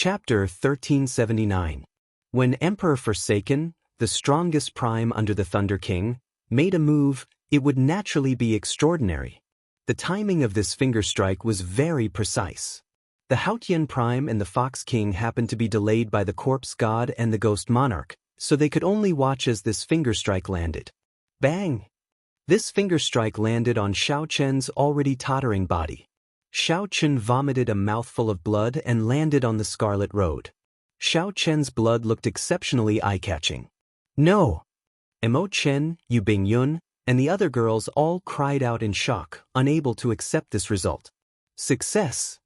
Chapter 1379. When Emperor Forsaken, the strongest prime under the Thunder King, made a move, it would naturally be extraordinary. The timing of this finger strike was very precise. The Haotian Prime and the Fox King happened to be delayed by the Corpse God and the Ghost Monarch, so they could only watch as this finger strike landed. Bang! This finger strike landed on Xiao Chen's already tottering body. Xiao Chen vomited a mouthful of blood and landed on the Scarlet Road. Xiao Chen's blood looked exceptionally eye-catching. No! Mo Chen, Yu Bingyun, and the other girls all cried out in shock, unable to accept this result. Success!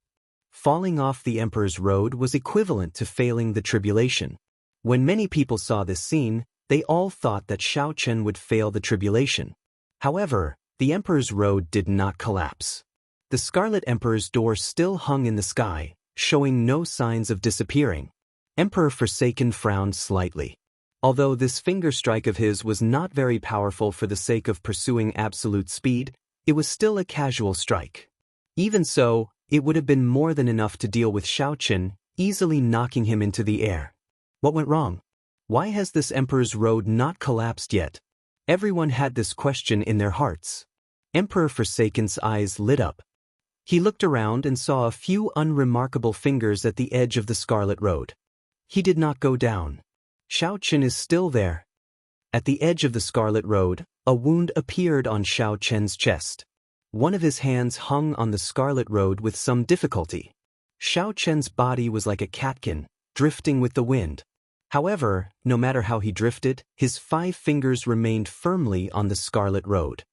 Falling off the Emperor's road was equivalent to failing the tribulation. When many people saw this scene, they all thought that Xiao Chen would fail the tribulation. However, the Emperor's road did not collapse. The Scarlet Emperor's door still hung in the sky, showing no signs of disappearing. Emperor Forsaken frowned slightly. Although this finger strike of his was not very powerful for the sake of pursuing absolute speed, it was still a casual strike. Even so, it would have been more than enough to deal with Xiao Chen, easily knocking him into the air. What went wrong? Why has this Emperor's road not collapsed yet? Everyone had this question in their hearts. Emperor Forsaken's eyes lit up. He looked around and saw a few unremarkable fingers at the edge of the Scarlet Road. He did not go down. Xiao Chen is still there. At the edge of the Scarlet Road, a wound appeared on Xiao Chen's chest. One of his hands hung on the Scarlet Road with some difficulty. Xiao Chen's body was like a catkin, drifting with the wind. However, no matter how he drifted, his 5 fingers remained firmly on the Scarlet Road.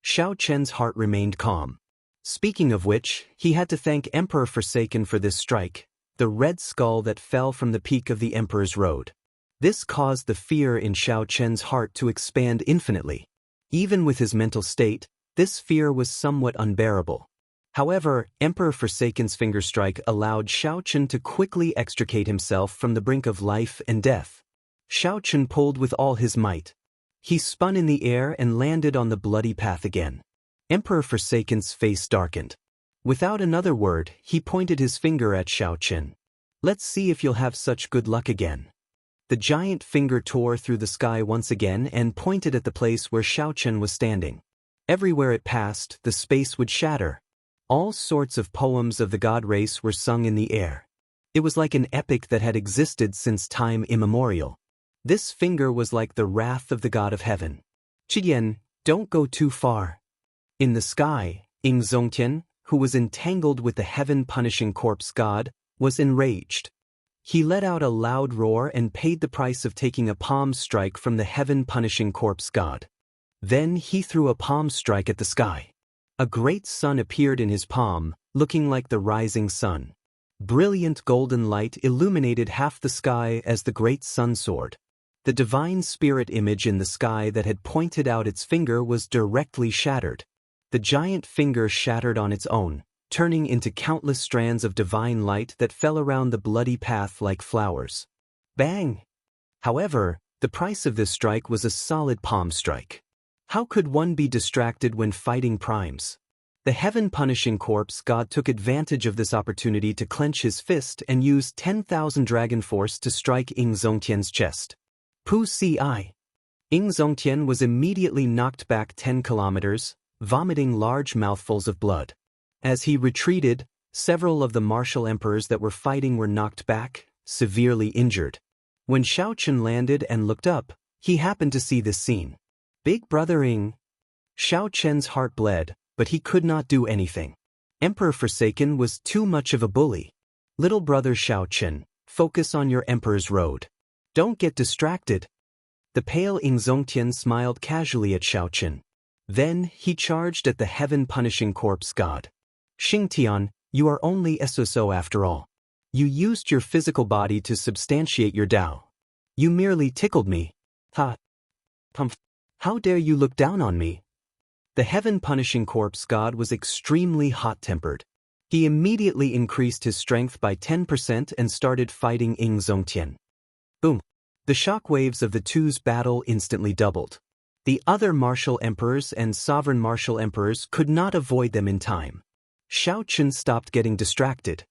Xiao Chen's heart remained calm. Speaking of which, he had to thank Emperor Forsaken for this strike, the red skull that fell from the peak of the Emperor's road. This caused the fear in Xiao Chen's heart to expand infinitely. Even with his mental state, this fear was somewhat unbearable. However, Emperor Forsaken's finger strike allowed Xiao Chen to quickly extricate himself from the brink of life and death. Xiao Chen pulled with all his might. He spun in the air and landed on the bloody path again. Emperor Forsaken's face darkened. Without another word, he pointed his finger at Xiao Chen. Let's see if you'll have such good luck again. The giant finger tore through the sky once again and pointed at the place where Xiao Chen was standing. Everywhere it passed, the space would shatter. All sorts of poems of the god race were sung in the air. It was like an epic that had existed since time immemorial. This finger was like the wrath of the god of heaven. Chidian, don't go too far. In the sky, Ying Zongtian, who was entangled with the heaven-punishing corpse god, was enraged. He let out a loud roar and paid the price of taking a palm strike from the heaven-punishing corpse god. Then he threw a palm strike at the sky. A great sun appeared in his palm, looking like the rising sun. Brilliant golden light illuminated half the sky as the great sun soared. The divine spirit image in the sky that had pointed out its finger was directly shattered. The giant finger shattered on its own, turning into countless strands of divine light that fell around the bloody path like flowers. Bang! However, the price of this strike was a solid palm strike. How could one be distracted when fighting primes? The heaven-punishing corpse god took advantage of this opportunity to clench his fist and use 10,000 dragon force to strike Ying Zongtian's chest. Pu ci. Ying Zongtian was immediately knocked back 10 kilometers, vomiting large mouthfuls of blood. As he retreated, several of the martial emperors that were fighting were knocked back, severely injured. When Xiao Chen landed and looked up, he happened to see this scene. Big brother Ying. Xiao Chen's heart bled, but he could not do anything. Emperor Forsaken was too much of a bully. Little brother Xiao Chen, focus on your emperor's road. Don't get distracted. The pale Ying Zongtian smiled casually at Xiao Chen. Then he charged at the heaven-punishing corpse god. Xingtian, you are only SOSO after all. You used your physical body to substantiate your Tao. You merely tickled me. Ha! Pumph! How dare you look down on me? The heaven-punishing corpse god was extremely hot-tempered. He immediately increased his strength by 10% and started fighting Ying Zongtian. Boom! The shockwaves of the two's battle instantly doubled. The other martial emperors and sovereign martial emperors could not avoid them in time. Xiao Chen stopped getting distracted.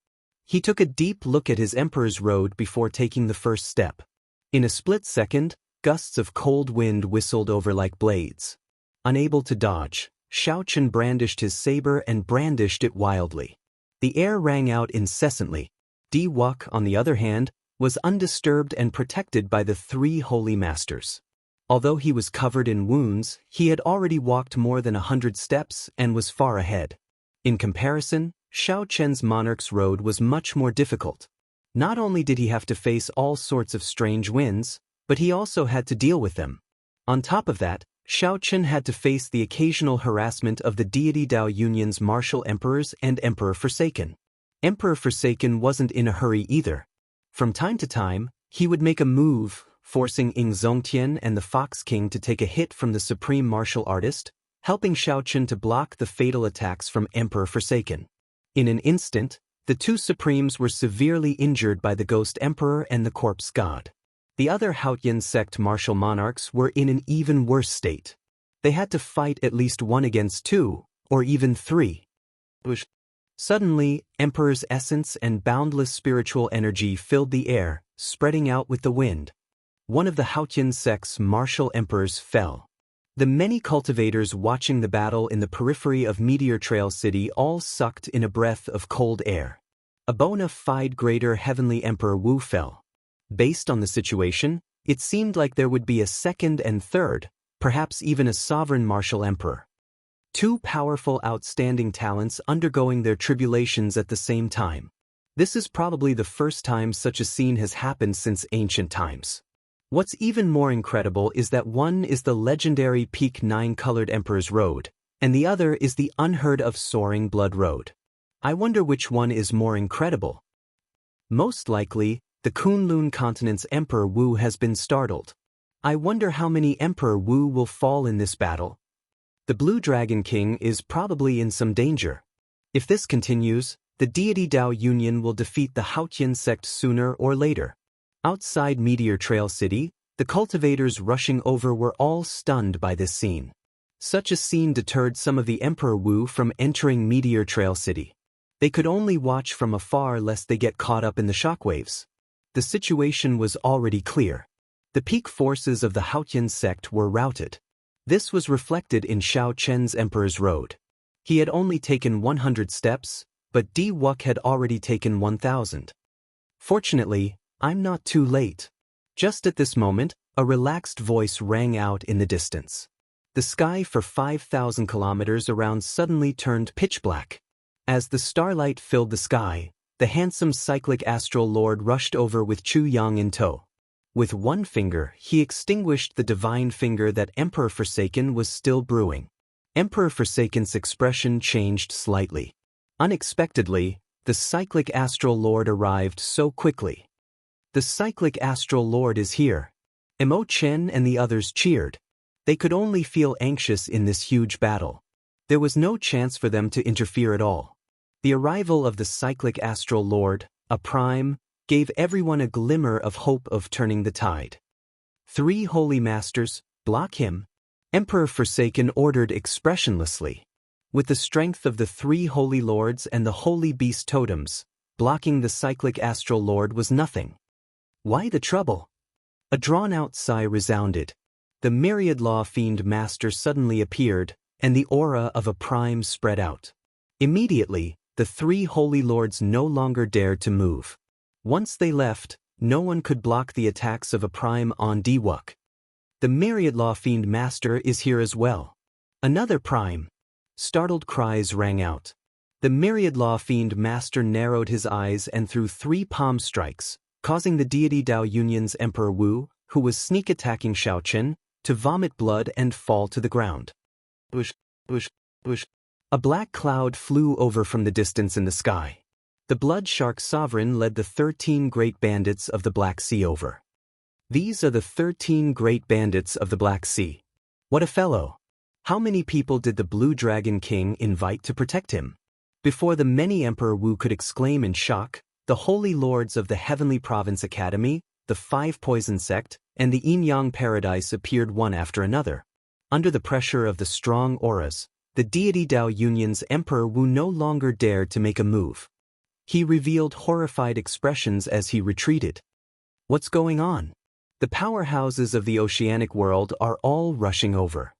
He took a deep look at his Emperor's road before taking the first step. In a split second, gusts of cold wind whistled over like blades. Unable to dodge, Xiao Chen brandished his saber and brandished it wildly. The air rang out incessantly. Di Wuk, on the other hand, was undisturbed and protected by the three holy masters. Although he was covered in wounds, he had already walked more than 100 steps and was far ahead. In comparison, Xiao Chen's monarch's road was much more difficult. Not only did he have to face all sorts of strange winds, but he also had to deal with them. On top of that, Xiao Chen had to face the occasional harassment of the deity Dao Union's martial emperors and Emperor Forsaken. Emperor Forsaken wasn't in a hurry either. From time to time, he would make a move, forcing Ying Zongtian and the Fox King to take a hit from the supreme martial artist, helping Xiao Chen to block the fatal attacks from Emperor Forsaken. In an instant, the two supremes were severely injured by the Ghost Emperor and the Corpse God. The other Haotian sect martial monarchs were in an even worse state. They had to fight at least 1 against 2, or even 3. Suddenly, Emperor's essence and boundless spiritual energy filled the air, spreading out with the wind. One of the Haotian sect's martial emperors fell. The many cultivators watching the battle in the periphery of Meteor Trail City all sucked in a breath of cold air. A bona fide greater heavenly emperor Wu fell. Based on the situation, it seemed like there would be a second and third, perhaps even a sovereign martial emperor. Two powerful outstanding talents undergoing their tribulations at the same time. This is probably the first time such a scene has happened since ancient times. What's even more incredible is that one is the legendary Peak 9-colored Emperor's Road, and the other is the unheard-of Soaring Blood Road. I wonder which one is more incredible. Most likely, the Kunlun continent's Emperor Wu has been startled. I wonder how many Emperor Wu will fall in this battle. The Blue Dragon King is probably in some danger. If this continues, the deity Dao Union will defeat the Haotian sect sooner or later. Outside Meteor Trail City, the cultivators rushing over were all stunned by this scene. Such a scene deterred some of the Emperor Wu from entering Meteor Trail City. They could only watch from afar lest they get caught up in the shockwaves. The situation was already clear. The peak forces of the Haotian sect were routed. This was reflected in Xiao Chen's Emperor's Road. He had only taken 100 steps, but Di Wuk had already taken 1,000. Fortunately, I'm not too late. Just at this moment, a relaxed voice rang out in the distance. The sky for 5,000 kilometers around suddenly turned pitch black. As the starlight filled the sky, the handsome cyclic astral lord rushed over with Chu Yang in tow. With one finger, he extinguished the divine finger that Emperor Forsaken was still brewing. Emperor Forsaken's expression changed slightly. Unexpectedly, the cyclic astral lord arrived so quickly. The cyclic astral lord is here. Mo Chen and the others cheered. They could only feel anxious in this huge battle. There was no chance for them to interfere at all. The arrival of the cyclic astral lord, a prime, gave everyone a glimmer of hope of turning the tide. 3 holy masters, block him. Emperor Forsaken ordered expressionlessly. With the strength of the 3 holy lords and the holy beast totems, blocking the cyclic astral lord was nothing. Why the trouble? A drawn-out sigh resounded. The myriad law fiend master suddenly appeared, and the aura of a prime spread out. Immediately, the 3 holy lords no longer dared to move. Once they left, no one could block the attacks of a prime on Di Wuk. The myriad law fiend master is here as well. Another prime. Startled cries rang out. The myriad law fiend master narrowed his eyes and threw 3 palm strikes, causing the deity Dao Union's Emperor Wu, who was sneak attacking Xiao Chen, to vomit blood and fall to the ground. Bush, bush, bush. A black cloud flew over from the distance in the sky. The Blood Shark Sovereign led the 13 great bandits of the Black Sea over. These are the 13 great bandits of the Black Sea. What a fellow! How many people did the Blue Dragon King invite to protect him? Before the many Emperor Wu could exclaim in shock, the holy lords of the Heavenly Province Academy, the 5 Poison Sect, and the Yin-Yang Paradise appeared one after another. Under the pressure of the strong auras, the deity Dao Union's Emperor Wu no longer dared to make a move. He revealed horrified expressions as he retreated. What's going on? The powerhouses of the oceanic world are all rushing over.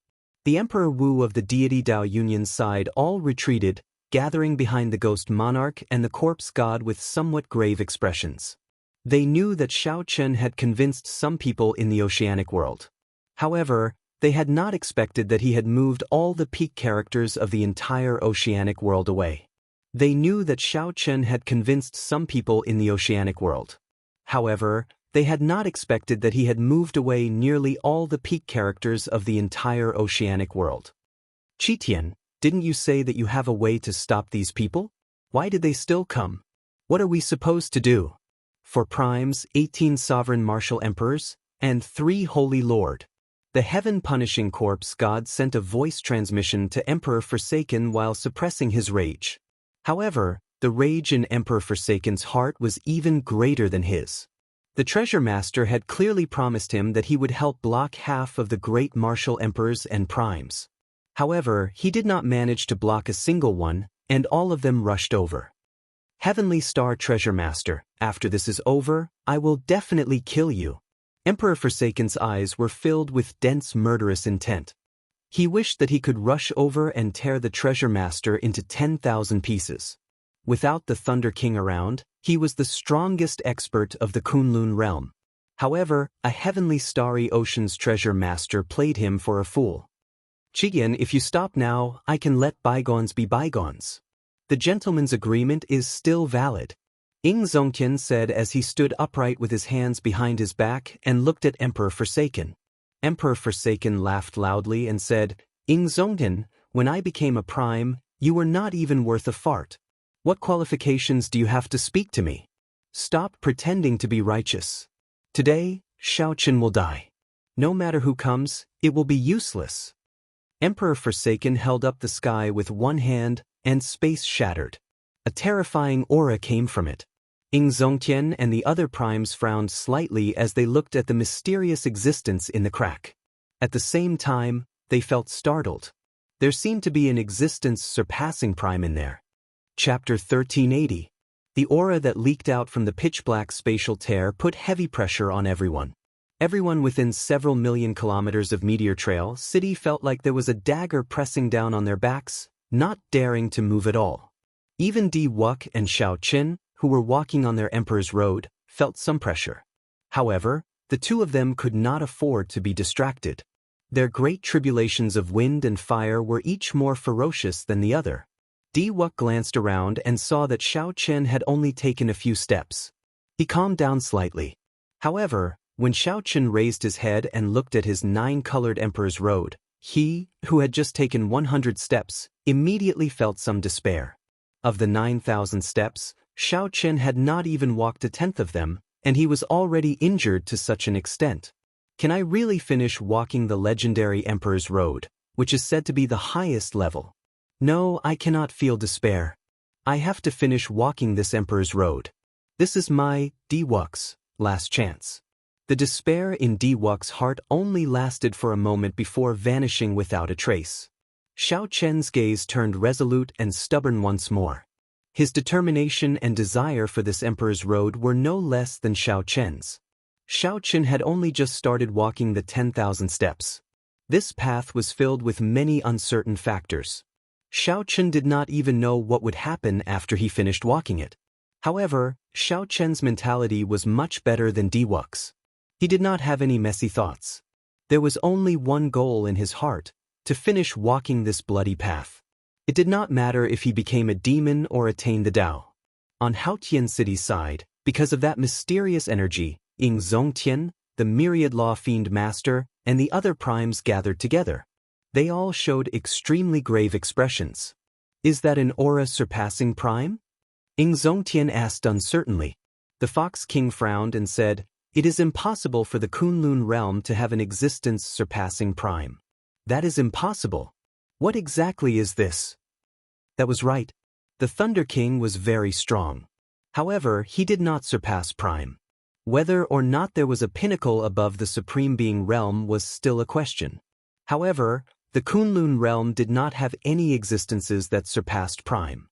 The Emperor Wu of the deity Tao Yunyan's side all retreated, gathering behind the ghost monarch and the corpse god with somewhat grave expressions. They knew that Xiao Chen had convinced some people in the oceanic world. However, they had not expected that he had moved all the peak characters of the entire oceanic world away. They knew that Xiao Chen had convinced some people in the oceanic world. However, they had not expected that he had moved away nearly all the peak characters of the entire oceanic world. Qitian, didn't you say that you have a way to stop these people? Why did they still come? What are we supposed to do? For primes, 18 sovereign martial emperors, and 3 holy lord. The heaven-punishing corpse god sent a voice transmission to Emperor Forsaken while suppressing his rage. However, the rage in Emperor Forsaken's heart was even greater than his. The treasure master had clearly promised him that he would help block half of the great martial emperors and primes. However, he did not manage to block a single one, and all of them rushed over. Heavenly Star Treasure Master, after this is over, I will definitely kill you. Emperor Forsaken's eyes were filled with dense murderous intent. He wished that he could rush over and tear the treasure master into 10,000 pieces. Without the Thunder King around, he was the strongest expert of the Kunlun realm. However, a heavenly starry ocean's treasure master played him for a fool. Qitian, if you stop now, I can let bygones be bygones. The gentleman's agreement is still valid. Ing Zongtian said as he stood upright with his hands behind his back and looked at Emperor Forsaken. Emperor Forsaken laughed loudly and said, Ing Zongtian, when I became a prime, you were not even worth a fart. What qualifications do you have to speak to me? Stop pretending to be righteous. Today, Xiao Chen will die. No matter who comes, it will be useless. Emperor Forsaken held up the sky with one hand, and space shattered. A terrifying aura came from it. Ing Zongtian and the other primes frowned slightly as they looked at the mysterious existence in the crack. At the same time, they felt startled. There seemed to be an existence-surpassing prime in there. Chapter 1380. The aura that leaked out from the pitch-black spatial tear put heavy pressure on everyone. Everyone within several million kilometers of Meteor Trail City felt like there was a dagger pressing down on their backs, not daring to move at all. Even Di Wuk and Xiao Qin, who were walking on their Emperor's Road, felt some pressure. However, the two of them could not afford to be distracted. Their great tribulations of wind and fire were each more ferocious than the other. Di Wuk glanced around and saw that Xiao Chen had only taken a few steps. He calmed down slightly. However, when Xiao Chen raised his head and looked at his 9-colored Emperor's Road, he, who had just taken 100 steps, immediately felt some despair. Of the 9,000 steps, Xiao Chen had not even walked a tenth of them, and he was already injured to such an extent. Can I really finish walking the legendary Emperor's Road, which is said to be the highest level? No, I cannot feel despair. I have to finish walking this Emperor's Road. This is my, Di Wuk's, last chance. The despair in Di Wuk's heart only lasted for a moment before vanishing without a trace. Xiao Chen's gaze turned resolute and stubborn once more. His determination and desire for this Emperor's Road were no less than Xiao Chen's. Xiao Chen had only just started walking the 10,000 steps. This path was filled with many uncertain factors. Xiao Chen did not even know what would happen after he finished walking it. However, Xiao Chen's mentality was much better than Di Wuk's. He did not have any messy thoughts. There was only one goal in his heart, to finish walking this bloody path. It did not matter if he became a demon or attained the Tao. On Haotian City's side, because of that mysterious energy, Ing Zongtian, the Myriad Law Fiend Master, and the other primes gathered together. They all showed extremely grave expressions. Is that an aura-surpassing prime? Ing Zongtian asked uncertainly. The Fox King frowned and said, It is impossible for the Kunlun realm to have an existence-surpassing prime. That is impossible. What exactly is this? That was right. The Thunder King was very strong. However, he did not surpass prime. Whether or not there was a pinnacle above the Supreme Being realm was still a question. However, the Kunlun realm did not have any existences that surpassed prime.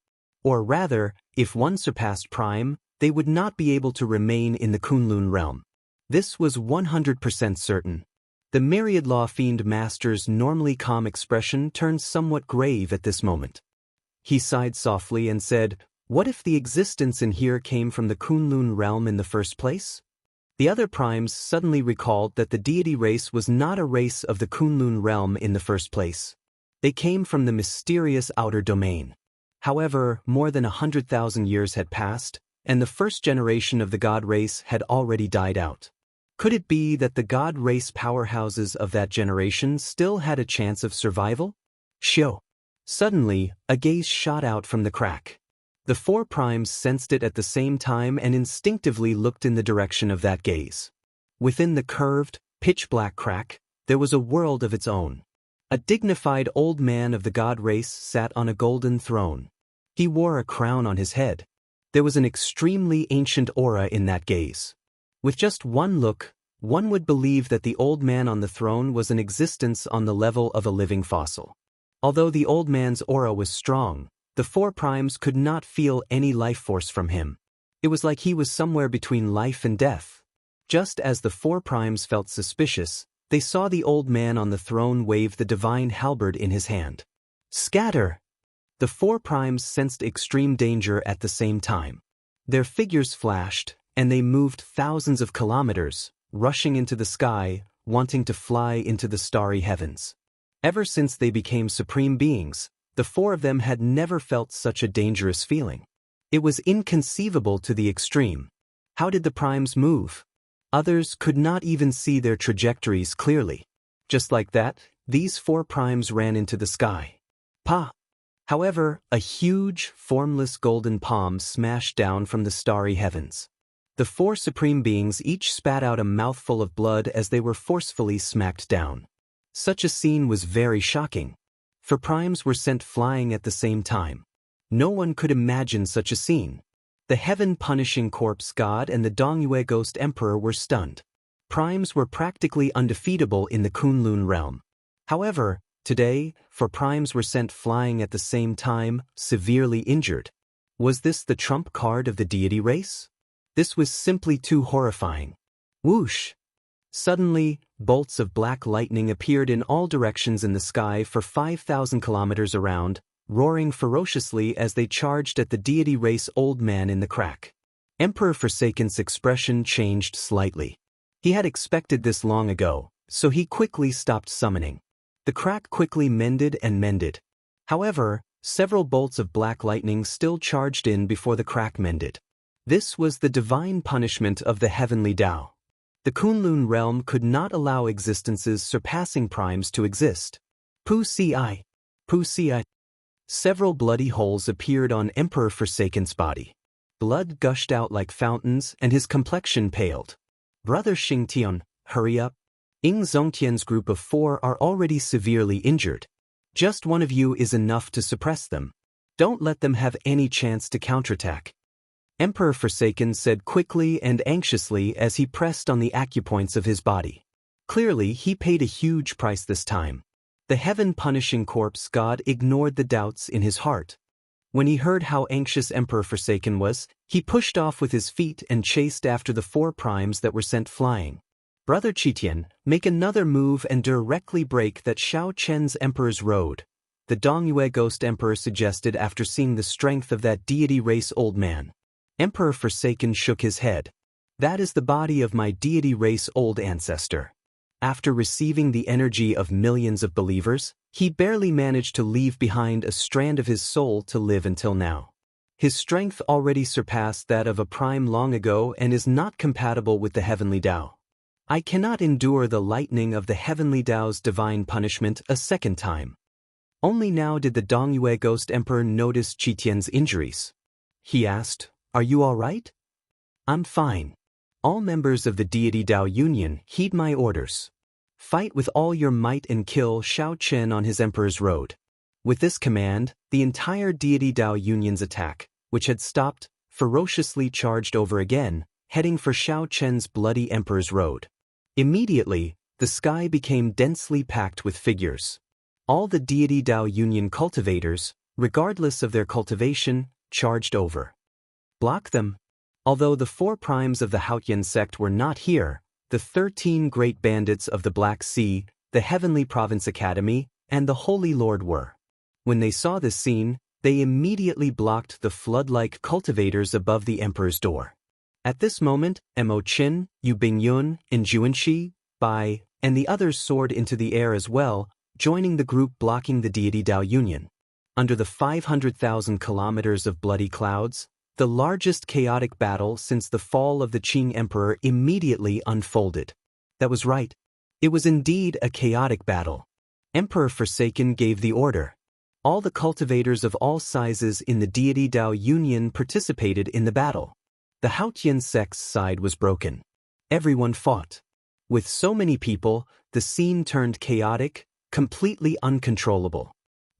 Or rather, if one surpassed Prime, they would not be able to remain in the Kunlun realm. This was 100% certain. The Myriad Law Fiend Master's normally calm expression turned somewhat grave at this moment. He sighed softly and said, "What if the existence in here came from the Kunlun realm in the first place?" The other primes suddenly recalled that the deity race was not a race of the Kunlun realm in the first place. They came from the mysterious outer domain. However, more than 100,000 years had passed, and the first generation of the god race had already died out. Could it be that the god race powerhouses of that generation still had a chance of survival? Shio. Suddenly, a gaze shot out from the crack. The four primes sensed it at the same time and instinctively looked in the direction of that gaze. Within the curved, pitch-black crack, there was a world of its own. A dignified old man of the god race sat on a golden throne. He wore a crown on his head. There was an extremely ancient aura in that gaze. With just one look, one would believe that the old man on the throne was an existence on the level of a living fossil. Although the old man's aura was strong, the four primes could not feel any life force from him. It was like he was somewhere between life and death. Just as the four primes felt suspicious, they saw the old man on the throne wave the divine halberd in his hand. Scatter! The four primes sensed extreme danger at the same time. Their figures flashed, and they moved thousands of kilometers, rushing into the sky, wanting to fly into the starry heavens. Ever since they became supreme beings, the four of them had never felt such a dangerous feeling. It was inconceivable to the extreme. How did the primes move? Others could not even see their trajectories clearly. Just like that, these four primes ran into the sky. Pa! However, a huge, formless golden palm smashed down from the starry heavens. The four supreme beings each spat out a mouthful of blood as they were forcefully smacked down. Such a scene was very shocking. For primes were sent flying at the same time. No one could imagine such a scene. The heaven-punishing corpse god and the Dongyue ghost emperor were stunned. Primes were practically undefeatable in the Kunlun realm. However, today, four primes were sent flying at the same time, severely injured. Was this the trump card of the deity race? This was simply too horrifying. Whoosh! Suddenly, bolts of black lightning appeared in all directions in the sky for 5,000 kilometers around, roaring ferociously as they charged at the deity race old man in the crack. Emperor Forsaken's expression changed slightly. He had expected this long ago, so he quickly stopped summoning. The crack quickly mended and mended. However, several bolts of black lightning still charged in before the crack mended. This was the divine punishment of the heavenly Tao. The Kunlun realm could not allow existences surpassing primes to exist. Pu-ci. Pu-ci. Several bloody holes appeared on Emperor Forsaken's body. Blood gushed out like fountains and his complexion paled. Brother Xingtian, hurry up. Ying Zongtian's group of four are already severely injured. Just one of you is enough to suppress them. Don't let them have any chance to counterattack. Emperor Forsaken said quickly and anxiously as he pressed on the acupoints of his body. Clearly, he paid a huge price this time. The heaven-punishing corpse god ignored the doubts in his heart. When he heard how anxious Emperor Forsaken was, he pushed off with his feet and chased after the four primes that were sent flying. Brother Qitian, make another move and directly break that Shao Chen's Emperor's Road, the Dongyue Ghost Emperor suggested after seeing the strength of that deity race old man. Emperor Forsaken shook his head. That is the body of my deity race old ancestor. After receiving the energy of millions of believers, he barely managed to leave behind a strand of his soul to live until now. His strength already surpassed that of a prime long ago and is not compatible with the heavenly Tao. I cannot endure the lightning of the heavenly Tao's divine punishment a second time. Only now did the Dongyue Ghost Emperor notice Qitian's injuries. He asked, "Are you all right?" "I'm fine. All members of the Deity Tao Union, heed my orders. Fight with all your might and kill Shao Chen on his Emperor's Road." With this command, the entire Deity Tao Union's attack, which had stopped, ferociously charged over again, heading for Shao Chen's bloody Emperor's Road. Immediately, the sky became densely packed with figures. All the Deity Tao Union cultivators, regardless of their cultivation, charged over. Block them. Although the 4 primes of the Haotian sect were not here, the 13 great bandits of the Black Sea, the Heavenly Province Academy, and the Holy Lord were. When they saw this scene, they immediately blocked the flood-like cultivators above the emperor's door. At this moment, Mo Qin, Yu Bingyun, Injuanshi, Bai, and the others soared into the air as well, joining the group blocking the deity Dao Union. Under the 500,000 kilometers of bloody clouds, the largest chaotic battle since the fall of the Qing Emperor immediately unfolded. That was right. It was indeed a chaotic battle. Emperor Forsaken gave the order. All the cultivators of all sizes in the deity Dao Union participated in the battle. The Haotian sect's side was broken. Everyone fought. With so many people, the scene turned chaotic, completely uncontrollable.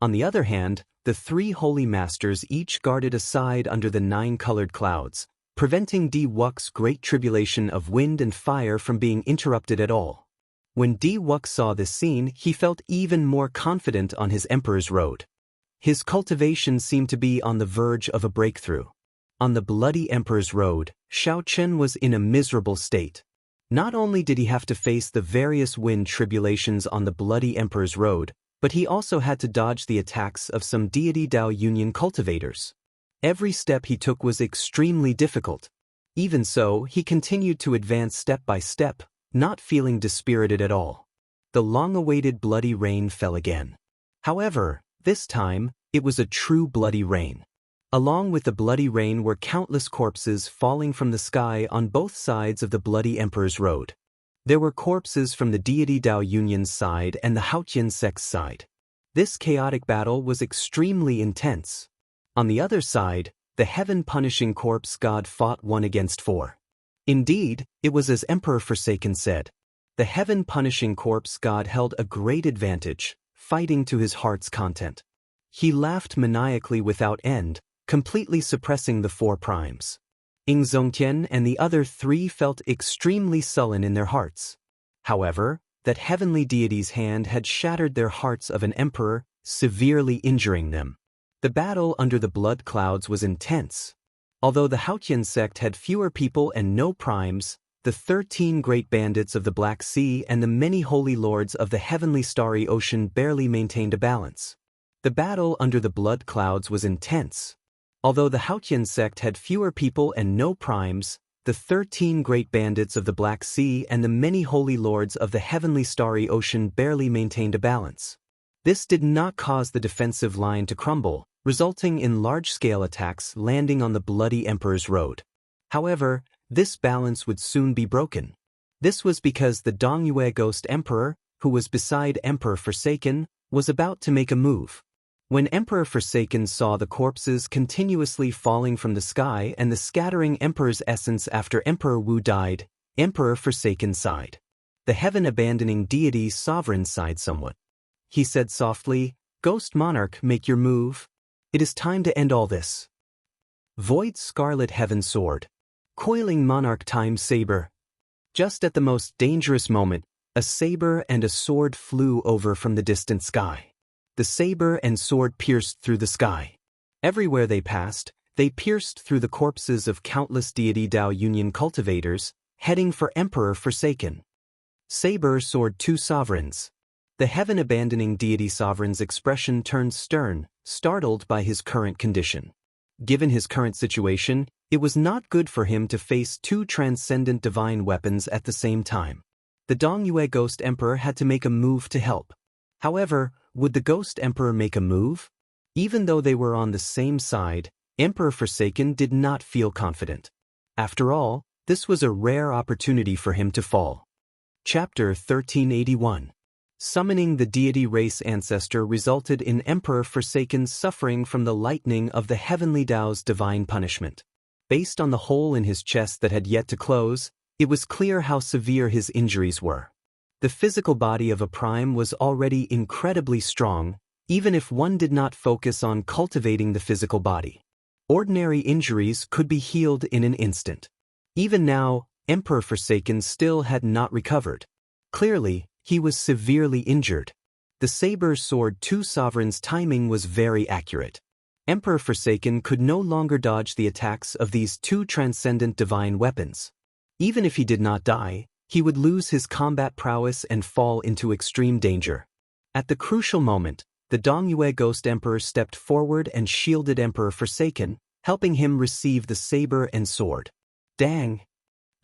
On the other hand, the 3 holy masters each guarded a side under the 9-colored clouds, preventing Di Wux's great tribulation of wind and fire from being interrupted at all. When Di Wux saw this scene, he felt even more confident on his emperor's road. His cultivation seemed to be on the verge of a breakthrough. On the bloody emperor's road, Shao Chen was in a miserable state. Not only did he have to face the various wind tribulations on the bloody emperor's road, but he also had to dodge the attacks of some deity Dao Union cultivators. Every step he took was extremely difficult. Even so, he continued to advance step by step, not feeling dispirited at all. The long-awaited bloody rain fell again. However, this time, it was a true bloody rain. Along with the bloody rain were countless corpses falling from the sky on both sides of the bloody emperor's road. There were corpses from the deity Dao Union's side and the Haotian sect's side. This chaotic battle was extremely intense. On the other side, the heaven-punishing corpse god fought 1 against 4. Indeed, it was as Emperor Forsaken said. The heaven-punishing corpse god held a great advantage, fighting to his heart's content. He laughed maniacally without end, completely suppressing the 4 primes. Ing Zongtian and the other 3 felt extremely sullen in their hearts. However, that heavenly deity's hand had shattered their hearts of an emperor, severely injuring them. The battle under the blood clouds was intense. Although the Haotian sect had fewer people and no primes, the 13 great bandits of the Black Sea and the many holy lords of the heavenly starry ocean barely maintained a balance. The battle under the blood clouds was intense. Although the Haotian sect had fewer people and no primes, the 13 great bandits of the Black Sea and the many holy lords of the heavenly starry ocean barely maintained a balance. This did not cause the defensive line to crumble, resulting in large-scale attacks landing on the bloody emperor's road. However, this balance would soon be broken. This was because the Dongyue Ghost Emperor, who was beside Emperor Forsaken, was about to make a move. When Emperor Forsaken saw the corpses continuously falling from the sky and the scattering Emperor's essence after Emperor Wu died, Emperor Forsaken sighed. The heaven-abandoning deity's sovereign sighed somewhat. He said softly, "Ghost Monarch, make your move. It is time to end all this." Void's scarlet heaven sword. Coiling monarch time saber. Just at the most dangerous moment, a saber and a sword flew over from the distant sky. The saber and sword pierced through the sky. Everywhere they passed, they pierced through the corpses of countless deity Dao Union cultivators, heading for Emperor Forsaken. Saber sword 2 sovereigns. The heaven-abandoning deity sovereign's expression turned stern, startled by his current condition. Given his current situation, it was not good for him to face 2 transcendent divine weapons at the same time. The Dongyue Ghost Emperor had to make a move to help. However, would the Ghost Emperor make a move? Even though they were on the same side, Emperor Forsaken did not feel confident. After all, this was a rare opportunity for him to fall. Chapter 1381. Summoning the deity race ancestor resulted in Emperor Forsaken suffering from the lightning of the heavenly Dao's divine punishment. Based on the hole in his chest that had yet to close, it was clear how severe his injuries were. The physical body of a prime was already incredibly strong, even if one did not focus on cultivating the physical body. Ordinary injuries could be healed in an instant. Even now, Emperor Forsaken still had not recovered. Clearly, he was severely injured. The saber sword 2 sovereign's timing was very accurate. Emperor Forsaken could no longer dodge the attacks of these two transcendent divine weapons. Even if he did not die, he would lose his combat prowess and fall into extreme danger. At the crucial moment, the Dongyue Ghost Emperor stepped forward and shielded Emperor Forsaken, helping him receive the saber and sword. Dang!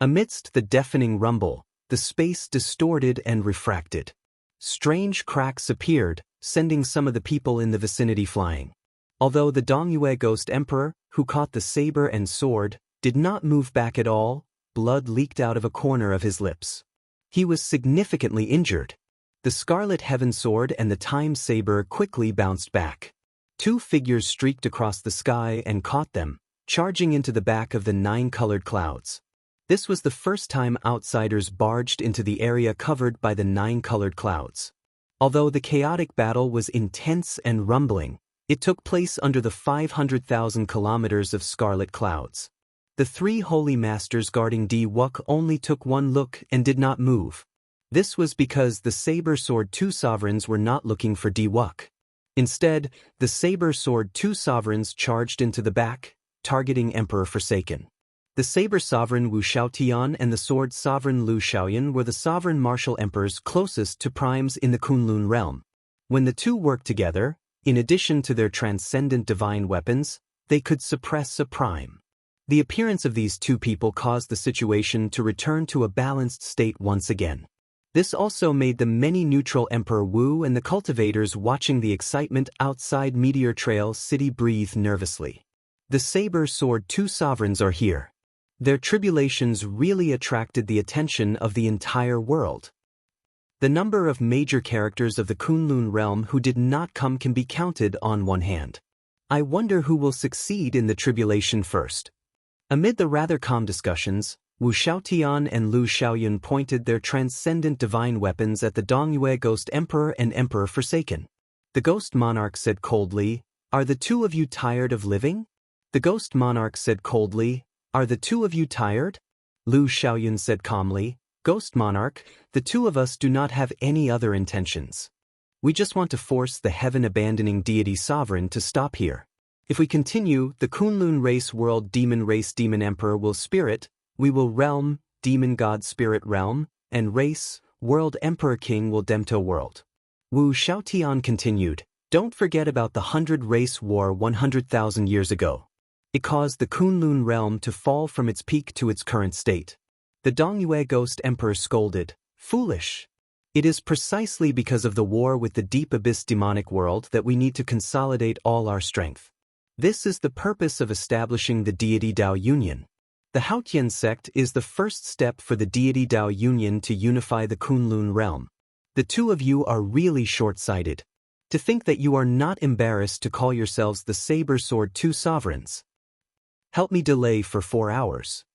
Amidst the deafening rumble, the space distorted and refracted. Strange cracks appeared, sending some of the people in the vicinity flying. Although the Dongyue Ghost Emperor, who caught the saber and sword, did not move back at all, blood leaked out of a corner of his lips. He was significantly injured. The Scarlet Heaven Sword and the Time Saber quickly bounced back. Two figures streaked across the sky and caught them, charging into the back of the 9-colored clouds. This was the first time outsiders barged into the area covered by the 9-colored clouds. Although the chaotic battle was intense and rumbling, it took place under the 500,000 kilometers of scarlet clouds. The three holy masters guarding Di-Wuk only took one look and did not move. This was because the Saber Sword 2 sovereigns were not looking for Di-Wuk. Instead, the Saber Sword 2 sovereigns charged into the back, targeting Emperor Forsaken. The Saber Sovereign Wu Xiaotian and the Sword Sovereign Lu Xiaoyan were the sovereign martial emperors closest to primes in the Kunlun realm. When the two worked together, in addition to their transcendent divine weapons, they could suppress a prime. The appearance of these two people caused the situation to return to a balanced state once again. This also made the many neutral Emperor Wu and the cultivators watching the excitement outside Meteor Trail City breathe nervously. The Saber Sword 2 sovereigns are here. Their tribulations really attracted the attention of the entire world. The number of major characters of the Kunlun realm who did not come can be counted on one hand. I wonder who will succeed in the tribulation first. Amid the rather calm discussions, Wu Xiaotian and Lu Xiaoyan pointed their transcendent divine weapons at the Dongyue Ghost Emperor and Emperor Forsaken. The Ghost Monarch said coldly, "Are the two of you tired of living?" The Ghost Monarch said coldly, "Are the two of you tired?" Lu Xiaoyan said calmly, "Ghost Monarch, the two of us do not have any other intentions. We just want to force the heaven-abandoning deity sovereign to stop here. If we continue, the Kunlun race world demon race demon emperor will spirit, we will realm, demon god spirit realm, and race, world emperor king will demto world." Wu Xiaotian continued, "Don't forget about the 100-race war 100,000 years ago. It caused the Kunlun realm to fall from its peak to its current state." The Dongyue Ghost Emperor scolded, "Foolish. It is precisely because of the war with the deep abyss demonic world that we need to consolidate all our strength. This is the purpose of establishing the deity Dao Union. The Haotian sect is the first step for the deity Dao Union to unify the Kunlun realm. The two of you are really short-sighted. To think that you are not embarrassed to call yourselves the Saber Sword 2 sovereigns. Help me delay for 4 hours.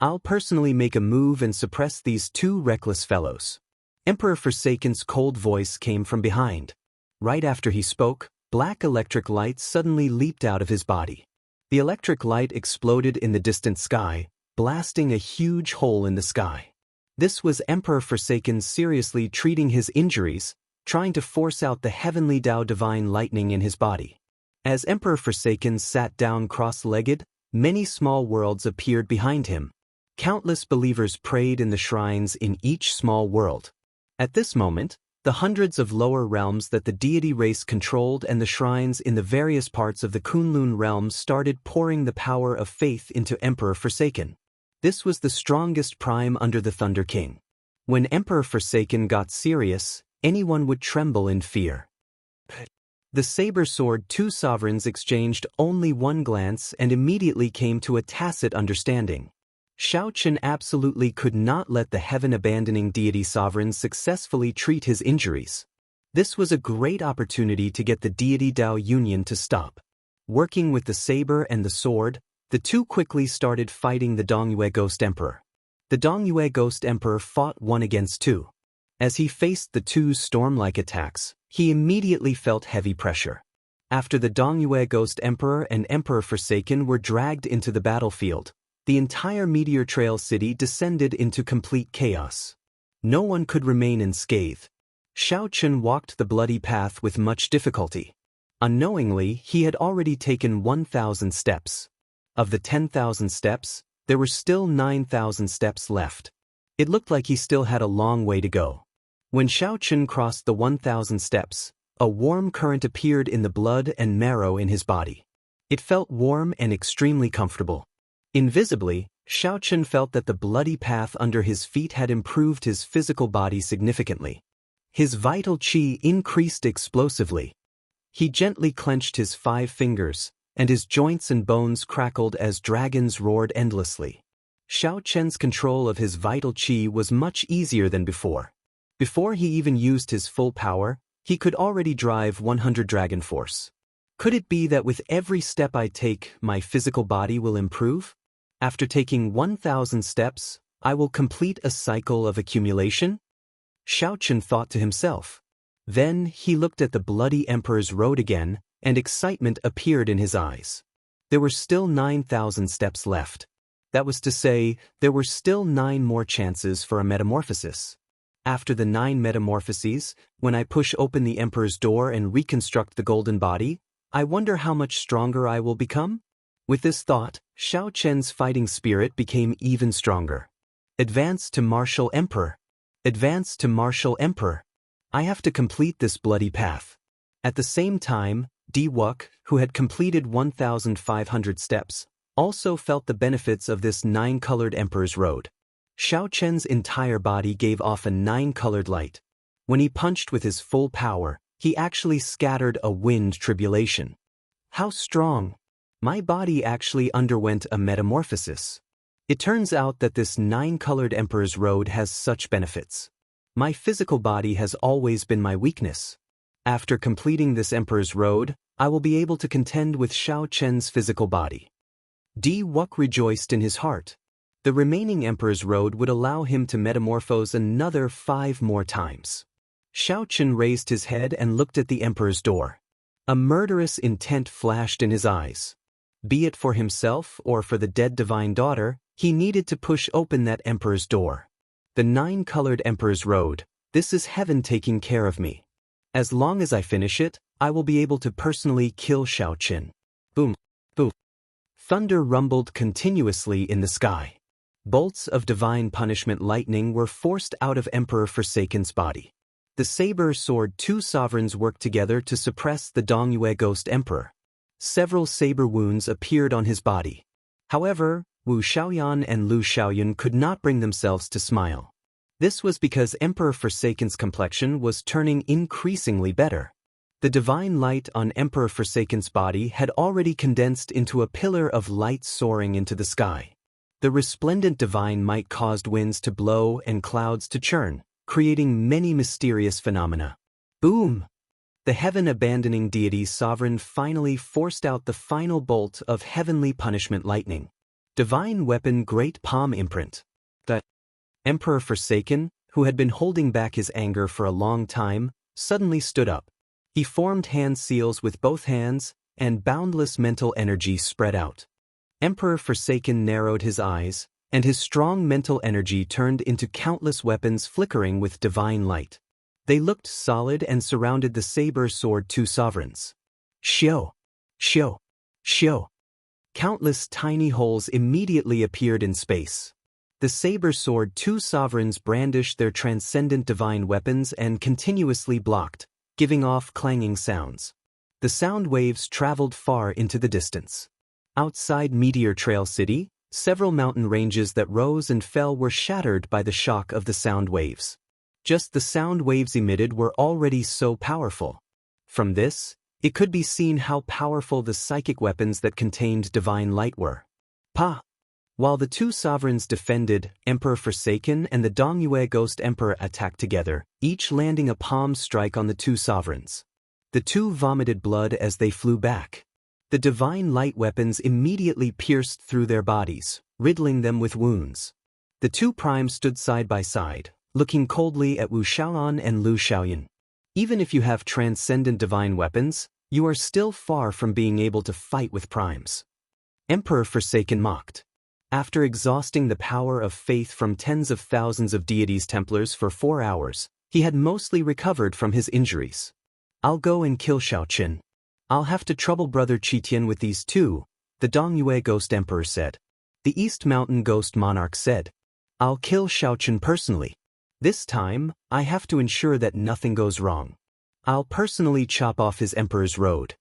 I'll personally make a move and suppress these two reckless fellows." Emperor Forsaken's cold voice came from behind. Right after he spoke, black electric light suddenly leaped out of his body. The electric light exploded in the distant sky, blasting a huge hole in the sky. This was Emperor Forsaken seriously treating his injuries, trying to force out the heavenly Dao divine lightning in his body. As Emperor Forsaken sat down cross-legged, many small worlds appeared behind him. Countless believers prayed in the shrines in each small world. At this moment, the hundreds of lower realms that the deity race controlled and the shrines in the various parts of the Kunlun realm started pouring the power of faith into Emperor Forsaken. This was the strongest prime under the Thunder King. When Emperor Forsaken got serious, anyone would tremble in fear. The Saber Sword 2 sovereigns exchanged only one glance and immediately came to a tacit understanding. Xiao Chen absolutely could not let the heaven-abandoning deity sovereign successfully treat his injuries. This was a great opportunity to get the deity Dao Union to stop. Working with the saber and the sword, the two quickly started fighting the Dongyue Ghost Emperor. The Dongyue Ghost Emperor fought 1 against 2. As he faced the two's storm-like attacks, he immediately felt heavy pressure. After the Dongyue Ghost Emperor and Emperor Forsaken were dragged into the battlefield, the entire Meteor Trail city descended into complete chaos. No one could remain unscathed. Xiao Chen walked the bloody path with much difficulty. Unknowingly, he had already taken 1,000 steps. Of the 10,000 steps, there were still 9,000 steps left. It looked like he still had a long way to go. When Xiaochen crossed the 1,000 steps, a warm current appeared in the blood and marrow in his body. It felt warm and extremely comfortable. Invisibly, Xiaochen felt that the bloody path under his feet had improved his physical body significantly. His vital qi increased explosively. He gently clenched his 5 fingers, and his joints and bones crackled as dragons roared endlessly. Xiaochen's control of his vital qi was much easier than before. Before he even used his full power, he could already drive 100 dragon force. Could it be that with every step I take, my physical body will improve? After taking 1,000 steps, I will complete a cycle of accumulation? Xiaochen thought to himself. Then he looked at the bloody Emperor's road again, and excitement appeared in his eyes. There were still 9,000 steps left. That was to say, there were still 9 more chances for a metamorphosis. After the 9 metamorphoses, when I push open the Emperor's door and reconstruct the golden body, I wonder how much stronger I will become? With this thought, Xiaochen's fighting spirit became even stronger. Advance to Martial Emperor. Advance to Martial Emperor. I have to complete this bloody path. At the same time, Wuxia, who had completed 1,500 steps, also felt the benefits of this 9-colored Emperor's road. Xiaochen's entire body gave off a 9-colored light. When he punched with his full power, he actually scattered a wind tribulation. How strong! My body actually underwent a metamorphosis. It turns out that this 9-colored Emperor's road has such benefits. My physical body has always been my weakness. After completing this Emperor's road, I will be able to contend with Xiaochen's physical body. Wuxia rejoiced in his heart. The remaining Emperor's road would allow him to metamorphose another 5 more times. Xiaochen raised his head and looked at the Emperor's door. A murderous intent flashed in his eyes. Be it for himself or for the dead divine daughter, he needed to push open that Emperor's door. The 9-colored Emperor's road, this is heaven taking care of me. As long as I finish it, I will be able to personally kill Xiaochen. Boom, boom. Thunder rumbled continuously in the sky. Bolts of divine punishment lightning were forced out of Emperor Forsaken's body. The saber sword 2 sovereigns worked together to suppress the Dongyue Ghost Emperor. Several saber wounds appeared on his body. However, Wu Xiaoyan and Lu Xiaoyun could not bring themselves to smile. This was because Emperor Forsaken's complexion was turning increasingly better. The divine light on Emperor Forsaken's body had already condensed into a pillar of light soaring into the sky. The resplendent divine might caused winds to blow and clouds to churn, creating many mysterious phenomena. Boom! The heaven-abandoning deity's sovereign finally forced out the final bolt of heavenly punishment lightning. Divine weapon Great Palm Imprint. The Emperor Forsaken, who had been holding back his anger for a long time, suddenly stood up. He formed hand seals with both hands, and boundless mental energy spread out. Emperor Forsaken narrowed his eyes, and his strong mental energy turned into countless weapons flickering with divine light. They looked solid and surrounded the saber sword 2 sovereigns. Xiao! Xiao! Xiao! Countless tiny holes immediately appeared in space. The saber sword 2 sovereigns brandished their transcendent divine weapons and continuously blocked, giving off clanging sounds. The sound waves traveled far into the distance. Outside Meteor Trail City, several mountain ranges that rose and fell were shattered by the shock of the sound waves. Just the sound waves emitted were already so powerful. From this, it could be seen how powerful the psychic weapons that contained divine light were. Pa! While the 2 sovereigns defended, Emperor Forsaken and the Dongyue Ghost Emperor attacked together, each landing a palm strike on the 2 sovereigns. The 2 vomited blood as they flew back. The divine light weapons immediately pierced through their bodies, riddling them with wounds. The 2 primes stood side by side, looking coldly at Wu Xiaoyan and Lu Xiaoyun. Even if you have transcendent divine weapons, you are still far from being able to fight with primes. Emperor Forsaken mocked. After exhausting the power of faith from tens of thousands of deities Templars for 4 hours, he had mostly recovered from his injuries. I'll go and kill Xiaochen. I'll have to trouble Brother Qitian with these too, the Dongyue Ghost Emperor said. The East Mountain Ghost Monarch said, I'll kill Xiaochen personally. This time, I have to ensure that nothing goes wrong. I'll personally chop off his Emperor's road.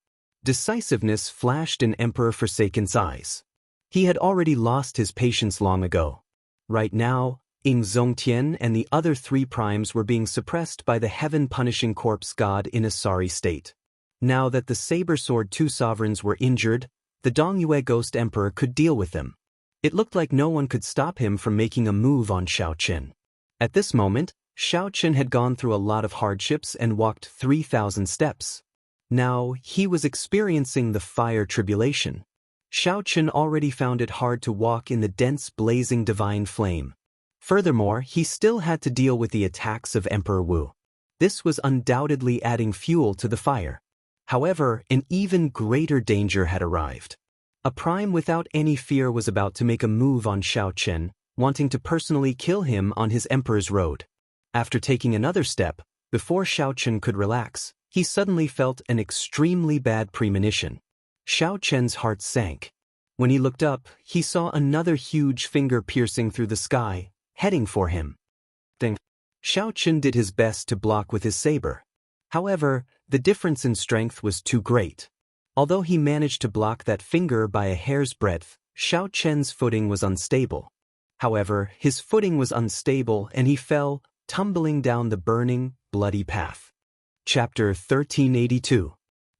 Decisiveness flashed in Emperor Forsaken's eyes. He had already lost his patience long ago. Right now, Ying Zongtian and the other 3 primes were being suppressed by the heaven-punishing corpse god in a sorry state. Now that the Saber Sword 2 sovereigns were injured, the Dongyue Ghost Emperor could deal with them. It looked like no one could stop him from making a move on Xiaochen. At this moment, Xiaochen had gone through a lot of hardships and walked 3,000 steps. Now, he was experiencing the fire tribulation. Xiaochen already found it hard to walk in the dense blazing divine flame. Furthermore, he still had to deal with the attacks of Emperor Wu. This was undoubtedly adding fuel to the fire. However, an even greater danger had arrived. A prime without any fear was about to make a move on Xiaochen, wanting to personally kill him on his Emperor's road. After taking another step, before Xiaochen could relax, he suddenly felt an extremely bad premonition. Xiaochen's heart sank. When he looked up, he saw another huge finger piercing through the sky, heading for him. Ding. Xiaochen did his best to block with his saber. However, the difference in strength was too great. Although he managed to block that finger by a hair's breadth, Xiaochen's footing was unstable. However, his footing was unstable and he fell, tumbling down the burning, bloody path. Chapter 1382.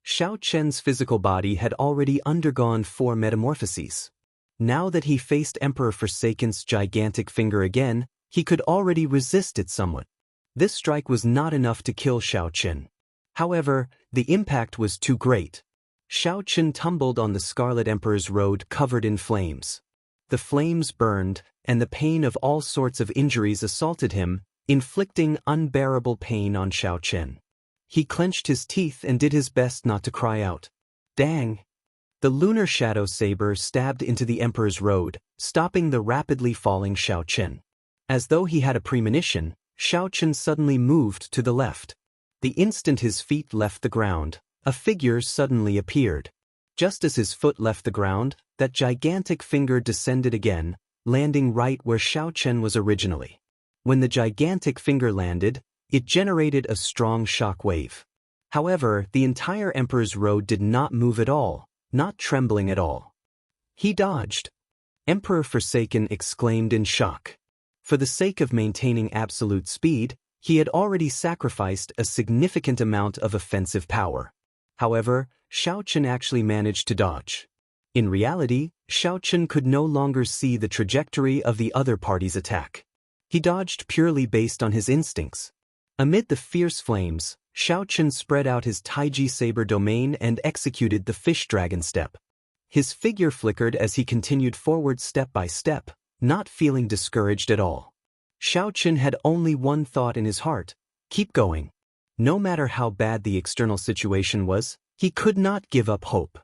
Xiaochen's physical body had already undergone 4 metamorphoses. Now that he faced Emperor Forsaken's gigantic finger again, he could already resist it somewhat. This strike was not enough to kill Xiaochen. However, the impact was too great. Xiaochen tumbled on the Scarlet Emperor's road covered in flames. The flames burned, and the pain of all sorts of injuries assaulted him, inflicting unbearable pain on Xiaochen. He clenched his teeth and did his best not to cry out. Dang! The lunar shadow saber stabbed into the Emperor's road, stopping the rapidly falling Xiaochen. As though he had a premonition, Xiaochen suddenly moved to the left. The instant his feet left the ground, a figure suddenly appeared. Just as his foot left the ground, that gigantic finger descended again, landing right where Xiaochen was originally. When the gigantic finger landed, it generated a strong shock wave. However, the entire Emperor's road did not move at all, not trembling at all. He dodged. Emperor Forsaken exclaimed in shock. For the sake of maintaining absolute speed, he had already sacrificed a significant amount of offensive power. However, Xiaochen actually managed to dodge. In reality, Xiaochen could no longer see the trajectory of the other party's attack. He dodged purely based on his instincts. Amid the fierce flames, Xiaochen spread out his Taiji saber domain and executed the fish dragon step. His figure flickered as he continued forward step by step, not feeling discouraged at all. Xiaochen had only one thought in his heart: keep going. No matter how bad the external situation was, he could not give up hope.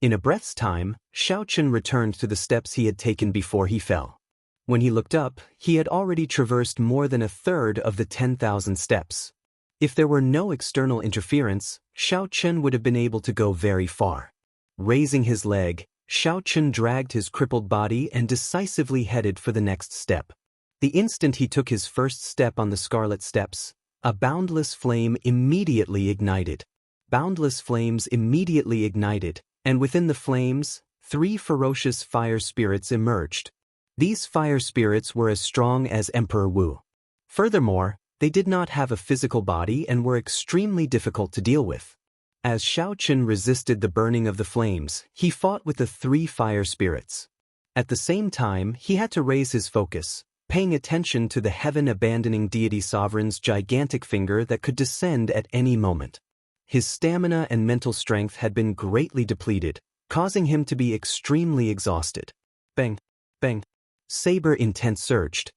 In a breath's time, Xiaochen returned to the steps he had taken before he fell. When he looked up, he had already traversed more than a third of the 10,000 steps. If there were no external interference, Xiaochen would have been able to go very far. Raising his leg, Xiaochen dragged his crippled body and decisively headed for the next step. The instant he took his first step on the scarlet steps, a boundless flame immediately ignited. Boundless flames immediately ignited, and within the flames, 3 ferocious fire spirits emerged. These fire spirits were as strong as Emperor Wu. Furthermore, they did not have a physical body and were extremely difficult to deal with. As Xiaochen resisted the burning of the flames, he fought with the 3 fire spirits. At the same time, he had to raise his focus, paying attention to the heaven-abandoning deity sovereign's gigantic finger that could descend at any moment. His stamina and mental strength had been greatly depleted, causing him to be extremely exhausted. Bang! Bang! Saber intent surged.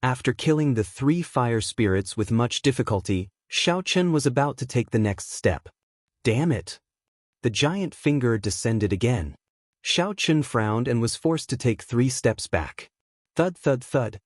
After killing the 3 fire spirits with much difficulty, Xiaochen was about to take the next step. Damn it! The giant finger descended again. Xiaochen frowned and was forced to take 3 steps back. Thud thud thud.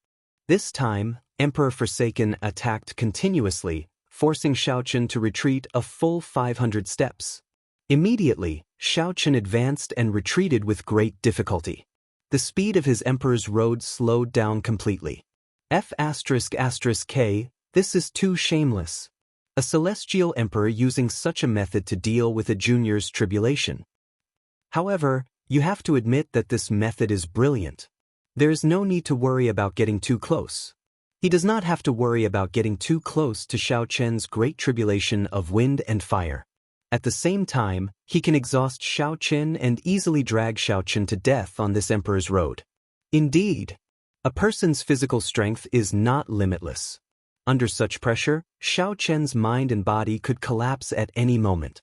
This time, Emperor Forsaken attacked continuously, forcing Xiaochen to retreat a full 500 steps. Immediately, Shao Chen advanced and retreated with great difficulty. The speed of his emperor's road slowed down completely. F***K, this is too shameless. A celestial emperor using such a method to deal with a junior's tribulation. However, you have to admit that this method is brilliant. There is no need to worry about getting too close. He does not have to worry about getting too close to Shao Chen's great tribulation of wind and fire. At the same time, he can exhaust Shao Chen and easily drag Shao Chen to death on this emperor's road. Indeed, a person's physical strength is not limitless. Under such pressure, Shao Chen's mind and body could collapse at any moment.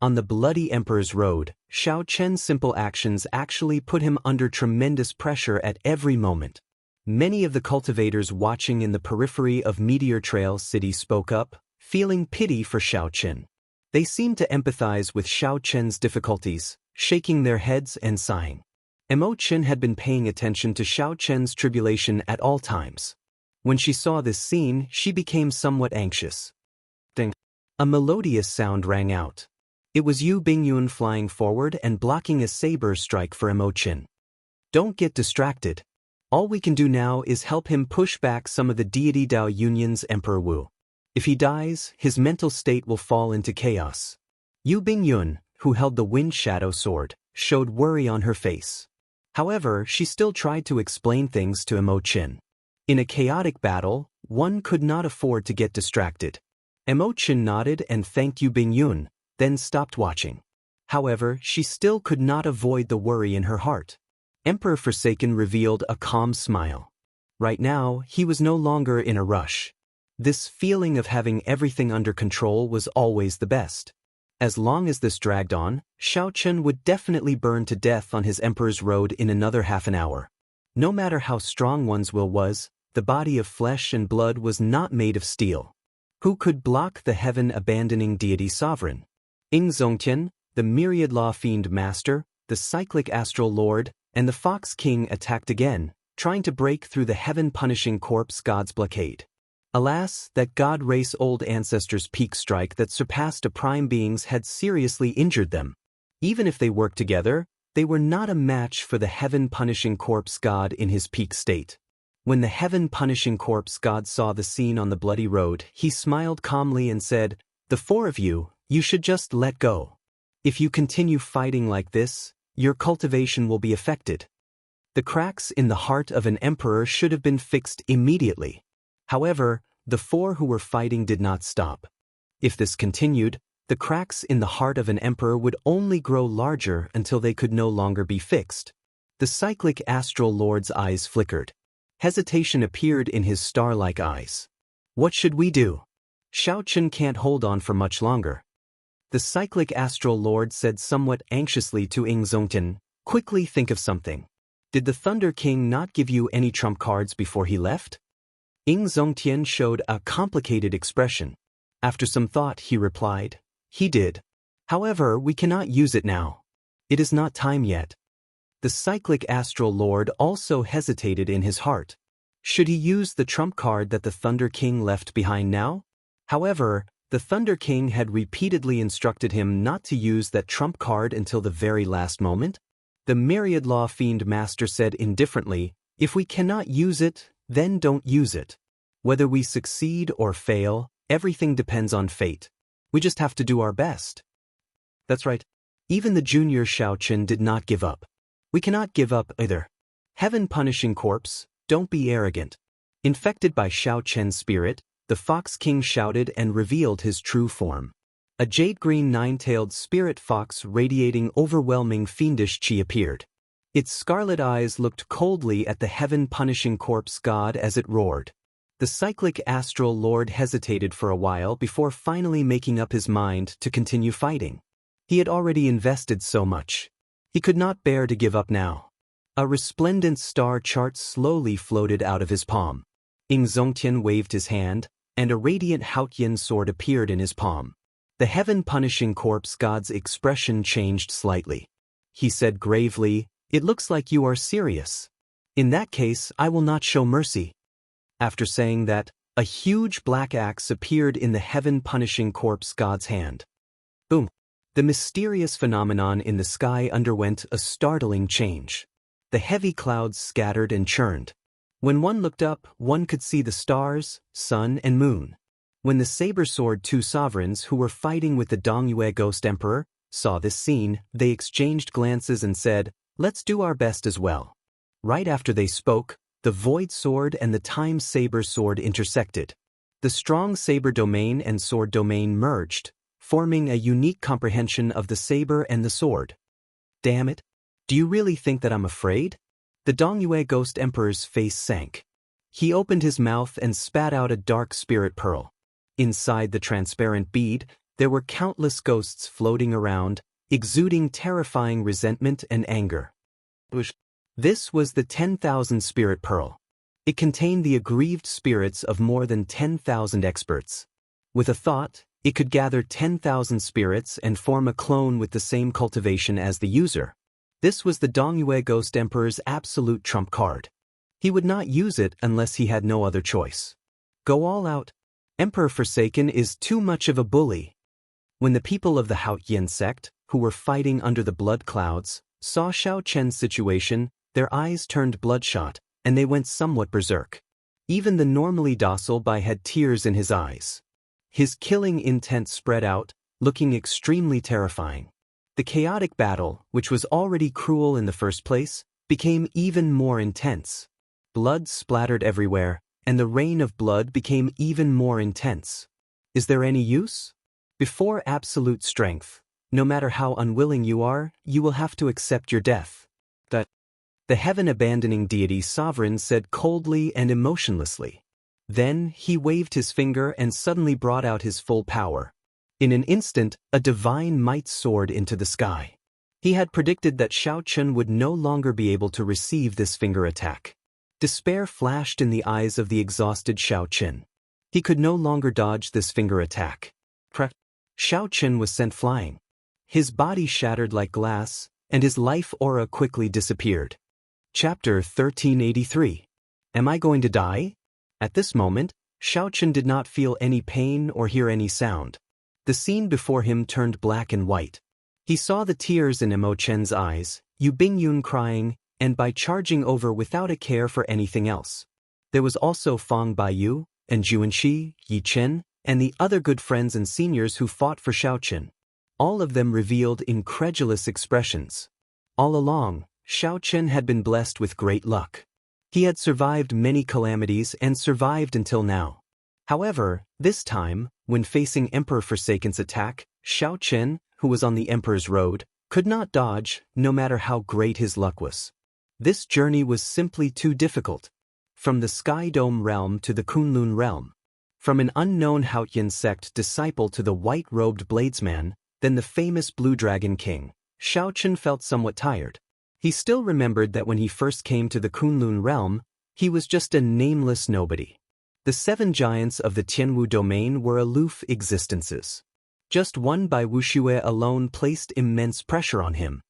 On the bloody emperor's road, Shao Chen's simple actions actually put him under tremendous pressure at every moment. Many of the cultivators watching in the periphery of Meteor Trail City spoke up, feeling pity for Shao Chen. They seemed to empathize with Shao Chen's difficulties, shaking their heads and sighing. Mo Chen had been paying attention to Shao Chen's tribulation at all times. When she saw this scene, she became somewhat anxious. Ding! A melodious sound rang out. It was Yu Bingyun flying forward and blocking a saber strike for Mo Chen. Don't get distracted. All we can do now is help him push back some of the deity Dao Union's Emperor Wu. If he dies, his mental state will fall into chaos. Yu Bingyun, who held the Wind Shadow Sword, showed worry on her face. However, she still tried to explain things to Mo Chen. In a chaotic battle, one could not afford to get distracted. Mo Chen nodded and thanked Yu Bingyun, then stopped watching. However, she still could not avoid the worry in her heart. Emperor Forsaken revealed a calm smile. Right now, he was no longer in a rush. This feeling of having everything under control was always the best. As long as this dragged on, Shao Chen would definitely burn to death on his emperor's road in another half an hour. No matter how strong one's will was, the body of flesh and blood was not made of steel. Who could block the heaven-abandoning deity sovereign? Ing Zongtian, the myriad law fiend master, the cyclic astral lord, and the Fox King attacked again, trying to break through the heaven-punishing corpse god's blockade. Alas, that god race old ancestors' peak strike that surpassed a prime being's had seriously injured them. Even if they worked together, they were not a match for the heaven-punishing corpse god in his peak state. When the heaven-punishing corpse god saw the scene on the bloody road, he smiled calmly and said, "The four of you, you should just let go. If you continue fighting like this, your cultivation will be affected." The cracks in the heart of an emperor should have been fixed immediately. However, the four who were fighting did not stop. If this continued, the cracks in the heart of an emperor would only grow larger until they could no longer be fixed. The cyclic astral lord's eyes flickered. Hesitation appeared in his star-like eyes. What should we do? Shao Chen can't hold on for much longer. The cyclic astral lord said somewhat anxiously to Ing Zongtian, "Quickly think of something. Did the Thunder King not give you any trump cards before he left?" Ing Zongtian showed a complicated expression. After some thought, he replied, "He did. However, we cannot use it now. It is not time yet." The cyclic astral lord also hesitated in his heart. Should he use the trump card that the Thunder King left behind now? However, the Thunder King had repeatedly instructed him not to use that trump card until the very last moment. The Myriad Law Fiend Master said indifferently, "If we cannot use it, then don't use it. Whether we succeed or fail, everything depends on fate. We just have to do our best." That's right. Even the junior Shao Chen did not give up. We cannot give up either. Heaven-punishing corpse, don't be arrogant. Infected by Shao Chen's spirit, the Fox King shouted and revealed his true form. A jade-green nine-tailed spirit fox radiating overwhelming fiendish chi appeared. Its scarlet eyes looked coldly at the heaven-punishing corpse god as it roared. The cyclic astral lord hesitated for a while before finally making up his mind to continue fighting. He had already invested so much. He could not bear to give up now. A resplendent star chart slowly floated out of his palm. Ing Zongtian waved his hand, and a radiant Haotian sword appeared in his palm. The heaven-punishing corpse god's expression changed slightly. He said gravely, "It looks like you are serious. In that case, I will not show mercy." After saying that, a huge black axe appeared in the heaven-punishing corpse god's hand. Boom! The mysterious phenomenon in the sky underwent a startling change. The heavy clouds scattered and churned. When one looked up, one could see the stars, sun and moon. When the saber-sword two sovereigns who were fighting with the Dongyue Ghost Emperor saw this scene, they exchanged glances and said, "Let's do our best as well." Right after they spoke, the Void Sword and the Time Saber Sword intersected. The strong saber domain and sword domain merged, forming a unique comprehension of the saber and the sword. Damn it! Do you really think that I'm afraid? The Dongyue Ghost Emperor's face sank. He opened his mouth and spat out a dark spirit pearl. Inside the transparent bead, there were countless ghosts floating around, exuding terrifying resentment and anger. This was the 10,000 Spirit Pearl. It contained the aggrieved spirits of more than 10,000 experts. With a thought, it could gather 10,000 spirits and form a clone with the same cultivation as the user. This was the Dongyue Ghost Emperor's absolute trump card. He would not use it unless he had no other choice. Go all out. Emperor Forsaken is too much of a bully. When the people of the Haoyin sect, who were fighting under the blood clouds, saw Xiao Chen's situation, their eyes turned bloodshot, and they went somewhat berserk. Even the normally docile Bai had tears in his eyes. His killing intent spread out, looking extremely terrifying. The chaotic battle, which was already cruel in the first place, became even more intense. Blood splattered everywhere, and the rain of blood became even more intense. Is there any use? Before absolute strength, no matter how unwilling you are, you will have to accept your death. The heaven-abandoning deity sovereign said coldly and emotionlessly. Then he waved his finger and suddenly brought out his full power. In an instant, a divine might soared into the sky. He had predicted that Xiao Chen would no longer be able to receive this finger attack. Despair flashed in the eyes of the exhausted Xiao Chen. He could no longer dodge this finger attack. Xiao Chen was sent flying. His body shattered like glass, and his life aura quickly disappeared. Chapter 1383. Am I going to die? At this moment, Xiao Chen did not feel any pain or hear any sound. The scene before him turned black and white. He saw the tears in Mo Chen's eyes, Yu Bingyun crying, and Bai charging over without a care for anything else. There was also Fang Baiyu, and Juanxi, Yi Chen, and the other good friends and seniors who fought for Xiao Chen. All of them revealed incredulous expressions. All along, Xiao Chen had been blessed with great luck. He had survived many calamities and survived until now. However, this time, when facing Emperor Forsaken's attack, Xiao Chen, who was on the Emperor's road, could not dodge, no matter how great his luck was. This journey was simply too difficult. From the Sky Dome realm to the Kunlun realm. From an unknown Haoyin sect disciple to the white-robed bladesman, then the famous Blue Dragon King, Xiao Chen felt somewhat tired. He still remembered that when he first came to the Kunlun realm, he was just a nameless nobody. The 7 giants of the Tianwu domain were aloof existences. Just one Bai Wuxia alone placed immense pressure on him.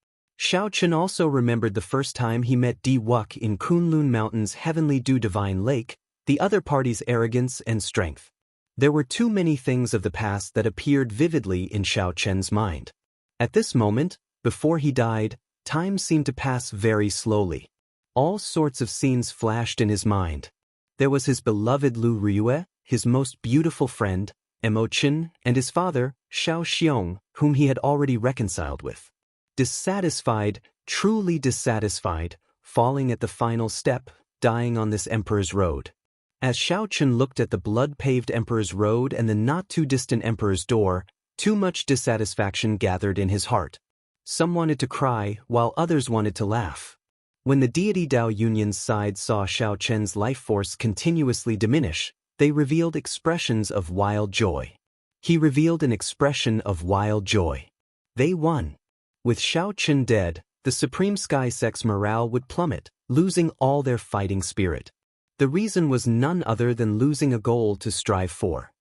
Xiao Chen also remembered the first time he met Di Wuk in Kunlun Mountain's Heavenly Dew Divine Lake, the other party's arrogance and strength. There were too many things of the past that appeared vividly in Xiao Chen's mind. At this moment, before he died, time seemed to pass very slowly. All sorts of scenes flashed in his mind. There was his beloved Lu Riyue, his most beautiful friend, Mo Chen, and his father, Xiao Xiong, whom he had already reconciled with. Dissatisfied, truly dissatisfied, falling at the final step, dying on this emperor's road. As Xiao Chen looked at the blood-paved emperor's road and the not-too-distant emperor's door, too much dissatisfaction gathered in his heart. Some wanted to cry, while others wanted to laugh. When the deity Dao Yunyan's side saw Xiao Chen's life force continuously diminish, they revealed expressions of wild joy. He revealed an expression of wild joy. They won. With Xiao Chen dead, the Supreme Sky Sect's morale would plummet, losing all their fighting spirit. The reason was none other than losing a goal to strive for.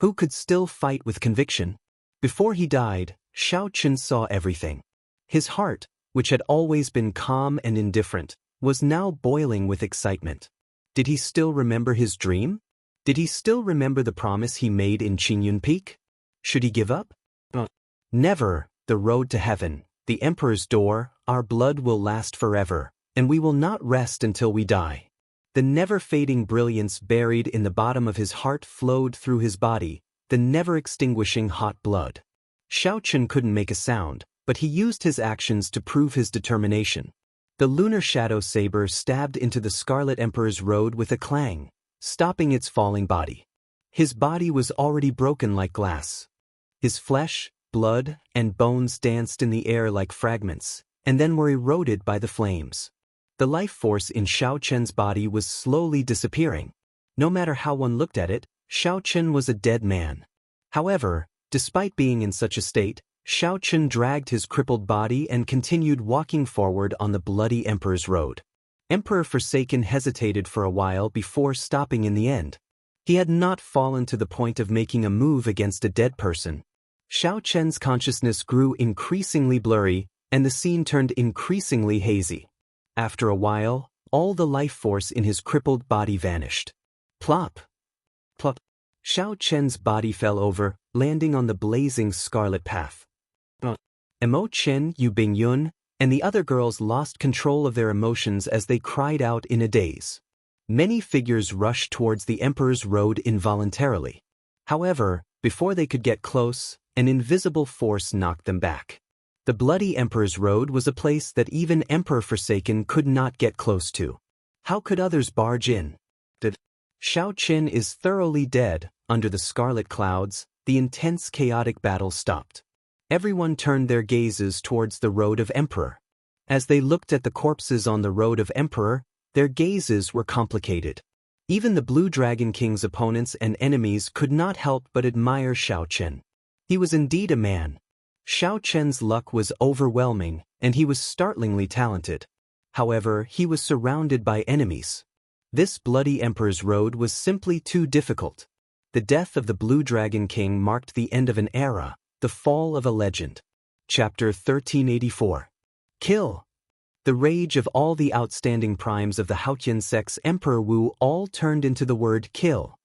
Who could still fight with conviction? Before he died, Xiao Chen saw everything. His heart, which had always been calm and indifferent, was now boiling with excitement. Did he still remember his dream? Did he still remember the promise he made in Qingyun Peak? Should he give up? Never, the road to heaven, the Emperor's door, our blood will last forever, and we will not rest until we die. The never-fading brilliance buried in the bottom of his heart flowed through his body, the never-extinguishing hot blood. Xiaochen couldn't make a sound, but he used his actions to prove his determination. The lunar shadow saber stabbed into the Scarlet Emperor's road with a clang, stopping its falling body. His body was already broken like glass. His flesh, blood, and bones danced in the air like fragments, and then were eroded by the flames. The life force in Xiaochen's body was slowly disappearing. No matter how one looked at it, Xiaochen was a dead man. However, despite being in such a state, Xiaochen dragged his crippled body and continued walking forward on the bloody Emperor's road. Emperor Forsaken hesitated for a while before stopping in the end. He had not fallen to the point of making a move against a dead person. Xiaochen's consciousness grew increasingly blurry, and the scene turned increasingly hazy. After a while, all the life force in his crippled body vanished. Plop! Plop! Xiaochen's body fell over, landing on the blazing scarlet path. Emo Chen, Yu Bingyun, and the other girls lost control of their emotions as they cried out in a daze. Many figures rushed towards the Emperor's road involuntarily. However, before they could get close, an invisible force knocked them back. The bloody Emperor's road was a place that even Emperor Forsaken could not get close to. How could others barge in? Xiaochen is thoroughly dead. Under the scarlet clouds, the intense chaotic battle stopped. Everyone turned their gazes towards the road of Emperor. As they looked at the corpses on the road of Emperor, their gazes were complicated. Even the Blue Dragon King's opponents and enemies could not help but admire Xiaochen. He was indeed a man. Xiaochen's luck was overwhelming, and he was startlingly talented. However, he was surrounded by enemies. This bloody Emperor's road was simply too difficult. The death of the Blue Dragon King marked the end of an era, the fall of a legend. Chapter 1384. Kill! The rage of all the outstanding primes of the Haotian sect's Emperor Wu all turned into the word kill.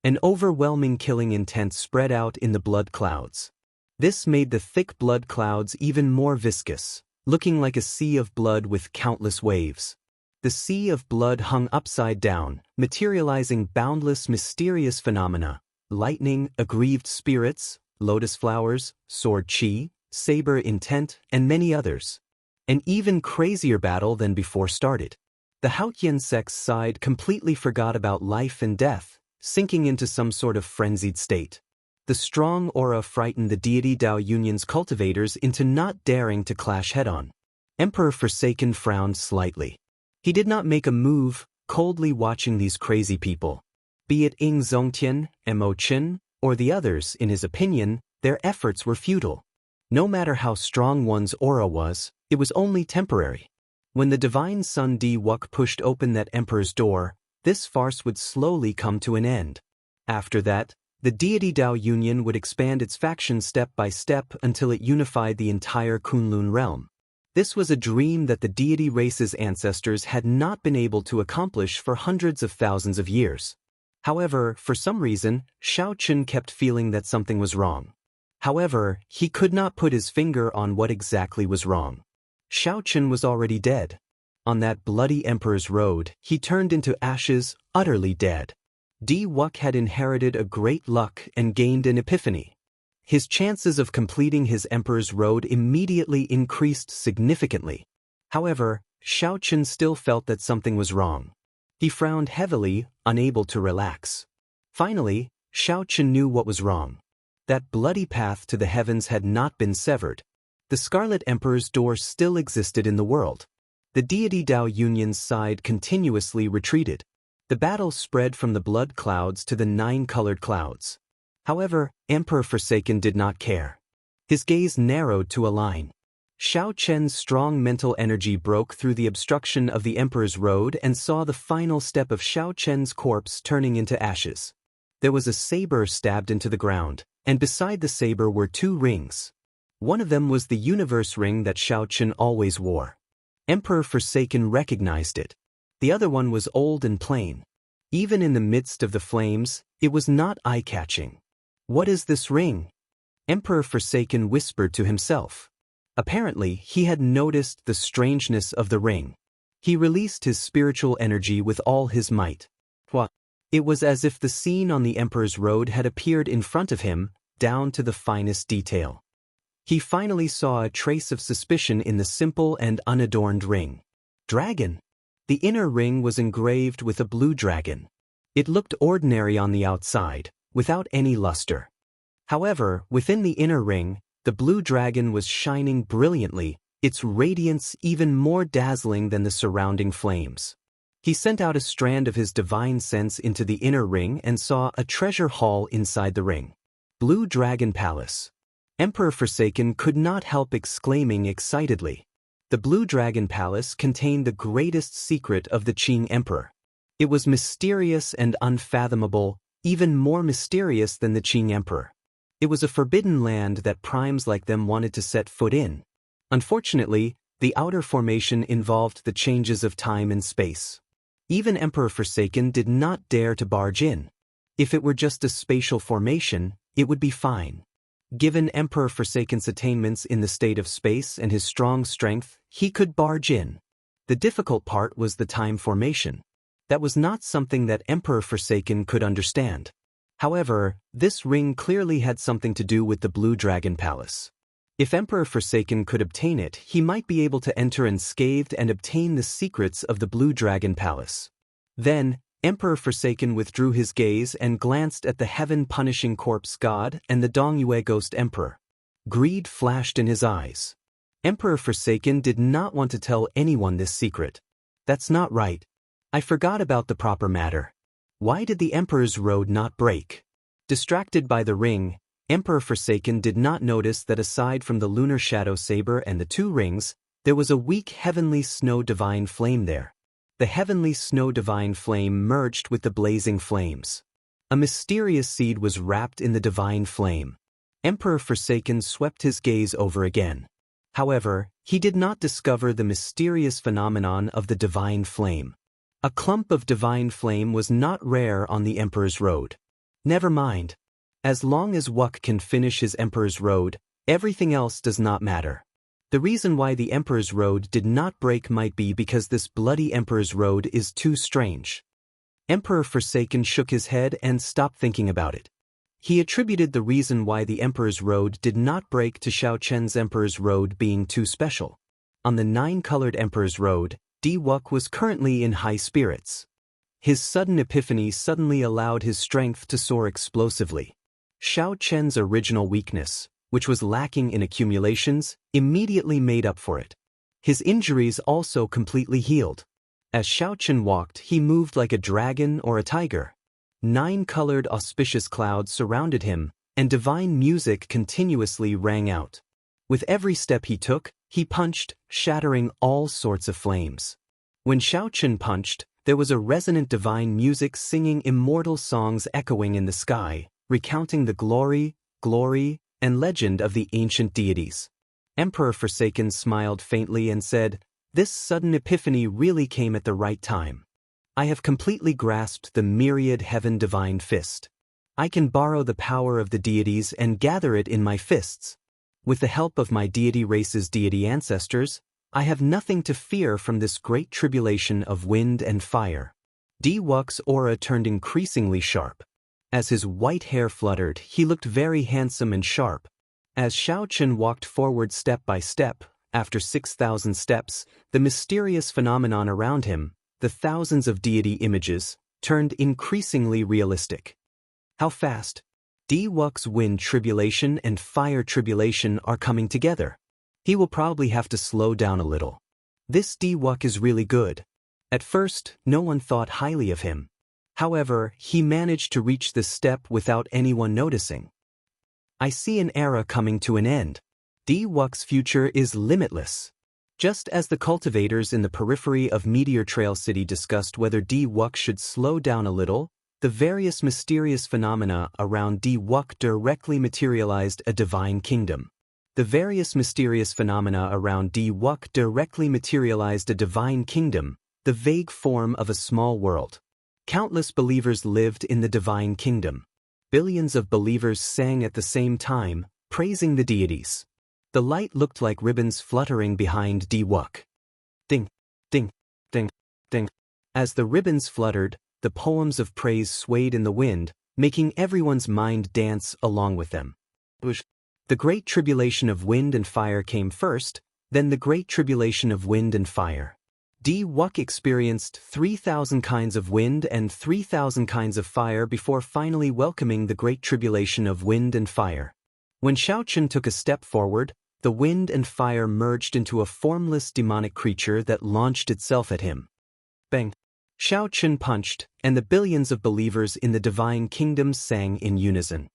An overwhelming killing intent spread out in the blood clouds. This made the thick blood clouds even more viscous, looking like a sea of blood with countless waves. The sea of blood hung upside down, materializing boundless mysterious phenomena: lightning, aggrieved spirits, lotus flowers, sword chi, saber intent, and many others. An even crazier battle than before started. The Haotian sect's side completely forgot about life and death, sinking into some sort of frenzied state. The strong aura frightened the deity Dao Union's cultivators into not daring to clash head-on. Emperor Forsaken frowned slightly. He did not make a move, coldly watching these crazy people. Be it Ying Zongtian, Mo Chen, or the others, in his opinion, their efforts were futile. No matter how strong one's aura was, it was only temporary. When the divine Sun Di Wuk pushed open that emperor's door, this farce would slowly come to an end. After that, the deity Dao Union would expand its faction step by step until it unified the entire Kunlun realm. This was a dream that the deity race's ancestors had not been able to accomplish for hundreds of thousands of years. However, for some reason, Xiaochen kept feeling that something was wrong. However, he could not put his finger on what exactly was wrong. Xiaochen was already dead. On that bloody emperor's road, he turned into ashes, utterly dead. Di Wuk had inherited a great luck and gained an epiphany. His chances of completing his emperor's road immediately increased significantly. However, Xiaochen still felt that something was wrong. He frowned heavily, unable to relax. Finally, Xiaochen knew what was wrong. That bloody path to the heavens had not been severed. The Scarlet Emperor's door still existed in the world. The deity Dao Union's side continuously retreated. The battle spread from the blood clouds to the nine-colored clouds. However, Emperor Forsaken did not care. His gaze narrowed to a line. Xiaochen's strong mental energy broke through the obstruction of the Emperor's road and saw the final step of Xiaochen's corpse turning into ashes. There was a saber stabbed into the ground, and beside the saber were two rings. One of them was the universe ring that Xiaochen always wore. Emperor Forsaken recognized it. The other one was old and plain. Even in the midst of the flames, it was not eye-catching. "What is this ring?" Emperor Forsaken whispered to himself. Apparently, he had noticed the strangeness of the ring. He released his spiritual energy with all his might. It was as if the scene on the Emperor's Road had appeared in front of him, down to the finest detail. He finally saw a trace of suspicion in the simple and unadorned ring. Dragon. The inner ring was engraved with a blue dragon. It looked ordinary on the outside, without any luster. However, within the inner ring, the blue dragon was shining brilliantly, its radiance even more dazzling than the surrounding flames. He sent out a strand of his divine sense into the inner ring and saw a treasure hall inside the ring. Blue Dragon Palace. Emperor Forsaken could not help exclaiming excitedly. The Blue Dragon Palace contained the greatest secret of the Qing Emperor. It was mysterious and unfathomable, even more mysterious than the Qing Emperor. It was a forbidden land that primes like them wanted to set foot in. Unfortunately, the outer formation involved the changes of time and space. Even Emperor Forsaken did not dare to barge in. If it were just a spatial formation, it would be fine. Given Emperor Forsaken's attainments in the state of space and his strong strength, he could barge in. The difficult part was the time formation. That was not something that Emperor Forsaken could understand. However, this ring clearly had something to do with the Blue Dragon Palace. If Emperor Forsaken could obtain it, he might be able to enter unscathed and obtain the secrets of the Blue Dragon Palace. Then, Emperor Forsaken withdrew his gaze and glanced at the heaven-punishing corpse god and the Dongyue Ghost Emperor. Greed flashed in his eyes. Emperor Forsaken did not want to tell anyone this secret. That's not right. I forgot about the proper matter. Why did the Emperor's Road not break? Distracted by the ring, Emperor Forsaken did not notice that aside from the lunar shadow saber and the two rings, there was a weak heavenly snow divine flame there. The heavenly snow divine flame merged with the blazing flames. A mysterious seed was wrapped in the divine flame. Emperor Forsaken swept his gaze over again. However, he did not discover the mysterious phenomenon of the divine flame. A clump of divine flame was not rare on the Emperor's Road. Never mind. As long as Wuk can finish his Emperor's Road, everything else does not matter. The reason why the Emperor's Road did not break might be because this bloody Emperor's Road is too strange. Emperor Forsaken shook his head and stopped thinking about it. He attributed the reason why the Emperor's Road did not break to Xiao Chen's Emperor's Road being too special. On the nine-colored Emperor's Road, Di Wuk was currently in high spirits. His sudden epiphany suddenly allowed his strength to soar explosively. Xiao Chen's original weakness, which was lacking in accumulations, immediately made up for it. His injuries also completely healed. As Xiao Chen walked, he moved like a dragon or a tiger. Nine-colored auspicious clouds surrounded him, and divine music continuously rang out. With every step he took, he punched, shattering all sorts of flames. When Xiao Chen punched, there was a resonant divine music singing immortal songs echoing in the sky, recounting the glory, and legend of the ancient deities. Emperor Forsaken smiled faintly and said, "This sudden epiphany really came at the right time. I have completely grasped the myriad heaven divine fist. I can borrow the power of the deities and gather it in my fists. With the help of my deity race's deity ancestors, I have nothing to fear from this great tribulation of wind and fire." Di Wuk's aura turned increasingly sharp. As his white hair fluttered, he looked very handsome and sharp. As Xiao Chen walked forward step by step, after 6,000 steps, the mysterious phenomenon around him, the thousands of deity images, turned increasingly realistic. How fast? Di Wuk's wind tribulation and fire tribulation are coming together. He will probably have to slow down a little. This Di Wuk is really good. At first, no one thought highly of him. However, he managed to reach this step without anyone noticing. I see an era coming to an end. Di Wuk's future is limitless. Just as the cultivators in the periphery of Meteor Trail City discussed whether Di Wuk should slow down a little, the various mysterious phenomena around Di Wuk directly materialized a divine kingdom. The various mysterious phenomena around Di Wuk directly materialized a divine kingdom, the vague form of a small world. Countless believers lived in the divine kingdom. Billions of believers sang at the same time, praising the deities. The light looked like ribbons fluttering behind Di Wuk. Ding, ding, ding, ding. As the ribbons fluttered, the poems of praise swayed in the wind, making everyone's mind dance along with them. The great tribulation of wind and fire came first, then the great tribulation of wind and fire. Di Wuk experienced 3,000 kinds of wind and 3,000 kinds of fire before finally welcoming the great tribulation of wind and fire. When Xiaochen took a step forward, the wind and fire merged into a formless demonic creature that launched itself at him. Bang! Xiaochen punched, and the billions of believers in the divine kingdom sang in unison.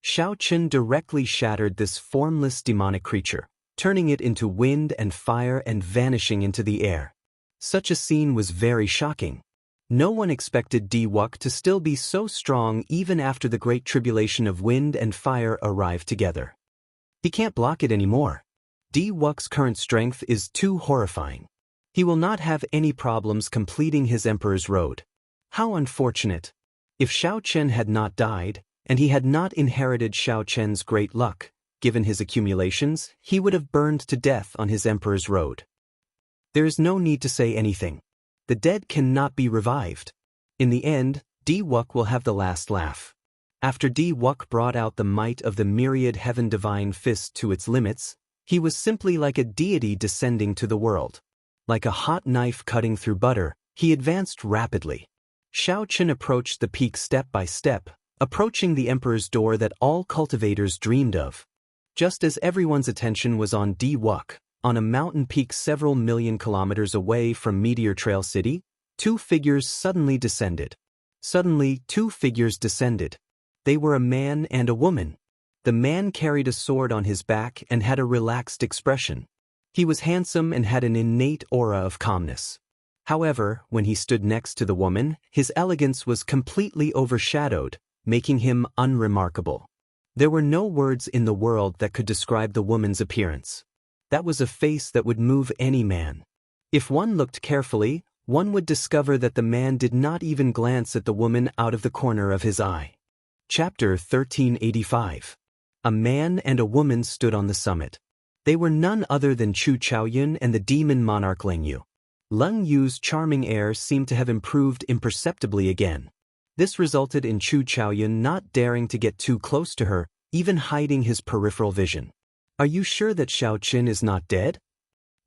Xiaochen directly shattered this formless demonic creature, turning it into wind and fire and vanishing into the air. Such a scene was very shocking. No one expected Di Wuk to still be so strong even after the great tribulation of wind and fire arrived together. He can't block it anymore. Di Wuk's current strength is too horrifying. He will not have any problems completing his Emperor's Road. How unfortunate. If Xiaochen had not died, and he had not inherited Xiaochen's great luck, given his accumulations, he would have burned to death on his Emperor's Road. There is no need to say anything. The dead cannot be revived. In the end, Di Wuk will have the last laugh. After Di Wuk brought out the might of the myriad heaven divine fist to its limits, he was simply like a deity descending to the world. Like a hot knife cutting through butter, he advanced rapidly. Xiaochen approached the peak step by step, approaching the Emperor's door that all cultivators dreamed of. Just as everyone's attention was on Di Wuk, on a mountain peak several million kilometers away from Meteor Trail City, two figures suddenly descended. Suddenly, two figures descended. They were a man and a woman. The man carried a sword on his back and had a relaxed expression. He was handsome and had an innate aura of calmness. However, when he stood next to the woman, his elegance was completely overshadowed, making him unremarkable. There were no words in the world that could describe the woman's appearance. That was a face that would move any man. If one looked carefully, one would discover that the man did not even glance at the woman out of the corner of his eye. Chapter 1385. A man and a woman stood on the summit. They were none other than Chu Chaoyun and the demon monarch Leng Yu. Leng Yu's charming air seemed to have improved imperceptibly again. This resulted in Chu Chaoyun not daring to get too close to her, even hiding his peripheral vision. Are you sure that Xiaochen is not dead?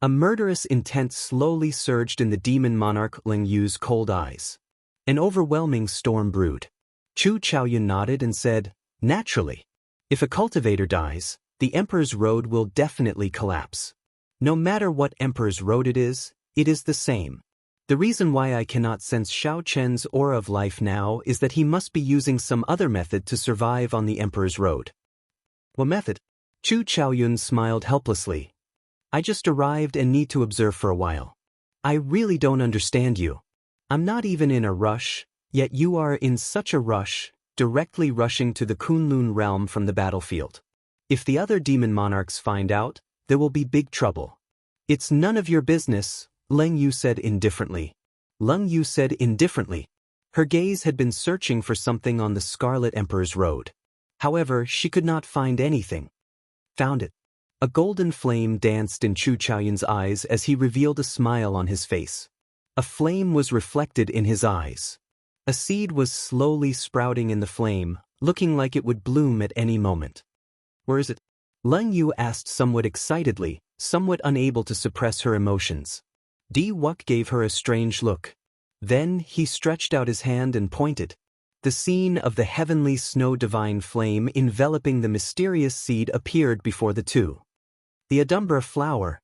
A murderous intent slowly surged in the demon monarch Leng Yu's cold eyes. An overwhelming storm brewed. Chu Chaoyun nodded and said, "Naturally. If a cultivator dies, the Emperor's Road will definitely collapse. No matter what Emperor's Road it is the same. The reason why I cannot sense Xiaochen's aura of life now is that he must be using some other method to survive on the Emperor's Road." What method? Chu Chaoyun smiled helplessly. "I just arrived and need to observe for a while. I really don't understand you. I'm not even in a rush, yet you are in such a rush, directly rushing to the Kunlun realm from the battlefield. If the other demon monarchs find out, there will be big trouble." "It's none of your business," Leng Yu said indifferently. Leng Yu said indifferently. Her gaze had been searching for something on the Scarlet Emperor's Road. However, she could not find anything. Found it. A golden flame danced in Chu Chaoyun's eyes as he revealed a smile on his face. A flame was reflected in his eyes. A seed was slowly sprouting in the flame, looking like it would bloom at any moment. "Where is it?" Leng Yu asked somewhat excitedly, somewhat unable to suppress her emotions. Di Wuk gave her a strange look. Then he stretched out his hand and pointed. The scene of the heavenly snow divine flame enveloping the mysterious seed appeared before the two. "The Adumbra flower,"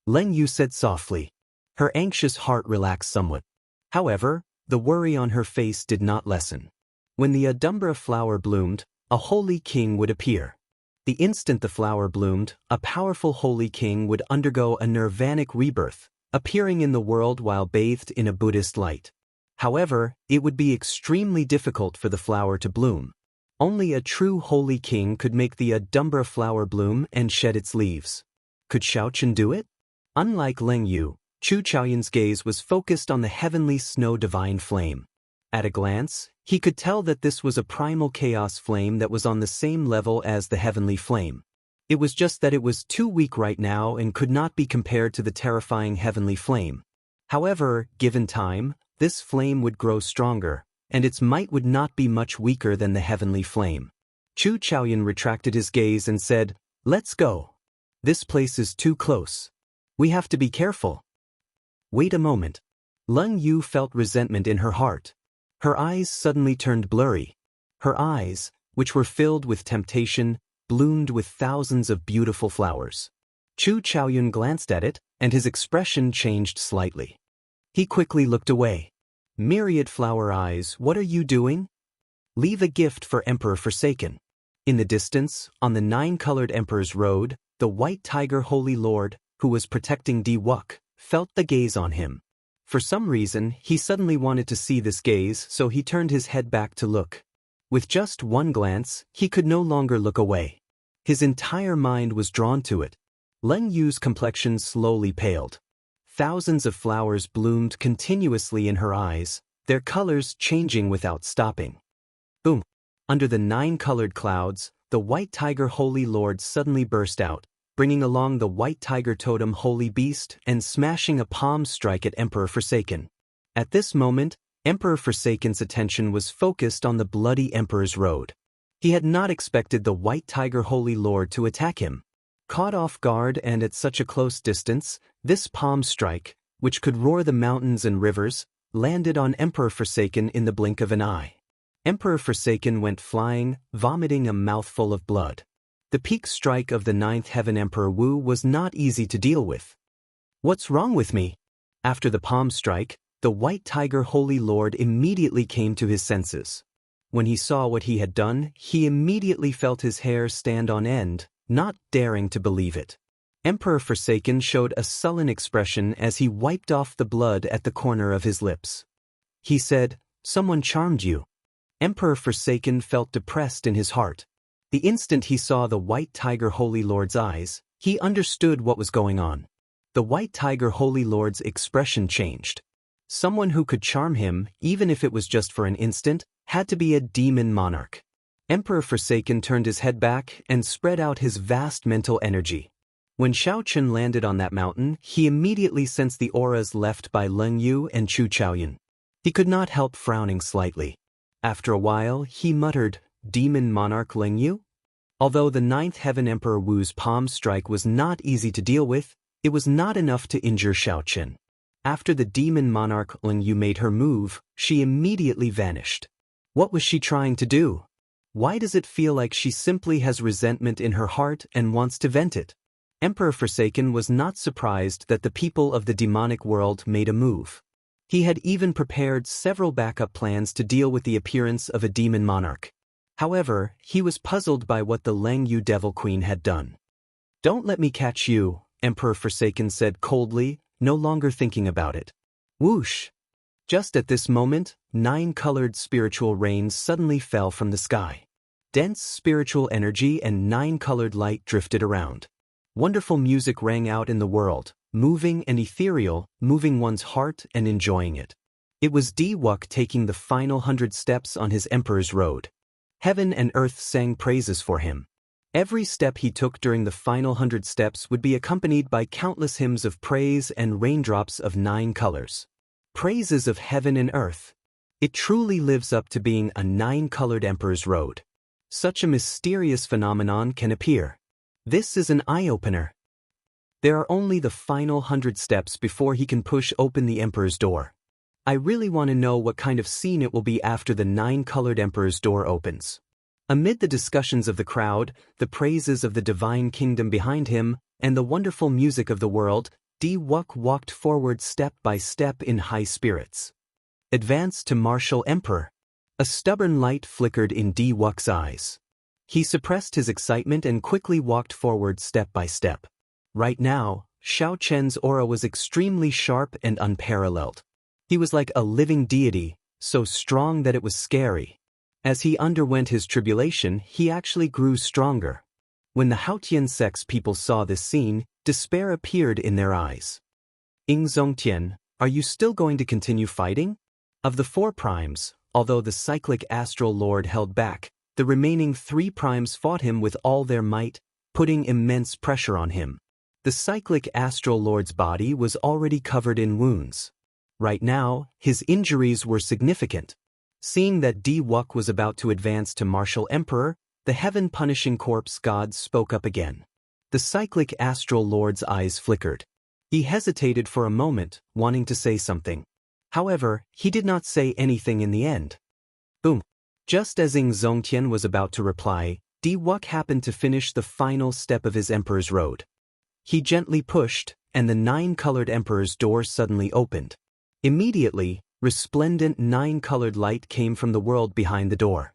Leng Yu said softly. Her anxious heart relaxed somewhat. However, the worry on her face did not lessen. When the Adumbra flower bloomed, a holy king would appear. The instant the flower bloomed, a powerful holy king would undergo a nirvanic rebirth, appearing in the world while bathed in a Buddhist light. However, it would be extremely difficult for the flower to bloom. Only a true holy king could make the Adumbra flower bloom and shed its leaves. Could Xiaochen do it? Unlike Leng Yu, Chu Chaoyun's gaze was focused on the heavenly snow divine flame. At a glance, he could tell that this was a primal chaos flame that was on the same level as the heavenly flame. It was just that it was too weak right now and could not be compared to the terrifying heavenly flame. However, given time, this flame would grow stronger, and its might would not be much weaker than the heavenly flame. Chu Chaoyun retracted his gaze and said, "Let's go. This place is too close. We have to be careful." Wait a moment. Leng Yu felt resentment in her heart. Her eyes suddenly turned blurry. Her eyes, which were filled with temptation, bloomed with thousands of beautiful flowers. Chu Chaoyun glanced at it, and his expression changed slightly. He quickly looked away. "Myriad flower eyes, what are you doing?" "Leave a gift for Emperor Forsaken." In the distance, on the 9-colored Emperor's road, the white tiger Holy Lord, who was protecting Di Wuk, felt the gaze on him. For some reason, he suddenly wanted to see this gaze, so he turned his head back to look. With just one glance, he could no longer look away. His entire mind was drawn to it. Leng Yu's complexion slowly paled. Thousands of flowers bloomed continuously in her eyes, their colors changing without stopping. Boom! Under the 9-colored clouds, the white tiger Holy Lord suddenly burst out, bringing along the white tiger totem Holy Beast and smashing a palm strike at Emperor Forsaken. At this moment, Emperor Forsaken's attention was focused on the bloody Emperor's road. He had not expected the white tiger Holy Lord to attack him. Caught off guard and at such a close distance, this palm strike, which could roar the mountains and rivers, landed on Emperor Forsaken in the blink of an eye. Emperor Forsaken went flying, vomiting a mouthful of blood. The peak strike of the 9th Heaven Emperor Wu was not easy to deal with. "What's wrong with me?" After the palm strike, the white tiger Holy Lord immediately came to his senses. When he saw what he had done, he immediately felt his hair stand on end, not daring to believe it. Emperor Forsaken showed a sullen expression as he wiped off the blood at the corner of his lips. He said, "Someone charmed you." Emperor Forsaken felt depressed in his heart. The instant he saw the white tiger Holy Lord's eyes, he understood what was going on. The white tiger Holy Lord's expression changed. Someone who could charm him, even if it was just for an instant, had to be a demon monarch. Emperor Forsaken turned his head back and spread out his vast mental energy. When Xiao Chen landed on that mountain, he immediately sensed the auras left by Leng Yu and Chu Chaoyun. He could not help frowning slightly. After a while, he muttered, "Demon monarch Leng Yu?" Although the 9th Heaven Emperor Wu's palm strike was not easy to deal with, it was not enough to injure Xiao Chen. After the demon monarch Leng Yu made her move, she immediately vanished. What was she trying to do? Why does it feel like she simply has resentment in her heart and wants to vent it? Emperor Forsaken was not surprised that the people of the demonic world made a move. He had even prepared several backup plans to deal with the appearance of a demon monarch. However, he was puzzled by what the Leng Yu Devil Queen had done. "Don't let me catch you," Emperor Forsaken said coldly, no longer thinking about it. Whoosh! Just at this moment, 9-colored spiritual rains suddenly fell from the sky. Dense spiritual energy and 9-colored light drifted around. Wonderful music rang out in the world, moving and ethereal, moving one's heart and enjoying it. It was Di Wuk taking the final 100 steps on his Emperor's road. Heaven and earth sang praises for him. Every step he took during the final 100 steps would be accompanied by countless hymns of praise and raindrops of 9 colors. Praises of heaven and earth. It truly lives up to being a 9-colored Emperor's road. Such a mysterious phenomenon can appear. This is an eye-opener. There are only the final 100 steps before he can push open the Emperor's door. I really want to know what kind of scene it will be after the 9-colored Emperor's door opens. Amid the discussions of the crowd, the praises of the divine kingdom behind him, and the wonderful music of the world, Di Wuk walked forward step by step in high spirits. Advance to martial Emperor. A stubborn light flickered in Di Wuk's eyes. He suppressed his excitement and quickly walked forward step by step. Right now, Xiao Chen's aura was extremely sharp and unparalleled. He was like a living deity, so strong that it was scary. As he underwent his tribulation, he actually grew stronger. When the Haotian sect's people saw this scene, despair appeared in their eyes. Ing Zongtian, are you still going to continue fighting? Of the 4 primes, although the cyclic astral lord held back, the remaining 3 primes fought him with all their might, putting immense pressure on him. The cyclic astral lord's body was already covered in wounds. Right now, his injuries were significant. Seeing that Di Wuk was about to advance to martial emperor, the heaven-punishing corpse god spoke up again. The cyclic astral lord's eyes flickered. He hesitated for a moment, wanting to say something. However, he did not say anything in the end. Boom. Just as Ing Zongtian was about to reply, Di Wuk happened to finish the final step of his emperor's road. He gently pushed, and the nine-colored emperor's door suddenly opened. Immediately, resplendent nine-colored light came from the world behind the door.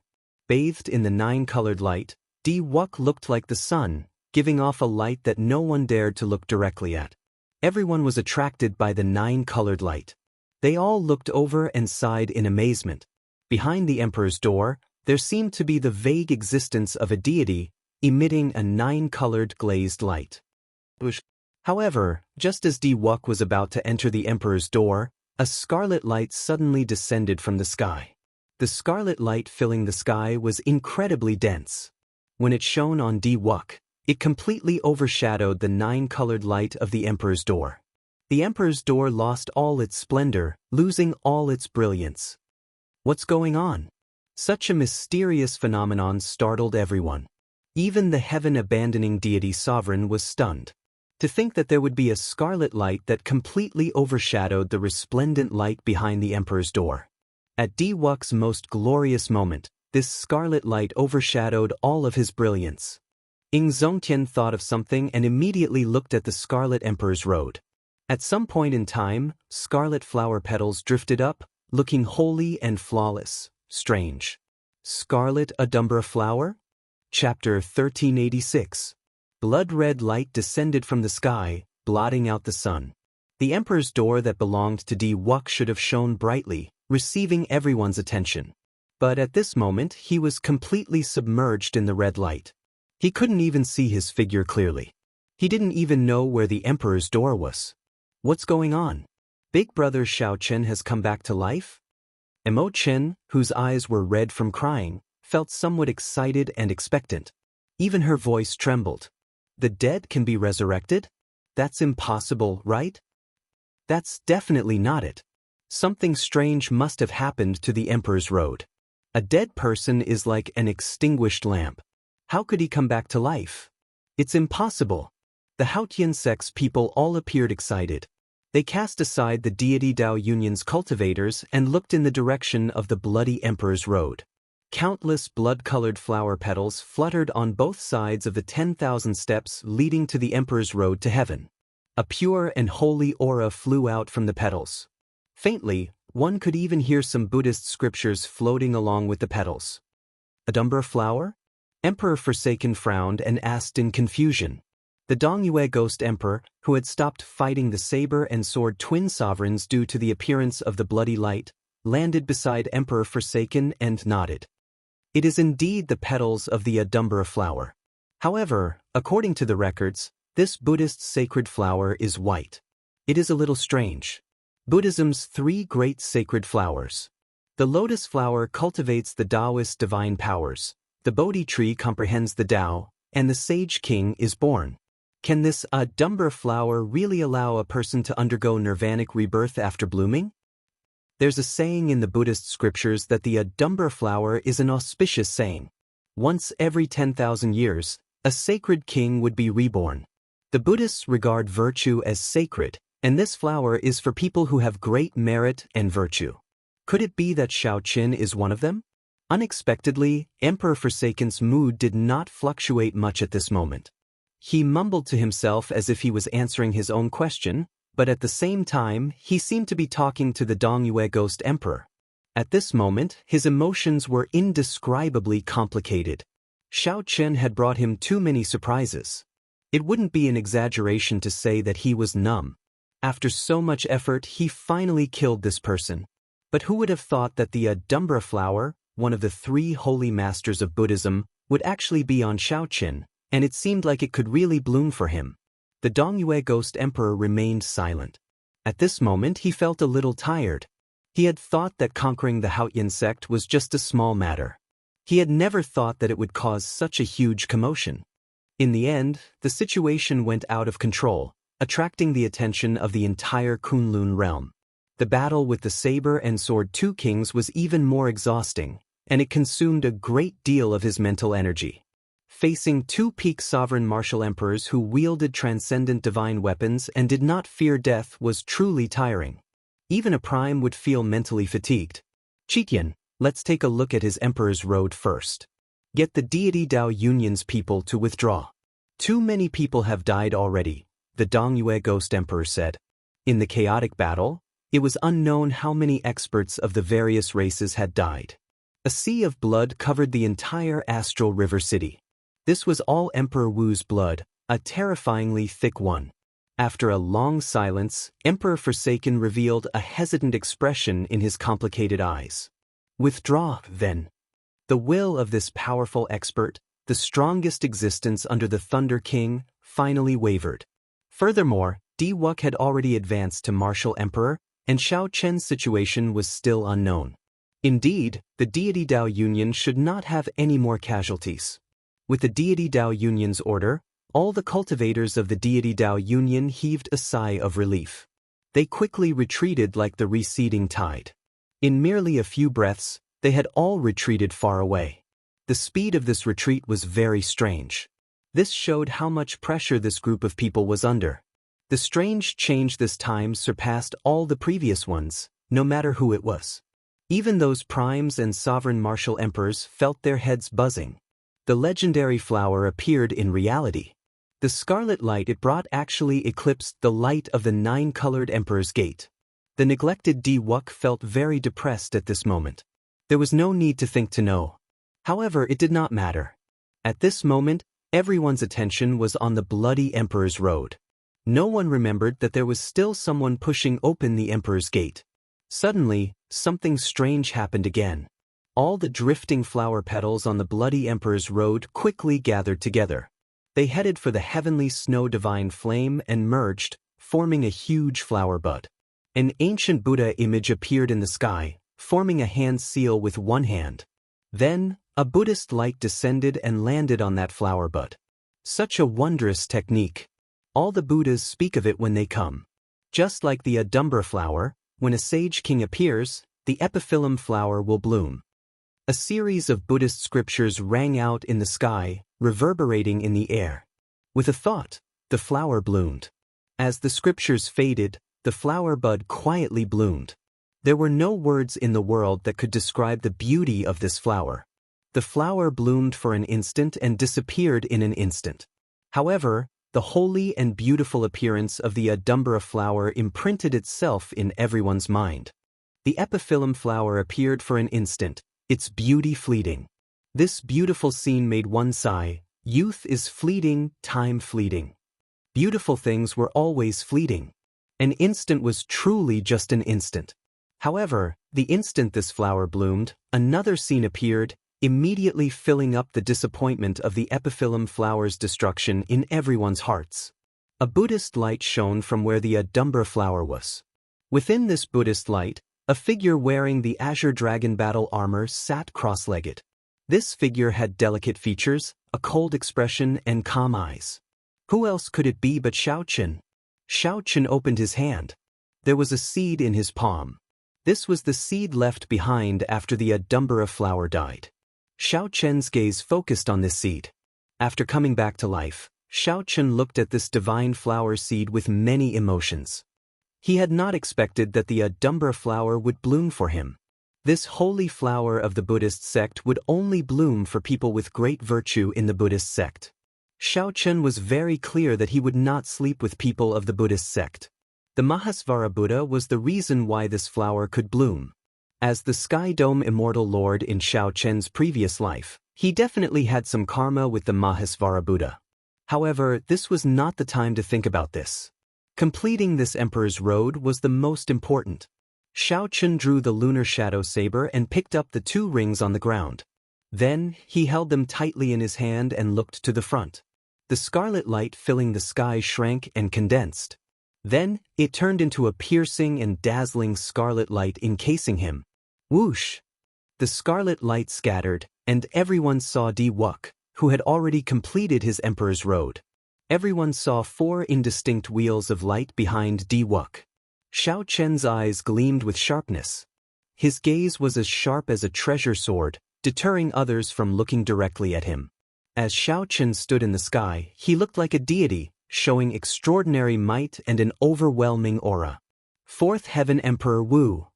Bathed in the nine-colored light, Di Wuk looked like the sun, giving off a light that no one dared to look directly at. Everyone was attracted by the nine-colored light. They all looked over and sighed in amazement. Behind the emperor's door, there seemed to be the vague existence of a deity, emitting a nine-colored glazed light. However, just as Di Wuk was about to enter the emperor's door, a scarlet light suddenly descended from the sky. The scarlet light filling the sky was incredibly dense. When it shone on Di Wuk, it completely overshadowed the nine-colored light of the emperor's door. The emperor's door lost all its splendor, losing all its brilliance. What's going on? Such a mysterious phenomenon startled everyone. Even the heaven-abandoning deity sovereign was stunned. To think that there would be a scarlet light that completely overshadowed the resplendent light behind the emperor's door. At Di Wuk's most glorious moment, this scarlet light overshadowed all of his brilliance. Ing Zongtian thought of something and immediately looked at the scarlet emperor's road. At some point in time, scarlet flower petals drifted up, looking holy and flawless. Strange. Scarlet Adumbra flower? Chapter 1386. Blood-red light descended from the sky, blotting out the sun. The emperor's door that belonged to Di Wuk should have shone brightly, receiving everyone's attention. But at this moment he was completely submerged in the red light. He couldn't even see his figure clearly. He didn't even know where the emperor's door was. What's going on? Big brother Xiao Chen has come back to life? Emo Chen, whose eyes were red from crying, felt somewhat excited and expectant. Even her voice trembled. The dead can be resurrected? That's impossible, right? That's definitely not it. Something strange must have happened to the emperor's road. A dead person is like an extinguished lamp. How could he come back to life? It's impossible. The Haotian sect's people all appeared excited. They cast aside the deity Dao Union's cultivators and looked in the direction of the bloody emperor's road. Countless blood-colored flower petals fluttered on both sides of the 10,000 steps leading to the emperor's road to heaven. A pure and holy aura flew out from the petals. Faintly, one could even hear some Buddhist scriptures floating along with the petals. Adumbra flower? Emperor Forsaken frowned and asked in confusion. The Dongyue Ghost Emperor, who had stopped fighting the saber and sword twin sovereigns due to the appearance of the bloody light, landed beside Emperor Forsaken and nodded. It is indeed the petals of the Adumbra flower. However, according to the records, this Buddhist sacred flower is white. It is a little strange. Buddhism's three great sacred flowers. The lotus flower cultivates the Taoist divine powers, the Bodhi tree comprehends the Tao, and the sage king is born. Can this Adumbra flower really allow a person to undergo nirvanic rebirth after blooming? There's a saying in the Buddhist scriptures that the Adumbra flower is an auspicious saying. Once every 10,000 years, a sacred king would be reborn. The Buddhists regard virtue as sacred, and this flower is for people who have great merit and virtue. Could it be that Xiao Qin is one of them? Unexpectedly, Emperor Forsaken's mood did not fluctuate much at this moment. He mumbled to himself as if he was answering his own question, but at the same time, he seemed to be talking to the Dongyue Ghost Emperor. At this moment, his emotions were indescribably complicated. Xiao Chen had brought him too many surprises. It wouldn't be an exaggeration to say that he was numb. After so much effort, he finally killed this person. But who would have thought that the Adumbra flower, one of the three holy masters of Buddhism, would actually be on Xiao Chen, and it seemed like it could really bloom for him. The Dongyue Ghost Emperor remained silent. At this moment he felt a little tired. He had thought that conquering the Haotian sect was just a small matter. He had never thought that it would cause such a huge commotion. In the end, the situation went out of control, attracting the attention of the entire Kunlun realm. The battle with the saber and sword two kings was even more exhausting, and it consumed a great deal of his mental energy. Facing two peak sovereign martial emperors who wielded transcendent divine weapons and did not fear death was truly tiring. Even a prime would feel mentally fatigued. Qitian, let's take a look at his emperor's road first. Get the deity Dao Union's people to withdraw. Too many people have died already, the Dongyue Ghost Emperor said. In the chaotic battle, it was unknown how many experts of the various races had died. A sea of blood covered the entire astral river city. This was all Emperor Wu's blood, a terrifyingly thick one. After a long silence, Emperor Forsaken revealed a hesitant expression in his complicated eyes. Withdraw, then. The will of this powerful expert, the strongest existence under the Thunder King, finally wavered. Furthermore, Di Wuk had already advanced to Martial Emperor, and Xiao Chen's situation was still unknown. Indeed, the deity Dao Union should not have any more casualties. With the deity Dao Union's order, all the cultivators of the deity Dao Union heaved a sigh of relief. They quickly retreated like the receding tide. In merely a few breaths, they had all retreated far away. The speed of this retreat was very strange. This showed how much pressure this group of people was under. The strange change this time surpassed all the previous ones, no matter who it was. Even those primes and sovereign martial emperors felt their heads buzzing. The legendary flower appeared in reality. The scarlet light it brought actually eclipsed the light of the nine-colored Emperor's Gate. The neglected Di Wuk felt very depressed at this moment. There was no need to think to know. However, it did not matter. At this moment, everyone's attention was on the bloody Emperor's Road. No one remembered that there was still someone pushing open the Emperor's Gate. Suddenly, something strange happened again. All the drifting flower petals on the bloody Emperor's Road quickly gathered together. They headed for the heavenly snow divine flame and merged, forming a huge flower bud. An ancient Buddha image appeared in the sky, forming a hand seal with one hand. Then, a Buddhist light descended and landed on that flower bud. Such a wondrous technique. All the Buddhas speak of it when they come. Just like the Adumbra flower, when a sage king appears, the epiphyllum flower will bloom. A series of Buddhist scriptures rang out in the sky, reverberating in the air. With a thought, the flower bloomed. As the scriptures faded, the flower bud quietly bloomed. There were no words in the world that could describe the beauty of this flower. The flower bloomed for an instant and disappeared in an instant. However, the holy and beautiful appearance of the Adumbra flower imprinted itself in everyone's mind. The epiphyllum flower appeared for an instant, its beauty fleeting. This beautiful scene made one sigh. Youth is fleeting, time fleeting. Beautiful things were always fleeting. An instant was truly just an instant. However, the instant this flower bloomed, another scene appeared, immediately filling up the disappointment of the epiphyllum flower's destruction in everyone's hearts. A Buddhist light shone from where the Adumbra flower was. Within this Buddhist light, a figure wearing the azure dragon battle armor sat cross-legged. This figure had delicate features, a cold expression, and calm eyes. Who else could it be but Xiao Chen? Xiao Chen opened his hand. There was a seed in his palm. This was the seed left behind after the Adumbra flower died. Xiao Chen's gaze focused on this seed. After coming back to life, Xiao Chen looked at this divine flower seed with many emotions. He had not expected that the Adumbra flower would bloom for him. This holy flower of the Buddhist sect would only bloom for people with great virtue in the Buddhist sect. Xiao Chen was very clear that he would not sleep with people of the Buddhist sect. The Mahasvara Buddha was the reason why this flower could bloom. As the Sky Dome Immortal Lord in Xiao Chen's previous life, he definitely had some karma with the Mahasvara Buddha. However, this was not the time to think about this. Completing this Emperor's Road was the most important. Xiao Chen drew the lunar shadow saber and picked up the two rings on the ground. Then, he held them tightly in his hand and looked to the front. The scarlet light filling the sky shrank and condensed. Then, it turned into a piercing and dazzling scarlet light encasing him. Whoosh! The scarlet light scattered, and everyone saw Di Wuk, who had already completed his Emperor's Road. Everyone saw 4 indistinct wheels of light behind Di Wuk. Xiao Chen's eyes gleamed with sharpness. His gaze was as sharp as a treasure sword, deterring others from looking directly at him. As Xiao Chen stood in the sky, he looked like a deity, showing extraordinary might and an overwhelming aura. 4th Heaven Emperor Wu.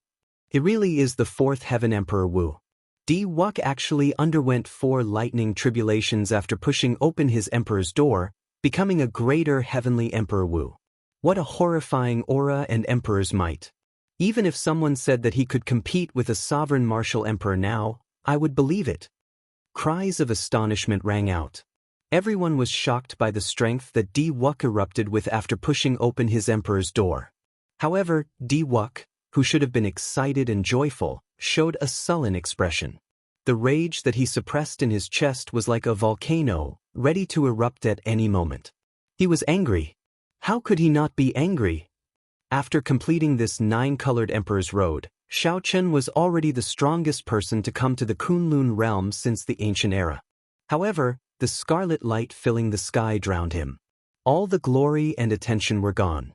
It really is the 4th Heaven Emperor Wu. Di Wuk actually underwent 4 lightning tribulations after pushing open his emperor's door, becoming a greater heavenly Emperor Wu. What a horrifying aura and emperor's might. Even if someone said that he could compete with a sovereign martial emperor now, I would believe it. Cries of astonishment rang out. Everyone was shocked by the strength that Di Wuk erupted with after pushing open his emperor's door. However, Di Wuk, who should have been excited and joyful, showed a sullen expression. The rage that he suppressed in his chest was like a volcano, ready to erupt at any moment. He was angry. How could he not be angry? After completing this 9-colored Emperor's Road, Xiao Chen was already the strongest person to come to the Kunlun realm since the ancient era. However, the scarlet light filling the sky drowned him. All the glory and attention were gone.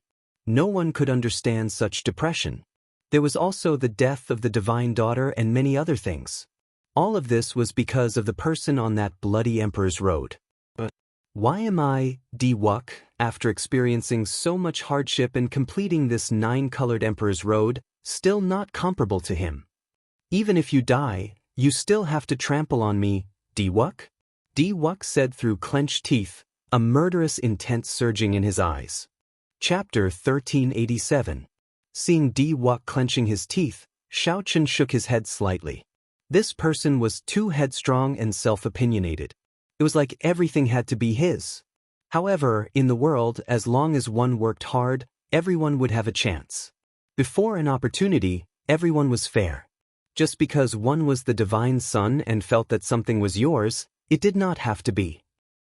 No one could understand such depression. There was also the death of the divine daughter and many other things. All of this was because of the person on that bloody Emperor's Road. But why am I, Di Wuk, after experiencing so much hardship and completing this 9-colored Emperor's Road, still not comparable to him? Even if you die, you still have to trample on me, Di Wuk? Di Wuk said through clenched teeth, a murderous intent surging in his eyes. Chapter 1387. Seeing Di Wuk clenching his teeth, Xiao Chen shook his head slightly. This person was too headstrong and self-opinionated. It was like everything had to be his. However, in the world, as long as one worked hard, everyone would have a chance. Before an opportunity, everyone was fair. Just because one was the divine son and felt that something was yours, it did not have to be.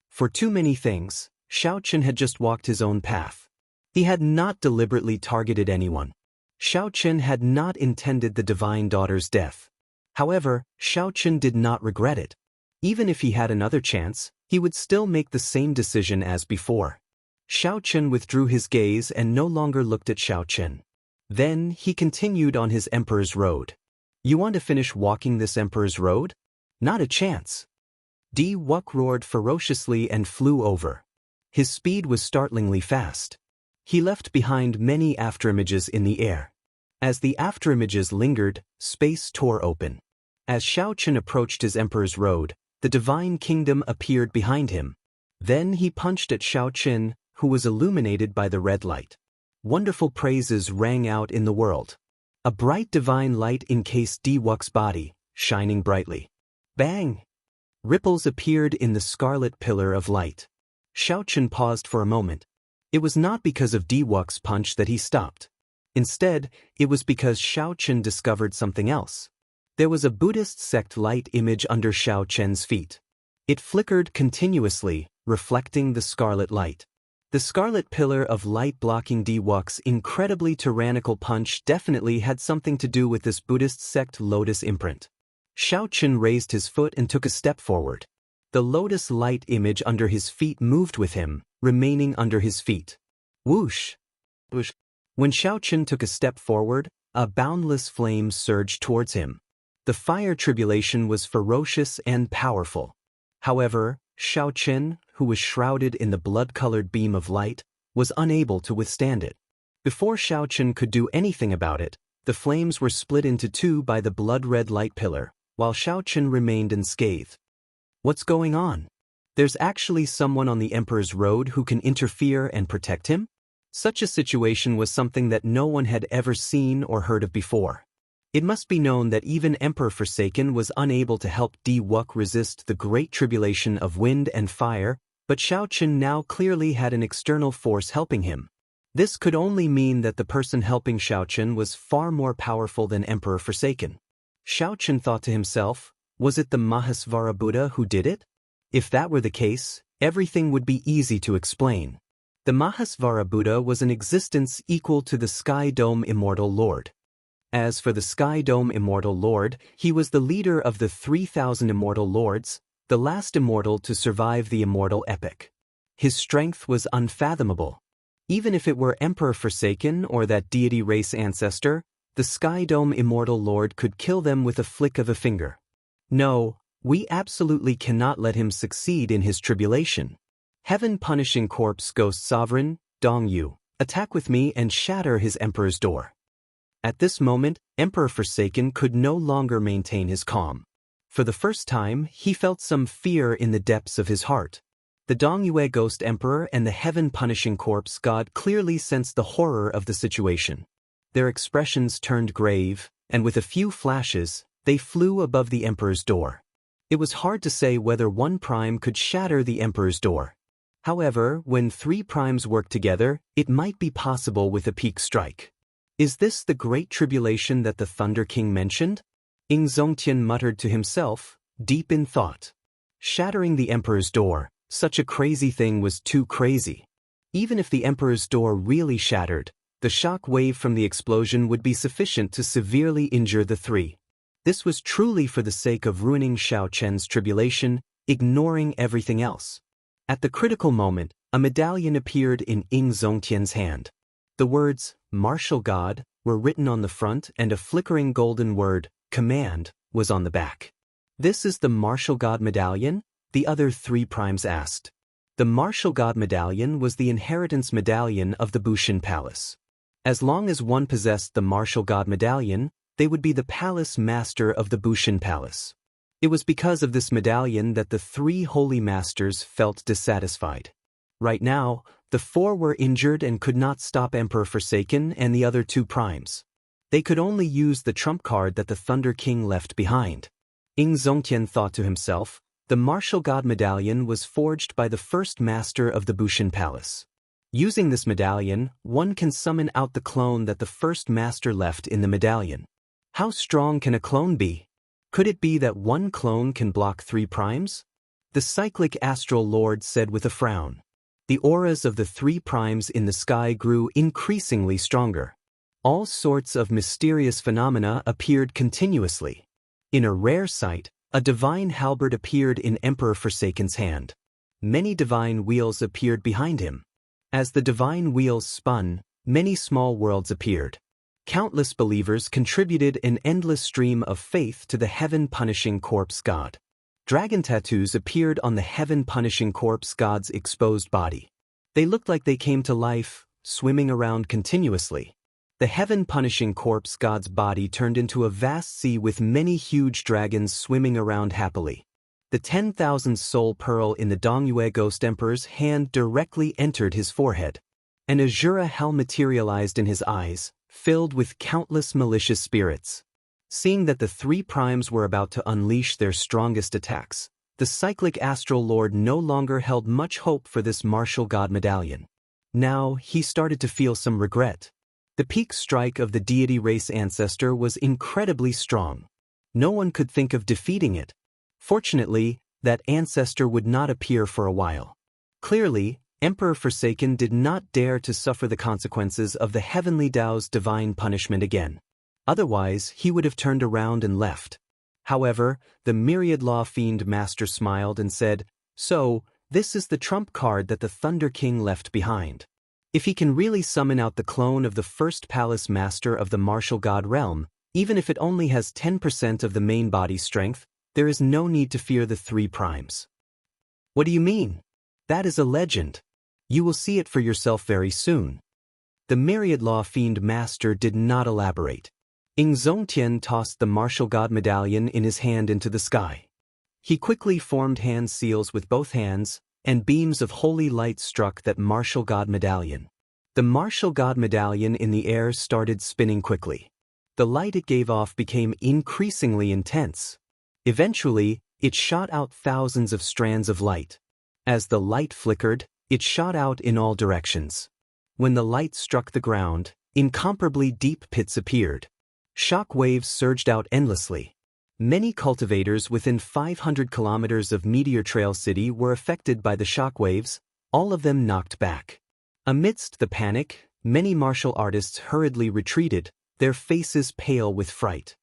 For too many things, Xiao Chen had just walked his own path. He had not deliberately targeted anyone. Xiao Chen had not intended the divine daughter's death. However, Xiao Chen did not regret it. Even if he had another chance, he would still make the same decision as before. Xiao Chen withdrew his gaze and no longer looked at Xiao Chen. Then he continued on his Emperor's Road. You want to finish walking this Emperor's Road? Not a chance. Di Wuk roared ferociously and flew over. His speed was startlingly fast. He left behind many afterimages in the air. As the afterimages lingered, space tore open. As Xiao Chen approached his Emperor's Road, the divine kingdom appeared behind him. Then he punched at Xiao Chen, who was illuminated by the red light. Wonderful praises rang out in the world. A bright divine light encased Di Wuk's body, shining brightly. Bang! Ripples appeared in the scarlet pillar of light. Xiao Chen paused for a moment. It was not because of Di Wuk's punch that he stopped. Instead, it was because Xiao Chen discovered something else. There was a Buddhist sect light image under Xiao Chen's feet. It flickered continuously, reflecting the scarlet light. The scarlet pillar of light blocking Di Wuk's incredibly tyrannical punch definitely had something to do with this Buddhist sect lotus imprint. Xiao Chen raised his foot and took a step forward. The lotus light image under his feet moved with him, remaining under his feet. Whoosh! Whoosh! When Xiao Chen took a step forward, a boundless flame surged towards him. The fire tribulation was ferocious and powerful. However, Xiao Chen, who was shrouded in the blood-colored beam of light, was unable to withstand it. Before Xiao Chen could do anything about it, the flames were split into 2 by the blood-red light pillar, while Xiao Chen remained unscathed. What's going on? There's actually someone on the Emperor's Road who can interfere and protect him? Such a situation was something that no one had ever seen or heard of before. It must be known that even Emperor Forsaken was unable to help Di Wuk resist the great tribulation of wind and fire, but Xiao Chen now clearly had an external force helping him. This could only mean that the person helping Xiao Chen was far more powerful than Emperor Forsaken. Xiao Chen thought to himself, was it the Mahasvara Buddha who did it? If that were the case, everything would be easy to explain. The Mahasvara Buddha was an existence equal to the Sky Dome Immortal Lord. As for the Sky Dome Immortal Lord, he was the leader of the 3,000 Immortal Lords, the last immortal to survive the immortal epic. His strength was unfathomable. Even if it were Emperor Forsaken or that deity race ancestor, the Sky Dome Immortal Lord could kill them with a flick of a finger. No, we absolutely cannot let him succeed in his tribulation. Heaven Punishing Corpse Ghost Sovereign, Dongyu, attack with me and shatter his Emperor's door. At this moment, Emperor Forsaken could no longer maintain his calm. For the first time, he felt some fear in the depths of his heart. The Dongyue Ghost Emperor and the Heaven Punishing Corpse God clearly sensed the horror of the situation. Their expressions turned grave, and with a few flashes, they flew above the Emperor's door. It was hard to say whether one prime could shatter the Emperor's door. However, when three primes work together, it might be possible with a peak strike. Is this the great tribulation that the Thunder King mentioned? Ing Zongtian muttered to himself, deep in thought. Shattering the Emperor's door, such a crazy thing was too crazy. Even if the Emperor's door really shattered, the shock wave from the explosion would be sufficient to severely injure the three. This was truly for the sake of ruining Xiao Chen's tribulation, ignoring everything else. At the critical moment, a medallion appeared in Ing Zongtian's hand. The words, Martial God, were written on the front and a flickering golden word, Command, was on the back. This is the Martial God medallion? The other three primes asked. The Martial God medallion was the inheritance medallion of the Bushin Palace. As long as one possessed the Martial God medallion, they would be the palace master of the Bushin Palace. It was because of this medallion that the three holy masters felt dissatisfied. Right now, the four were injured and could not stop Emperor Forsaken and the other two primes. They could only use the trump card that the Thunder King left behind. Ing Zongtian thought to himself, the Martial God medallion was forged by the first master of the Bushin Palace. Using this medallion, one can summon out the clone that the first master left in the medallion. How strong can a clone be? Could it be that one clone can block three primes? The cyclic astral lord said with a frown. The auras of the three primes in the sky grew increasingly stronger. All sorts of mysterious phenomena appeared continuously. In a rare sight, a divine halberd appeared in Emperor Forsaken's hand. Many divine wheels appeared behind him. As the divine wheels spun, many small worlds appeared. Countless believers contributed an endless stream of faith to the Heaven Punishing Corpse God. Dragon tattoos appeared on the Heaven Punishing Corpse God's exposed body. They looked like they came to life, swimming around continuously. The Heaven Punishing Corpse God's body turned into a vast sea with many huge dragons swimming around happily. The 10,000 soul pearl in the Dongyue Ghost Emperor's hand directly entered his forehead. An Azura hell materialized in his eyes, filled with countless malicious spirits. Seeing that the three primes were about to unleash their strongest attacks, the cyclic astral lord no longer held much hope for this martial god medallion. Now, he started to feel some regret. The peak strike of the deity race ancestor was incredibly strong. No one could think of defeating it. Fortunately, that ancestor would not appear for a while. Clearly, Emperor Forsaken did not dare to suffer the consequences of the Heavenly Tao's divine punishment again. Otherwise, he would have turned around and left. However, the Myriad Law Fiend Master smiled and said, "So, this is the trump card that the Thunder King left behind. If he can really summon out the clone of the first palace master of the martial god realm, even if it only has 10% of the main body strength, there is no need to fear the three primes." "What do you mean?" "That is a legend. You will see it for yourself very soon." The Myriad Law Fiend Master did not elaborate. Ing Zongtian tossed the martial god medallion in his hand into the sky. He quickly formed hand seals with both hands, and beams of holy light struck that martial god medallion. The martial god medallion in the air started spinning quickly. The light it gave off became increasingly intense. Eventually, it shot out thousands of strands of light. As the light flickered, it shot out in all directions. When the light struck the ground, incomparably deep pits appeared. Shock waves surged out endlessly. Many cultivators within 500 kilometers of Meteor Trail City were affected by the shock waves, all of them knocked back. Amidst the panic, many martial artists hurriedly retreated, their faces pale with fright.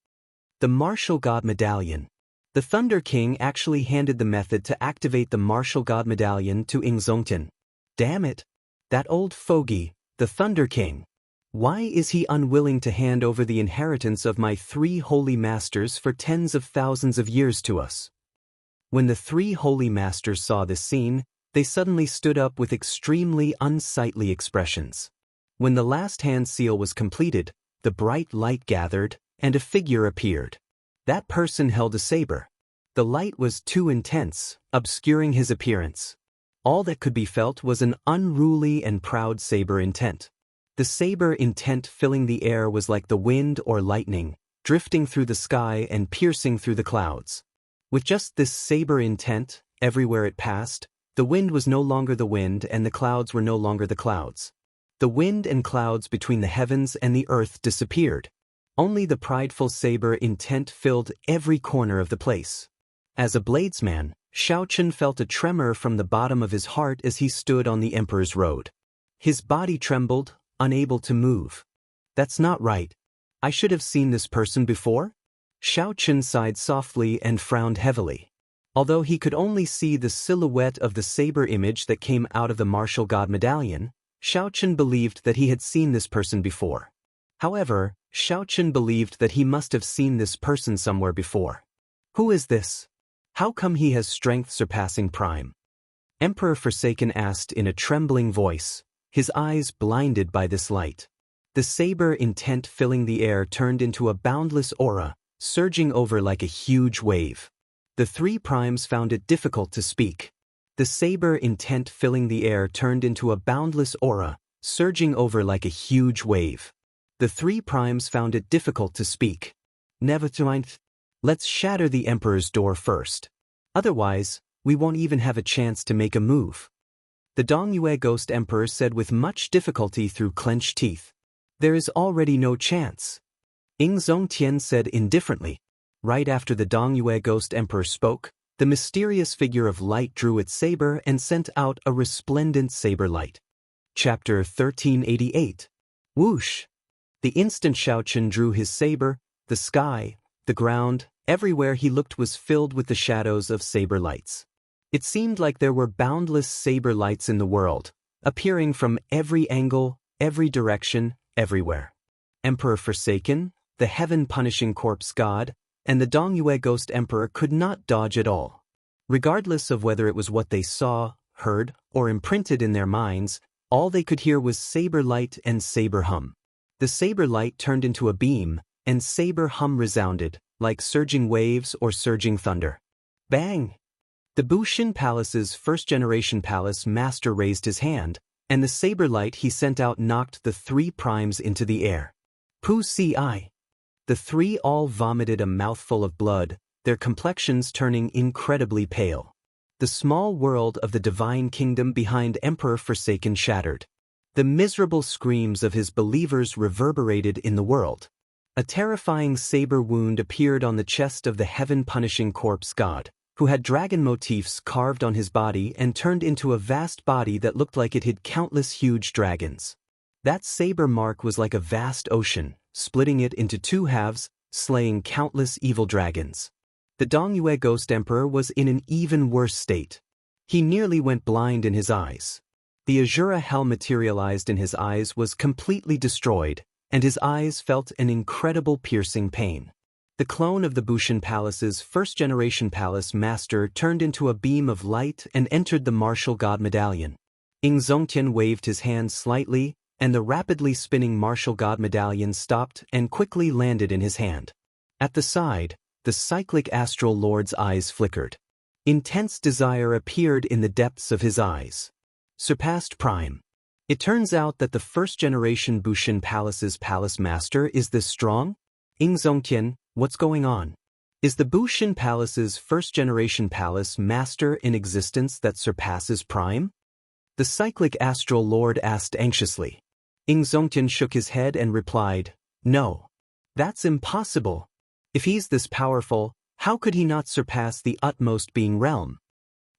The martial god medallion. The Thunder King actually handed the method to activate the martial god medallion to Ingzongtian. Damn it! That old fogey, the Thunder King. Why is he unwilling to hand over the inheritance of my 3 holy masters for tens of thousands of years to us? When the 3 holy masters saw this scene, they suddenly stood up with extremely unsightly expressions. When the last hand seal was completed, the bright light gathered, and a figure appeared. That person held a saber. The light was too intense, obscuring his appearance. All that could be felt was an unruly and proud saber intent. The saber intent filling the air was like the wind or lightning, drifting through the sky and piercing through the clouds. With just this saber intent, everywhere it passed, the wind was no longer the wind and the clouds were no longer the clouds. The wind and clouds between the heavens and the earth disappeared. Only the prideful saber intent filled every corner of the place. As a bladesman, Shaochen felt a tremor from the bottom of his heart as he stood on the Emperor's road. His body trembled, unable to move. That's not right. I should have seen this person before? Shaochen sighed softly and frowned heavily. Although he could only see the silhouette of the saber image that came out of the martial god medallion, Shaochen believed that he had seen this person before. However, Shaochen believed that he must have seen this person somewhere before. Who is this? How come he has strength surpassing Prime? Emperor Forsaken asked in a trembling voice, his eyes blinded by this light. The saber intent filling the air turned into a boundless aura, surging over like a huge wave. The 3 primes found it difficult to speak. The saber intent filling the air turned into a boundless aura, surging over like a huge wave. The 3 primes found it difficult to speak. Never mind. Let's shatter the Emperor's door first. Otherwise, we won't even have a chance to make a move. The Dongyue Ghost Emperor said with much difficulty through clenched teeth. There is already no chance. Ingzongtian said indifferently. Right after the Dongyue Ghost Emperor spoke, the mysterious figure of light drew its saber and sent out a resplendent saber light. Chapter 1388. Whoosh! The instant Shaochen drew his saber, the sky, the ground, everywhere he looked was filled with the shadows of saber lights. It seemed like there were boundless saber lights in the world, appearing from every angle, every direction, everywhere. Emperor Forsaken, the heaven-punishing corpse god, and the Dongyue Ghost Emperor could not dodge at all. Regardless of whether it was what they saw, heard, or imprinted in their minds, all they could hear was saber light and saber hum. The saber light turned into a beam, and saber hum resounded, like surging waves or surging thunder. Bang! The Bushin Palace's first-generation palace master raised his hand, and the saber light he sent out knocked the 3 primes into the air. Pu ci. The 3 all vomited a mouthful of blood, their complexions turning incredibly pale. The small world of the divine kingdom behind Emperor Forsaken shattered. The miserable screams of his believers reverberated in the world. A terrifying saber wound appeared on the chest of the heaven-punishing corpse god, who had dragon motifs carved on his body and turned into a vast body that looked like it hid countless huge dragons. That saber mark was like a vast ocean, splitting it into 2 halves, slaying countless evil dragons. The Dongyue Ghost Emperor was in an even worse state. He nearly went blind in his eyes. The Azura hell materialized in his eyes was completely destroyed, and his eyes felt an incredible piercing pain. The clone of the Bushin Palace's first-generation palace master turned into a beam of light and entered the martial god medallion. Ingzongtian waved his hand slightly, and the rapidly spinning martial god medallion stopped and quickly landed in his hand. At the side, the cyclic astral lord's eyes flickered. Intense desire appeared in the depths of his eyes. Surpassed Prime. It turns out that the first-generation Bushin Palace's palace master is this strong? Ingzongtian, what's going on? Is the Bushin Palace's first-generation palace master in existence that surpasses Prime? The cyclic astral lord asked anxiously. Ingzongtian shook his head and replied, No. That's impossible. If he's this powerful, how could he not surpass the utmost being realm?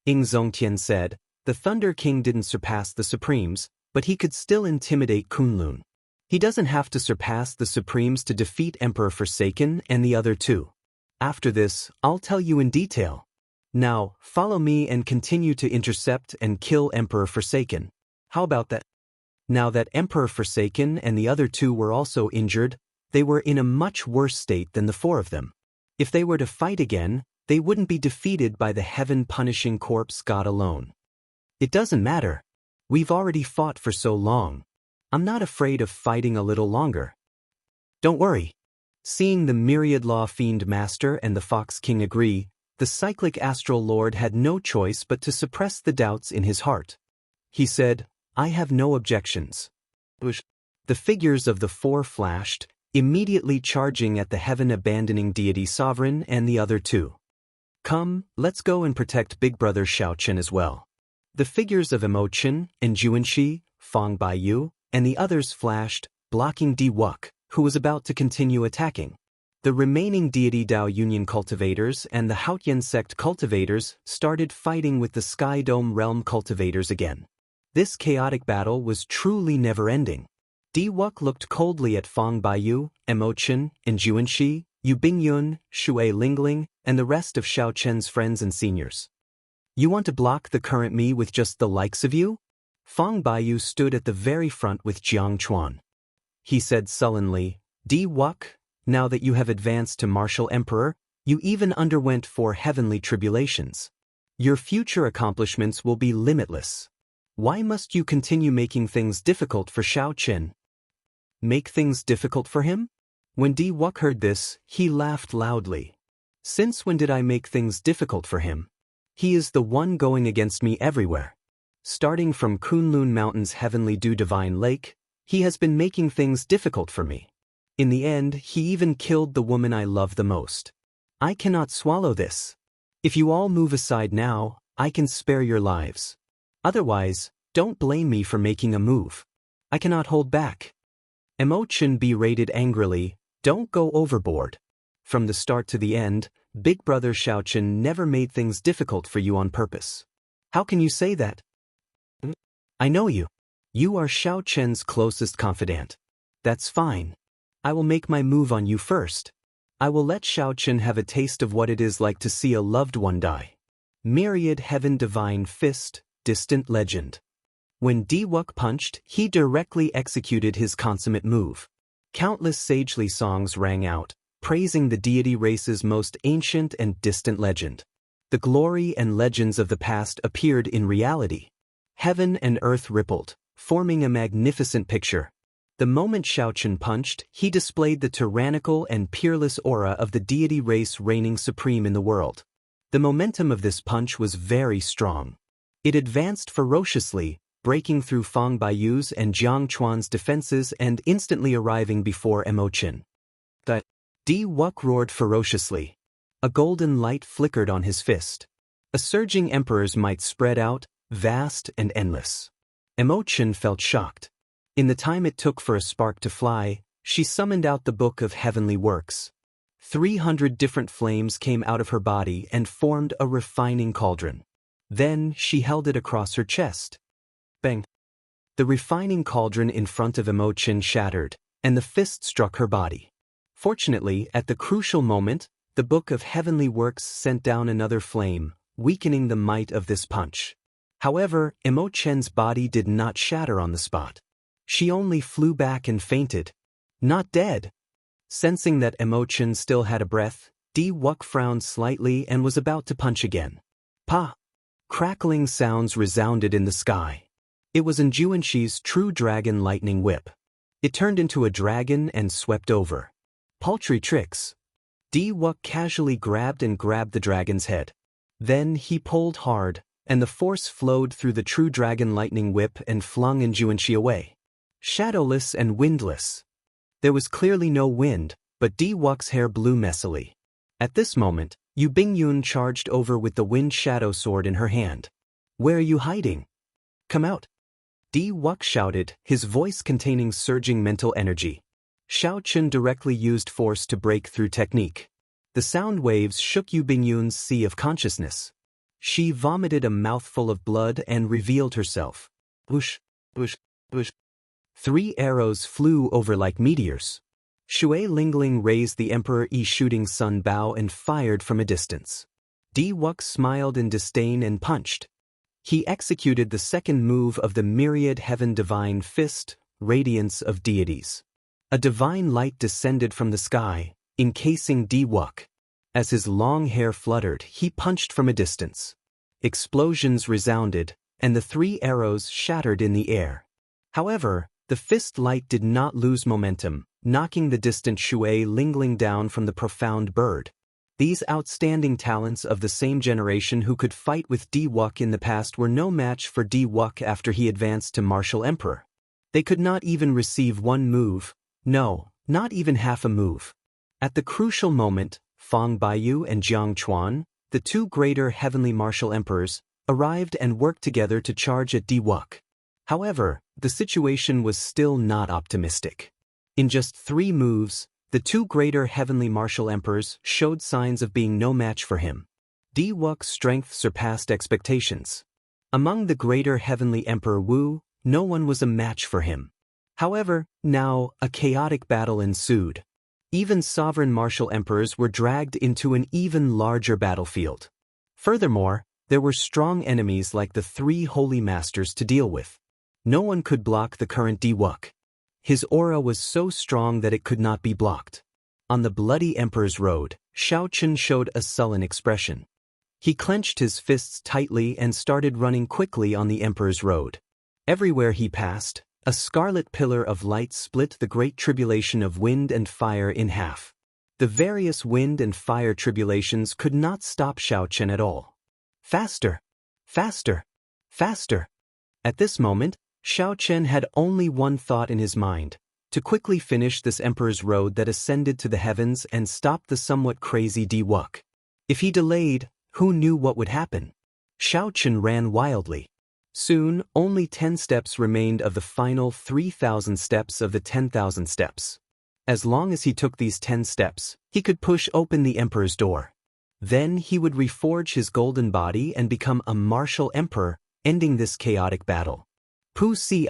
Ingzongtian said, the Thunder King didn't surpass the Supremes, but he could still intimidate Kunlun. He doesn't have to surpass the Supremes to defeat Emperor Forsaken and the other 2. After this, I'll tell you in detail. Now, follow me and continue to intercept and kill Emperor Forsaken. How about that? Now that Emperor Forsaken and the other two were also injured, they were in a much worse state than the four of them. If they were to fight again, they wouldn't be defeated by the heaven-punishing corpse god alone. It doesn't matter. We've already fought for so long. I'm not afraid of fighting a little longer. Don't worry. Seeing the Myriad Law Fiend Master and the Fox King agree, the Cyclic Astral Lord had no choice but to suppress the doubts in his heart. He said, I have no objections. The figures of the four flashed, immediately charging at the heaven-abandoning deity sovereign and the other two. Come, let's go and protect Big Brother Xiaochen as well. The figures of Emochen, Enjuanxi, Fang Baiyu, and the others flashed, blocking Di Wuk, who was about to continue attacking. The remaining deity Dao Union cultivators and the Haotian sect cultivators started fighting with the Sky Dome realm cultivators again. This chaotic battle was truly never-ending. Di Wuk looked coldly at Fang Baiyu, Emochen, Enjuanxi, Yu Bingyun, Shui Lingling, and the rest of Xiaochen's friends and seniors. You want to block the current me with just the likes of you? Fang Baiyu stood at the very front with Jiang Chuan. He said sullenly, Di Wuk, now that you have advanced to Martial Emperor, you even underwent 4 heavenly tribulations. Your future accomplishments will be limitless. Why must you continue making things difficult for Xiaochen? Make things difficult for him? When Di Wuk heard this, he laughed loudly. Since when did I make things difficult for him? He is the one going against me everywhere. Starting from Kunlun Mountain's Heavenly Dew Divine Lake, he has been making things difficult for me. In the end, he even killed the woman I love the most. I cannot swallow this. If you all move aside now, I can spare your lives. Otherwise, don't blame me for making a move. I cannot hold back. Emochen berated angrily, don't go overboard. From the start to the end, Big Brother Xiaochen never made things difficult for you on purpose. How can you say that? I know you. You are Xiaochen's closest confidant. That's fine. I will make my move on you first. I will let Xiaochen have a taste of what it is like to see a loved one die. Myriad Heaven Divine Fist, Distant Legend. When Di Wuk punched, he directly executed his consummate move. Countless sagely songs rang out, praising the deity race's most ancient and distant legend. The glory and legends of the past appeared in reality. Heaven and earth rippled, forming a magnificent picture. The moment Xiaochen punched, he displayed the tyrannical and peerless aura of the deity race reigning supreme in the world. The momentum of this punch was very strong. It advanced ferociously, breaking through Fang Baiyu's and Jiang Chuan's defenses and instantly arriving before Emochen. Di Wuk roared ferociously. A golden light flickered on his fist. A surging emperor's might spread out, vast and endless. Emochen felt shocked. In the time it took for a spark to fly, she summoned out the Book of Heavenly Works. 300 different flames came out of her body and formed a refining cauldron. Then she held it across her chest. Bang! The refining cauldron in front of Emochen shattered, and the fist struck her body. Fortunately, at the crucial moment, the Book of Heavenly Works sent down another flame, weakening the might of this punch. However, Emochen's body did not shatter on the spot. She only flew back and fainted. Not dead. Sensing that Emochen still had a breath, Di Wuk frowned slightly and was about to punch again. Pa! Crackling sounds resounded in the sky. It was Enjuanxi's true dragon lightning whip. It turned into a dragon and swept over. Paltry tricks. Di Wuk casually grabbed the dragon's head. Then he pulled hard, and the force flowed through the true dragon lightning whip and flung Enjuanxi away. Shadowless and windless. There was clearly no wind, but Di Wuk's hair blew messily. At this moment, Yu Bingyun charged over with the wind shadow sword in her hand. Where are you hiding? Come out. Di Wuk shouted, his voice containing surging mental energy. Xiaochen directly used force to break through technique. The sound waves shook Yu Bingyun's sea of consciousness. She vomited a mouthful of blood and revealed herself. Whoosh, whoosh, whoosh. 3 arrows flew over like meteors. Shui Lingling raised the Emperor Yi shooting sun bow and fired from a distance. Di Wuk smiled in disdain and punched. He executed the second move of the myriad heaven divine fist, radiance of deities. A divine light descended from the sky, encasing Di Wuk. As his long hair fluttered, he punched from a distance. Explosions resounded, and the 3 arrows shattered in the air. However, the fist light did not lose momentum, knocking the distant Shui Lingling down from the profound bird. These outstanding talents of the same generation who could fight with Di Wuk in the past were no match for Di Wuk after he advanced to martial emperor. They could not even receive one move, no, not even half a move. At the crucial moment, Fang Baiyu and Jiang Chuan, the 2 greater heavenly martial emperors, arrived and worked together to charge at Di Wuk. However, the situation was still not optimistic. In just 3 moves, the 2 greater heavenly martial emperors showed signs of being no match for him. Di Wuk's strength surpassed expectations. Among the greater heavenly emperor Wu, no one was a match for him. However, now, a chaotic battle ensued. Even sovereign martial emperors were dragged into an even larger battlefield. Furthermore, there were strong enemies like the 3 holy masters to deal with. No one could block the current Di Wuk. His aura was so strong that it could not be blocked. On the bloody Emperor's Road, Shao Chun showed a sullen expression. He clenched his fists tightly and started running quickly on the Emperor's Road. Everywhere he passed, a scarlet pillar of light split the great tribulation of wind and fire in half. The various wind and fire tribulations could not stop Shao Chun at all. Faster! Faster! Faster! At this moment, Shao Chun had only one thought in his mind, to quickly finish this Emperor's Road that ascended to the heavens and stop the somewhat crazy Di Wuk. If he delayed, who knew what would happen? Shao Chun ran wildly. Soon, only 10 steps remained of the final 3,000 steps of the 10,000 steps. As long as he took these 10 steps, he could push open the Emperor's door. Then he would reforge his golden body and become a martial emperor, ending this chaotic battle. Pu Si.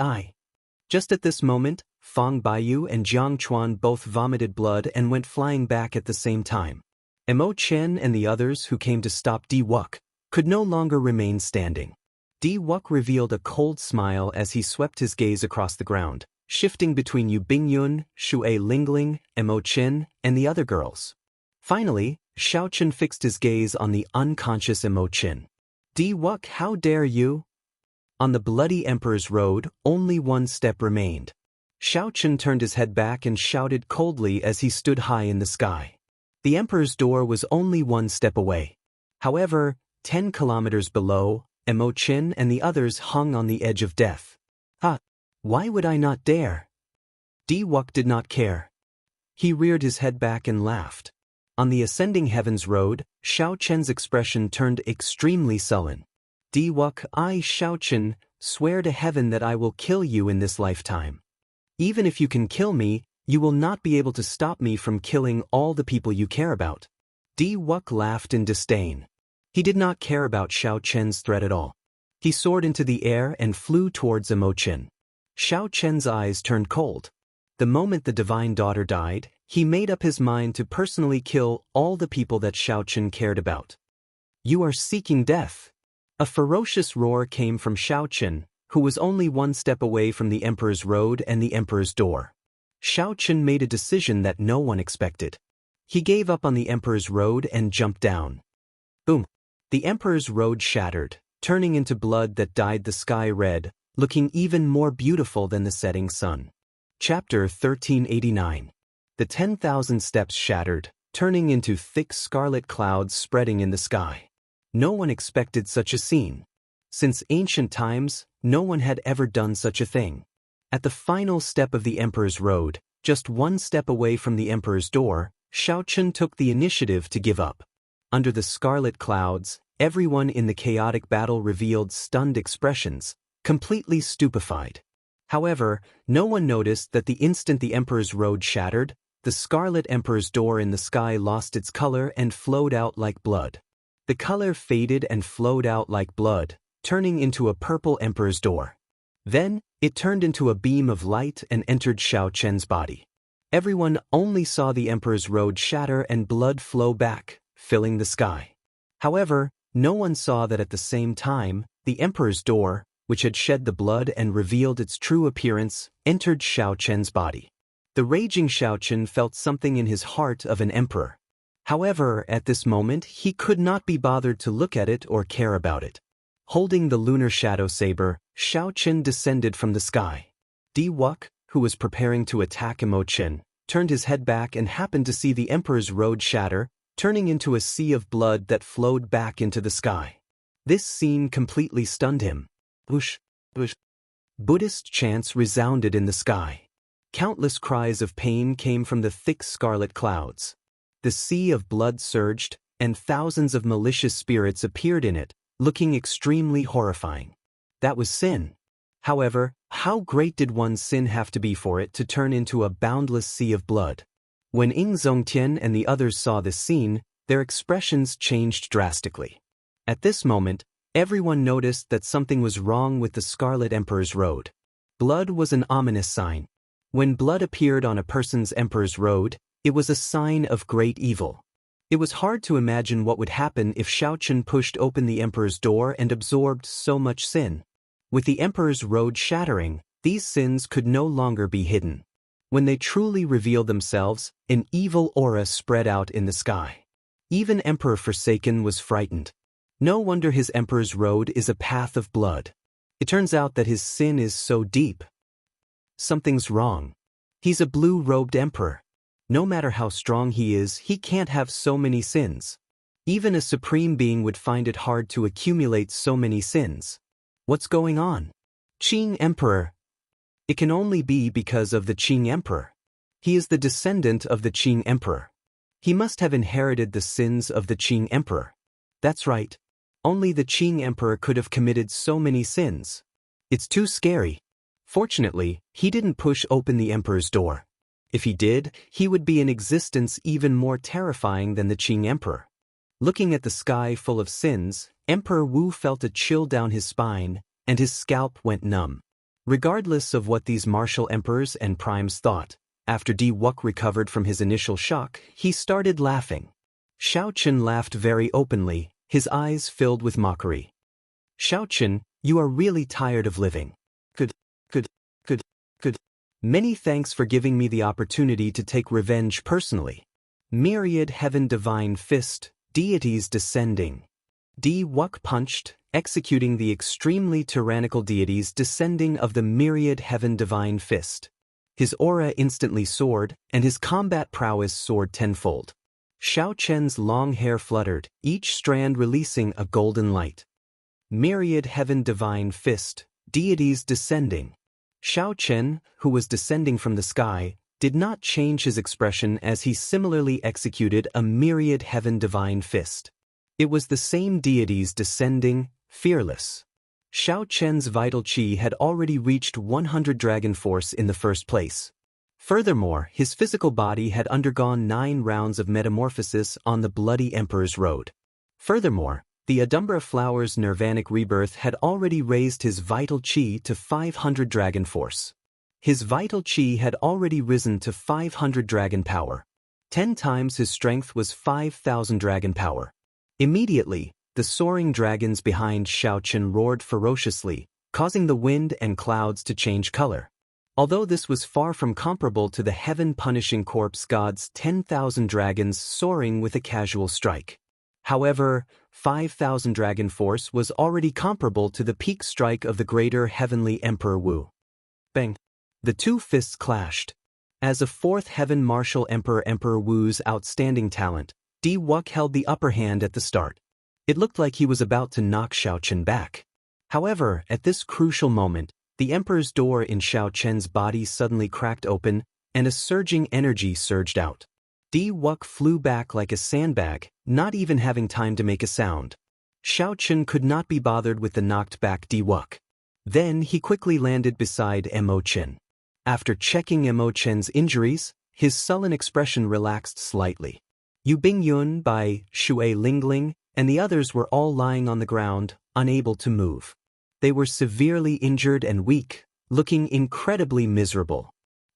Just at this moment, Fang Baiyu and Jiang Chuan both vomited blood and went flying back at the same time. Mo Chen and the others who came to stop Di Wuk could no longer remain standing. Di Wuk revealed a cold smile as he swept his gaze across the ground, shifting between Yu Bingyun, Shui Lingling, Mo Chen, and the other girls. Finally, Shao Chun fixed his gaze on the unconscious Mo Chen. Di Wuk, how dare you? On the bloody Emperor's Road, only 1 step remained. Shao Chun turned his head back and shouted coldly as he stood high in the sky. The Emperor's door was only 1 step away. However, 10 kilometers below, Mo Chen and the others hung on the edge of death. Why would I not dare? Di Wuk did not care. He reared his head back and laughed. On the ascending heavens road, Shao Chen's expression turned extremely sullen. Di Wuk, I, Shao Chen, swear to heaven that I will kill you in this lifetime. Even if you can kill me, you will not be able to stop me from killing all the people you care about. Di Wuk laughed in disdain. He did not care about Shao Chen's threat at all. He soared into the air and flew towards Mo Chen. Shao Chen's eyes turned cold. The moment the divine daughter died, he made up his mind to personally kill all the people that Shao Chen cared about. You are seeking death. A ferocious roar came from Shao Chen, who was only 1 step away from the Emperor's Road and the Emperor's Door. Shao Chen made a decision that no one expected. He gave up on the Emperor's Road and jumped down. Boom! The Emperor's Road shattered, turning into blood that dyed the sky red, looking even more beautiful than the setting sun. Chapter 1389. The 10,000 steps shattered, turning into thick scarlet clouds spreading in the sky. No one expected such a scene. Since ancient times, no one had ever done such a thing. At the final step of the Emperor's Road, just 1 step away from the Emperor's Door, Shao Chen took the initiative to give up. Under the scarlet clouds, everyone in the chaotic battle revealed stunned expressions, completely stupefied. However, no one noticed that the instant the Emperor's Road shattered, the scarlet Emperor's Door in the sky lost its color and flowed out like blood. The color faded and flowed out like blood, turning into a purple Emperor's Door. Then, it turned into a beam of light and entered Shao Chen's body. Everyone only saw the emperor's road shatter and blood flow back, filling the sky. However, no one saw that at the same time, the emperor's door, which had shed the blood and revealed its true appearance, entered Xiao Chen's body. The raging Xiao Chen felt something in his heart of an emperor. However, at this moment, he could not be bothered to look at it or care about it. Holding the lunar shadow saber, Xiao Chen descended from the sky. Di Wuk, who was preparing to attack Imo Chen, turned his head back and happened to see the emperor's road shatter, turning into a sea of blood that flowed back into the sky. This scene completely stunned him. Whoosh, whoosh. Buddhist chants resounded in the sky. Countless cries of pain came from the thick scarlet clouds. The sea of blood surged, and thousands of malicious spirits appeared in it, looking extremely horrifying. That was sin. However, how great did one's sin have to be for it to turn into a boundless sea of blood? When Ying Zongtian and the others saw this scene, their expressions changed drastically. At this moment, everyone noticed that something was wrong with the Scarlet Emperor's road. Blood was an ominous sign. When blood appeared on a person's emperor's road, it was a sign of great evil. It was hard to imagine what would happen if Xiao Chen pushed open the emperor's door and absorbed so much sin. With the emperor's road shattering, these sins could no longer be hidden. When they truly revealed themselves, an evil aura spread out in the sky. Even Emperor Forsaken was frightened. No wonder his emperor's road is a path of blood. It turns out that his sin is so deep. Something's wrong. He's a blue-robed emperor. No matter how strong he is, he can't have so many sins. Even a supreme being would find it hard to accumulate so many sins. What's going on? Qing Emperor. It can only be because of the Qing Emperor. He is the descendant of the Qing Emperor. He must have inherited the sins of the Qing Emperor. That's right. Only the Qing Emperor could have committed so many sins. It's too scary. Fortunately, he didn't push open the emperor's door. If he did, he would be in existence even more terrifying than the Qing Emperor. Looking at the sky full of sins, Emperor Wu felt a chill down his spine, and his scalp went numb. Regardless of what these martial emperors and primes thought, after Di Wuk recovered from his initial shock, he started laughing. Xiao Chen laughed very openly, his eyes filled with mockery. Xiao Chen, you are really tired of living. Many thanks for giving me the opportunity to take revenge personally. Myriad Heaven Divine Fist, deities descending. Di Wuk punched, executing the extremely tyrannical deities descending of the Myriad Heaven Divine Fist. His aura instantly soared, and his combat prowess soared tenfold. Xiao Chen's long hair fluttered, each strand releasing a golden light. Myriad Heaven Divine Fist, deities descending. Xiao Chen, who was descending from the sky, did not change his expression as he similarly executed a Myriad Heaven Divine Fist. It was the same deities descending, fearless. Xiao Chen's vital qi had already reached 100 dragon force in the first place. Furthermore, his physical body had undergone 9 rounds of metamorphosis on the Bloody Emperor's road. Furthermore, the Adumbra flower's nirvanic rebirth had already raised his vital qi to 500 dragon force. His vital qi had already risen to 500 dragon power. 10 times his strength was 5,000 dragon power. Immediately, the soaring dragons behind Xiao Chen roared ferociously, causing the wind and clouds to change color. Although this was far from comparable to the heaven-punishing corpse god's 10,000 dragons soaring with a casual strike. However, 5,000 dragon force was already comparable to the peak strike of the greater heavenly Emperor Wu. Bang! The two fists clashed. As a fourth heaven martial emperor, Emperor Wu's outstanding talent, Di Wuk held the upper hand at the start. It looked like he was about to knock Xiao Chen back. However, at this crucial moment, the emperor's door in Xiao Chen's body suddenly cracked open, and a surging energy surged out. Di Wuk flew back like a sandbag, not even having time to make a sound. Xiao Chen could not be bothered with the knocked back Di Wuk. Then he quickly landed beside Imo Chen. After checking Imo Chen's injuries, his sullen expression relaxed slightly. Yu Bingyun, Bai, Shui Lingling, and the others were all lying on the ground, unable to move. They were severely injured and weak, looking incredibly miserable.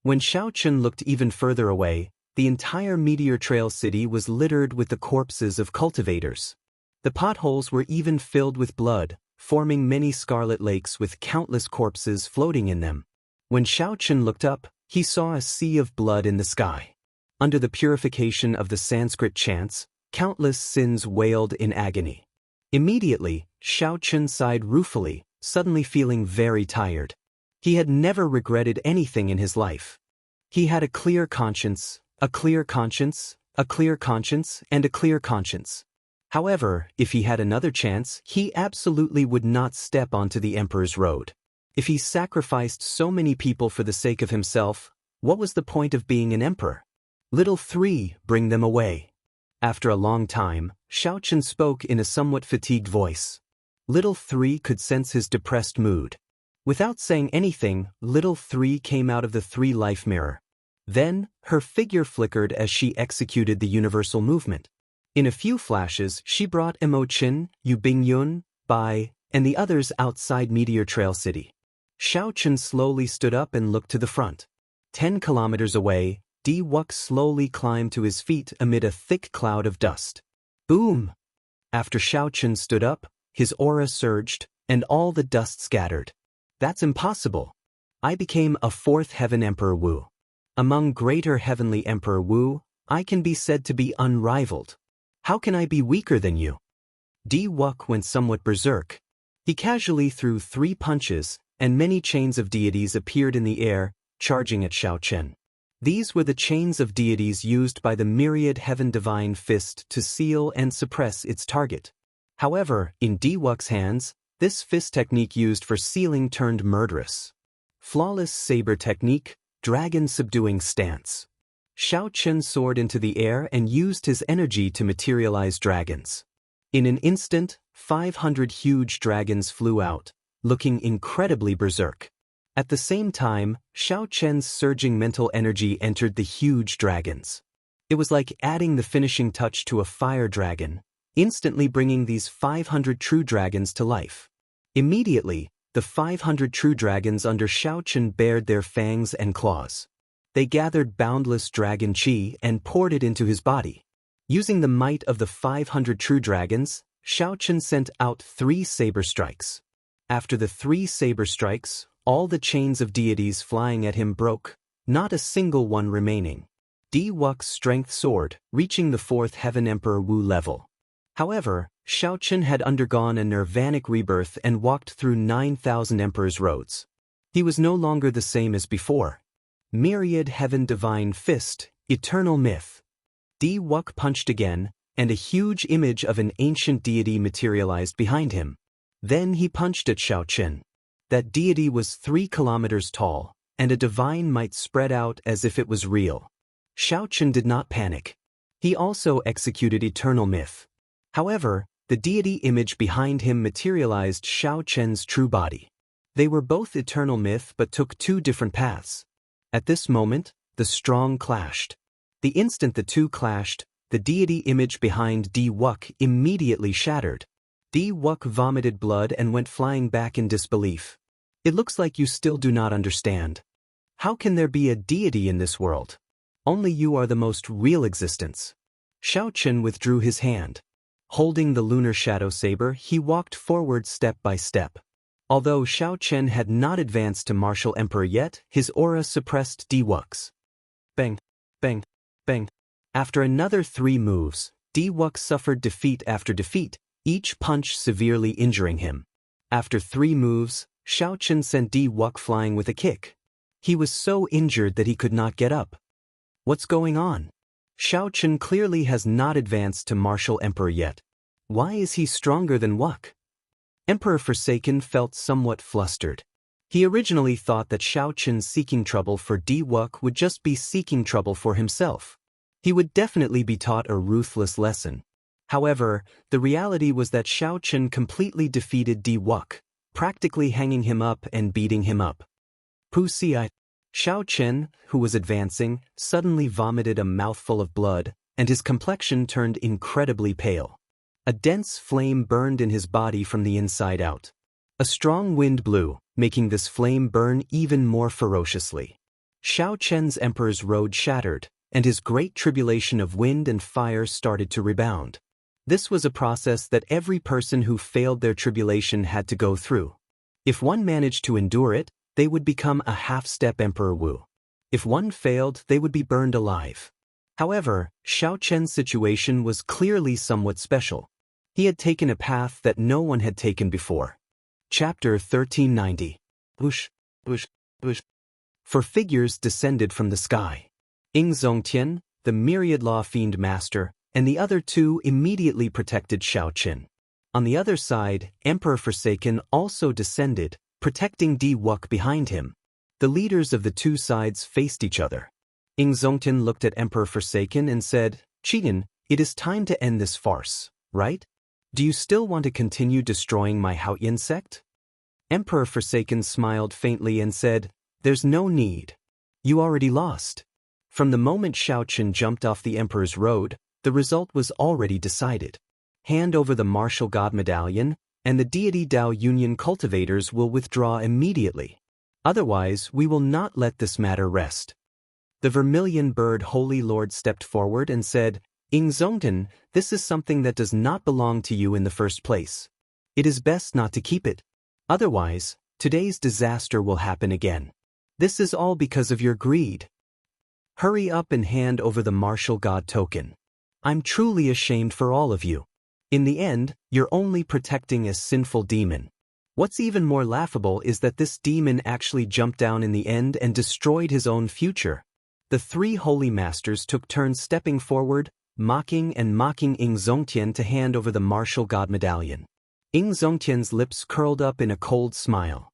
When Xiao Chun looked even further away, the entire Meteor Trail city was littered with the corpses of cultivators. The potholes were even filled with blood, forming many scarlet lakes with countless corpses floating in them. When Xiao Chun looked up, he saw a sea of blood in the sky. Under the purification of the Sanskrit chants, countless sins wailed in agony. Immediately, Xiao Chun sighed ruefully, suddenly feeling very tired. He had never regretted anything in his life. He had a clear conscience, a clear conscience, a clear conscience, and a clear conscience. However, if he had another chance, he absolutely would not step onto the Emperor's road. If he sacrificed so many people for the sake of himself, what was the point of being an emperor? Little 3, bring them away. After a long time, Xiao Chun spoke in a somewhat fatigued voice. Little 3 could sense his depressed mood. Without saying anything, Little 3 came out of the 3-life mirror. Then, her figure flickered as she executed the universal movement. In a few flashes, she brought Emo Chin, Yu Bingyun, Bai, and the others outside Meteor Trail City. Xiao Chun slowly stood up and looked to the front. 10 kilometers away, Di Wuk slowly climbed to his feet amid a thick cloud of dust. Boom! After Xiao Chun stood up, his aura surged, and all the dust scattered. That's impossible. I became a 4th Heaven Emperor Wu. Among Greater Heavenly Emperor Wu, I can be said to be unrivaled. How can I be weaker than you? Di Wuk went somewhat berserk. He casually threw 3 punches, and many chains of deities appeared in the air, charging at Xiao Chun. These were the chains of deities used by the myriad Heaven Divine Fist to seal and suppress its target. However, in Di Wuk's hands, this fist technique used for sealing turned murderous. Flawless saber technique, dragon subduing stance. Xiao Chun soared into the air and used his energy to materialize dragons. In an instant, 500 huge dragons flew out, looking incredibly berserk. At the same time, Xiao Chun's surging mental energy entered the huge dragons. It was like adding the finishing touch to a fire dragon, instantly bringing these 500 true dragons to life. Immediately, the 500 true dragons under Xiao Chun bared their fangs and claws. They gathered boundless dragon chi and poured it into his body. Using the might of the 500 true dragons, Xiao Chun sent out 3 saber strikes. After the 3 saber strikes, all the chains of deities flying at him broke, not a single one remaining. Di Wuk's strength soared, reaching the 4th Heaven Emperor Wu level. However, Xiao Chun had undergone a nirvanic rebirth and walked through 9,000 Emperor's roads. He was no longer the same as before. Myriad Heaven Divine Fist, Eternal Myth. Di Wuk punched again, and a huge image of an ancient deity materialized behind him. Then he punched at Xiao Chun. That deity was 3 kilometers tall, and a divine might spread out as if it was real. Xiao Chun did not panic. He also executed Eternal Myth. However, the deity image behind him materialized Xiao Chun's true body. They were both Eternal Myth but took 2 different paths. At this moment, the strong clashed. The instant the 2 clashed, the deity image behind Di Wuk immediately shattered. Di Wuk vomited blood and went flying back in disbelief. It looks like you still do not understand. How can there be a deity in this world? Only you are the most real existence. Xiao Chun withdrew his hand. Holding the lunar shadow saber, he walked forward step by step. Although Xiao Chun had not advanced to Martial Emperor yet, his aura suppressed Di Wuk's. Bang, bang, bang. After another 3 moves, Di Wuk suffered defeat after defeat, each punch severely injuring him. After 3 moves, Xiao Chun sent Di Wuk flying with a kick. He was so injured that he could not get up. What's going on? Xiao Chun clearly has not advanced to Martial Emperor yet. Why is he stronger than Wuk? Emperor Forsaken felt somewhat flustered. He originally thought that Xiao Chun seeking trouble for Di Wuk would just be seeking trouble for himself. He would definitely be taught a ruthless lesson. However, the reality was that Xiao Chun completely defeated Di Wuk, practically hanging him up and beating him up. Pusi. Xiao Chun, who was advancing, suddenly vomited a mouthful of blood, and his complexion turned incredibly pale. A dense flame burned in his body from the inside out. A strong wind blew, making this flame burn even more ferociously. Xiao Chen's emperor's road shattered, and his great tribulation of wind and fire started to rebound. This was a process that every person who failed their tribulation had to go through. If one managed to endure it, they would become a half-step Emperor Wu. If one failed, they would be burned alive. However, Xiao Chen's situation was clearly somewhat special. He had taken a path that no one had taken before. Chapter 1390. Whoosh, whoosh, whoosh. For figures descended from the sky. Ying Zongtian, the myriad law fiend master, and the other two immediately protected Xiao Chen. On the other side, Emperor Forsaken also descended, protecting Di Wuk behind him. The leaders of the two sides faced each other. Ying Zongtian looked at Emperor Forsaken and said, "Chitin, it is time to end this farce, right? Do you still want to continue destroying my Haoyan sect?" Emperor Forsaken smiled faintly and said, "There's no need. You already lost." From the moment Xiao Chen jumped off the Emperor's road, the result was already decided. Hand over the Martial God Medallion, and the Deity Dao Union cultivators will withdraw immediately. Otherwise, we will not let this matter rest. The Vermilion Bird Holy Lord stepped forward and said, "Ying Zongtian, this is something that does not belong to you in the first place. It is best not to keep it. Otherwise, today's disaster will happen again. This is all because of your greed. Hurry up and hand over the Martial God token. I'm truly ashamed for all of you. In the end, you're only protecting a sinful demon. What's even more laughable is that this demon actually jumped down in the end and destroyed his own future." The three holy masters took turns stepping forward, mocking Ying Zongtian to hand over the Martial God Medallion. Ying Zongtian's lips curled up in a cold smile.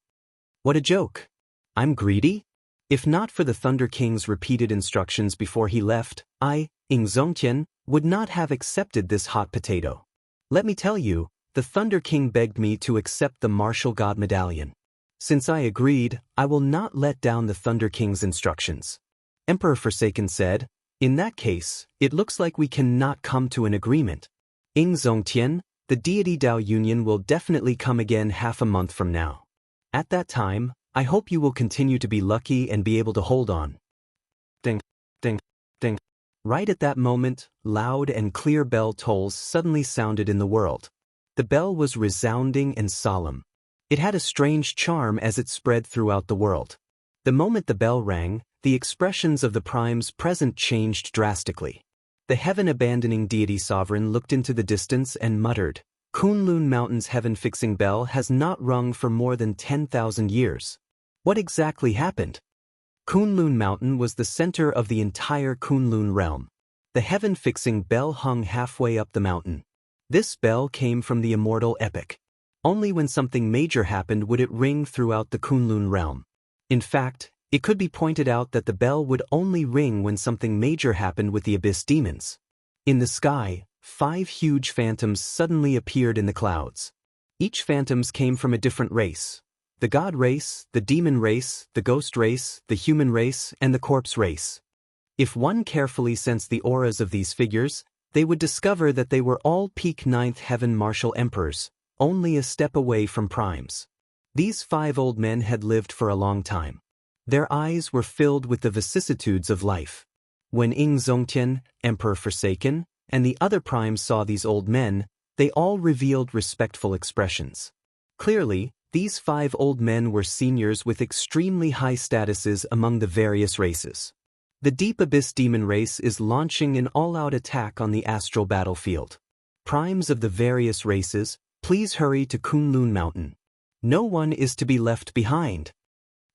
"What a joke. I'm greedy? If not for the Thunder King's repeated instructions before he left, I, Ying Zongtian, would not have accepted this hot potato. Let me tell you, the Thunder King begged me to accept the Martial God Medallion. Since I agreed, I will not let down the Thunder King's instructions." Emperor Forsaken said, "In that case, it looks like we cannot come to an agreement. Ying Zongtian, the Deity Dao Union will definitely come again half a month from now. At that time, I hope you will continue to be lucky and be able to hold on." Ding, ding, ding. Right at that moment, loud and clear bell tolls suddenly sounded in the world. The bell was resounding and solemn. It had a strange charm as it spread throughout the world. The moment the bell rang, the expressions of the primes present changed drastically. The heaven-abandoning deity sovereign looked into the distance and muttered, "Kunlun Mountain's heaven-fixing bell has not rung for more than 10,000 years. What exactly happened?" Kunlun Mountain was the center of the entire Kunlun realm. The heaven-fixing bell hung halfway up the mountain. This bell came from the Immortal epic. Only when something major happened would it ring throughout the Kunlun realm. In fact, it could be pointed out that the bell would only ring when something major happened with the Abyss demons. In the sky, 5 huge phantoms suddenly appeared in the clouds. Each phantoms came from a different race: the god race, the demon race, the ghost race, the human race, and the corpse race. If one carefully sensed the auras of these figures, they would discover that they were all peak 9th heaven martial emperors, only a step away from primes. These 5 old men had lived for a long time. Their eyes were filled with the vicissitudes of life. When Ying Zongtian, Emperor Forsaken, and the other primes saw these old men, they all revealed respectful expressions. Clearly, these 5 old men were seniors with extremely high statuses among the various races. The Deep Abyss Demon race is launching an all-out attack on the astral battlefield. Primes of the various races, please hurry to Kunlun Mountain. No one is to be left behind.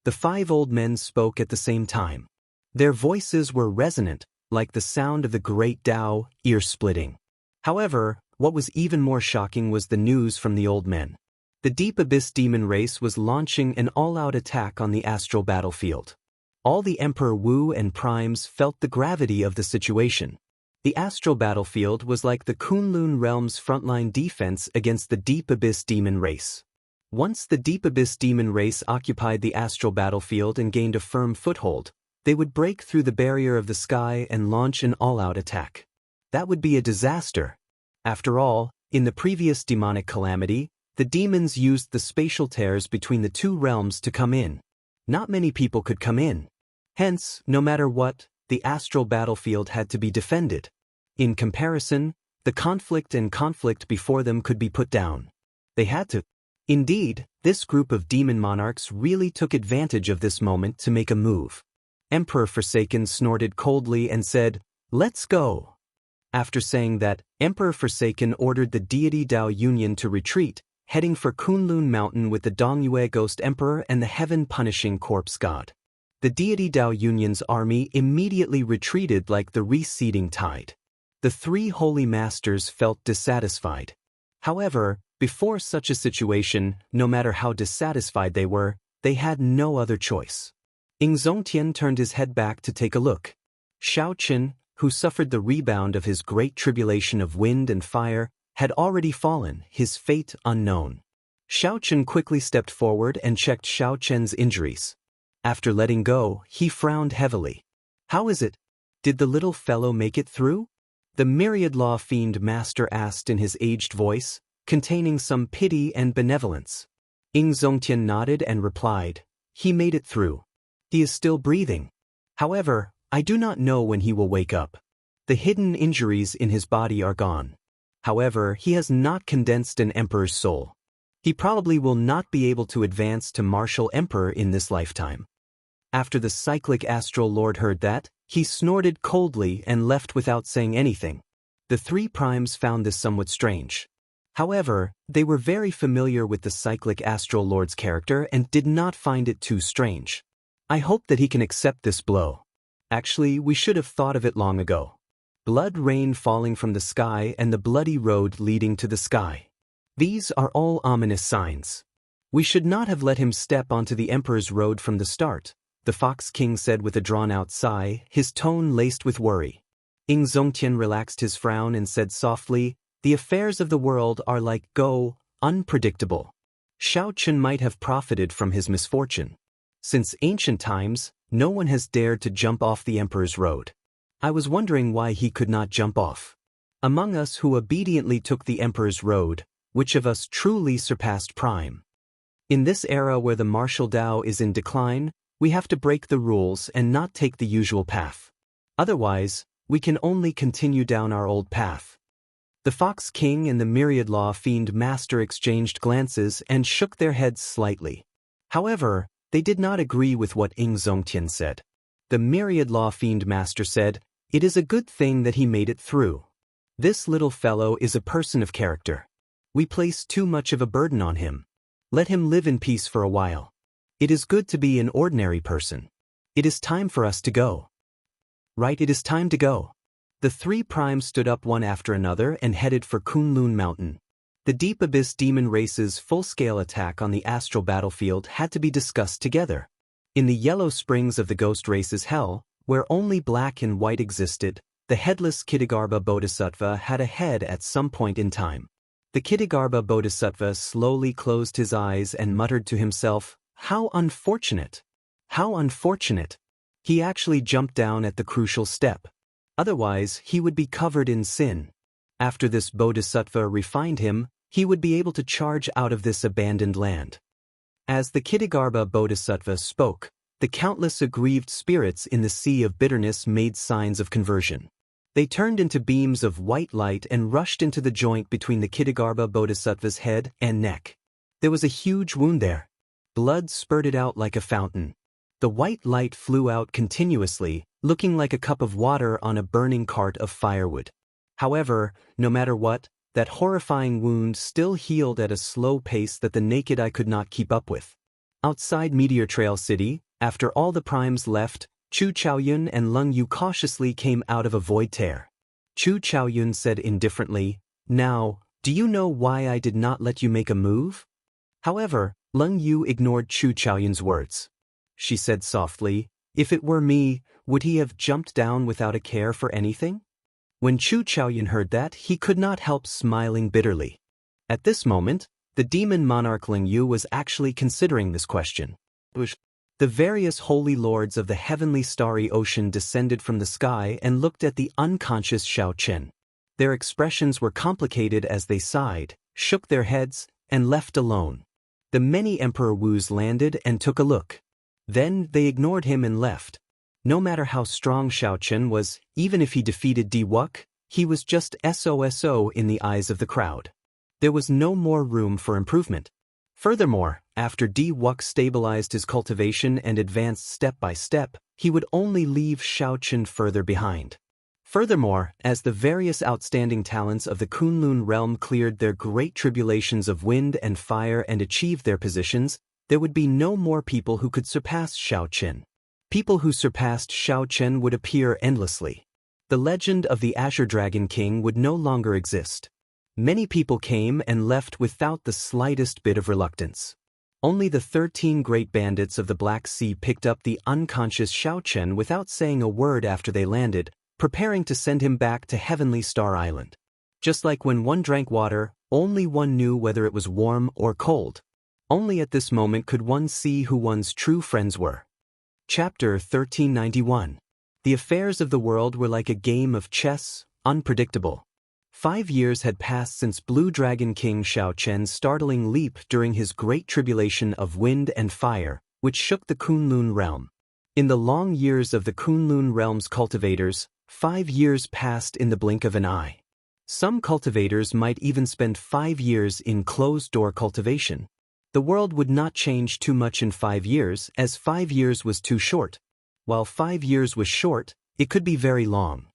The 5 old men spoke at the same time. Their voices were resonant, like the sound of the great Tao, ear-splitting. However, what was even more shocking was the news from the old men. The Deep Abyss Demon race was launching an all-out attack on the astral battlefield. All the Emperor Wu and primes felt the gravity of the situation. The astral battlefield was like the Kunlun realm's frontline defense against the Deep Abyss Demon race. Once the Deep Abyss Demon race occupied the astral battlefield and gained a firm foothold, they would break through the barrier of the sky and launch an all-out attack. That would be a disaster. After all, in the previous demonic calamity, the demons used the spatial tears between the 2 realms to come in. Not many people could come in. Hence, no matter what, the astral battlefield had to be defended. In comparison, the conflict before them could be put down. They had to. Indeed, this group of demon monarchs really took advantage of this moment to make a move. Emperor Forsaken snorted coldly and said, "Let's go." After saying that, Emperor Forsaken ordered the deity Dao Union to retreat, heading for Kunlun Mountain with the Dongyue Ghost Emperor and the heaven-punishing corpse god. The deity Dao Union's army immediately retreated like the receding tide. The three holy masters felt dissatisfied. However, before such a situation, no matter how dissatisfied they were, they had no other choice. Zongtian turned his head back to take a look. Shao Qin, who suffered the rebound of his great tribulation of wind and fire, had already fallen, his fate unknown. Shao Qin quickly stepped forward and checked Shao Chen's injuries. After letting go, he frowned heavily. "How is it? Did the little fellow make it through?" The myriad law fiend master asked in his aged voice, containing some pity and benevolence. Zongtian nodded and replied, "He made it through. He is still breathing. However, I do not know when he will wake up. The hidden injuries in his body are gone. However, he has not condensed an emperor's soul. He probably will not be able to advance to martial emperor in this lifetime." After the cyclic astral lord heard that, he snorted coldly and left without saying anything. The three primes found this somewhat strange. However, they were very familiar with the cyclic astral lord's character and did not find it too strange. "I hope that he can accept this blow. Actually, we should have thought of it long ago. Blood rain falling from the sky and the bloody road leading to the sky. These are all ominous signs. We should not have let him step onto the Emperor's road from the start," the Fox King said with a drawn-out sigh, his tone laced with worry. Zongtian relaxed his frown and said softly, "The affairs of the world are like unpredictable. Shao Qin might have profited from his misfortune. Since ancient times, no one has dared to jump off the Emperor's road. I was wondering why he could not jump off. Among us who obediently took the Emperor's road, which of us truly surpassed Prime? In this era where the martial Dao is in decline, we have to break the rules and not take the usual path. Otherwise, we can only continue down our old path." The Fox King and the Myriad Law Fiend Master exchanged glances and shook their heads slightly. However, they did not agree with what Zongtian said. The Myriad Law Fiend Master said, "It is a good thing that he made it through. This little fellow is a person of character. We place too much of a burden on him. Let him live in peace for a while. It is good to be an ordinary person. It is time for us to go." "Right, it is time to go." The three primes stood up one after another and headed for Kunlun Mountain. The Deep Abyss Demon Race's full-scale attack on the astral battlefield had to be discussed together. In the yellow springs of the Ghost Race's hell, where only black and white existed, the headless Kittagarbha Bodhisattva had a head at some point in time. The Kittagarbha Bodhisattva slowly closed his eyes and muttered to himself, "How unfortunate! How unfortunate!" He actually jumped down at the crucial step. Otherwise, he would be covered in sin. After this Bodhisattva refined him, he would be able to charge out of this abandoned land. As the Kittagarbha Bodhisattva spoke, the countless aggrieved spirits in the sea of bitterness made signs of conversion. They turned into beams of white light and rushed into the joint between the Kittagarbha Bodhisattva's head and neck. There was a huge wound there. Blood spurted out like a fountain. The white light flew out continuously, looking like a cup of water on a burning cart of firewood. However, no matter what, that horrifying wound still healed at a slow pace that the naked eye could not keep up with. Outside Meteor Trail City, after all the primes left, Chu Chaoyun and Lung Yu cautiously came out of a void tear. Chu Chaoyun said indifferently, "Now, do you know why I did not let you make a move?" However, Lung Yu ignored Chu Chaoyun's words. She said softly, "If it were me, would he have jumped down without a care for anything?" When Chu Chaoyun heard that, he could not help smiling bitterly. At this moment, the demon monarch Lung Yu was actually considering this question. The various holy lords of the heavenly starry ocean descended from the sky and looked at the unconscious Shao Chen. Their expressions were complicated as they sighed, shook their heads, and left alone. The many Emperor Wus landed and took a look. Then they ignored him and left. No matter how strong Xiao Chen was, even if he defeated Di Wuk, he was just SOSO in the eyes of the crowd. There was no more room for improvement. Furthermore, after Di Wuk stabilized his cultivation and advanced step by step, he would only leave Xiao Chen further behind. Furthermore, as the various outstanding talents of the Kunlun realm cleared their great tribulations of wind and fire and achieved their positions, there would be no more people who could surpass Xiao Chen. People who surpassed Xiao Chen would appear endlessly. The legend of the Azure Dragon King would no longer exist. Many people came and left without the slightest bit of reluctance. Only the 13 great bandits of the Black Sea picked up the unconscious Xiao Chen without saying a word after they landed, preparing to send him back to Heavenly Star Island. Just like when one drank water, only one knew whether it was warm or cold. Only at this moment could one see who one's true friends were. Chapter 1391. The affairs of the world were like a game of chess, unpredictable. 5 years had passed since Blue Dragon King Xiao Chen's startling leap during his great tribulation of wind and fire, which shook the Kunlun realm. In the long years of the Kunlun realm's cultivators, 5 years passed in the blink of an eye. Some cultivators might even spend 5 years in closed-door cultivation. The world would not change too much in 5 years, as 5 years was too short. While 5 years was short, it could be very long.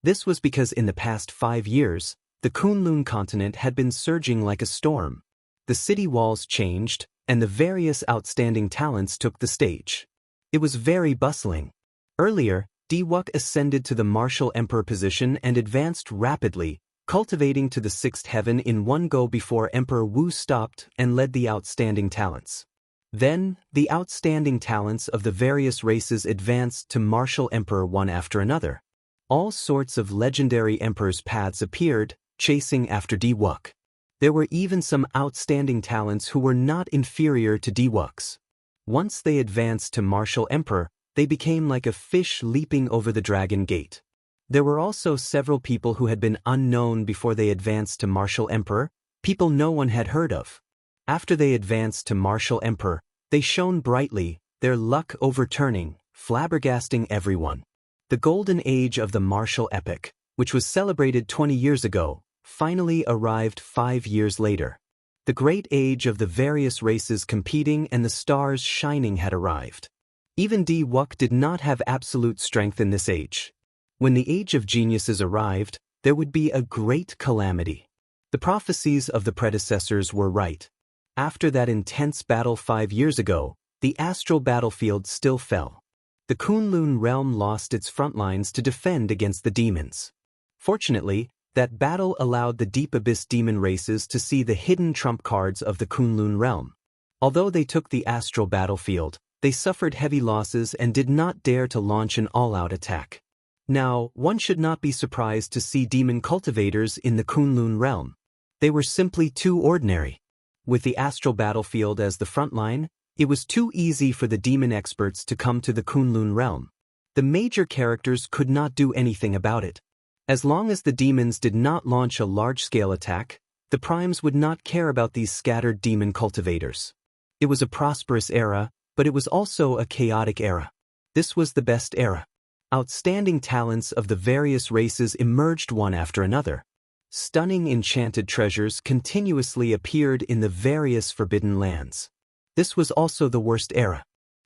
This was because in the past 5 years, the Kunlun continent had been surging like a storm. The city walls changed, and the various outstanding talents took the stage. It was very bustling. Earlier, Di Wuk ascended to the martial emperor position and advanced rapidly, cultivating to the 6th heaven in one go before Emperor Wu stopped and led the outstanding talents. Then, the outstanding talents of the various races advanced to martial emperor one after another. All sorts of legendary emperors' paths appeared, chasing after Di Wuk. There were even some outstanding talents who were not inferior to Di Wuk's. Once they advanced to martial emperor, they became like a fish leaping over the dragon gate. There were also several people who had been unknown before they advanced to martial emperor, people no one had heard of. After they advanced to martial emperor, they shone brightly, their luck overturning, flabbergasting everyone. The golden age of the martial epoch, which was celebrated 20 years ago, finally arrived 5 years later. The great age of the various races competing and the stars shining had arrived. Even Di Wuk did not have absolute strength in this age. When the age of geniuses arrived, there would be a great calamity. The prophecies of the predecessors were right. After that intense battle 5 years ago, the astral battlefield still fell. The Kunlun realm lost its front lines to defend against the demons. Fortunately, that battle allowed the Deep Abyss demon races to see the hidden trump cards of the Kunlun realm. Although they took the astral battlefield, they suffered heavy losses and did not dare to launch an all-out attack. Now, one should not be surprised to see demon cultivators in the Kunlun realm. They were simply too ordinary. With the astral battlefield as the front line, it was too easy for the demon experts to come to the Kunlun realm. The major characters could not do anything about it. As long as the demons did not launch a large-scale attack, the primes would not care about these scattered demon cultivators. It was a prosperous era, but it was also a chaotic era. This was the best era. Outstanding talents of the various races emerged one after another. Stunning enchanted treasures continuously appeared in the various forbidden lands. This was also the worst era.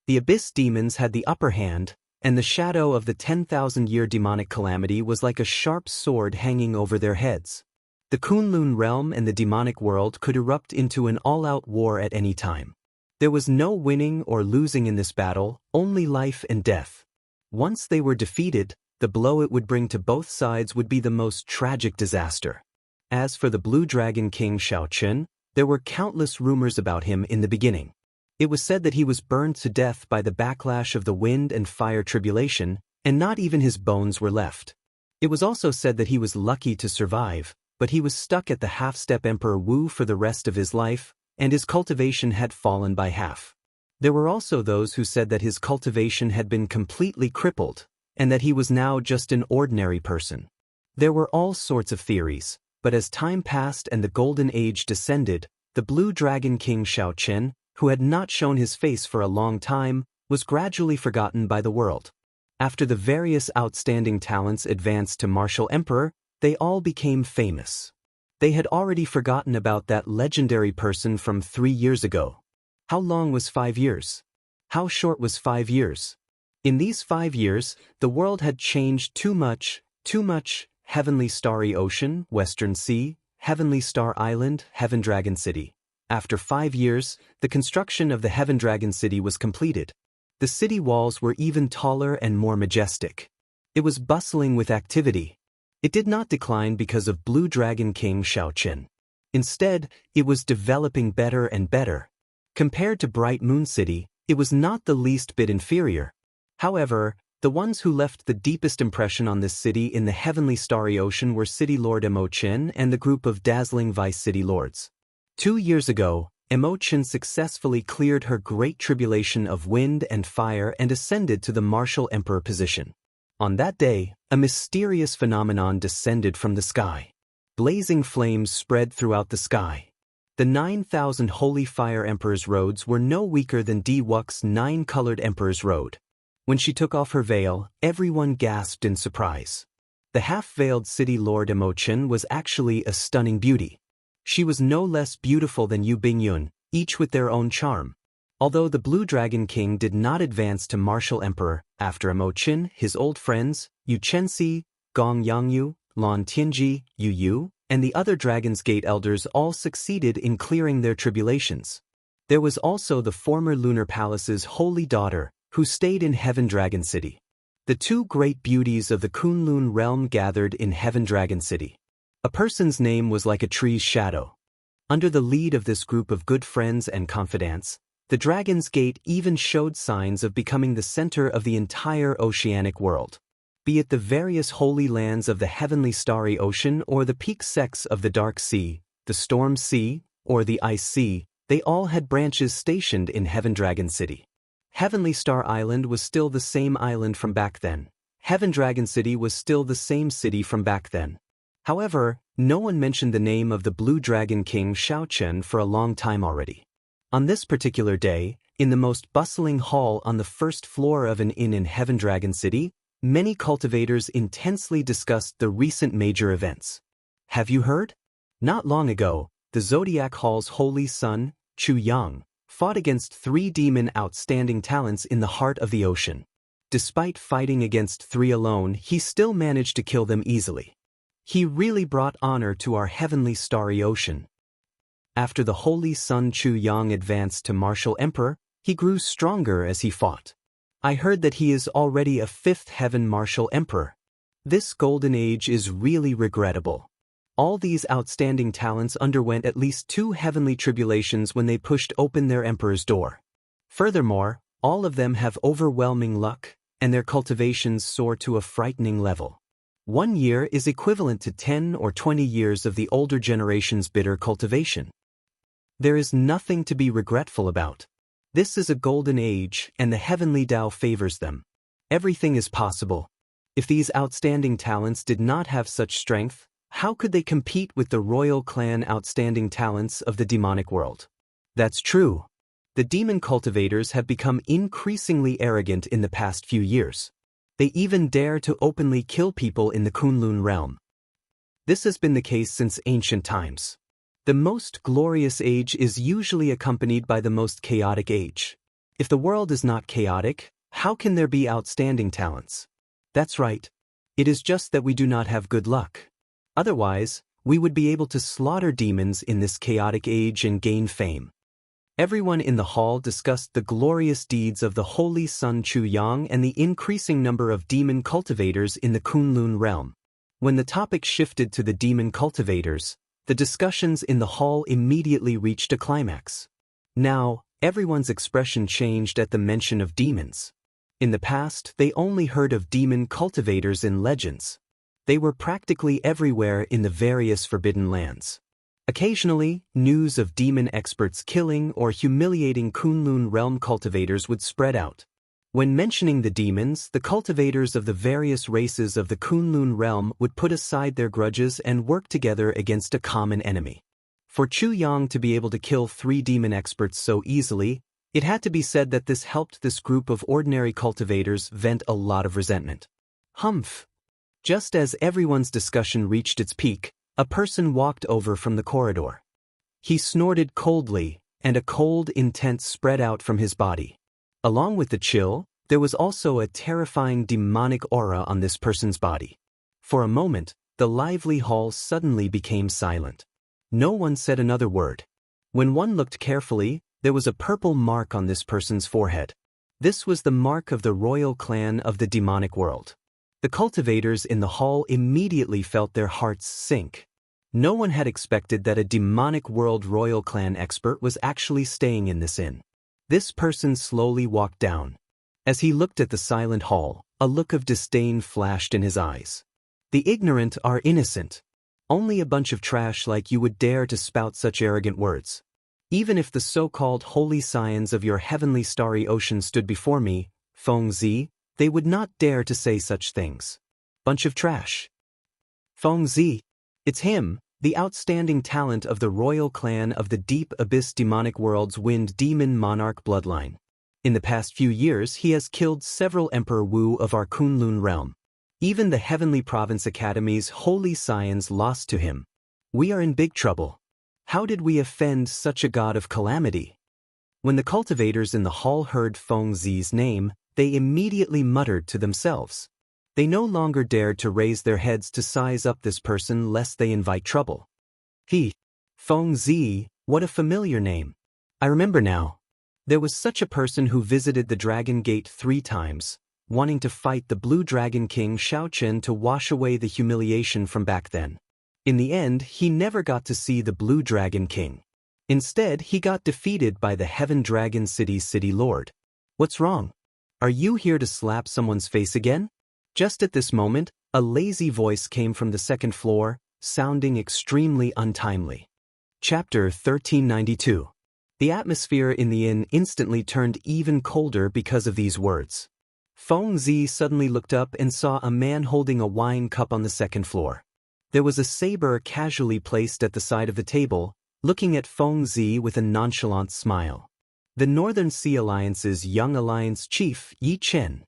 The Abyss demons had the upper hand, and the shadow of the 10,000-year demonic calamity was like a sharp sword hanging over their heads. The Kunlun realm and the demonic world could erupt into an all-out war at any time. There was no winning or losing in this battle, only life and death. Once they were defeated, the blow it would bring to both sides would be the most tragic disaster. As for the Blue Dragon King Xiao Chen, there were countless rumors about him in the beginning. It was said that he was burned to death by the backlash of the wind and fire tribulation, and not even his bones were left. It was also said that he was lucky to survive, but he was stuck at the half-step Emperor Wu for the rest of his life, and his cultivation had fallen by half. There were also those who said that his cultivation had been completely crippled, and that he was now just an ordinary person. There were all sorts of theories, but as time passed and the Golden Age descended, the Blue Dragon King Xiao Chen, who had not shown his face for a long time, was gradually forgotten by the world. After the various outstanding talents advanced to martial emperor, they all became famous. They had already forgotten about that legendary person from 3 years ago. How long was 5 years? How short was 5 years? In these 5 years, the world had changed too much. Heavenly Starry Ocean, Western Sea, Heavenly Star Island, Heaven Dragon City. After 5 years, the construction of the Heaven Dragon City was completed. The city walls were even taller and more majestic. It was bustling with activity. It did not decline because of Blue Dragon King Shaoqin. Instead, it was developing better and better. Compared to Bright Moon City, it was not the least bit inferior. However, the ones who left the deepest impression on this city in the Heavenly Starry Ocean were City Lord Imochen and the group of dazzling Vice City Lords. 2 years ago, Imochen successfully cleared her great tribulation of wind and fire and ascended to the martial emperor position. On that day, a mysterious phenomenon descended from the sky. Blazing flames spread throughout the sky. The 9,000 Holy Fire Emperor's roads were no weaker than Wuxia's 9-colored Emperor's road. When she took off her veil, everyone gasped in surprise. The half-veiled City Lord Imochen was actually a stunning beauty. She was no less beautiful than Yu Bingyun, each with their own charm. Although the Blue Dragon King did not advance to martial emperor, after Imochen, his old friends, Yu Chenxi, Gong Yangyu, Lan Tianji, Yu Yu, and the other Dragon's Gate elders all succeeded in clearing their tribulations. There was also the former Lunar Palace's holy daughter, who stayed in Heaven Dragon City. The two great beauties of the Kunlun realm gathered in Heaven Dragon City. A person's name was like a tree's shadow. Under the lead of this group of good friends and confidants, the Dragon's Gate even showed signs of becoming the center of the entire oceanic world. Be it the various holy lands of the Heavenly Starry Ocean or the peak sects of the Dark Sea, the Storm Sea, or the Ice Sea, they all had branches stationed in Heaven Dragon City. Heavenly Star Island was still the same island from back then. Heaven Dragon City was still the same city from back then. However, no one mentioned the name of the Blue Dragon King Shaoqin for a long time already. On this particular day, in the most bustling hall on the first floor of an inn in Heaven Dragon City, many cultivators intensely discussed the recent major events. Have you heard? Not long ago, the Zodiac Hall's holy son, Chu Yang, fought against 3 demon outstanding talents in the heart of the ocean. Despite fighting against 3 alone, he still managed to kill them easily. He really brought honor to our Heavenly Starry Ocean. After the holy son Chu Yang advanced to martial emperor, he grew stronger as he fought. I heard that he is already a 5th heaven martial emperor. This golden age is really regrettable. All these outstanding talents underwent at least 2 heavenly tribulations when they pushed open their emperor's door. Furthermore, all of them have overwhelming luck, and their cultivations soar to a frightening level. 1 year is equivalent to 10 or 20 years of the older generation's bitter cultivation. There is nothing to be regretful about. This is a golden age, and the heavenly Tao favors them. Everything is possible. If these outstanding talents did not have such strength, how could they compete with the royal clan outstanding talents of the demonic world? That's true. The demon cultivators have become increasingly arrogant in the past few years. They even dare to openly kill people in the Kunlun realm. This has been the case since ancient times. The most glorious age is usually accompanied by the most chaotic age. If the world is not chaotic, how can there be outstanding talents? That's right. It is just that we do not have good luck. Otherwise, we would be able to slaughter demons in this chaotic age and gain fame. Everyone in the hall discussed the glorious deeds of the holy son Chu Yang and the increasing number of demon cultivators in the Kunlun realm. When the topic shifted to the demon cultivators, the discussions in the hall immediately reached a climax. Now, everyone's expression changed at the mention of demons. In the past, they only heard of demon cultivators in legends. They were practically everywhere in the various forbidden lands. Occasionally, news of demon experts killing or humiliating Kunlun realm cultivators would spread out. When mentioning the demons, the cultivators of the various races of the Kunlun realm would put aside their grudges and work together against a common enemy. For Chu Yang to be able to kill 3 demon experts so easily, It had to be said that this helped this group of ordinary cultivators vent a lot of resentment. Humph! Just as everyone's discussion reached its peak, a person walked over from the corridor. He snorted coldly, and a cold intent spread out from his body. Along with the chill, there was also a terrifying demonic aura on this person's body. For a moment, the lively hall suddenly became silent. No one said another word. When one looked carefully, there was a purple mark on this person's forehead. This was the mark of the royal clan of the demonic world. The cultivators in the hall immediately felt their hearts sink. No one had expected that a demonic world royal clan expert was actually staying in this inn. This person slowly walked down. As he looked at the silent hall, a look of disdain flashed in his eyes. The ignorant are innocent. Only a bunch of trash like you would dare to spout such arrogant words. Even if the so-called holy scions of your heavenly starry ocean stood before me, Feng Zi, they would not dare to say such things. Bunch of trash. Feng Zi. It's him, the outstanding talent of the royal clan of the deep abyss demonic world's wind demon monarch bloodline. In the past few years he has killed several Emperor Wu of our Kunlun realm. Even the Heavenly Province Academy's holy scions lost to him. We are in big trouble. How did we offend such a god of calamity? When the cultivators in the hall heard Feng Zi's name, they immediately muttered to themselves. They no longer dared to raise their heads to size up this person lest they invite trouble. Feng Zi, what a familiar name. I remember now. There was such a person who visited the Dragon Gate 3 times, wanting to fight the Blue Dragon King Shaochen to wash away the humiliation from back then. In the end, he never got to see the Blue Dragon King. Instead, he got defeated by the Heaven Dragon City's city lord. What's wrong? Are you here to slap someone's face again? Just at this moment, a lazy voice came from the second floor, sounding extremely untimely. Chapter 1392. The atmosphere in the inn instantly turned even colder because of these words. Feng Zi suddenly looked up and saw a man holding a wine cup on the second floor. There was a saber casually placed at the side of the table, looking at Feng Zi with a nonchalant smile. The Northern Sea Alliance's Young Alliance chief, Yi Chen.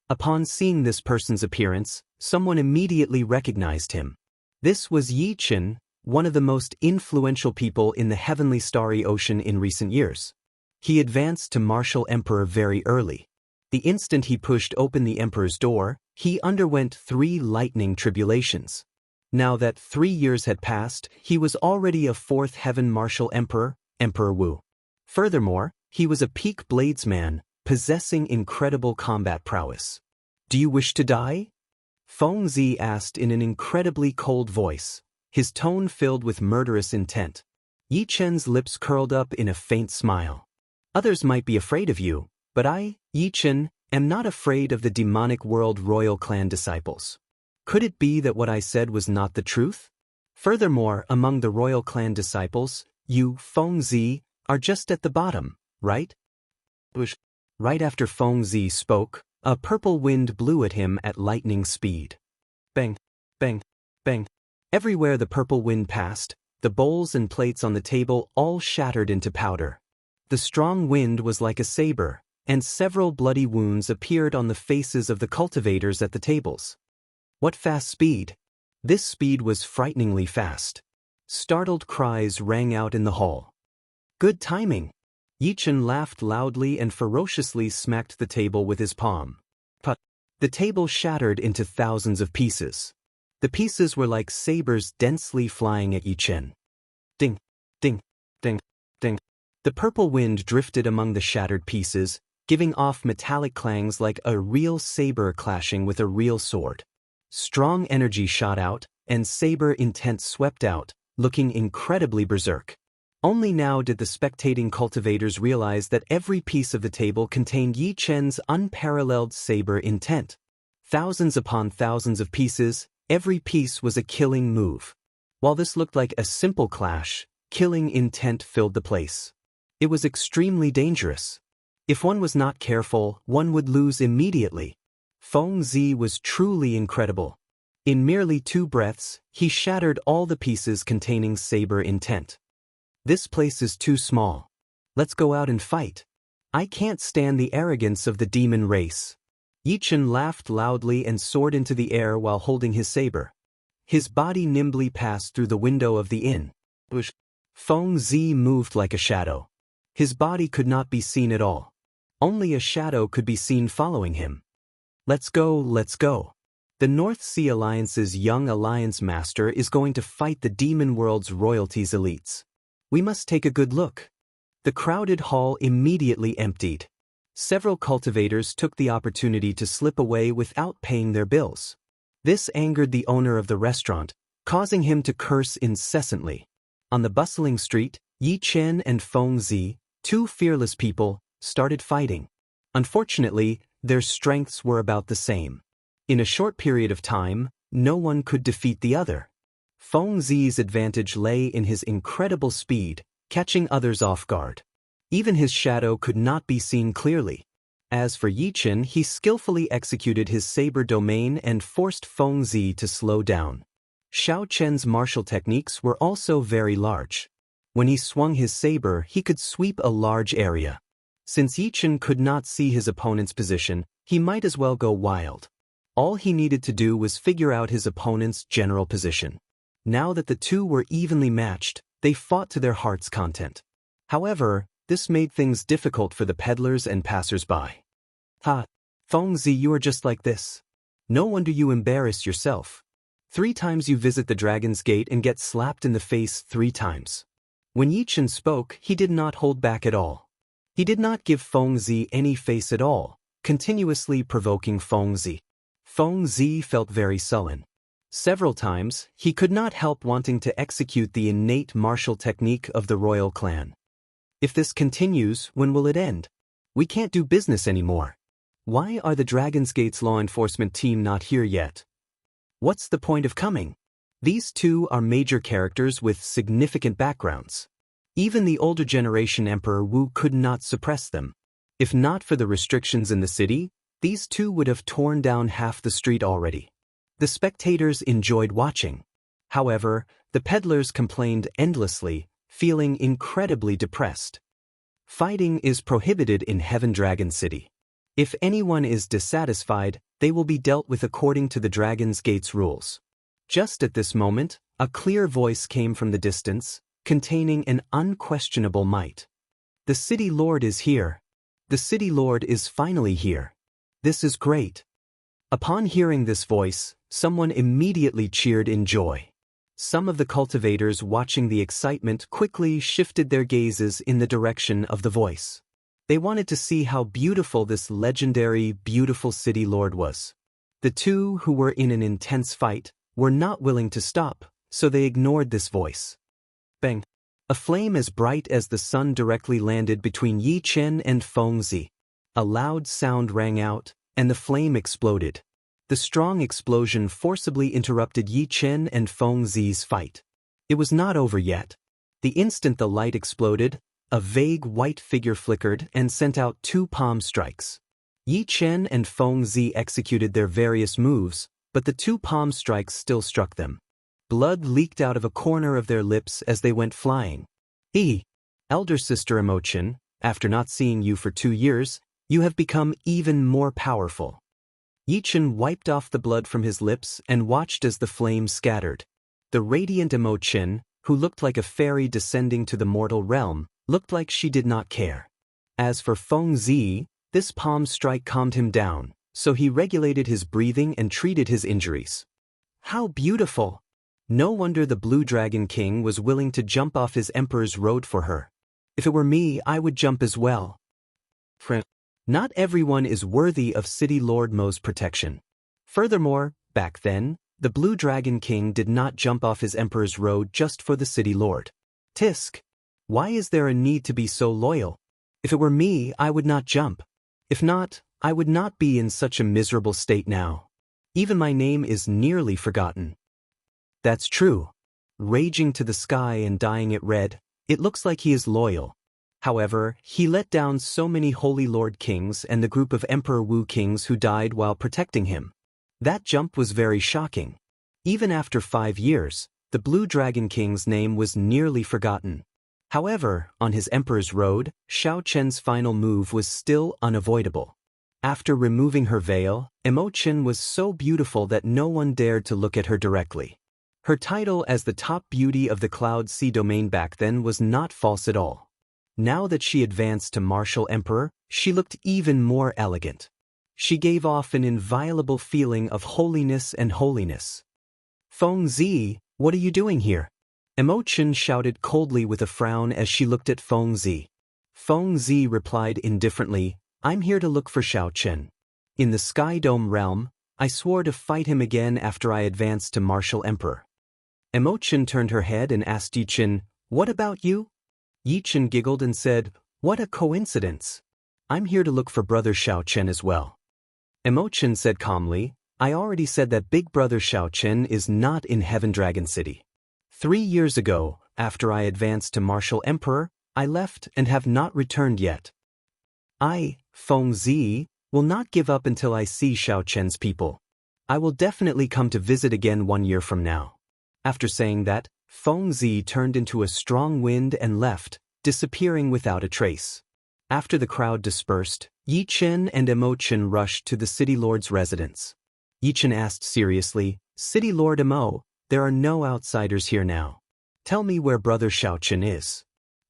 Upon seeing this person's appearance, someone immediately recognized him. This was Yi Chen, one of the most influential people in the heavenly starry ocean in recent years. He advanced to Martial Emperor very early. The instant he pushed open the Emperor's door, he underwent 3 lightning tribulations. Now that 3 years had passed, he was already a 4th Heaven Martial Emperor, Emperor Wu. Furthermore, he was a peak bladesman, possessing incredible combat prowess. Do you wish to die? Feng Zi asked in an incredibly cold voice, his tone filled with murderous intent. Yi Chen's lips curled up in a faint smile. Others might be afraid of you, but I, Yi Chen, am not afraid of the demonic world royal clan disciples. Could it be that what I said was not the truth? Furthermore, among the royal clan disciples, you, Feng Zi, are just at the bottom, right? Right after Feng Zi spoke, a purple wind blew at him at lightning speed. Bang, bang, bang. Everywhere the purple wind passed, the bowls and plates on the table all shattered into powder. The strong wind was like a saber, and several bloody wounds appeared on the faces of the cultivators at the tables. What fast speed! This speed was frighteningly fast. Startled cries rang out in the hall. Good timing! Yi Chen laughed loudly and ferociously smacked the table with his palm. Put! The table shattered into thousands of pieces. The pieces were like sabers densely flying at Yi Chen. Ding! Ding! Ding! Ding! The purple wind drifted among the shattered pieces, giving off metallic clangs like a real saber clashing with a real sword. Strong energy shot out, and saber intent swept out, looking incredibly berserk. Only now did the spectating cultivators realize that every piece of the table contained Yi Chen's unparalleled saber intent. Thousands upon thousands of pieces, every piece was a killing move. While this looked like a simple clash, killing intent filled the place. It was extremely dangerous. If one was not careful, one would lose immediately. Feng Zi was truly incredible. In merely 2 breaths, he shattered all the pieces containing saber intent. This place is too small. Let's go out and fight. I can't stand the arrogance of the demon race. Yichen laughed loudly and soared into the air while holding his saber. His body nimbly passed through the window of the inn. Feng Zi moved like a shadow. His body could not be seen at all. Only a shadow could be seen following him. Let's go, let's go. The North Sea Alliance's young alliance master is going to fight the demon world's royalties elites. We must take a good look. The crowded hall immediately emptied. Several cultivators took the opportunity to slip away without paying their bills. This angered the owner of the restaurant, causing him to curse incessantly. On the bustling street, Yi Chen and Feng Zi, two fearless people, started fighting. Unfortunately, their strengths were about the same. In a short period of time, no one could defeat the other. Feng Zi's advantage lay in his incredible speed, catching others off guard. Even his shadow could not be seen clearly. As for Yi Chen, he skillfully executed his saber domain and forced Feng Zi to slow down. Xiao Chen's martial techniques were also very large. When he swung his saber, he could sweep a large area. Since Yi Chen could not see his opponent's position, he might as well go wild. All he needed to do was figure out his opponent's general position. Now that the two were evenly matched, they fought to their heart's content. However, this made things difficult for the peddlers and passers-by. Ha! Feng Zi, you are just like this. No wonder you embarrass yourself. 3 times you visit the Dragon's Gate and get slapped in the face 3 times. When Yi Chen spoke, he did not hold back at all. He did not give Feng Zi any face at all, continuously provoking Feng Zi. Feng Zi felt very sullen. Several times, he could not help wanting to execute the innate martial technique of the royal clan. If this continues, when will it end? We can't do business anymore. Why are the Dragon's Gate's law enforcement team not here yet? What's the point of coming? These two are major characters with significant backgrounds. Even the older generation Emperor Wu could not suppress them. If not for the restrictions in the city, these two would have torn down half the street already. The spectators enjoyed watching. However, the peddlers complained endlessly, feeling incredibly depressed. Fighting is prohibited in Heaven Dragon City. If anyone is dissatisfied, they will be dealt with according to the Dragon's Gate's rules. Just at this moment, a clear voice came from the distance, containing an unquestionable might. The City Lord is here. The City Lord is finally here. This is great. Upon hearing this voice, someone immediately cheered in joy. Some of the cultivators watching the excitement quickly shifted their gazes in the direction of the voice. They wanted to see how beautiful this legendary, beautiful City Lord was. The two who were in an intense fight were not willing to stop, so they ignored this voice. Bang! A flame as bright as the sun directly landed between Yi Chen and Feng Zi. A loud sound rang out, and the flame exploded. The strong explosion forcibly interrupted Yi Chen and Feng Zi's fight. It was not over yet. The instant the light exploded, a vague white figure flickered and sent out 2 palm strikes. Yi Chen and Feng Zi executed their various moves, but the 2 palm strikes still struck them. Blood leaked out of a corner of their lips as they went flying. Elder sister Immortal, after not seeing you for 2 years, you have become even more powerful. Yi Chen wiped off the blood from his lips and watched as the flames scattered. The radiant Immortal, who looked like a fairy descending to the mortal realm, looked like she did not care. As for Feng Zi, this palm strike calmed him down, so he regulated his breathing and treated his injuries. How beautiful! No wonder the Blue Dragon King was willing to jump off his emperor's road for her. If it were me, I would jump as well. Not everyone is worthy of City Lord Mo's protection. Furthermore, back then, the Blue Dragon King did not jump off his emperor's road just for the City Lord. Tisk! Why is there a need to be so loyal? If it were me, I would not jump. If not, I would not be in such a miserable state now. Even my name is nearly forgotten. That's true. Raging to the sky and dyeing it red, it looks like he is loyal. However, he let down so many Holy Lord Kings and the group of Emperor Wu Kings who died while protecting him. That jump was very shocking. Even after 5 years, the Blue Dragon King's name was nearly forgotten. However, on his emperor's road, Xiao Chen's final move was still unavoidable. After removing her veil, Imochen was so beautiful that no one dared to look at her directly. Her title as the top beauty of the Cloud Sea domain back then was not false at all. Now that she advanced to martial emperor, she looked even more elegant. She gave off an inviolable feeling of holiness and holiness. "Feng Zi, what are you doing here?" Imochen shouted coldly with a frown as she looked at Feng Zi. Feng Zi replied indifferently, "I'm here to look for Xiao Chen. In the Sky Dome realm, I swore to fight him again after I advanced to martial emperor." Imochen turned her head and asked Yi Chen, "What about you?" Yi Chen giggled and said, "What a coincidence. I'm here to look for brother Xiao Chen as well." Imochen said calmly, "I already said that big brother Xiao Chen is not in Heaven Dragon City. 3 years ago, after I advanced to martial emperor, I left and have not returned yet. I, Feng Zi, will not give up until I see Xiao Chen's people. I will definitely come to visit again 1 year from now." After saying that, Feng Zi turned into a strong wind and left, disappearing without a trace. After the crowd dispersed, Yi Chen and Imochen rushed to the city lord's residence. Yi Chen asked seriously, "City Lord Imo, there are no outsiders here now. Tell me where brother Xiao Chen is.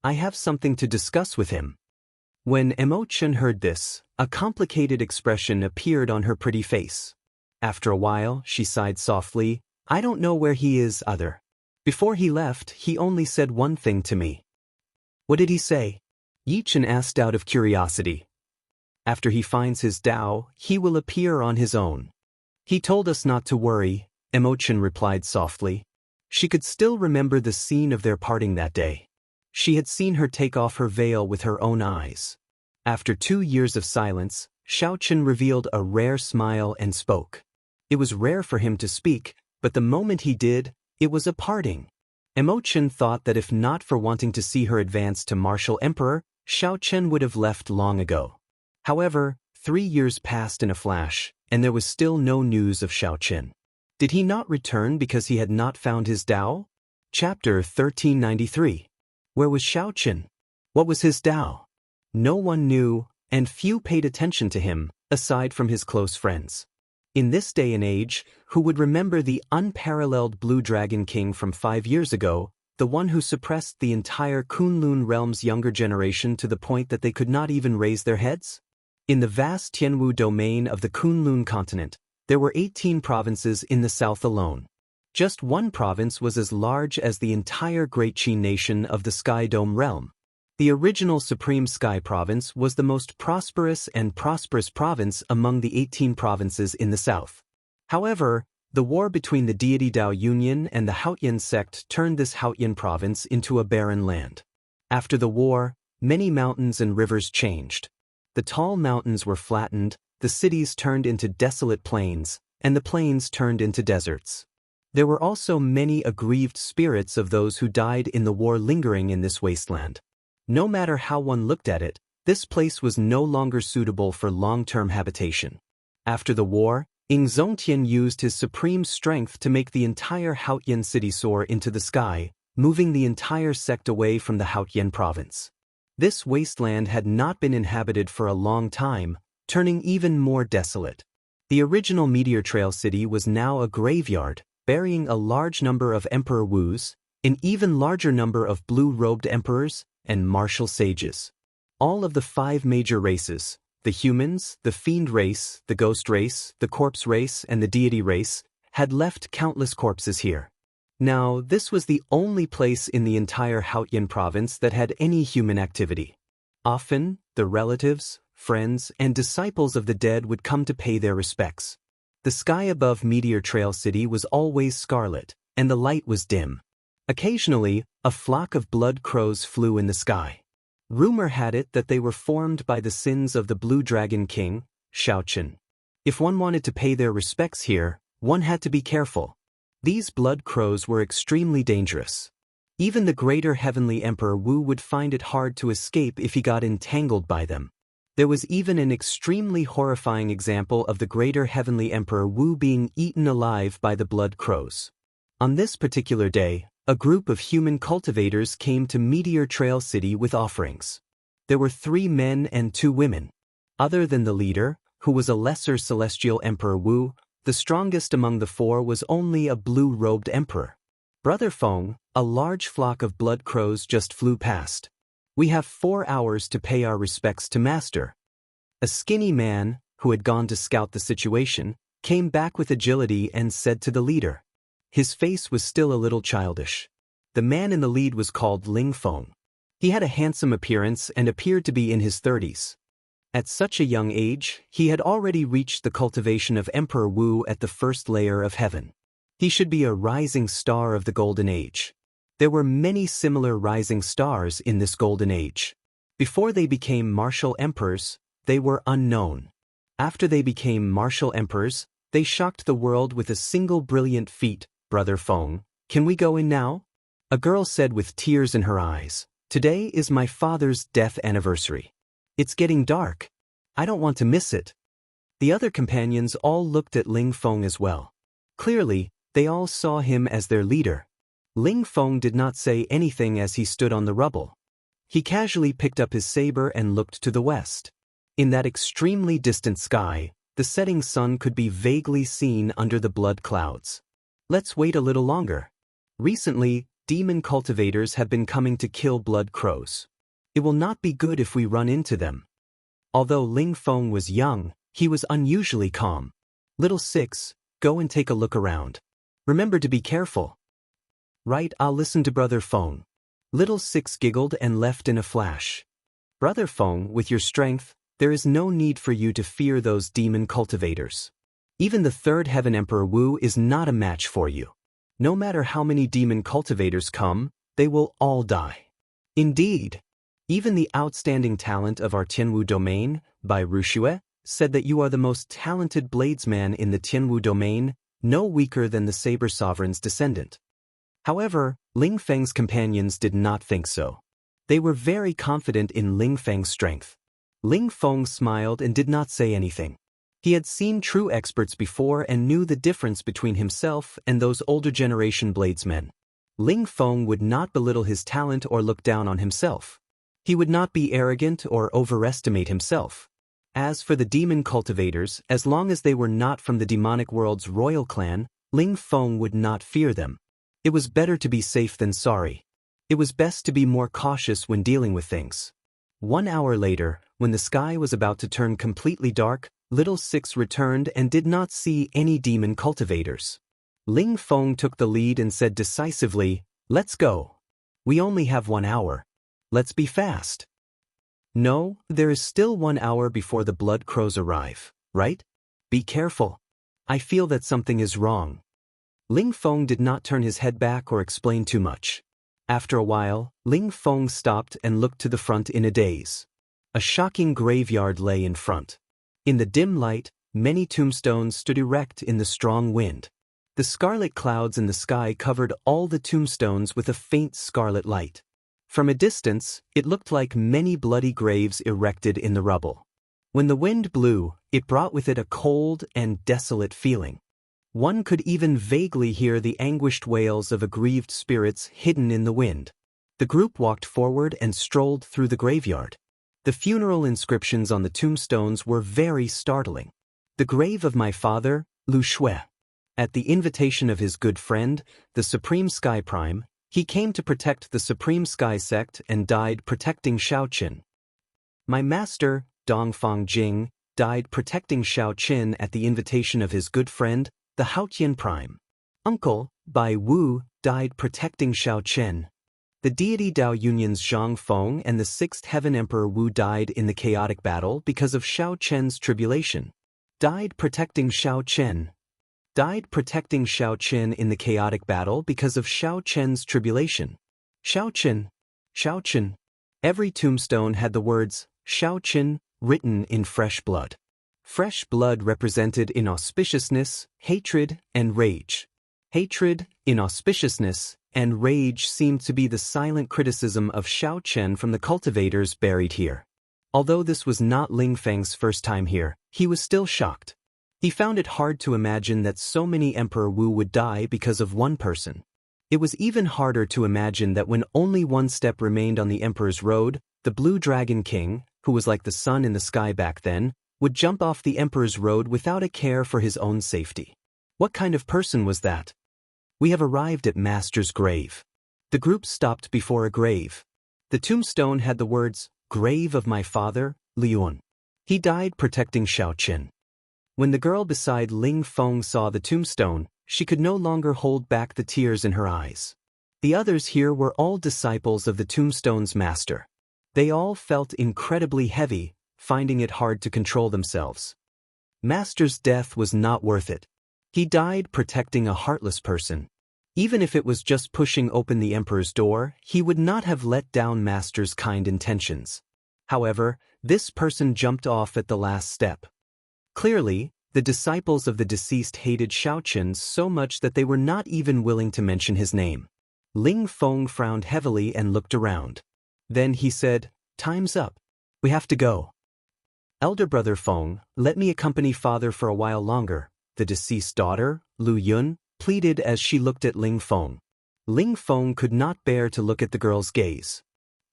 I have something to discuss with him." When Imochen heard this, a complicated expression appeared on her pretty face. After a while, she sighed softly, "I don't know where he is either. Before he left, he only said one thing to me." "What did he say?" Yi Chen asked out of curiosity. "After he finds his Tao, he will appear on his own. He told us not to worry," Imochen replied softly. She could still remember the scene of their parting that day. She had seen her take off her veil with her own eyes. After 2 years of silence, Xiao Chen revealed a rare smile and spoke. It was rare for him to speak, but the moment he did, it was a parting. Imochen thought that if not for wanting to see her advance to martial emperor, Xiao Chen would have left long ago. However, 3 years passed in a flash, and there was still no news of Xiao Chen. Did he not return because he had not found his Tao? Chapter 1393. Where was Xiao Chen? What was his Tao? No one knew, and few paid attention to him, aside from his close friends. In this day and age, who would remember the unparalleled Blue Dragon King from 5 years ago, the one who suppressed the entire Kunlun realm's younger generation to the point that they could not even raise their heads? In the vast Tianwu domain of the Kunlun continent, there were 18 provinces in the south alone. Just one province was as large as the entire Great Qi nation of the Sky Dome realm. The original Supreme Sky Province was the most prosperous province among the 18 provinces in the south. However, the war between the deity Dao Union and the Haotian sect turned this Haotian province into a barren land. After the war, many mountains and rivers changed. The tall mountains were flattened, the cities turned into desolate plains, and the plains turned into deserts. There were also many aggrieved spirits of those who died in the war lingering in this wasteland. No matter how one looked at it, this place was no longer suitable for long-term habitation. After the war, Ing Zongtian used his supreme strength to make the entire Haotian city soar into the sky, moving the entire sect away from the Haotian province. This wasteland had not been inhabited for a long time, turning even more desolate. The original Meteor Trail city was now a graveyard, burying a large number of Emperor Wus, an even larger number of blue-robed emperors, and martial sages. All of the 5 major races, the humans, the fiend race, the ghost race, the corpse race, and the deity race, had left countless corpses here. Now, this was the only place in the entire Haotian province that had any human activity. Often, the relatives, friends, and disciples of the dead would come to pay their respects. The sky above Meteor Trail City was always scarlet, and the light was dim. Occasionally, a flock of blood crows flew in the sky. Rumor had it that they were formed by the sins of the Blue Dragon King, Xiao Chen. If one wanted to pay their respects here, one had to be careful. These blood crows were extremely dangerous. Even the greater heavenly Emperor Wu would find it hard to escape if he got entangled by them. There was even an extremely horrifying example of the greater heavenly Emperor Wu being eaten alive by the blood crows. On this particular day, a group of human cultivators came to Meteor Trail City with offerings. There were 3 men and 2 women. Other than the leader, who was a lesser celestial Emperor Wu, the strongest among the 4 was only a blue-robed emperor. Brother Feng, a large flock of blood crows just flew past. We have 4 hours to pay our respects to Master. A skinny man, who had gone to scout the situation, came back with agility and said to the leader. His face was still a little childish. The man in the lead was called Ling Feng. He had a handsome appearance and appeared to be in his 30s. At such a young age, he had already reached the cultivation of Emperor Wu at the first layer of heaven. He should be a rising star of the Golden Age. There were many similar rising stars in this Golden Age. Before they became martial emperors, they were unknown. After they became martial emperors, they shocked the world with a single brilliant feat. Brother Feng, can we go in now? A girl said with tears in her eyes. Today is my father's death anniversary. It's getting dark. I don't want to miss it. The other companions all looked at Ling Feng as well. Clearly, they all saw him as their leader. Ling Feng did not say anything as he stood on the rubble. He casually picked up his saber and looked to the west. In that extremely distant sky, the setting sun could be vaguely seen under the blood clouds. Let's wait a little longer. Recently, demon cultivators have been coming to kill blood crows. It will not be good if we run into them. Although Ling Feng was young, he was unusually calm. Little Six, go and take a look around. Remember to be careful. Right, I'll listen to Brother Feng. Little Six giggled and left in a flash. Brother Feng, with your strength, there is no need for you to fear those demon cultivators. Even the 3rd Heaven Emperor Wu is not a match for you. No matter how many demon cultivators come, they will all die. Indeed. Even the outstanding talent of our Tianwu domain, by Wuxia, said that you are the most talented bladesman in the Tianwu domain, no weaker than the Saber Sovereign's descendant. However, Ling Feng's companions did not think so. They were very confident in Ling Feng's strength. Ling Feng smiled and did not say anything. He had seen true experts before and knew the difference between himself and those older generation bladesmen. Ling Feng would not belittle his talent or look down on himself. He would not be arrogant or overestimate himself. As for the demon cultivators, as long as they were not from the demonic world's royal clan, Ling Feng would not fear them. It was better to be safe than sorry. It was best to be more cautious when dealing with things. 1 hour later, when the sky was about to turn completely dark, Little Six returned and did not see any demon cultivators. Ling Feng took the lead and said decisively, "Let's go. We only have 1 hour. Let's be fast." No, there is still 1 hour before the blood crows arrive, right? Be careful. I feel that something is wrong. Ling Feng did not turn his head back or explain too much. After a while, Ling Feng stopped and looked to the front in a daze. A shocking graveyard lay in front. In the dim light, many tombstones stood erect in the strong wind. The scarlet clouds in the sky covered all the tombstones with a faint scarlet light. From a distance, it looked like many bloody graves erected in the rubble. When the wind blew, it brought with it a cold and desolate feeling. One could even vaguely hear the anguished wails of aggrieved spirits hidden in the wind. The group walked forward and strolled through the graveyard. The funeral inscriptions on the tombstones were very startling. The grave of my father, Lu Shui. At the invitation of his good friend, the Supreme Sky Prime, he came to protect the Supreme Sky Sect and died protecting Shaoqin. My master, Dongfang Jing, died protecting Shaoqin at the invitation of his good friend, the Haotian Prime. Uncle, Bai Wu, died protecting Shaoqin. The deity Dao Union's Zhang Feng and the 6th Heaven Emperor Wu died in the chaotic battle because of Shaoqin's tribulation. Died protecting Shaoqin. Died protecting Shaoqin in the chaotic battle because of Shaoqin's tribulation. Shaoqin. Shaoqin. Every tombstone had the words, Shaoqin, written in fresh blood. Fresh blood represented inauspiciousness, hatred, and rage. Hatred, inauspiciousness, and rage seemed to be the silent criticism of Shaoqin from the cultivators buried here. Although this was not Ling Feng's first time here, he was still shocked. He found it hard to imagine that so many Emperor Wu would die because of one person. It was even harder to imagine that when only one step remained on the Emperor's road, the Blue Dragon King, who was like the sun in the sky back then, would jump off the Emperor's road without a care for his own safety. What kind of person was that? We have arrived at Master's grave. The group stopped before a grave. The tombstone had the words, "Grave of my father, Liun. He died protecting Shaoqin." When the girl beside Ling Feng saw the tombstone, she could no longer hold back the tears in her eyes. The others here were all disciples of the tombstone's master. They all felt incredibly heavy, finding it hard to control themselves. Master's death was not worth it. He died protecting a heartless person. Even if it was just pushing open the Emperor's door, he would not have let down Master's kind intentions. However, this person jumped off at the last step. Clearly, the disciples of the deceased hated Shaoqin so much that they were not even willing to mention his name. Ling Feng frowned heavily and looked around. Then he said, "Time's up. We have to go." "Elder brother Feng, let me accompany father for a while longer," the deceased daughter, Lu Yun, pleaded as she looked at Ling Feng. Ling Feng could not bear to look at the girl's gaze.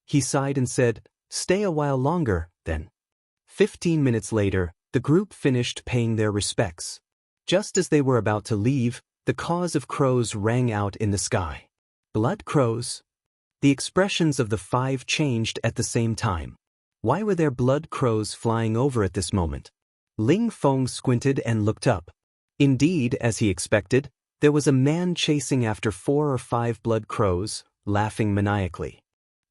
He sighed and said, "Stay a while longer, then." 15 minutes later, the group finished paying their respects. Just as they were about to leave, the caws of crows rang out in the sky. Blood crows? The expressions of the five changed at the same time. Why were there blood crows flying over at this moment? Ling Feng squinted and looked up. Indeed, as he expected, there was a man chasing after 4 or 5 blood crows, laughing maniacally.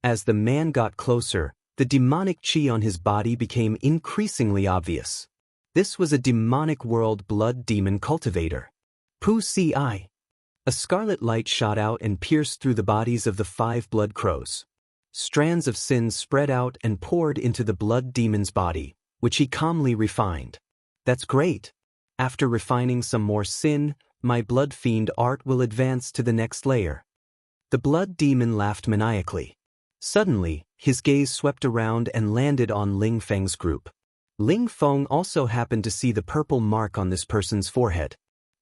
As the man got closer, the demonic chi on his body became increasingly obvious. This was a demonic world blood demon cultivator. Pu Si. A scarlet light shot out and pierced through the bodies of the 5 blood crows. Strands of sin spread out and poured into the blood demon's body, which he calmly refined. "That's great. After refining some more sin, my blood fiend art will advance to the next layer." The blood demon laughed maniacally. Suddenly, his gaze swept around and landed on Ling Feng's group. Ling Feng also happened to see the purple mark on this person's forehead.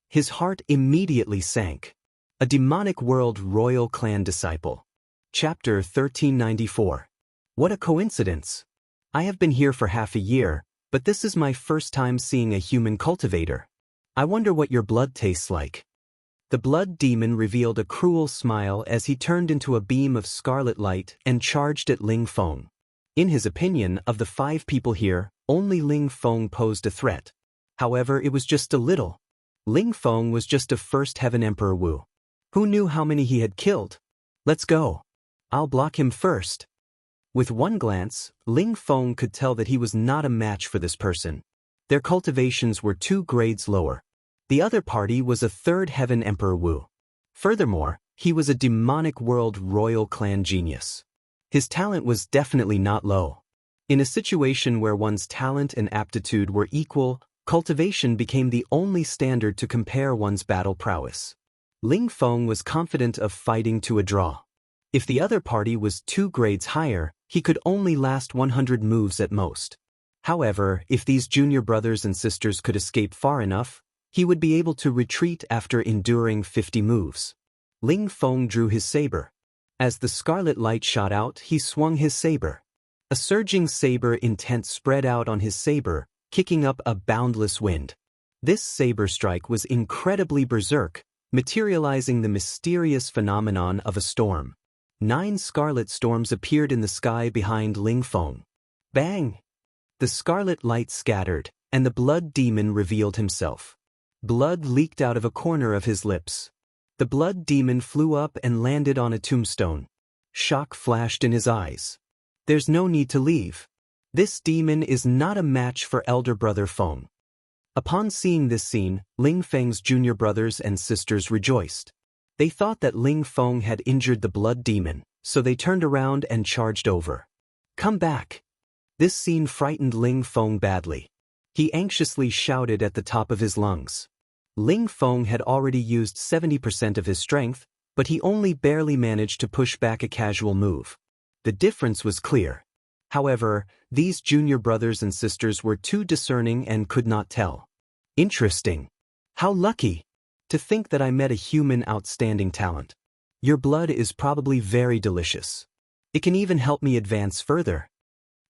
His heart immediately sank. A demonic world royal clan disciple. Chapter 1394. What a coincidence. I have been here for half a year, but this is my first time seeing a human cultivator. I wonder what your blood tastes like. The blood demon revealed a cruel smile as he turned into a beam of scarlet light and charged at Ling Feng. In his opinion, of the 5 people here, only Ling Feng posed a threat. However, it was just a little. Ling Feng was just a first heaven Emperor Wu. Who knew how many he had killed? "Let's go. I'll block him first." With one glance, Ling Feng could tell that he was not a match for this person. Their cultivations were 2 grades lower. The other party was a 3rd heaven Emperor Wu. Furthermore, he was a demonic world royal clan genius. His talent was definitely not low. In a situation where one's talent and aptitude were equal, cultivation became the only standard to compare one's battle prowess. Ling Feng was confident of fighting to a draw. If the other party was 2 grades higher, he could only last 100 moves at most. However, if these junior brothers and sisters could escape far enough, he would be able to retreat after enduring 50 moves. Ling Feng drew his saber. As the scarlet light shot out, he swung his saber. A surging saber intent spread out on his saber, kicking up a boundless wind. This saber strike was incredibly berserk, materializing the mysterious phenomenon of a storm. 9 scarlet storms appeared in the sky behind Ling Feng. Bang! The scarlet light scattered, and the blood demon revealed himself. Blood leaked out of a corner of his lips. The blood demon flew up and landed on a tombstone. Shock flashed in his eyes. "There's no need to leave. This demon is not a match for elder brother Feng." Upon seeing this scene, Ling Feng's junior brothers and sisters rejoiced. They thought that Ling Feng had injured the blood demon, so they turned around and charged over. "Come back." This scene frightened Ling Feng badly. He anxiously shouted at the top of his lungs. Ling Feng had already used 70% of his strength, but he only barely managed to push back a casual move. The difference was clear. However, these junior brothers and sisters were too discerning and could not tell. "Interesting. How lucky. To think that I met a human outstanding talent. Your blood is probably very delicious. It can even help me advance further.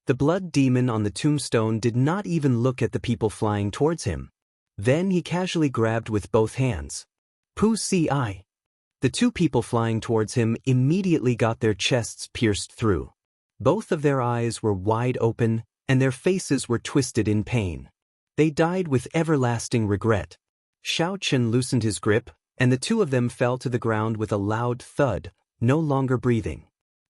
The blood demon on the tombstone did not even look at the people flying towards him. Then he casually grabbed with both hands. Pu Si. The two people flying towards him immediately got their chests pierced through. Both of their eyes were wide open, and their faces were twisted in pain. They died with everlasting regret. Xiao Chen loosened his grip, and the two of them fell to the ground with a loud thud, no longer breathing.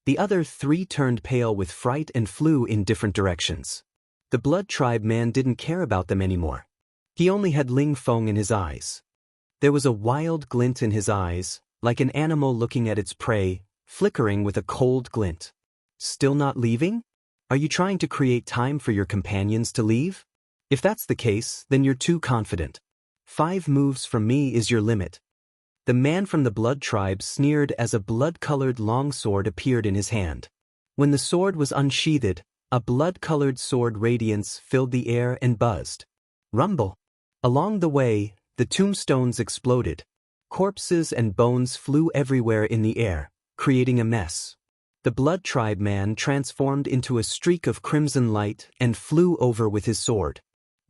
The other three turned pale with fright and flew in different directions. The Blood Tribe man didn't care about them anymore. He only had Ling Feng in his eyes. There was a wild glint in his eyes, like an animal looking at its prey, flickering with a cold glint. Still not leaving? Are you trying to create time for your companions to leave? If that's the case, then you're too confident. 5 moves from me is your limit. The man from the Blood Tribe sneered as a blood-colored longsword appeared in his hand. When the sword was unsheathed, a blood-colored sword radiance filled the air and buzzed. Rumble. Along the way, the tombstones exploded. Corpses and bones flew everywhere in the air, creating a mess. The Blood Tribe man transformed into a streak of crimson light and flew over with his sword.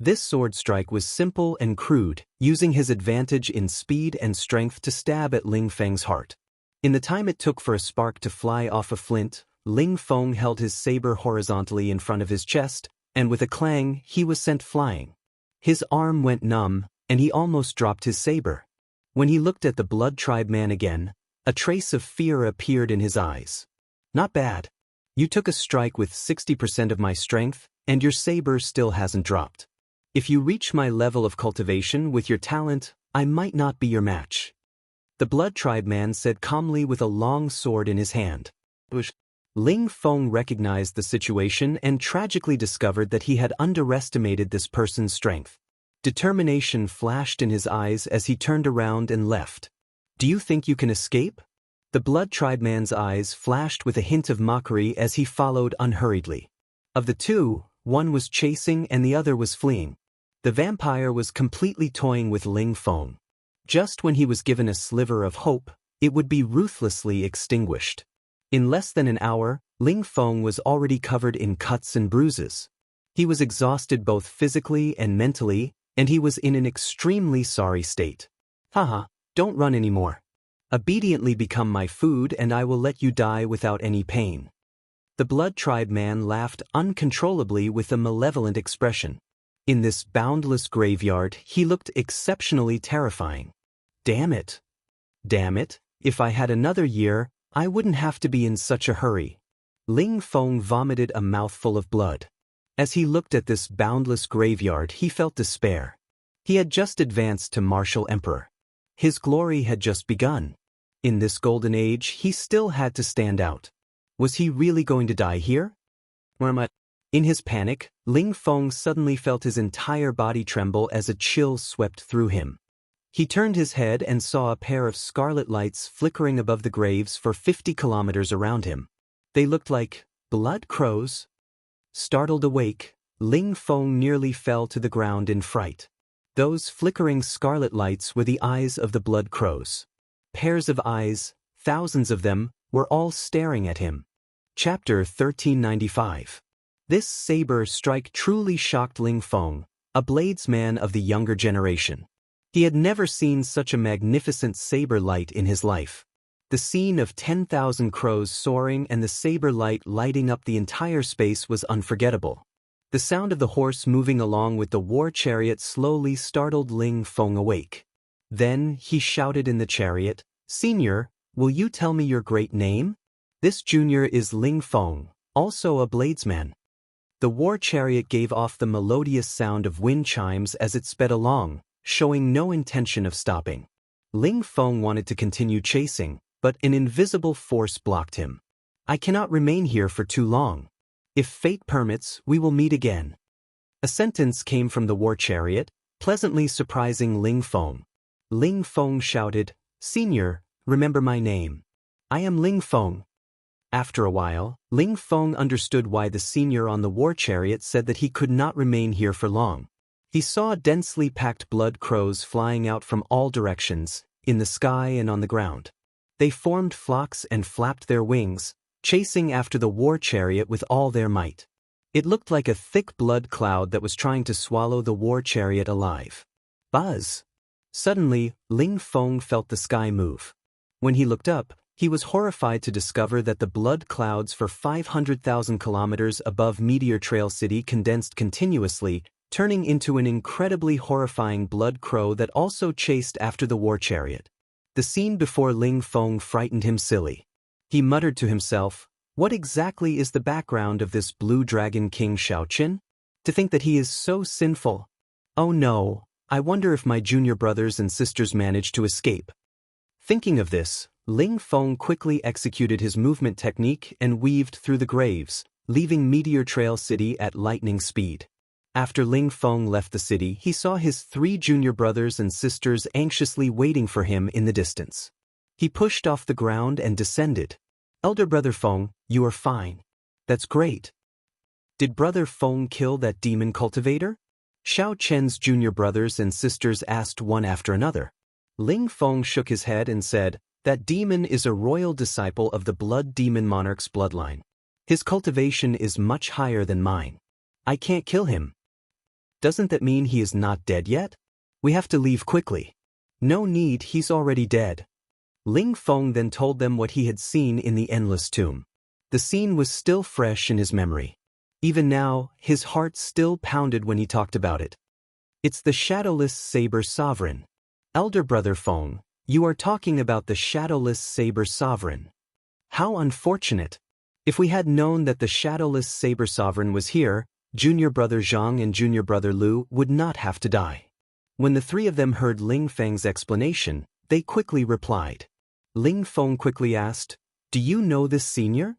This sword strike was simple and crude, using his advantage in speed and strength to stab at Ling Feng's heart. In the time it took for a spark to fly off a flint, Ling Feng held his saber horizontally in front of his chest, and with a clang, he was sent flying. His arm went numb, and he almost dropped his saber. When he looked at the Blood Tribe man again, a trace of fear appeared in his eyes. Not bad. You took a strike with 60% of my strength, and your saber still hasn't dropped. If you reach my level of cultivation with your talent, I might not be your match. The Blood Tribe man said calmly with a long sword in his hand. Ling Feng recognized the situation and tragically discovered that he had underestimated this person's strength. Determination flashed in his eyes as he turned around and left. Do you think you can escape? The Blood Tribe man's eyes flashed with a hint of mockery as he followed unhurriedly. Of the two, one was chasing and the other was fleeing. The vampire was completely toying with Ling Feng. Just when he was given a sliver of hope, it would be ruthlessly extinguished. In less than an hour, Ling Feng was already covered in cuts and bruises. He was exhausted both physically and mentally, and he was in an extremely sorry state. Haha, don't run anymore. Obediently become my food and I will let you die without any pain. The Blood Tribe man laughed uncontrollably with a malevolent expression. In this boundless graveyard, he looked exceptionally terrifying. Damn it. Damn it, if I had another year, I wouldn't have to be in such a hurry. Ling Feng vomited a mouthful of blood. As he looked at this boundless graveyard, he felt despair. He had just advanced to martial emperor. His glory had just begun. In this golden age, he still had to stand out. Was he really going to die here? In his panic, Ling Feng suddenly felt his entire body tremble as a chill swept through him. He turned his head and saw a pair of scarlet lights flickering above the graves for 50 kilometers around him. They looked like blood crows. Startled awake, Ling Feng nearly fell to the ground in fright. Those flickering scarlet lights were the eyes of the blood crows. Pairs of eyes, thousands of them, were all staring at him. Chapter 1395. This saber strike truly shocked Ling Feng, a bladesman of the younger generation. He had never seen such a magnificent saber light in his life. The scene of 10,000 crows soaring and the saber light lighting up the entire space was unforgettable. The sound of the horse moving along with the war chariot slowly startled Ling Feng awake. Then he shouted in the chariot, "Senior, will you tell me your great name?" This junior is Ling Feng, also a bladesman. The war chariot gave off the melodious sound of wind chimes as it sped along, showing no intention of stopping. Ling Feng wanted to continue chasing, but an invisible force blocked him. I cannot remain here for too long. If fate permits, we will meet again. A sentence came from the war chariot, pleasantly surprising Ling Feng. Ling Feng shouted, "Senior, remember my name. I am Ling Feng." After a while, Ling Feng understood why the senior on the war chariot said that he could not remain here for long. He saw densely packed blood crows flying out from all directions, in the sky and on the ground. They formed flocks and flapped their wings, chasing after the war chariot with all their might. It looked like a thick blood cloud that was trying to swallow the war chariot alive. Buzz! Suddenly, Ling Feng felt the sky move. When he looked up, he was horrified to discover that the blood clouds for 500,000 kilometers above Meteor Trail City condensed continuously, turning into an incredibly horrifying blood crow that also chased after the war chariot. The scene before Ling Feng frightened him silly. He muttered to himself, "What exactly is the background of this blue dragon king Xiaoqin? To think that he is so sinful. Oh no, I wonder if my junior brothers and sisters managed to escape." Thinking of this, Ling Feng quickly executed his movement technique and weaved through the graves, leaving Meteor Trail City at lightning speed. After Ling Feng left the city, he saw his 3 junior brothers and sisters anxiously waiting for him in the distance. He pushed off the ground and descended. "Elder brother Feng, you are fine. That's great. Did brother Feng kill that demon cultivator?" Xiao Chen's junior brothers and sisters asked one after another. Ling Feng shook his head and said, "That demon is a royal disciple of the blood demon monarch's bloodline. His cultivation is much higher than mine. I can't kill him." "Doesn't that mean he is not dead yet? We have to leave quickly." "No need, he's already dead." Ling Feng then told them what he had seen in the Endless Tomb. The scene was still fresh in his memory. Even now, his heart still pounded when he talked about it. "It's the Shadowless Saber Sovereign. Elder brother Feng, you are talking about the Shadowless Saber Sovereign. How unfortunate. If we had known that the Shadowless Saber Sovereign was here, junior brother Zhang and junior brother Lu would not have to die." When the 3 of them heard Ling Feng's explanation, they quickly replied. Ling Feng quickly asked, "Do you know this senior?"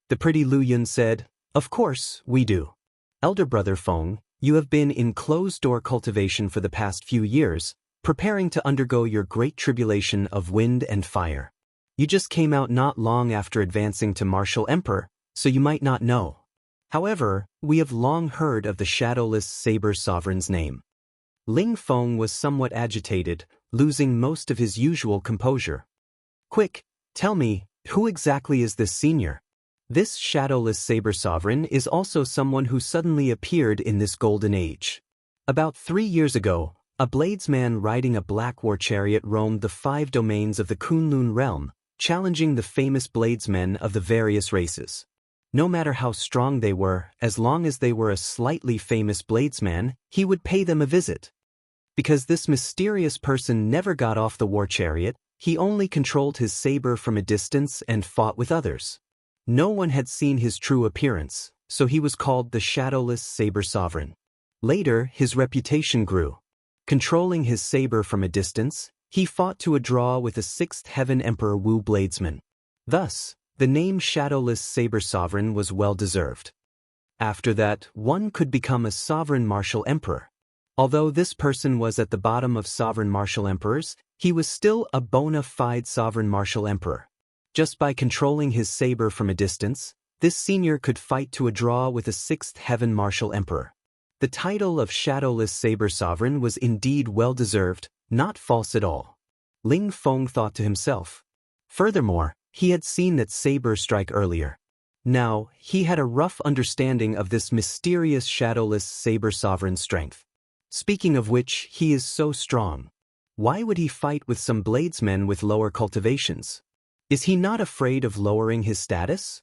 The pretty Lu Yun said, "Of course, we do. Elder brother Feng, you have been in closed-door cultivation for the past few years, preparing to undergo your great tribulation of wind and fire. You just came out not long after advancing to Martial Emperor, so you might not know. However, we have long heard of the Shadowless Saber Sovereign's name." Ling Feng was somewhat agitated, losing most of his usual composure. "Quick, tell me, who exactly is this senior? This Shadowless Saber Sovereign is also someone who suddenly appeared in this golden age. About 3 years ago, a bladesman riding a black war chariot roamed the 5 domains of the Kunlun realm, challenging the famous bladesmen of the various races. No matter how strong they were, as long as they were a slightly famous bladesman, he would pay them a visit. Because this mysterious person never got off the war chariot, he only controlled his saber from a distance and fought with others. No one had seen his true appearance, so he was called the Shadowless Saber Sovereign. Later, his reputation grew. Controlling his saber from a distance, he fought to a draw with the 6th Heaven Emperor Wu Bladesman. Thus, the name Shadowless Saber Sovereign was well-deserved. After that, one could become a sovereign martial emperor. Although this person was at the bottom of sovereign martial emperors, he was still a bona fide sovereign martial emperor. Just by controlling his saber from a distance, this senior could fight to a draw with the 6th Heaven Martial Emperor. The title of Shadowless Saber Sovereign was indeed well-deserved, not false at all. Ling Feng thought to himself. Furthermore, he had seen that saber strike earlier. Now, he had a rough understanding of this mysterious Shadowless Saber Sovereign's strength. Speaking of which, he is so strong. Why would he fight with some bladesmen with lower cultivations? Is he not afraid of lowering his status?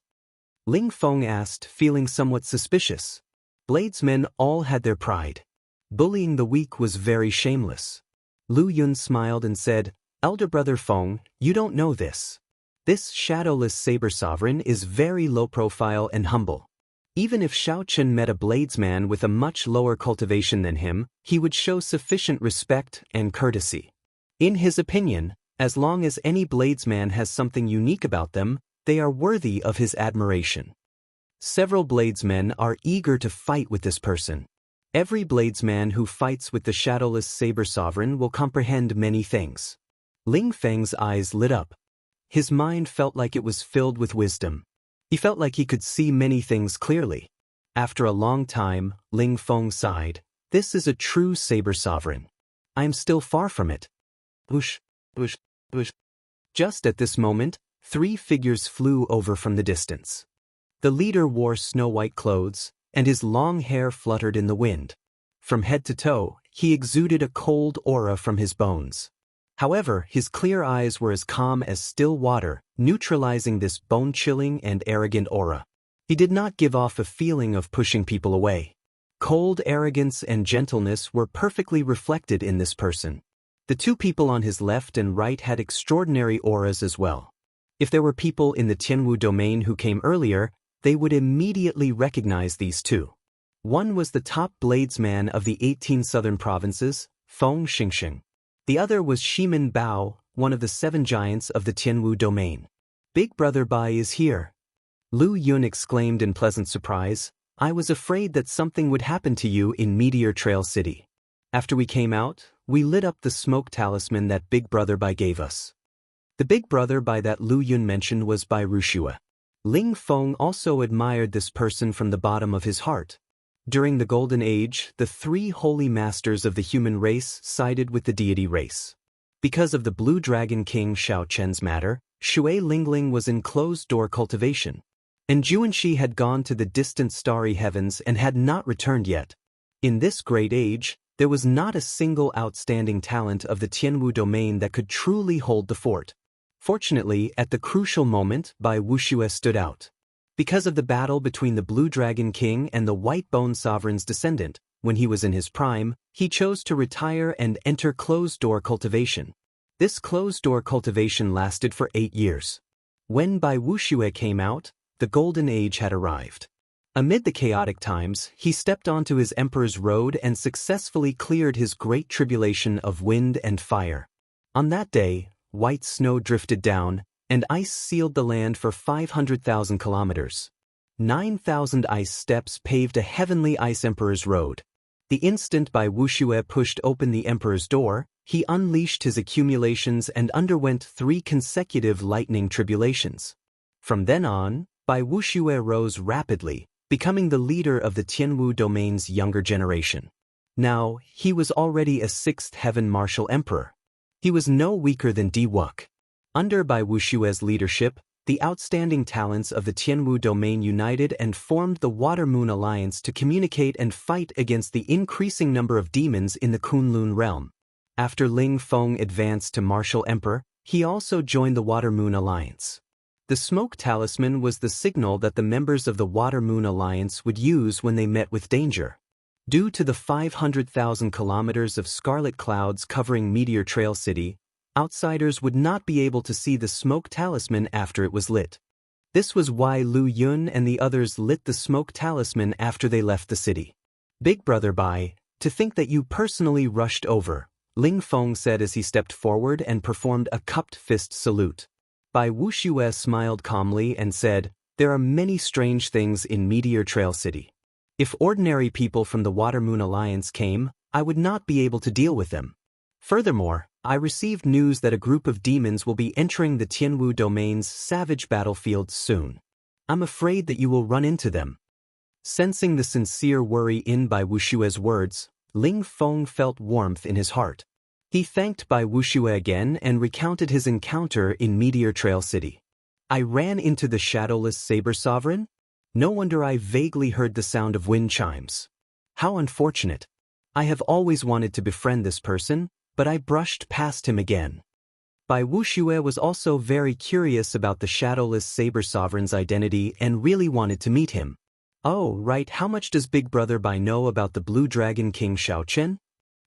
Ling Feng asked, feeling somewhat suspicious. Bladesmen all had their pride. Bullying the weak was very shameless. Lu Yun smiled and said, "Elder brother Feng, you don't know this. This Shadowless Saber Sovereign is very low-profile and humble. Even if Xiaoqin met a bladesman with a much lower cultivation than him, he would show sufficient respect and courtesy. In his opinion, as long as any bladesman has something unique about them, they are worthy of his admiration. Several bladesmen are eager to fight with this person. Every bladesman who fights with the Shadowless Saber Sovereign will comprehend many things." Ling Feng's eyes lit up. His mind felt like it was filled with wisdom. He felt like he could see many things clearly. After a long time, Ling Feng sighed. "This is a true Saber Sovereign. I am still far from it." Whoosh, whoosh, whoosh. Just at this moment, 3 figures flew over from the distance. The leader wore snow-white clothes, and his long hair fluttered in the wind. From head to toe, he exuded a cold aura from his bones. However, his clear eyes were as calm as still water, neutralizing this bone-chilling and arrogant aura. He did not give off a feeling of pushing people away. Cold arrogance and gentleness were perfectly reflected in this person. The 2 people on his left and right had extraordinary auras as well. If there were people in the Jianghu domain who came earlier, they would immediately recognize these 2. One was the top bladesman of the 18 southern provinces, Feng Xingxing. The other was Shimin Bao, one of the 7 giants of the Jianghu domain. Big Brother Bai is here. Lu Yun exclaimed in pleasant surprise. I was afraid that something would happen to you in Meteor Trail City. After we came out, we lit up the smoke talisman that Big Brother Bai gave us. The Big Brother Bai that Lu Yun mentioned was Bai Wuxia. Ling Feng also admired this person from the bottom of his heart. During the Golden Age, the 3 holy masters of the human race sided with the deity race. Because of the Blue Dragon King Xiao Chen's matter, Shui Lingling was in closed-door cultivation. And Juanxi had gone to the distant starry heavens and had not returned yet. In this great age, there was not a single outstanding talent of the Jianghu domain that could truly hold the fort. Fortunately, at the crucial moment, Bai Wuxia stood out. Because of the battle between the Blue Dragon King and the White Bone Sovereign's descendant, when he was in his prime, he chose to retire and enter closed-door cultivation. This closed-door cultivation lasted for 8 years. When Bai Wuxia came out, the Golden Age had arrived. Amid the chaotic times, he stepped onto his emperor's road and successfully cleared his great tribulation of wind and fire. On that day, white snow drifted down, and ice sealed the land for 500,000 kilometers. 9,000 ice steps paved a heavenly ice emperor's road. The instant Bai Wuxia pushed open the emperor's door, he unleashed his accumulations and underwent 3 consecutive lightning tribulations. From then on, Bai Wuxia rose rapidly, becoming the leader of the Jianghu domain's younger generation. Now, he was already a 6th heaven martial emperor. He was no weaker than Di Wuk. Under Bai Wuxia's leadership, the outstanding talents of the Jianghu domain united and formed the Water-Moon Alliance to communicate and fight against the increasing number of demons in the Kunlun realm. After Ling Feng advanced to martial emperor, he also joined the Water-Moon Alliance. The smoke talisman was the signal that the members of the Water-Moon Alliance would use when they met with danger. Due to the 500,000 kilometers of scarlet clouds covering Meteor Trail City, outsiders would not be able to see the smoke talisman after it was lit. This was why Lu Yun and the others lit the smoke talisman after they left the city. Big Brother Bai, to think that you personally rushed over, Ling Feng said as he stepped forward and performed a cupped fist salute. Bai Wuxia smiled calmly and said, there are many strange things in Meteor Trail City. If ordinary people from the Water-Moon Alliance came, I would not be able to deal with them. Furthermore, I received news that a group of demons will be entering the Jianghu domain's savage battlefield soon. I'm afraid that you will run into them. Sensing the sincere worry in Bai Wuxia's words, Ling Feng felt warmth in his heart. He thanked Bai Wuxia again and recounted his encounter in Meteor Trail City. I ran into the shadowless saber sovereign? No wonder I vaguely heard the sound of wind chimes. How unfortunate. I have always wanted to befriend this person, but I brushed past him again. Bai Wuxia was also very curious about the shadowless saber sovereign's identity and really wanted to meet him. Oh, right, how much does Big Brother Bai know about the Blue Dragon King Xiao Chen?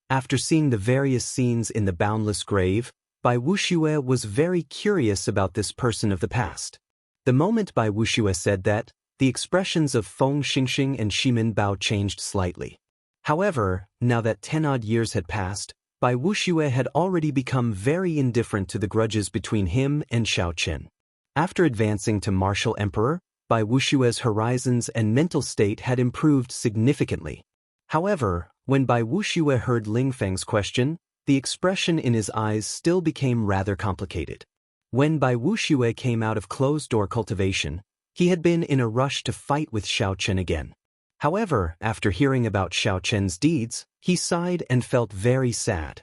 After seeing the various scenes in the Boundless Grave, Bai Wuxia was very curious about this person of the past. The moment Bai Wuxia said that, the expressions of Feng Xingxing and Shimin Bao changed slightly. However, now that 10-odd years had passed, Bai Wuxia had already become very indifferent to the grudges between him and Xiao Chen. After advancing to martial emperor, Bai Wuxia's horizons and mental state had improved significantly. However, when Bai Wuxia heard Ling Feng's question, the expression in his eyes still became rather complicated. When Bai Wuxia came out of closed-door cultivation, he had been in a rush to fight with Xiao Chen again. However, after hearing about Xiao Chen's deeds, he sighed and felt very sad.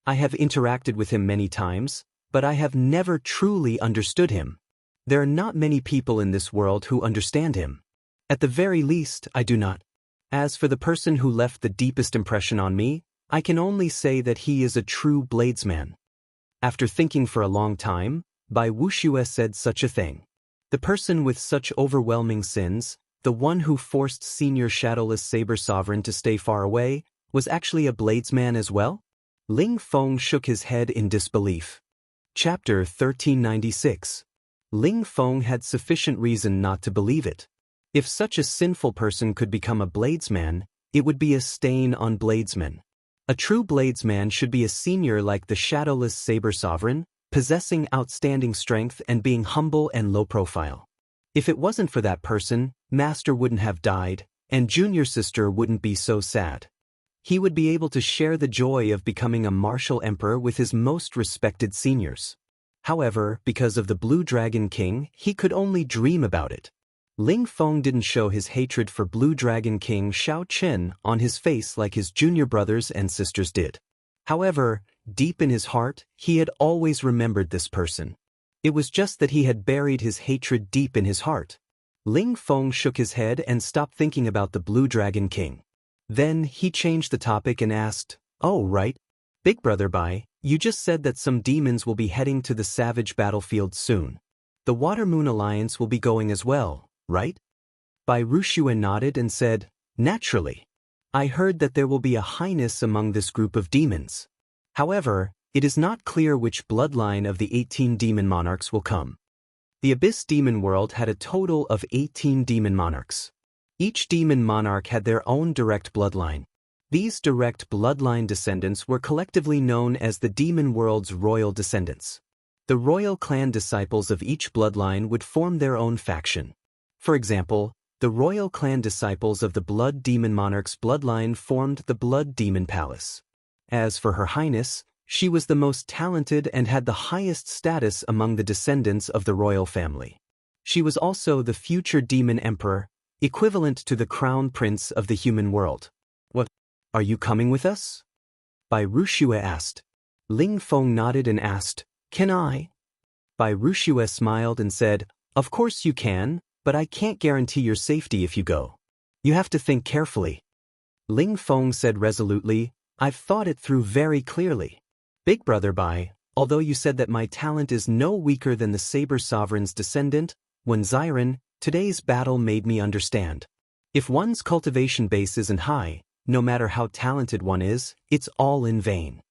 I have interacted with him many times, but I have never truly understood him. There are not many people in this world who understand him. At the very least, I do not. As for the person who left the deepest impression on me, I can only say that he is a true bladesman. After thinking for a long time, Bai Wuxia said such a thing. The person with such overwhelming sins, the one who forced senior shadowless saber sovereign to stay far away, was actually a bladesman as well? Ling Feng shook his head in disbelief. Chapter 1396. Ling Feng had sufficient reason not to believe it. If such a sinful person could become a bladesman, it would be a stain on bladesmen. A true bladesman should be a senior like the shadowless saber sovereign, possessing outstanding strength and being humble and low profile. If it wasn't for that person, Master wouldn't have died, and junior sister wouldn't be so sad. He would be able to share the joy of becoming a martial emperor with his most respected seniors. However, because of the Blue Dragon King, he could only dream about it. Ling Feng didn't show his hatred for Blue Dragon King Shao Chen on his face like his junior brothers and sisters did. However, deep in his heart, he had always remembered this person. It was just that he had buried his hatred deep in his heart. Ling Feng shook his head and stopped thinking about the Blue Dragon King. Then he changed the topic and asked, "Oh, right. Big Brother Bai, you just said that some demons will be heading to the savage battlefield soon. The Water Moon Alliance will be going as well, right?" Bai Wuxia nodded and said, "Naturally. I heard that there will be a highness among this group of demons. However, it is not clear which bloodline of the 18 demon monarchs will come." The Abyss Demon World had a total of 18 demon monarchs. Each demon monarch had their own direct bloodline. These direct bloodline descendants were collectively known as the demon world's royal descendants. The royal clan disciples of each bloodline would form their own faction. For example, the royal clan disciples of the Blood Demon Monarch's bloodline formed the Blood Demon Palace. As for Her Highness, she was the most talented and had the highest status among the descendants of the royal family. She was also the future demon emperor, equivalent to the crown prince of the human world. "What? Are you coming with us?" Bai Wuxia asked. Ling Feng nodded and asked, "Can I?" Bai Wuxia smiled and said, "Of course you can, but I can't guarantee your safety if you go. You have to think carefully." Ling Feng said resolutely, "I've thought it through very clearly. Big Brother Bai, although you said that my talent is no weaker than the Saber Sovereign's descendant, when Xiren, today's battle made me understand. If one's cultivation base isn't high, no matter how talented one is, it's all in vain.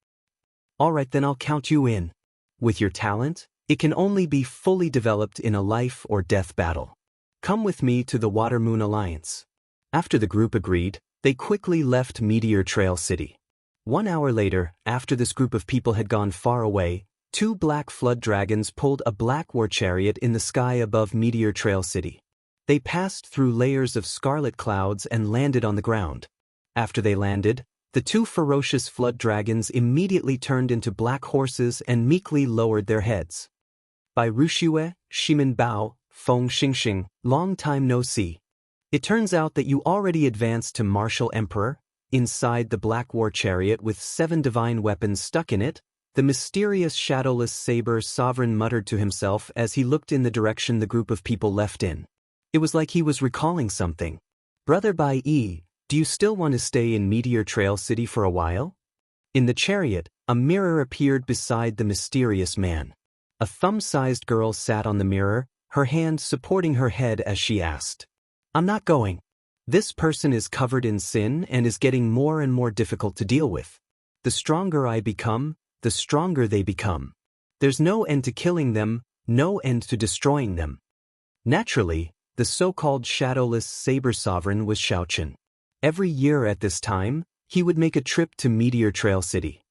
All right, then I'll count you in. With your talent, it can only be fully developed in a life or death battle. Come with me to the Water Moon Alliance." After the group agreed, they quickly left Meteor Trail City. 1 hour later, after this group of people had gone far away, 2 black flood dragons pulled a black war chariot in the sky above Meteor Trail City. They passed through layers of scarlet clouds and landed on the ground. After they landed, the 2 ferocious flood dragons immediately turned into black horses and meekly lowered their heads. Bai Wuxia, Shimin Bao, Feng Xingxing, long time no see. It turns out that you already advanced to Martial Emperor. Inside the black war chariot with 7 divine weapons stuck in it, the mysterious shadowless saber sovereign muttered to himself as he looked in the direction the group of people left in. It was like he was recalling something. "Brother Bai Yi, do you still want to stay in Meteor Trail City for a while?" In the chariot, a mirror appeared beside the mysterious man. A thumb-sized girl sat on the mirror, her hand supporting her head as she asked, "I'm not going. This person is covered in sin and is getting more and more difficult to deal with. The stronger I become, the stronger they become. There's no end to killing them, no end to destroying them." Naturally, the so-called shadowless saber sovereign was Shao Chen. Every year at this time, he would make a trip to Meteor Trail City.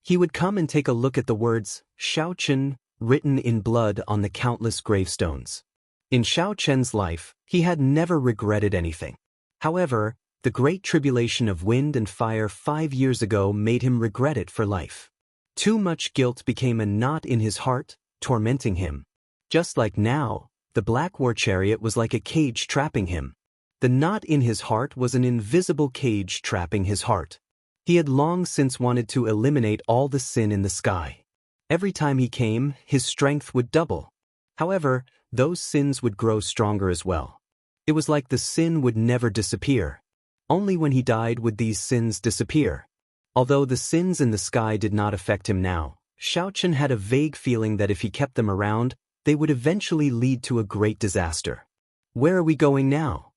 He would come and take a look at the words, Shao Chen, written in blood on the countless gravestones. In Shao Chen's life, he had never regretted anything. However, the great tribulation of wind and fire 5 years ago made him regret it for life. Too much guilt became a knot in his heart, tormenting him. Just like now, the black war chariot was like a cage trapping him. The knot in his heart was an invisible cage trapping his heart. He had long since wanted to eliminate all the sin in the sky. Every time he came, his strength would double. However, those sins would grow stronger as well. It was like the sin would never disappear. Only when he died would these sins disappear. Although the sins in the sky did not affect him now, Xiaochen had a vague feeling that if he kept them around, they would eventually lead to a great disaster. Where are we going now?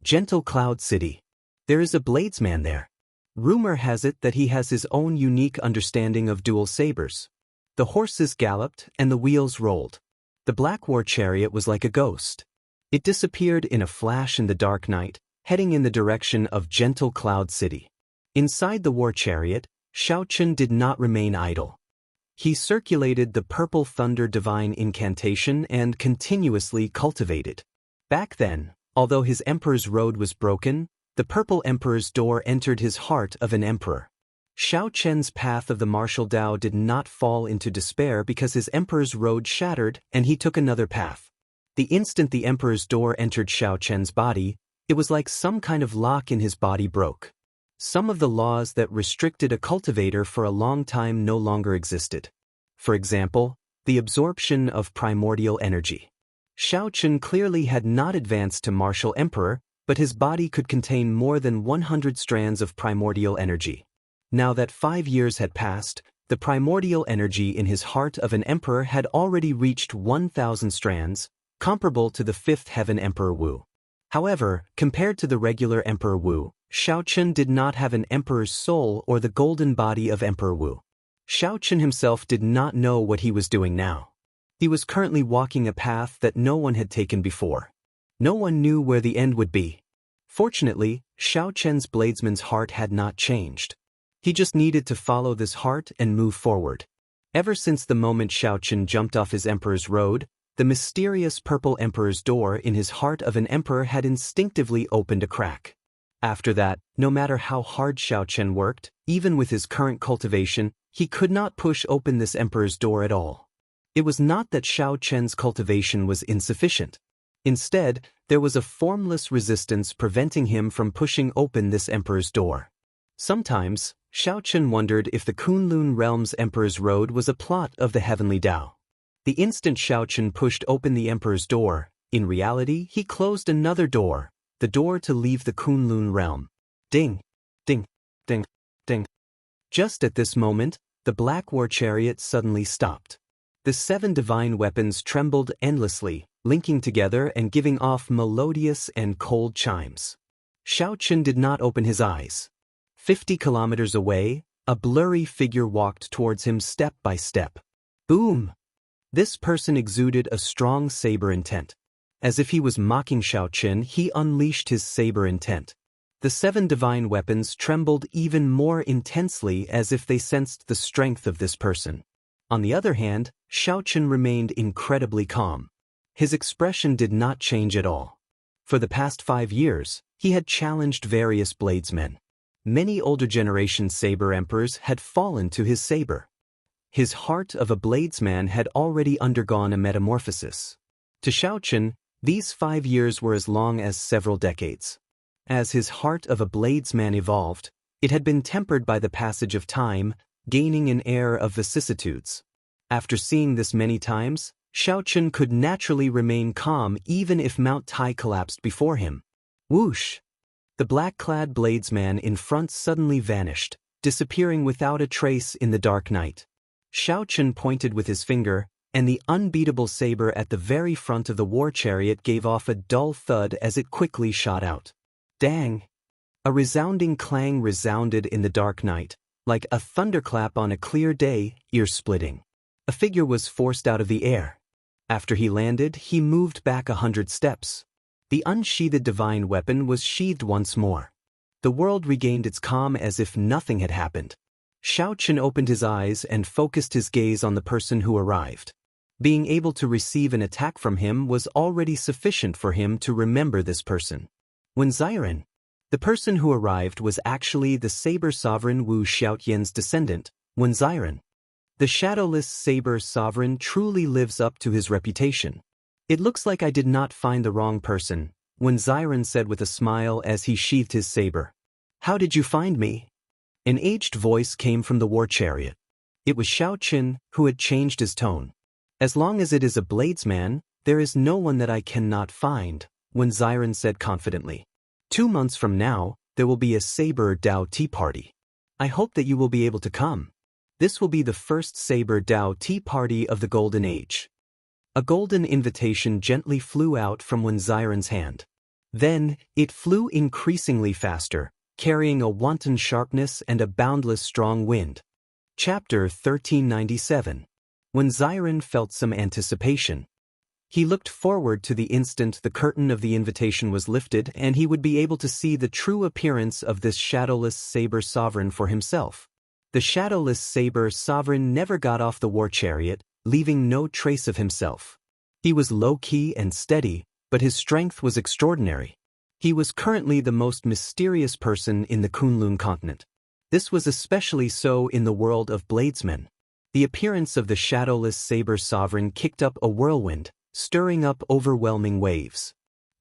Gentle Cloud City. There is a bladesman there. Rumor has it that he has his own unique understanding of dual sabers. The horses galloped and the wheels rolled. The black war chariot was like a ghost. It disappeared in a flash in the dark night, heading in the direction of Gentle Cloud City. Inside the war chariot, Xiaochen did not remain idle. He circulated the purple thunder divine incantation and continuously cultivated. Back then, although his emperor's road was broken, the purple emperor's door entered his heart of an emperor. Xiaochen's path of the martial Tao did not fall into despair because his emperor's road shattered and he took another path. The instant the emperor's door entered Xiaochen's body, it was like some kind of lock in his body broke. Some of the laws that restricted a cultivator for a long time no longer existed. For example, the absorption of primordial energy. Xiaochen clearly had not advanced to martial emperor, but his body could contain more than 100 strands of primordial energy. Now that 5 years had passed, the primordial energy in his heart of an emperor had already reached 1,000 strands, comparable to the 5th heaven Emperor Wu. However, compared to the regular Emperor Wu, Xiaochen did not have an emperor's soul or the golden body of Emperor Wu. Xiaochen himself did not know what he was doing now. He was currently walking a path that no one had taken before. No one knew where the end would be. Fortunately, Xiaochen's bladesman's heart had not changed. He just needed to follow this heart and move forward. Ever since the moment Xiaochen jumped off his emperor's road, the mysterious purple emperor's door in his heart of an emperor had instinctively opened a crack. After that, no matter how hard Xiaochen worked, even with his current cultivation, he could not push open this emperor's door at all. It was not that Xiaochen's cultivation was insufficient. Instead, there was a formless resistance preventing him from pushing open this emperor's door. Sometimes, Xiaochen wondered if the Kunlun realm's emperor's road was a plot of the heavenly Tao. The instant Xiaochen pushed open the emperor's door, in reality he closed another door, the door to leave the Kunlun realm. Ding, ding, ding, ding. Just at this moment, the black war chariot suddenly stopped. The 7 divine weapons trembled endlessly, linking together and giving off melodious and cold chimes. Xiaochen did not open his eyes. 50 kilometers away, a blurry figure walked towards him step by step. Boom! This person exuded a strong saber intent. As if he was mocking Xiaochen, he unleashed his saber intent. The 7 divine weapons trembled even more intensely as if they sensed the strength of this person. On the other hand, Xiaochen remained incredibly calm. His expression did not change at all. For the past 5 years, he had challenged various bladesmen. Many older generation saber emperors had fallen to his saber. His heart of a bladesman had already undergone a metamorphosis. To Xiaochen, these 5 years were as long as several decades. As his heart of a bladesman evolved, it had been tempered by the passage of time, gaining an air of vicissitudes. After seeing this many times, Xiaochen could naturally remain calm even if Mount Tai collapsed before him. Whoosh! The black-clad bladesman in front suddenly vanished, disappearing without a trace in the dark night. Xiaochen pointed with his finger, and the unbeatable saber at the very front of the war chariot gave off a dull thud as it quickly shot out. Dang! A resounding clang resounded in the dark night, like a thunderclap on a clear day, ear-splitting. A figure was forced out of the air. After he landed, he moved back 100 steps. The unsheathed divine weapon was sheathed once more. The world regained its calm as if nothing had happened. Xiaochen opened his eyes and focused his gaze on the person who arrived. Being able to receive an attack from him was already sufficient for him to remember this person. Wen Xiren. The person who arrived was actually the saber sovereign Wu Xiaotian's descendant, Wen Xiren. The shadowless saber sovereign truly lives up to his reputation. It looks like I did not find the wrong person, Wen Xiren said with a smile as he sheathed his saber. How did you find me? An aged voice came from the war chariot. It was Xiao Qin who had changed his tone. As long as it is a bladesman, there is no one that I cannot find, Wen Ziren said confidently. 2 months from now, there will be a Saber Dao tea party. I hope that you will be able to come. This will be the first Saber Dao tea party of the Golden Age. A golden invitation gently flew out from Wen Ziren's hand. Then, it flew increasingly faster, carrying a wanton sharpness and a boundless strong wind. Chapter 1397. Wen Ziren felt some anticipation. He looked forward to the instant the curtain of the invitation was lifted and he would be able to see the true appearance of this shadowless saber sovereign for himself. The shadowless saber sovereign never got off the war chariot, leaving no trace of himself. He was low-key and steady, but his strength was extraordinary. He was currently the most mysterious person in the Kunlun continent. This was especially so in the world of bladesmen. The appearance of the shadowless saber sovereign kicked up a whirlwind, stirring up overwhelming waves.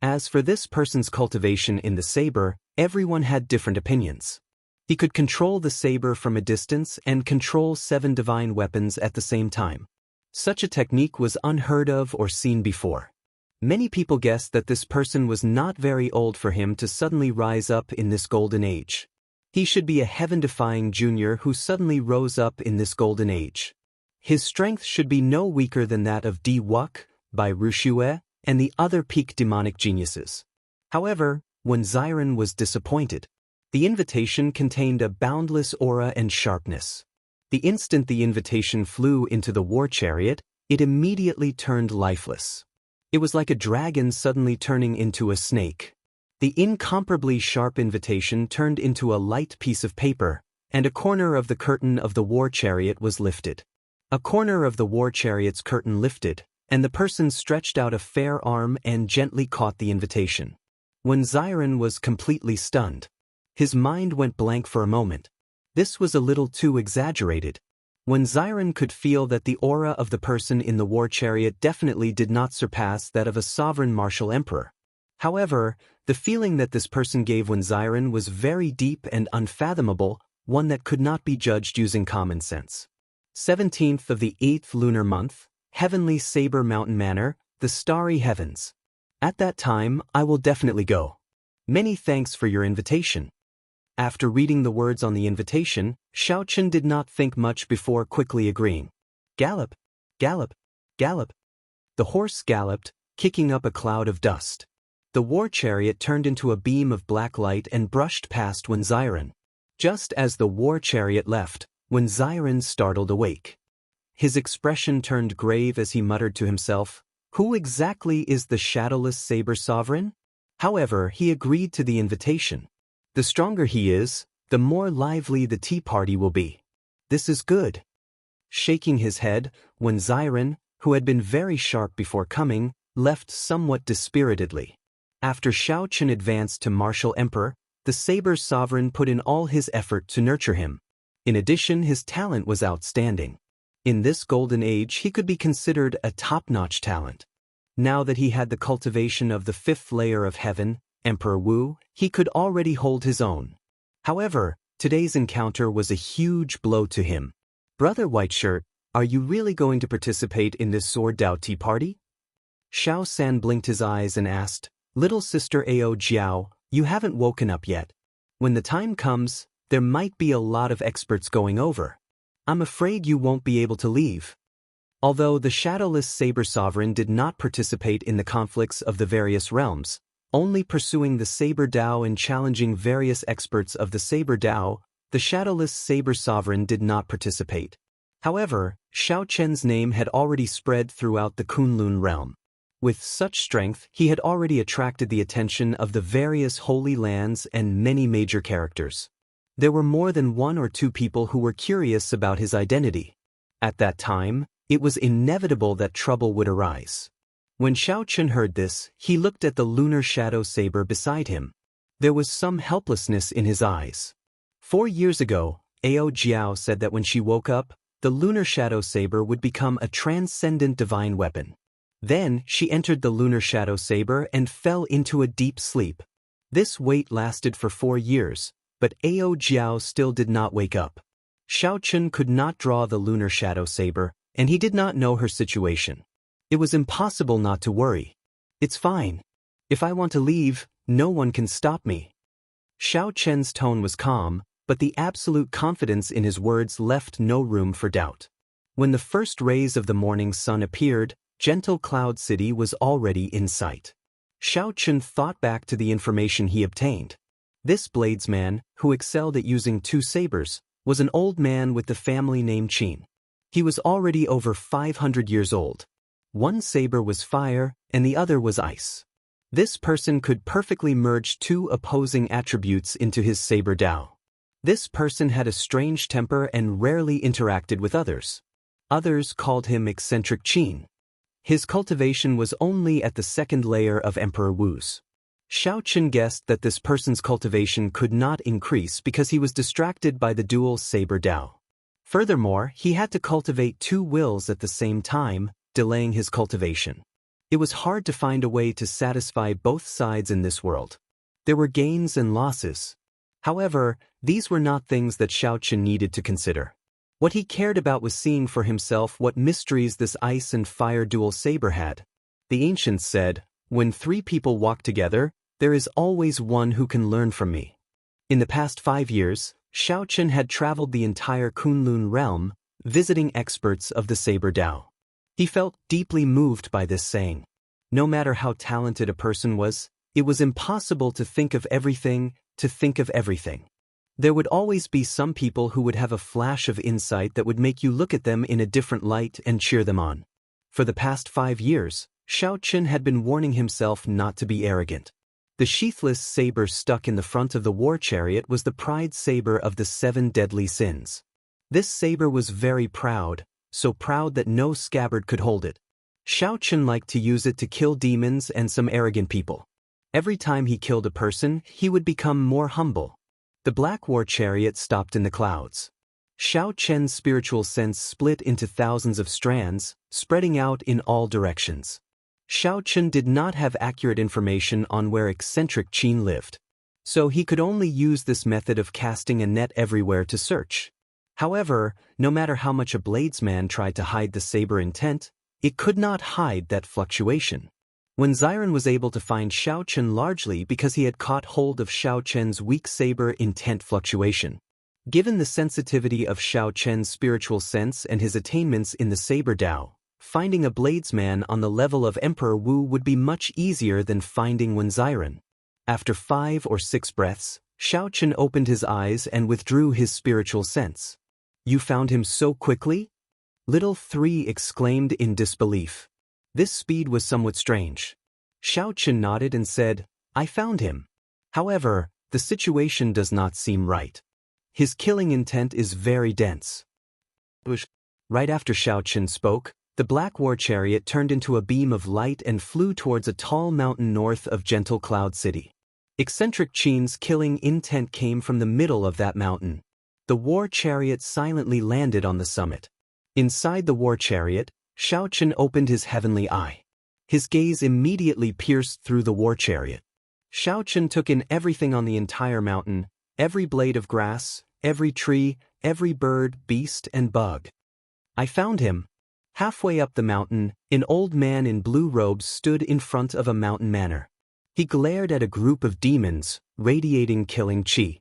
As for this person's cultivation in the saber, everyone had different opinions. He could control the saber from a distance and control 7 divine weapons at the same time. Such a technique was unheard of or seen before. Many people guessed that this person was not very old for him to suddenly rise up in this golden age. He should be a heaven-defying junior who suddenly rose up in this golden age. His strength should be no weaker than that of Di Wuk, Bai Rushue, and the other peak demonic geniuses. However, Wen Ziren was disappointed. The invitation contained a boundless aura and sharpness. The instant the invitation flew into the war chariot, it immediately turned lifeless. It was like a dragon suddenly turning into a snake. The incomparably sharp invitation turned into a light piece of paper, and a corner of the curtain of the war chariot was lifted. A corner of the war chariot's curtain lifted, and the person stretched out a fair arm and gently caught the invitation. Wen Ziren was completely stunned. His mind went blank for a moment. This was a little too exaggerated. Wen Ziren could feel that the aura of the person in the war chariot definitely did not surpass that of a sovereign martial emperor. However, the feeling that this person gave Wen Ziren was very deep and unfathomable, one that could not be judged using common sense. 17th of the 8th lunar month, Heavenly Saber Mountain Manor, the starry heavens. At that time, I will definitely go. Many thanks for your invitation. After reading the words on the invitation, Xiao Qin did not think much before quickly agreeing. Gallop, gallop, gallop. The horse galloped, kicking up a cloud of dust. The war chariot turned into a beam of black light and brushed past Wen Ziren. Just as the war chariot left, Wen Ziren startled awake. His expression turned grave as he muttered to himself, "Who exactly is the shadowless saber sovereign?" However, he agreed to the invitation. The stronger he is, the more lively the tea party will be. This is good. Shaking his head, Wen Ziren, who had been very sharp before coming, left somewhat dispiritedly. After Xiao Qin advanced to martial emperor, the saber sovereign put in all his effort to nurture him. In addition, his talent was outstanding. In this golden age, he could be considered a top-notch talent. Now that he had the cultivation of the 5th layer of heaven, Emperor Wu, he could already hold his own. However, today's encounter was a huge blow to him. Brother Whiteshirt, are you really going to participate in this sword Dao tea party? Xiao San blinked his eyes and asked, "Little sister Ao Jiao, you haven't woken up yet. When the time comes, there might be a lot of experts going over. I'm afraid you won't be able to leave." Although the shadowless saber sovereign did not participate in the conflicts of the various realms, only pursuing the saber Dao and challenging various experts of the saber Dao, the shadowless saber sovereign did not participate. However, Xiao Chen's name had already spread throughout the Kunlun realm. With such strength, he had already attracted the attention of the various holy lands and many major characters. There were more than 1 or 2 people who were curious about his identity. At that time, it was inevitable that trouble would arise. When Xiao Qin heard this, he looked at the lunar shadow saber beside him. There was some helplessness in his eyes. 4 years ago, Ao Jiao said that when she woke up, the lunar shadow saber would become a transcendent divine weapon. Then, she entered the lunar shadow saber and fell into a deep sleep. This wait lasted for 4 years, but Ao Jiao still did not wake up. Xiao Chun could not draw the lunar shadow saber, and he did not know her situation. It was impossible not to worry. It's fine. If I want to leave, no one can stop me. Xiao Chen's tone was calm, but the absolute confidence in his words left no room for doubt. When the first rays of the morning sun appeared, gentle Cloud City was already in sight. Xiao Chun thought back to the information he obtained. This bladesman, who excelled at using two sabers, was an old man with the family name Qin. He was already over 500 years old. One saber was fire, and the other was ice. This person could perfectly merge two opposing attributes into his saber Dao. This person had a strange temper and rarely interacted with others. Others called him eccentric Qin. His cultivation was only at the second layer of Emperor Wu's. Xiao Chun guessed that this person's cultivation could not increase because he was distracted by the dual saber Dao. Furthermore, he had to cultivate two wills at the same time, delaying his cultivation. It was hard to find a way to satisfy both sides in this world. There were gains and losses. However, these were not things that Xiao Chun needed to consider. What he cared about was seeing for himself what mysteries this ice and fire dual saber had. The ancients said, "When three people walk together, there is always one who can learn from me." In the past 5 years, Xiao Chun had traveled the entire Kunlun realm, visiting experts of the saber Dao. He felt deeply moved by this saying. No matter how talented a person was, it was impossible to think of everything. There would always be some people who would have a flash of insight that would make you look at them in a different light and cheer them on. For the past 5 years, Xiao Chun had been warning himself not to be arrogant. The sheathless saber stuck in the front of the war chariot was the pride saber of the 7 deadly sins. This saber was very proud, so proud that no scabbard could hold it. Xiao Chun liked to use it to kill demons and some arrogant people. Every time he killed a person, he would become more humble. The black war chariot stopped in the clouds. Xiao Chen's spiritual sense split into thousands of strands, spreading out in all directions. Xiao Chun did not have accurate information on where eccentric Qin lived, so he could only use this method of casting a net everywhere to search. However, no matter how much a bladesman tried to hide the saber intent, it could not hide that fluctuation. When Ziren was able to find Xiao Chun largely because he had caught hold of Xiao Chen's weak saber intent fluctuation. Given the sensitivity of Xiao Chen's spiritual sense and his attainments in the saber Dao, finding a bladesman on the level of Emperor Wu would be much easier than finding Wen Ziren. After 5 or 6 breaths, Xiao Chun opened his eyes and withdrew his spiritual sense. "You found him so quickly?" Little 3 exclaimed in disbelief. This speed was somewhat strange. Xiao Chun nodded and said, "I found him. However, the situation does not seem right. His killing intent is very dense." Right after Xiao Chun spoke, the black war chariot turned into a beam of light and flew towards a tall mountain north of gentle Cloud City. Eccentric Qin's killing intent came from the middle of that mountain. The war chariot silently landed on the summit. Inside the war chariot, Xiao Chun opened his heavenly eye. His gaze immediately pierced through the war chariot. Xiao Chun took in everything on the entire mountain, every blade of grass, every tree, every bird, beast, and bug. "I found him." Halfway up the mountain, an old man in blue robes stood in front of a mountain manor. He glared at a group of demons, radiating killing chi.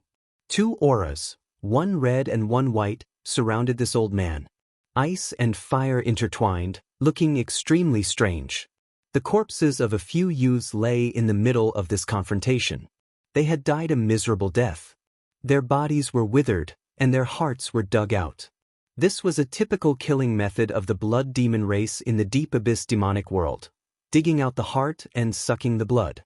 2 auras, one red and one white, surrounded this old man. Ice and fire intertwined, looking extremely strange. The corpses of a few youths lay in the middle of this confrontation. They had died a miserable death. Their bodies were withered, and their hearts were dug out. This was a typical killing method of the blood demon race in the deep abyss demonic world, digging out the heart and sucking the blood.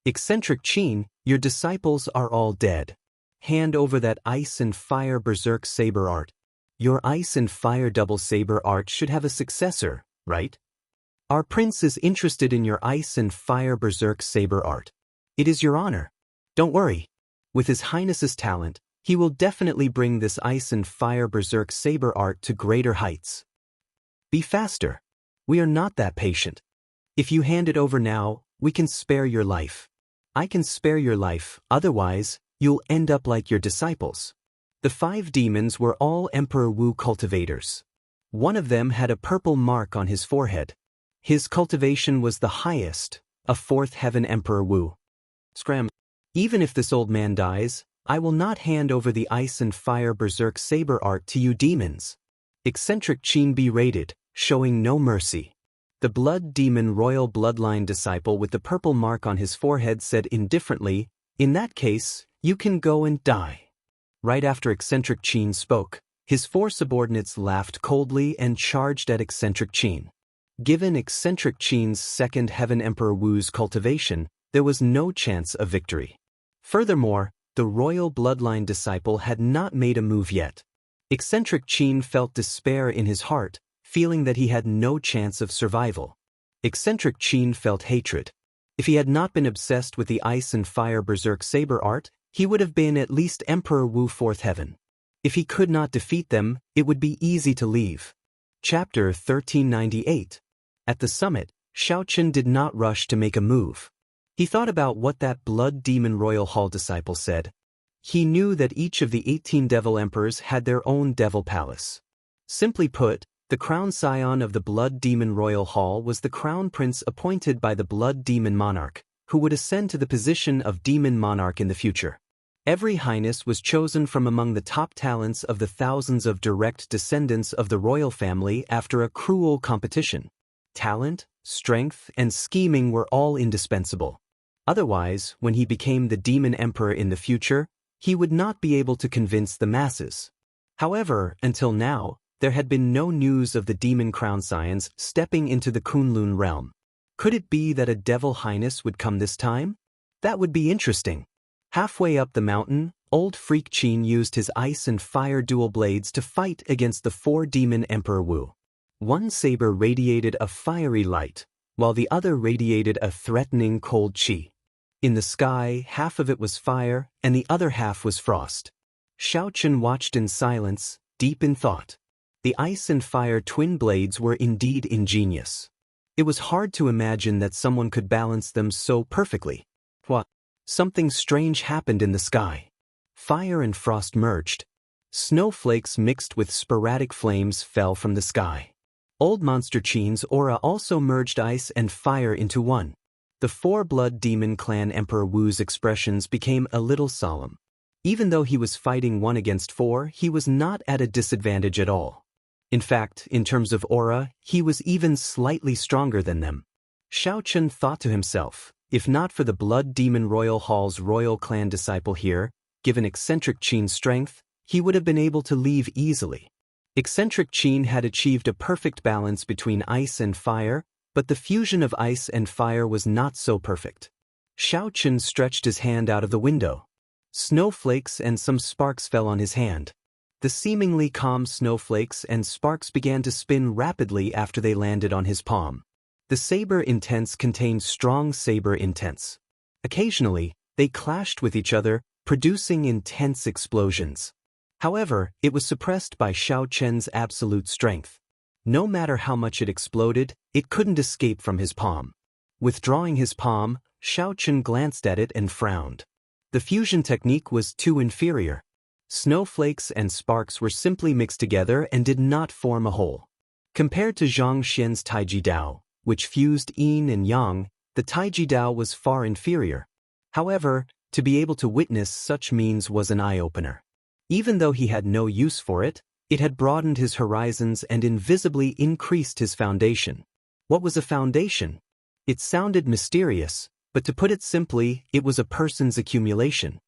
"Eccentric Qin, your disciples are all dead. Hand over that ice and fire berserk saber art. Your ice and fire double saber art should have a successor, right? Our prince is interested in your ice and fire berserk saber art. It is your honor. Don't worry. With His Highness's talent, he will definitely bring this ice and fire berserk saber art to greater heights. Be faster. We are not that patient. If you hand it over now, we can spare your life. I can spare your life, otherwise, you'll end up like your disciples." The 5 demons were all Emperor Wu cultivators. One of them had a purple mark on his forehead. His cultivation was the highest, a 4th heaven Emperor Wu. Scram. Even if this old man dies, I will not hand over the ice and fire berserk saber art to you demons. Eccentric Qin berated, showing no mercy. The blood demon royal bloodline disciple with the purple mark on his forehead said indifferently, in that case, you can go and die. Right after Eccentric Qin spoke, his 4 subordinates laughed coldly and charged at Eccentric Qin. Given Eccentric Qin's 2nd heaven Emperor Wu's cultivation, there was no chance of victory. Furthermore, the royal bloodline disciple had not made a move yet. Eccentric Qin felt despair in his heart, feeling that he had no chance of survival. Eccentric Qin felt hatred. If he had not been obsessed with the ice and fire berserk saber art, he would have been at least Emperor Wu 4th heaven. If he could not defeat them, it would be easy to leave. Chapter 1398. At the summit, Shaochen did not rush to make a move. He thought about what that blood demon royal hall disciple said. He knew that each of the 18 devil emperors had their own devil palace. Simply put, the crown scion of the blood demon royal hall was the crown prince appointed by the blood demon monarch, who would ascend to the position of demon monarch in the future. Every highness was chosen from among the top talents of the thousands of direct descendants of the royal family after a cruel competition. Talent, strength, and scheming were all indispensable. Otherwise, when he became the demon emperor in the future, he would not be able to convince the masses. However, until now, there had been no news of the demon crown scions stepping into the Kunlun realm. Could it be that a devil highness would come this time? That would be interesting. Halfway up the mountain, old freak Qin used his ice and fire dual blades to fight against the 4 demon Emperor Wu. One saber radiated a fiery light, while the other radiated a threatening cold qi. In the sky, half of it was fire, and the other half was frost. Shaochen watched in silence, deep in thought. The ice and fire twin blades were indeed ingenious. It was hard to imagine that someone could balance them so perfectly. What? Something strange happened in the sky. Fire and frost merged. Snowflakes mixed with sporadic flames fell from the sky. Old Monster Qin's aura also merged ice and fire into one. The 4 blood demon clan Emperor Wu's expressions became a little solemn. Even though he was fighting 1 against 4, he was not at a disadvantage at all. In fact, in terms of aura, he was even slightly stronger than them. Shaochen thought to himself, if not for the blood demon royal hall's royal clan disciple here, given Eccentric Qin's strength, he would have been able to leave easily. Eccentric Qin had achieved a perfect balance between ice and fire, but the fusion of ice and fire was not so perfect. Shaochen stretched his hand out of the window. Snowflakes and some sparks fell on his hand. The seemingly calm snowflakes and sparks began to spin rapidly after they landed on his palm. The saber intense contained strong saber intense. Occasionally, they clashed with each other, producing intense explosions. However, it was suppressed by Shaochen's absolute strength. No matter how much it exploded, it couldn't escape from his palm. Withdrawing his palm, Shaochen glanced at it and frowned. The fusion technique was too inferior. Snowflakes and sparks were simply mixed together and did not form a whole. Compared to Zhang Xian's Taiji Dao, which fused yin and yang, the Taiji Dao was far inferior. However, to be able to witness such means was an eye-opener. Even though he had no use for it, it had broadened his horizons and invisibly increased his foundation. What was a foundation? It sounded mysterious, but to put it simply, it was a person's accumulation.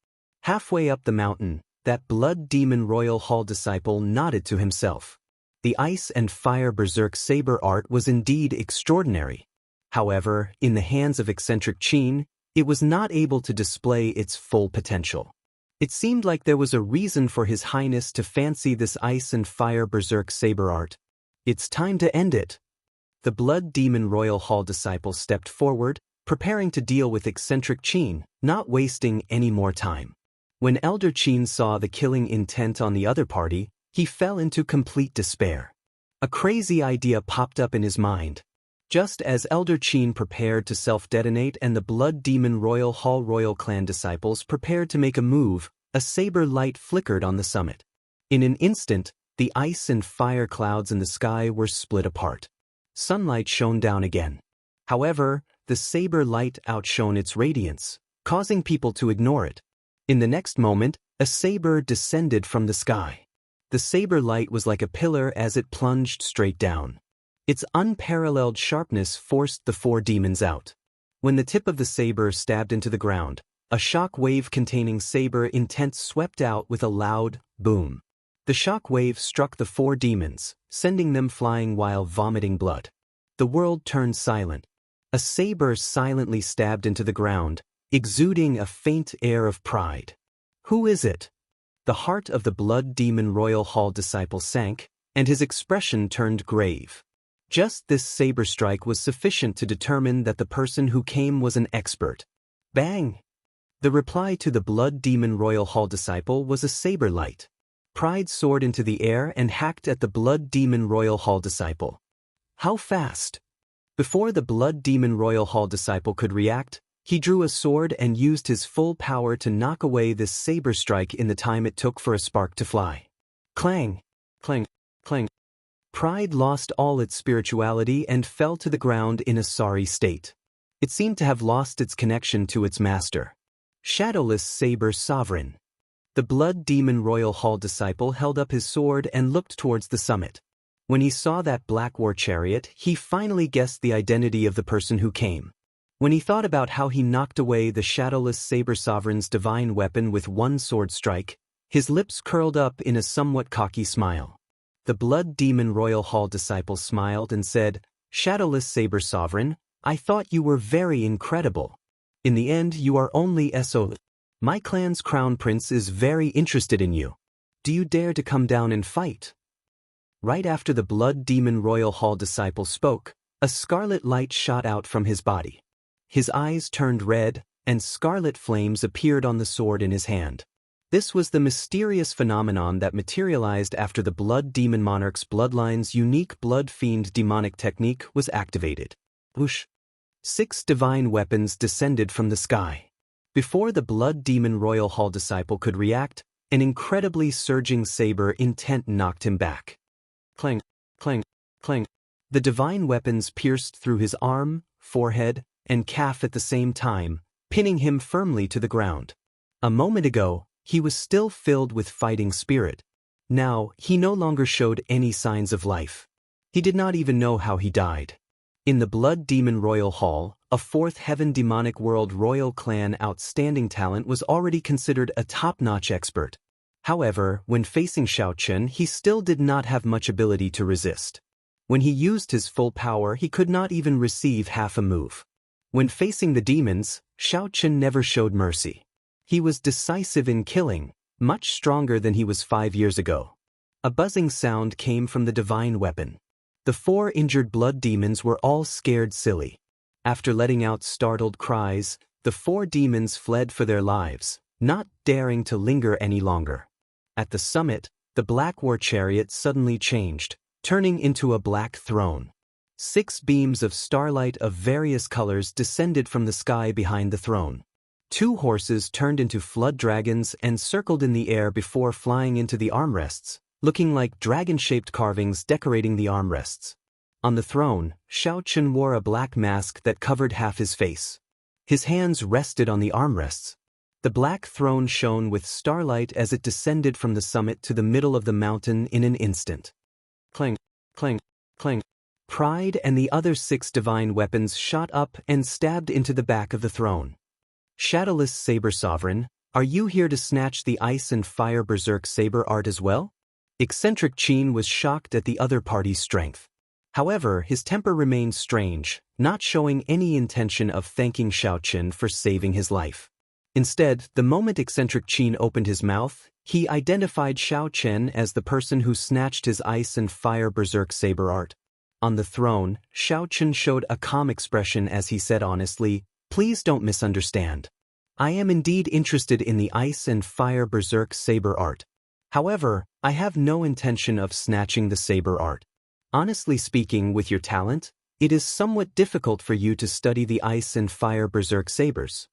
Halfway up the mountain, that blood demon royal hall disciple nodded to himself. The ice and fire berserk saber art was indeed extraordinary. However, in the hands of Eccentric Qin, it was not able to display its full potential. It seemed like there was a reason for His Highness to fancy this ice and fire berserk saber art. It's time to end it. The blood demon royal hall disciple stepped forward, preparing to deal with Eccentric Qin, not wasting any more time. When Elder Qin saw the killing intent on the other party, he fell into complete despair. A crazy idea popped up in his mind. Just as Elder Qin prepared to self-detonate and the blood demon royal hall royal clan disciples prepared to make a move, A saber light flickered on the summit. In an instant, the ice and fire clouds in the sky were split apart. Sunlight shone down again. However, the saber light outshone its radiance, causing people to ignore it. In the next moment, a saber descended from the sky. The saber light was like a pillar as it plunged straight down. Its unparalleled sharpness forced the four demons out. When the tip of the saber stabbed into the ground, a shock wave containing saber intent swept out with a loud boom. The shock wave struck the four demons, sending them flying while vomiting blood. The world turned silent. A saber silently stabbed into the ground, exuding a faint air of pride. Who is it? The heart of the blood demon royal hall disciple sank, and his expression turned grave. Just this saber strike was sufficient to determine that the person who came was an expert. Bang! The reply to the blood demon royal hall disciple was a saber light. Pride soared into the air and hacked at the blood demon royal hall disciple. How fast? Before the blood demon royal hall disciple could react, he drew a sword and used his full power to knock away this saber strike in the time it took for a spark to fly. Clang! Clang! Clang! Pride lost all its spirituality and fell to the ground in a sorry state. It seemed to have lost its connection to its master. Shadowless Saber Sovereign. The blood demon royal hall disciple held up his sword and looked towards the summit. When he saw that black war chariot, he finally guessed the identity of the person who came. When he thought about how he knocked away the Shadowless Saber Sovereign's divine weapon with one sword strike, his lips curled up in a somewhat cocky smile. The blood demon royal hall disciple smiled and said, "Shadowless Saber Sovereign, I thought you were very incredible. In the end, you are only SO. My clan's crown prince is very interested in you. Do you dare to come down and fight?" Right after the blood demon royal hall disciple spoke, a scarlet light shot out from his body. His eyes turned red, and scarlet flames appeared on the sword in his hand. This was the mysterious phenomenon that materialized after the blood demon monarch's bloodline's unique blood fiend demonic technique was activated. Whoosh! 6 divine weapons descended from the sky. Before the blood demon royal hall disciple could react, an incredibly surging saber intent knocked him back. Clang! Clang! Clang! The divine weapons pierced through his arm, forehead, and calf at the same time, pinning him firmly to the ground. A moment ago, he was still filled with fighting spirit. Now, he no longer showed any signs of life. He did not even know how he died. In the Blood Demon Royal Hall, a 4th Heaven Demonic World Royal Clan outstanding talent was already considered a top-notch expert. However, when facing Xiao Chen, he still did not have much ability to resist. When he used his full power, he could not even receive half a move. When facing the demons, Xiao Chen never showed mercy. He was decisive in killing, much stronger than he was 5 years ago. A buzzing sound came from the divine weapon. The 4 injured blood demons were all scared silly. After letting out startled cries, the 4 demons fled for their lives, not daring to linger any longer. At the summit, the black war chariot suddenly changed, turning into a black throne. 6 beams of starlight of various colors descended from the sky behind the throne. 2 horses turned into flood dragons and circled in the air before flying into the armrests, looking like dragon-shaped carvings decorating the armrests. On the throne, Xiao Chen wore a black mask that covered half his face. His hands rested on the armrests. The black throne shone with starlight as it descended from the summit to the middle of the mountain in an instant. Clang, clang, clang. Pride and the other 6 divine weapons shot up and stabbed into the back of the throne. Shadowless Saber Sovereign, are you here to snatch the ice and fire berserk saber art as well? Eccentric Qin was shocked at the other party's strength. However, his temper remained strange, not showing any intention of thanking Xiao Chen for saving his life. Instead, the moment Eccentric Qin opened his mouth, he identified Xiao Chen as the person who snatched his ice and fire berserk saber art. On the throne, Xiao Chen showed a calm expression as he said honestly, "Please don't misunderstand. I am indeed interested in the ice and fire berserk saber art. However, I have no intention of snatching the saber art. Honestly speaking, with your talent, it is somewhat difficult for you to study the ice and fire berserk sabers."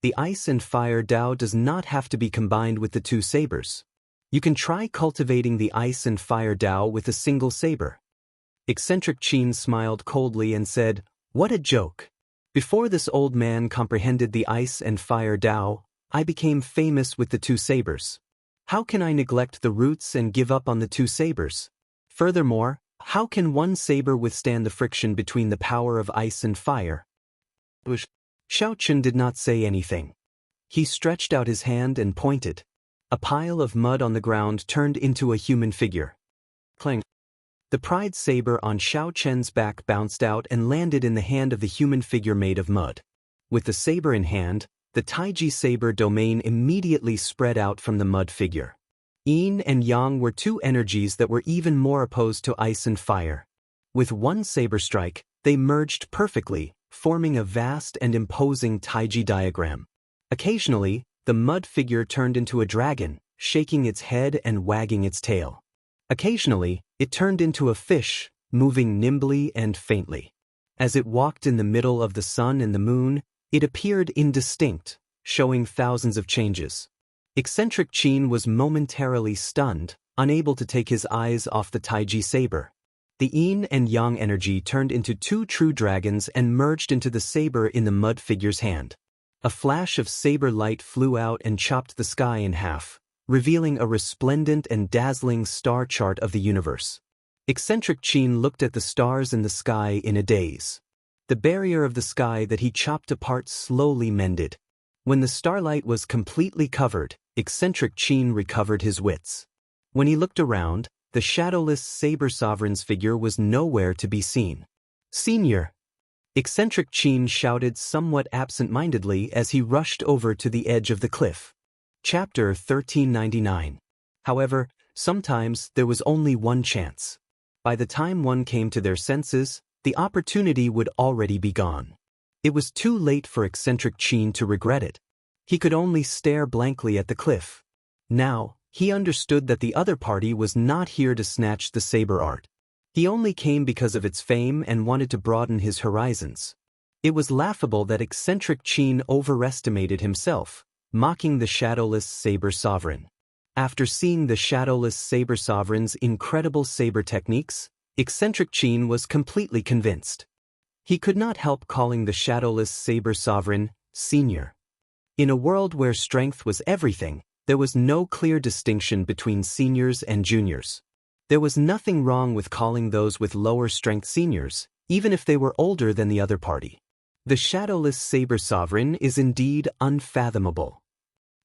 The ice and fire Tao does not have to be combined with the two sabers. You can try cultivating the ice and fire Tao with a single saber. Eccentric Qin smiled coldly and said, "What a joke." Before this old man comprehended the ice and fire Tao, I became famous with the two sabers. How can I neglect the roots and give up on the two sabers? Furthermore, how can one saber withstand the friction between the power of ice and fire? Xiao Chun did not say anything. He stretched out his hand and pointed. A pile of mud on the ground turned into a human figure. Clang. The pride saber on Xiao Chen's back bounced out and landed in the hand of the human figure made of mud. With the saber in hand, the Taiji saber domain immediately spread out from the mud figure. Yin and Yang were two energies that were even more opposed to ice and fire. With one saber strike, they merged perfectly, forming a vast and imposing Taiji diagram. Occasionally, the mud figure turned into a dragon, shaking its head and wagging its tail. Occasionally, it turned into a fish, moving nimbly and faintly. As it walked in the middle of the sun and the moon, it appeared indistinct, showing thousands of changes. Eccentric Qin was momentarily stunned, unable to take his eyes off the Taiji saber. The Yin and Yang energy turned into two true dragons and merged into the saber in the mud figure's hand. A flash of saber light flew out and chopped the sky in half, revealing a resplendent and dazzling star chart of the universe. Eccentric Qin looked at the stars in the sky in a daze. The barrier of the sky that he chopped apart slowly mended. When the starlight was completely covered, Eccentric Qin recovered his wits. When he looked around, the shadowless saber sovereign's figure was nowhere to be seen. "Senior!" Eccentric Qin shouted somewhat absent-mindedly as he rushed over to the edge of the cliff. Chapter 1399. However, sometimes there was only one chance. By the time one came to their senses, the opportunity would already be gone. It was too late for Eccentric Qin to regret it. He could only stare blankly at the cliff. Now, he understood that the other party was not here to snatch the saber art. He only came because of its fame and wanted to broaden his horizons. It was laughable that Eccentric Qin overestimated himself, mocking the shadowless saber sovereign. After seeing the shadowless saber sovereign's incredible saber techniques, Eccentric Qin was completely convinced. He could not help calling the shadowless saber sovereign senior. In a world where strength was everything, there was no clear distinction between seniors and juniors. There was nothing wrong with calling those with lower strength seniors, even if they were older than the other party. The shadowless saber sovereign is indeed unfathomable.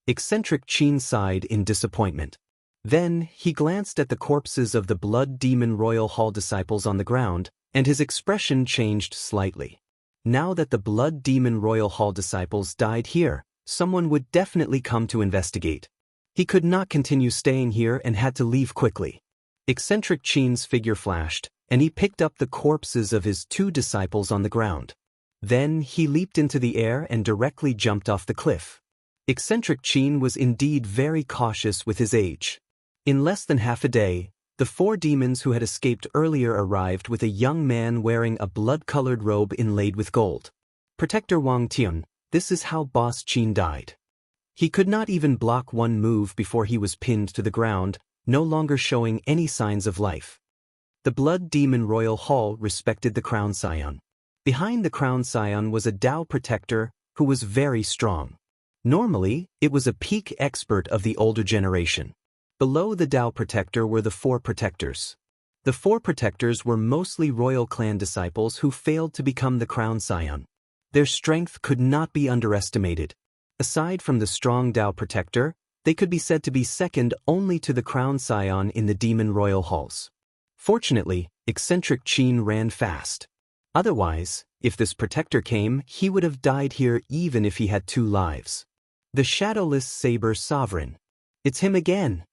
Eccentric Qin sighed in disappointment. Then, he glanced at the corpses of the Blood Demon Royal Hall disciples on the ground, and his expression changed slightly. Now that the Blood Demon Royal Hall disciples died here, someone would definitely come to investigate. He could not continue staying here and had to leave quickly. Eccentric Qin's figure flashed, and he picked up the corpses of his two disciples on the ground. Then he leaped into the air and directly jumped off the cliff. Eccentric Qin was indeed very cautious with his age. In less than half a day, the four demons who had escaped earlier arrived with a young man wearing a blood-colored robe inlaid with gold. Protector Wang Tian, this is how Boss Qin died. He could not even block one move before he was pinned to the ground, no longer showing any signs of life. The Blood Demon Royal Hall respected the Crown Scion. Behind the Crown Scion was a Tao Protector who was very strong. Normally, it was a peak expert of the older generation. Below the Tao Protector were the four Protectors. The four Protectors were mostly royal clan disciples who failed to become the Crown Scion. Their strength could not be underestimated. Aside from the strong Tao Protector, they could be said to be second only to the Crown Scion in the Demon Royal Halls. Fortunately, Eccentric Qin ran fast. Otherwise, if this Protector came, he would have died here even if he had 2 lives. The shadowless saber sovereign. It's him again.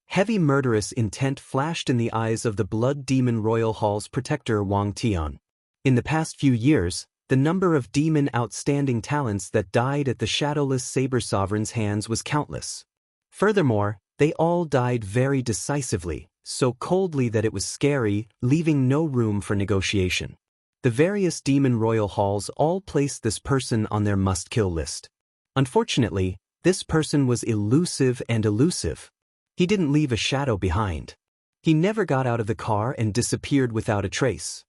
Heavy murderous intent flashed in the eyes of the Blood Demon Royal Hall's Protector Wang Tian. In the past few years, the number of demon outstanding talents that died at the shadowless saber sovereign's hands was countless. Furthermore, they all died very decisively, so coldly that it was scary, leaving no room for negotiation. The various demon royal halls all placed this person on their must-kill list. Unfortunately, this person was elusive and elusive. He didn't leave a shadow behind. He never got out of the car and disappeared without a trace.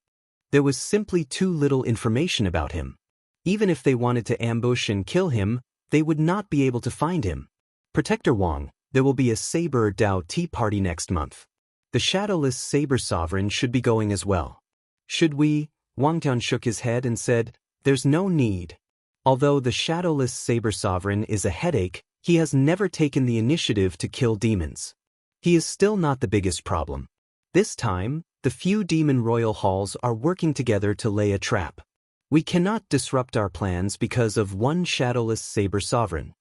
There was simply too little information about him. Even if they wanted to ambush and kill him, they would not be able to find him. Protector Wang, there will be a Saber Dao tea party next month. The shadowless Saber Sovereign should be going as well. Should we? Wang Tian shook his head and said, there's no need. Although the shadowless Saber Sovereign is a headache, he has never taken the initiative to kill demons. He is still not the biggest problem. This time, the few demon royal halls are working together to lay a trap. We cannot disrupt our plans because of one shadowless Saber Sovereign.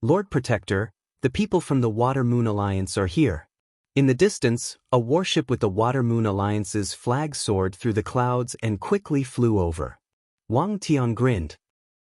Lord Protector, the people from the Water Moon Alliance are here. In the distance, a warship with the Water Moon Alliance's flag soared through the clouds and quickly flew over. Wang Tian grinned.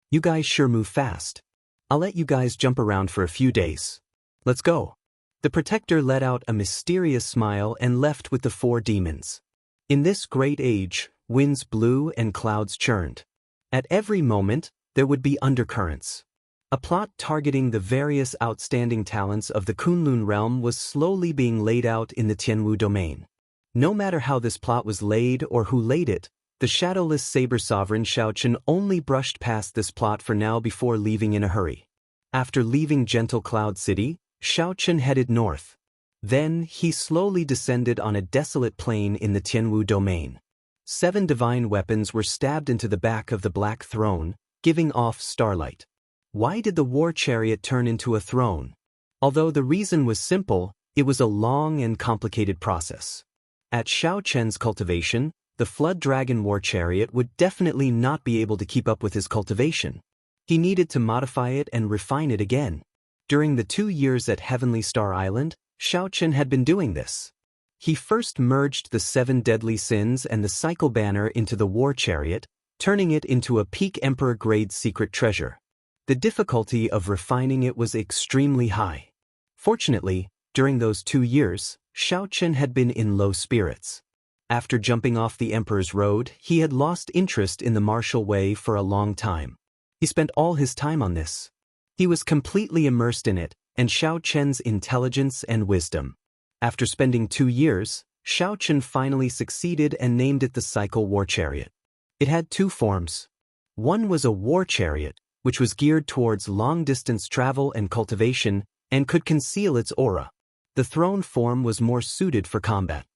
You guys sure move fast. I'll let you guys jump around for a few days. Let's go. The Protector let out a mysterious smile and left with the 4 demons. In this great age, winds blew and clouds churned. At every moment, there would be undercurrents. A plot targeting the various outstanding talents of the Kunlun realm was slowly being laid out in the Tianwu domain. No matter how this plot was laid or who laid it, the shadowless Saber Sovereign Xiaochen only brushed past this plot for now before leaving in a hurry. After leaving Gentle Cloud City, Xiaochen headed north. Then, he slowly descended on a desolate plain in the Tianwu domain. 7 divine weapons were stabbed into the back of the Black Throne, giving off starlight. Why did the war chariot turn into a throne? Although the reason was simple, it was a long and complicated process. At Xiaochen's cultivation, the Flood Dragon war chariot would definitely not be able to keep up with his cultivation. He needed to modify it and refine it again. During the 2 years at Heavenly Star Island, Xiaochen had been doing this. He first merged the 7 deadly sins and the cycle banner into the war chariot, turning it into a peak emperor-grade secret treasure. The difficulty of refining it was extremely high. Fortunately, during those 2 years, Xiaochen had been in low spirits. After jumping off the Emperor's Road, he had lost interest in the martial way for a long time. He spent all his time on this. He was completely immersed in it, and Xiaochen's intelligence and wisdom. After spending 2 years, Xiaochen finally succeeded and named it the Cycle War Chariot. It had 2 forms. One was a war chariot, which was geared towards long-distance travel and cultivation, and could conceal its aura. The throne form was more suited for combat.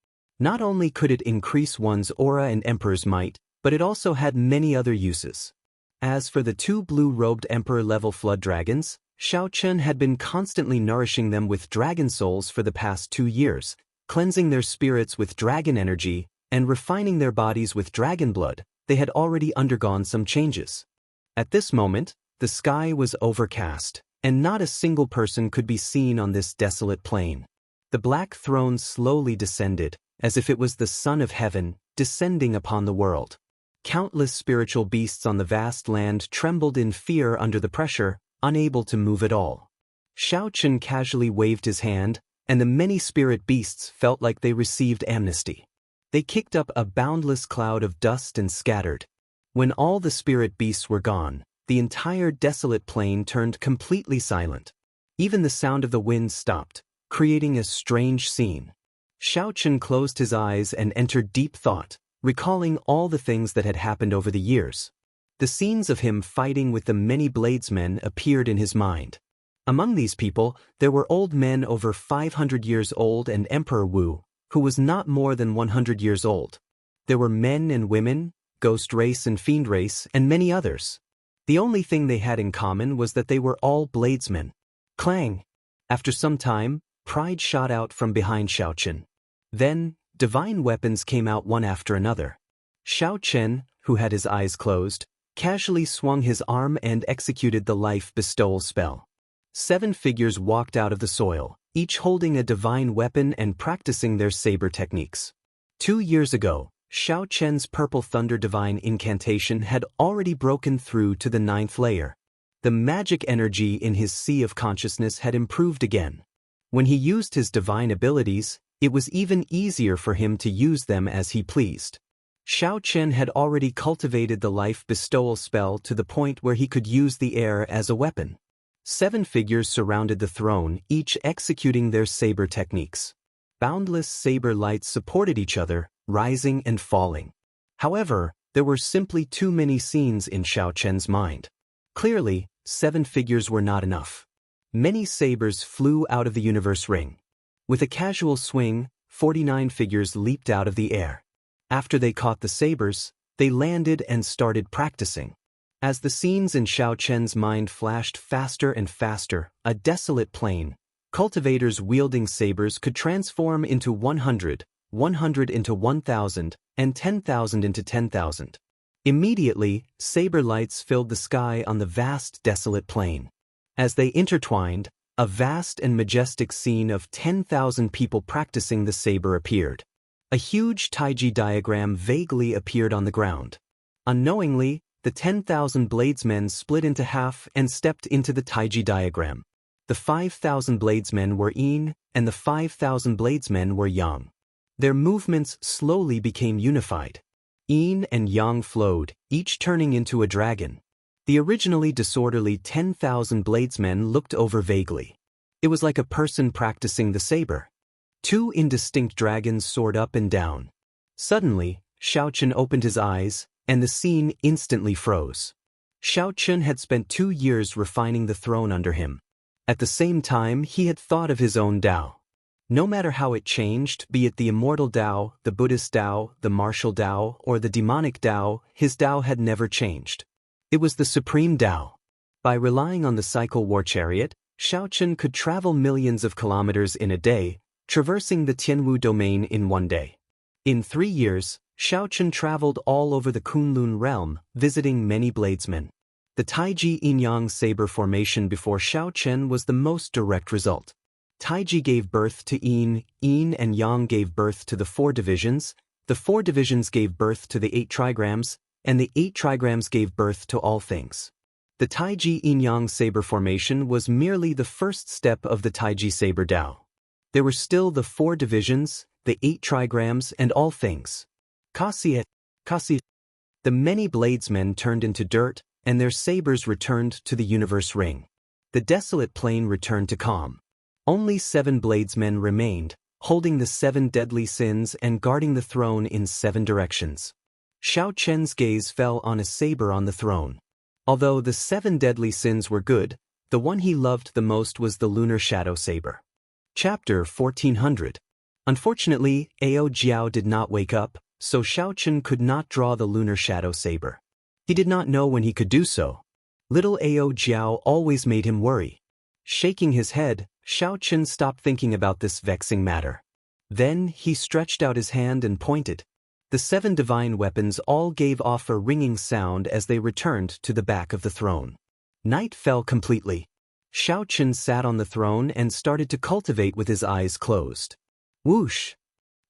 Not only could it increase one's aura and Emperor's might, but it also had many other uses. As for the 2 blue-robed Emperor-level flood dragons, Xiaochen had been constantly nourishing them with dragon souls for the past 2 years, cleansing their spirits with dragon energy, and refining their bodies with dragon blood. They had already undergone some changes. At this moment, the sky was overcast, and not a single person could be seen on this desolate plain. The Black Throne slowly descended, as if it was the Son of Heaven, descending upon the world. Countless spiritual beasts on the vast land trembled in fear under the pressure, unable to move at all. Xiaochen casually waved his hand, and the many spirit beasts felt like they received amnesty. They kicked up a boundless cloud of dust and scattered. When all the spirit beasts were gone, the entire desolate plain turned completely silent. Even the sound of the wind stopped, creating a strange scene. Xiaochen closed his eyes and entered deep thought, recalling all the things that had happened over the years. The scenes of him fighting with the many bladesmen appeared in his mind. Among these people, there were old men over 500 years old and Emperor Wu, who was not more than 100 years old. There were men and women, ghost race and fiend race, and many others. The only thing they had in common was that they were all bladesmen. Clang! After some time, pride shot out from behind Xiaochen. Then, divine weapons came out one after another. Xiaochen, who had his eyes closed, casually swung his arm and executed the life bestowal spell. 7 figures walked out of the soil, each holding a divine weapon and practicing their saber techniques. 2 years ago, Xiaochen's Purple Thunder Divine Incantation had already broken through to the 9th layer. The magic energy in his sea of consciousness had improved again. When he used his divine abilities, it was even easier for him to use them as he pleased. Xiao Chen had already cultivated the life bestowal spell to the point where he could use the air as a weapon. 7 figures surrounded the throne, each executing their saber techniques. Boundless saber lights supported each other, rising and falling. However, there were simply too many scenes in Xiao Chen's mind. Clearly, 7 figures were not enough. Many sabers flew out of the universe ring. With a casual swing, 49 figures leaped out of the air. After they caught the sabers, they landed and started practicing. As the scenes in Xiao Chen's mind flashed faster and faster, a desolate plain, cultivators wielding sabers could transform into 100, 100 into 1,000, and 10,000 into 10,000. Immediately, saber lights filled the sky on the vast desolate plain. As they intertwined, a vast and majestic scene of 10,000 people practicing the saber appeared. A huge Taiji diagram vaguely appeared on the ground. Unknowingly, the 10,000 bladesmen split into half and stepped into the Taiji diagram. The 5,000 bladesmen were yin, and the 5,000 bladesmen were yang. Their movements slowly became unified. Yin and yang flowed, each turning into a dragon. The originally disorderly 10,000 bladesmen looked over vaguely. It was like a person practicing the saber. 2 indistinct dragons soared up and down. Suddenly, Xiao Chen opened his eyes, and the scene instantly froze. Xiao Chen had spent 2 years refining the throne under him. At the same time, he had thought of his own Tao. No matter how it changed, be it the immortal Tao, the Buddhist Tao, the martial Tao, or the demonic Tao, his Tao had never changed. It was the supreme Tao. By relying on the cycle war chariot, Xiao Chen could travel millions of kilometers in a day, traversing the Tianwu domain in 1 day. In 3 years, Xiao Chen traveled all over the Kunlun realm, visiting many bladesmen. The Taiji yin-yang saber formation before Xiao Chen was the most direct result. Taiji gave birth to yin, yin and yang gave birth to the 4 divisions, the 4 divisions gave birth to the 8 trigrams, and the 8 trigrams gave birth to all things. The Taiji yin-yang saber formation was merely the first step of the Taiji saber Tao. There were still the 4 divisions, the 8 trigrams, and all things. Kasi. The many bladesmen turned into dirt, and their sabers returned to the universe ring. The desolate plain returned to calm. Only 7 bladesmen remained, holding the 7 deadly sins and guarding the throne in 7 directions. Xiao Chen's gaze fell on a saber on the throne. Although the 7 deadly sins were good, the one he loved the most was the lunar shadow saber. Chapter 1400. Unfortunately, Ao Jiao did not wake up, so Xiao Chen could not draw the lunar shadow saber. He did not know when he could do so. Little Ao Jiao always made him worry. Shaking his head, Xiao Chen stopped thinking about this vexing matter. Then he stretched out his hand and pointed. The 7 divine weapons all gave off a ringing sound as they returned to the back of the throne. Night fell completely. Xiao Chen sat on the throne and started to cultivate with his eyes closed. Whoosh!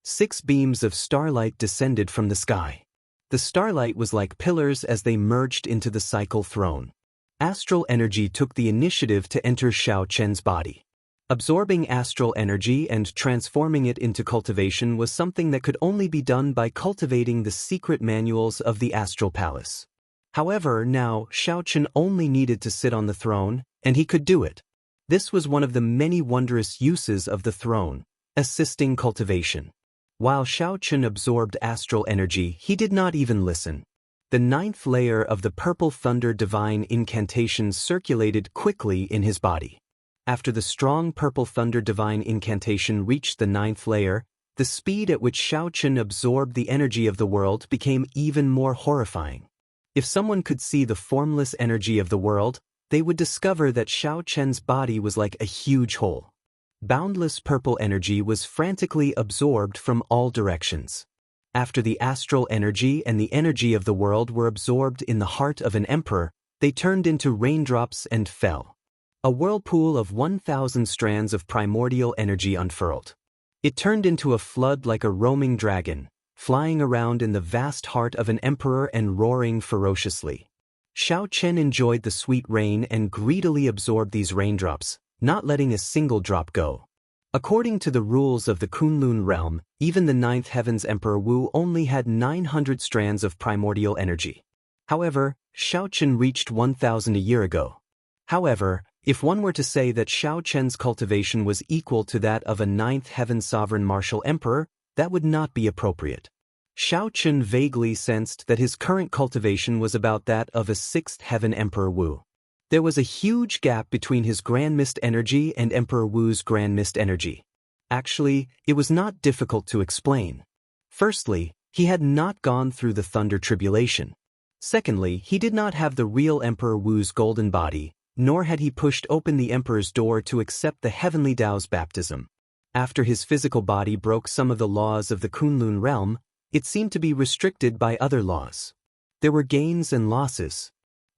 6 beams of starlight descended from the sky. The starlight was like pillars as they merged into the cycle throne. Astral energy took the initiative to enter Xiao Chen's body. Absorbing astral energy and transforming it into cultivation was something that could only be done by cultivating the secret manuals of the Astral Palace. However, now Xiao Chen only needed to sit on the throne, and he could do it. This was one of the many wondrous uses of the throne, assisting cultivation. While Xiao Chen absorbed astral energy, he did not even listen. The 9th layer of the Purple Thunder Divine Incantation circulated quickly in his body. After the strong Purple Thunder Divine Incantation reached the 9th layer, the speed at which Xiao Chen absorbed the energy of the world became even more horrifying. If someone could see the formless energy of the world, they would discover that Xiao Chen's body was like a huge hole. Boundless purple energy was frantically absorbed from all directions. After the astral energy and the energy of the world were absorbed in the heart of an emperor, they turned into raindrops and fell. A whirlpool of 1,000 strands of primordial energy unfurled. It turned into a flood like a roaming dragon, flying around in the vast heart of an emperor and roaring ferociously. Xiao Chen enjoyed the sweet rain and greedily absorbed these raindrops, not letting a single drop go. According to the rules of the Kunlun realm, even the ninth heaven's Emperor Wu only had 900 strands of primordial energy. However, Shaochen reached 1,000 a year ago. However, if one were to say that Shaochen's cultivation was equal to that of a ninth heaven sovereign martial emperor, that would not be appropriate. Shaochen vaguely sensed that his current cultivation was about that of a sixth heaven Emperor Wu. There was a huge gap between his Grand Mist energy and Emperor Wu's Grand Mist energy. Actually, it was not difficult to explain. Firstly, he had not gone through the Thunder Tribulation. Secondly, he did not have the real Emperor Wu's golden body, nor had he pushed open the Emperor's door to accept the Heavenly Tao's baptism. After his physical body broke some of the laws of the Kunlun realm, it seemed to be restricted by other laws. There were gains and losses.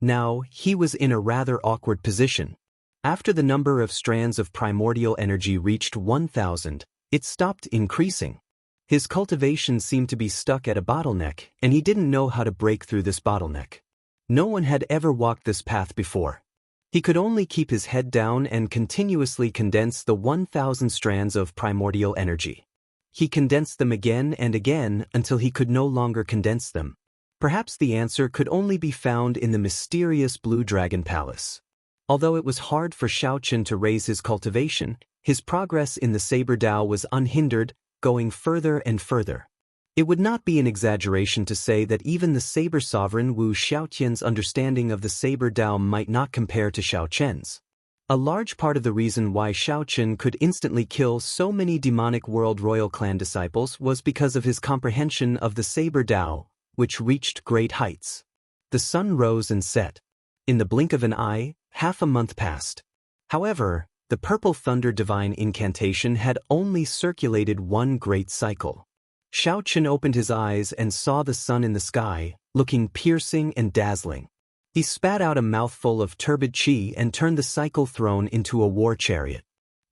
Now, he was in a rather awkward position. After the number of strands of primordial energy reached 1,000, it stopped increasing. His cultivation seemed to be stuck at a bottleneck, and he didn't know how to break through this bottleneck. No one had ever walked this path before. He could only keep his head down and continuously condense the 1,000 strands of primordial energy. He condensed them again and again until he could no longer condense them. Perhaps the answer could only be found in the mysterious Blue Dragon Palace. Although it was hard for Shaochen to raise his cultivation, his progress in the Saber Dao was unhindered, going further and further. It would not be an exaggeration to say that even the Saber Sovereign Wu Xiaotian's understanding of the Saber Dao might not compare to Shaochen's. A large part of the reason why Shaochen could instantly kill so many demonic world royal clan disciples was because of his comprehension of the Saber Dao, which reached great heights. The sun rose and set. In the blink of an eye, half a month passed. However, the Purple Thunder Divine Incantation had only circulated one great cycle. Shaochen opened his eyes and saw the sun in the sky, looking piercing and dazzling. He spat out a mouthful of turbid qi and turned the cycle throne into a war chariot.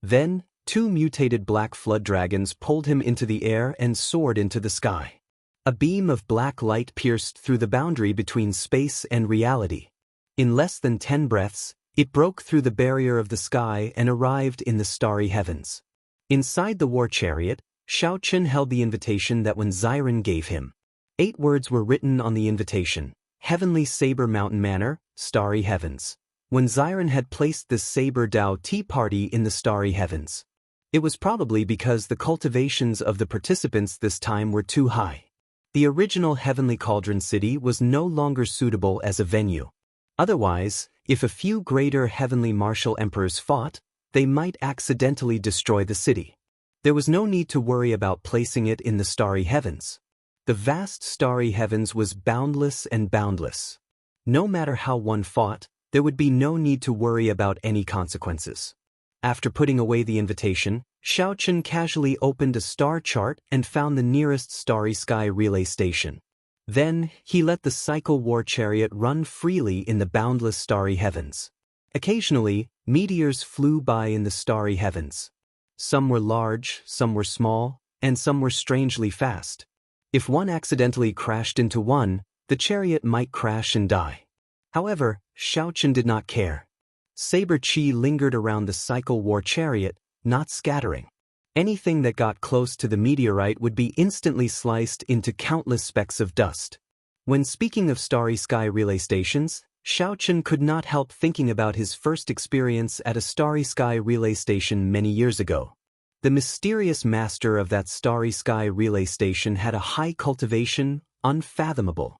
Then, two mutated black flood dragons pulled him into the air and soared into the sky. A beam of black light pierced through the boundary between space and reality. In less than 10 breaths, it broke through the barrier of the sky and arrived in the starry heavens. Inside the war chariot, Shaochen held the invitation that Wen Xiren gave him. 8 words were written on the invitation: Heavenly Saber Mountain Manor, Starry Heavens. Wen Xiren had placed this Saber Dao tea party in the starry heavens. It was probably because the cultivations of the participants this time were too high. The original Heavenly Cauldron City was no longer suitable as a venue. Otherwise, if a few greater heavenly martial emperors fought, they might accidentally destroy the city. There was no need to worry about placing it in the starry heavens. The vast starry heavens was boundless and boundless. No matter how one fought, there would be no need to worry about any consequences. After putting away the invitation, Shaochen casually opened a star chart and found the nearest starry sky relay station. Then, he let the cycle war chariot run freely in the boundless starry heavens. Occasionally, meteors flew by in the starry heavens. Some were large, some were small, and some were strangely fast. If one accidentally crashed into one, the chariot might crash and die. However, Shaochen did not care. Saber Qi lingered around the cycle war chariot, not scattering. Anything that got close to the meteorite would be instantly sliced into countless specks of dust. When speaking of starry sky relay stations, Shaochen could not help thinking about his first experience at a starry sky relay station many years ago. The mysterious master of that starry sky relay station had a high cultivation, unfathomable.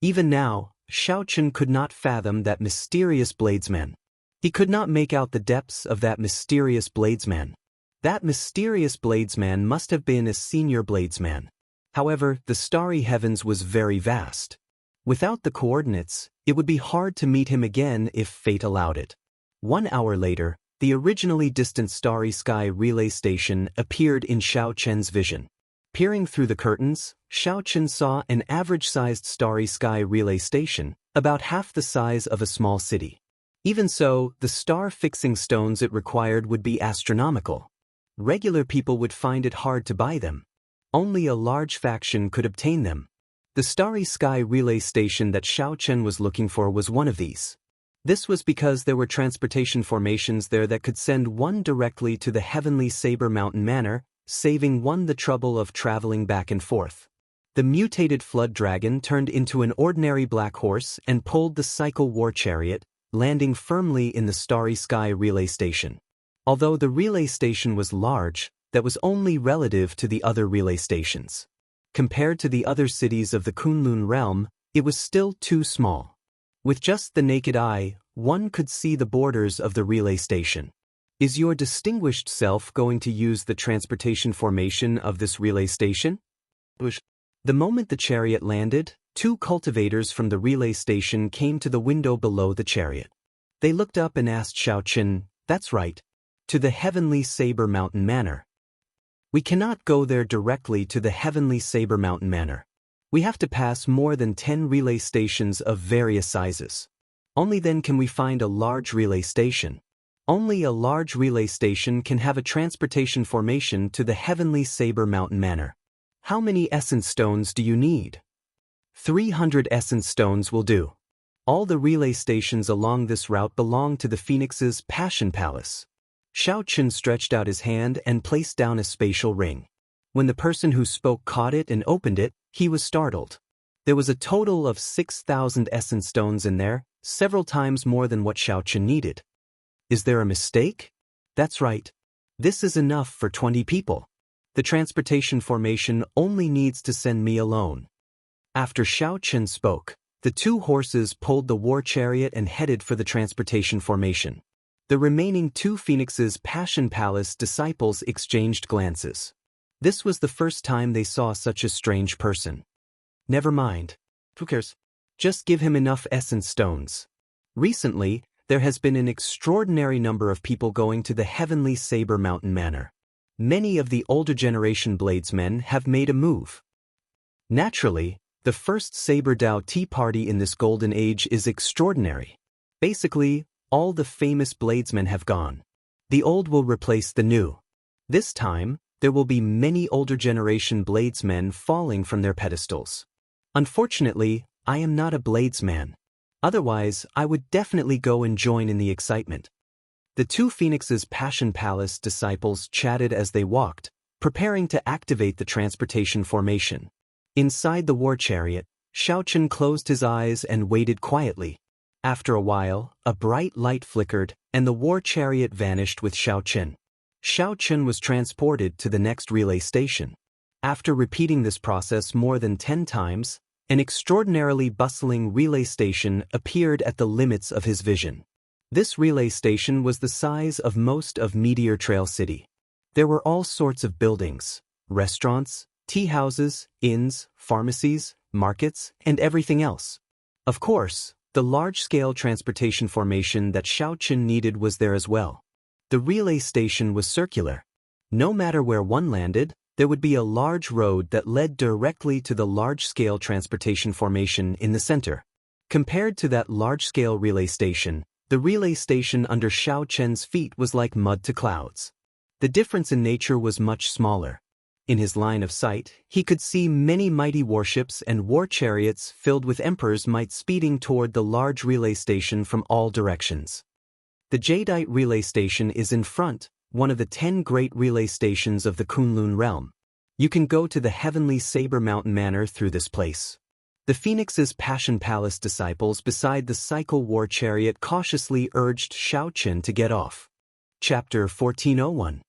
Even now, Shaochen could not fathom that mysterious bladesman. He could not make out the depths of that mysterious bladesman. That mysterious bladesman must have been a senior bladesman. However, the starry heavens was very vast. Without the coordinates, it would be hard to meet him again if fate allowed it. 1 hour later, the originally distant starry sky relay station appeared in Shaochen's vision. Peering through the curtains, Shaochen saw an average-sized starry sky relay station, about half the size of a small city. Even so, the star-fixing stones it required would be astronomical. Regular people would find it hard to buy them. Only a large faction could obtain them. The starry sky relay station that Shaochen was looking for was one of these. This was because there were transportation formations there that could send one directly to the heavenly Saber Mountain Manor, saving one the trouble of traveling back and forth. The mutated flood dragon turned into an ordinary black horse and pulled the cycle war chariot, landing firmly in the Starry Sky relay station. Although the relay station was large, that was only relative to the other relay stations. Compared to the other cities of the Kunlun realm, it was still too small. With just the naked eye, one could see the borders of the relay station. Is your distinguished self going to use the transportation formation of this relay station? The moment the chariot landed, two cultivators from the relay station came to the window below the chariot. They looked up and asked Xiaoqun, "That's right. To the heavenly Saber Mountain Manor." "We cannot go there directly to the heavenly Saber Mountain Manor. We have to pass more than 10 relay stations of various sizes. Only then can we find a large relay station. Only a large relay station can have a transportation formation to the heavenly Saber Mountain Manor. How many essence stones do you need?" 300 essence stones will do. All the relay stations along this route belong to the Phoenix's Passion Palace. Xiaoqun stretched out his hand and placed down a spatial ring. When the person who spoke caught it and opened it, he was startled. There was a total of 6,000 essence stones in there, several times more than what Xiaoqun needed. "Is there a mistake?" "That's right. This is enough for 20 people. The transportation formation only needs to send me alone." After Xiaoqun spoke, the two horses pulled the war chariot and headed for the transportation formation. The remaining two Phoenix's Passion Palace disciples exchanged glances. This was the first time they saw such a strange person. "Never mind. Who cares? Just give him enough essence stones." Recently, there has been an extraordinary number of people going to the heavenly Saber Mountain Manor. Many of the older generation bladesmen have made a move. Naturally, the first Saber Dao tea party in this golden age is extraordinary. Basically, all the famous bladesmen have gone. The old will replace the new. This time, there will be many older generation bladesmen falling from their pedestals. Unfortunately, I am not a bladesman. Otherwise, I would definitely go and join in the excitement. The two Phoenix's Passion Palace disciples chatted as they walked, preparing to activate the transportation formation. Inside the war chariot, Xiaoqun closed his eyes and waited quietly. After a while, a bright light flickered, and the war chariot vanished with Xiaoqun. Xiaoqun was transported to the next relay station. After repeating this process more than 10 times, an extraordinarily bustling relay station appeared at the limits of his vision. This relay station was the size of most of Meteor Trail City. There were all sorts of buildings, restaurants, tea houses, inns, pharmacies, markets, and everything else. Of course, the large-scale transportation formation that Xiaoqun needed was there as well. The relay station was circular. No matter where one landed, there would be a large road that led directly to the large-scale transportation formation in the center. Compared to that large-scale relay station, the relay station under Xiaoqun's feet was like mud to clouds. The difference in nature was much smaller. In his line of sight, he could see many mighty warships and war chariots filled with emperor's might speeding toward the large relay station from all directions. The Jadeite relay station is in front, one of the 10 great relay stations of the Kunlun realm. You can go to the heavenly Saber Mountain Manor through this place. The Phoenix's Passion Palace disciples beside the cycle war chariot cautiously urged Xiaoqun to get off. Chapter 1401.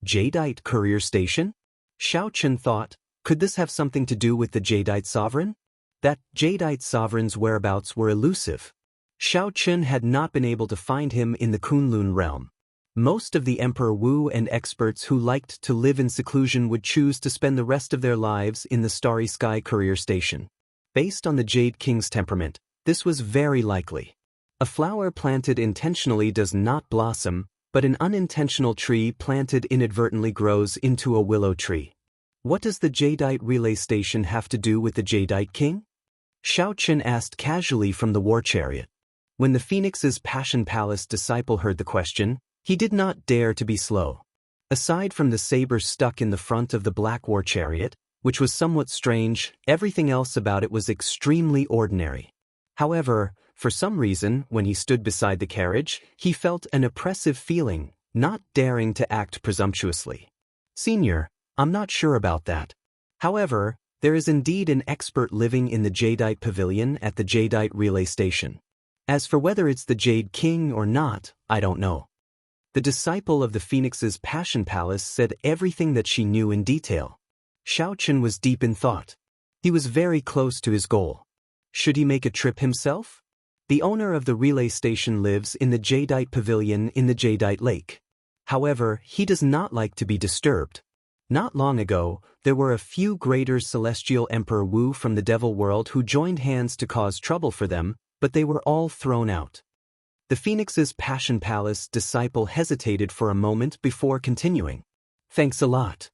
Jadeite Courier Station? Xiaoqun thought, could this have something to do with the Jadeite sovereign? That Jadeite sovereign's whereabouts were elusive. Xiaoqun had not been able to find him in the Kunlun realm. Most of the Emperor Wu and experts who liked to live in seclusion would choose to spend the rest of their lives in the Starry Sky Courier Station. Based on the Jade King's temperament, this was very likely. A flower planted intentionally does not blossom, but an unintentional tree planted inadvertently grows into a willow tree. What does the Jadeite relay station have to do with the Jadeite King? Xiaoqun asked casually from the war chariot. When the Phoenix's Passion Palace disciple heard the question, he did not dare to be slow. Aside from the saber stuck in the front of the black war chariot, which was somewhat strange, everything else about it was extremely ordinary. However, for some reason, when he stood beside the carriage, he felt an oppressive feeling, not daring to act presumptuously. Senior, I'm not sure about that. However, there is indeed an expert living in the Jadeite Pavilion at the Jadeite Relay Station. As for whether it's the Jade King or not, I don't know. The disciple of the Phoenix's Passion Palace said everything that she knew in detail. Xiaochen was deep in thought. He was very close to his goal. Should he make a trip himself? The owner of the relay station lives in the Jadeite Pavilion in the Jadeite Lake. However, he does not like to be disturbed. Not long ago, there were a few greater celestial Emperor Wu from the Devil World who joined hands to cause trouble for them, but they were all thrown out. The Phoenix's Passion Palace disciple hesitated for a moment before continuing. Thanks a lot.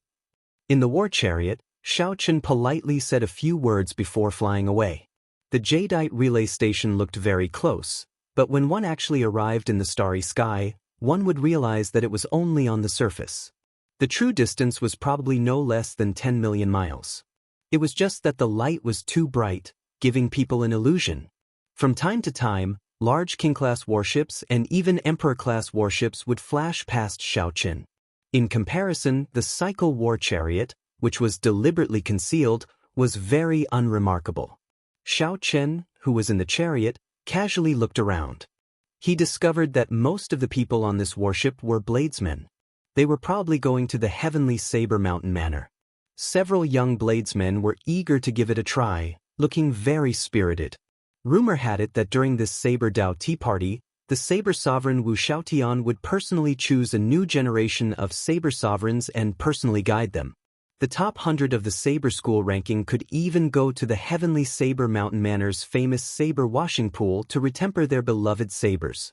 In the war chariot, Xiaochen politely said a few words before flying away. The Jadeite relay station looked very close, but when one actually arrived in the starry sky, one would realize that it was only on the surface. The true distance was probably no less than 10 million miles. It was just that the light was too bright, giving people an illusion. From time to time, large King-class warships and even Emperor-class warships would flash past Xiaochen. In comparison, the cycle war chariot, which was deliberately concealed, was very unremarkable. Xiaochen, who was in the chariot, casually looked around. He discovered that most of the people on this warship were bladesmen. They were probably going to the heavenly Saber Mountain Manor. Several young bladesmen were eager to give it a try, looking very spirited. Rumor had it that during this Saber Dao tea party, the Saber Sovereign Wu Xiaotian would personally choose a new generation of Saber Sovereigns and personally guide them. The top 100 of the Saber School ranking could even go to the heavenly Saber Mountain Manor's famous Saber Washing Pool to retemper their beloved sabers.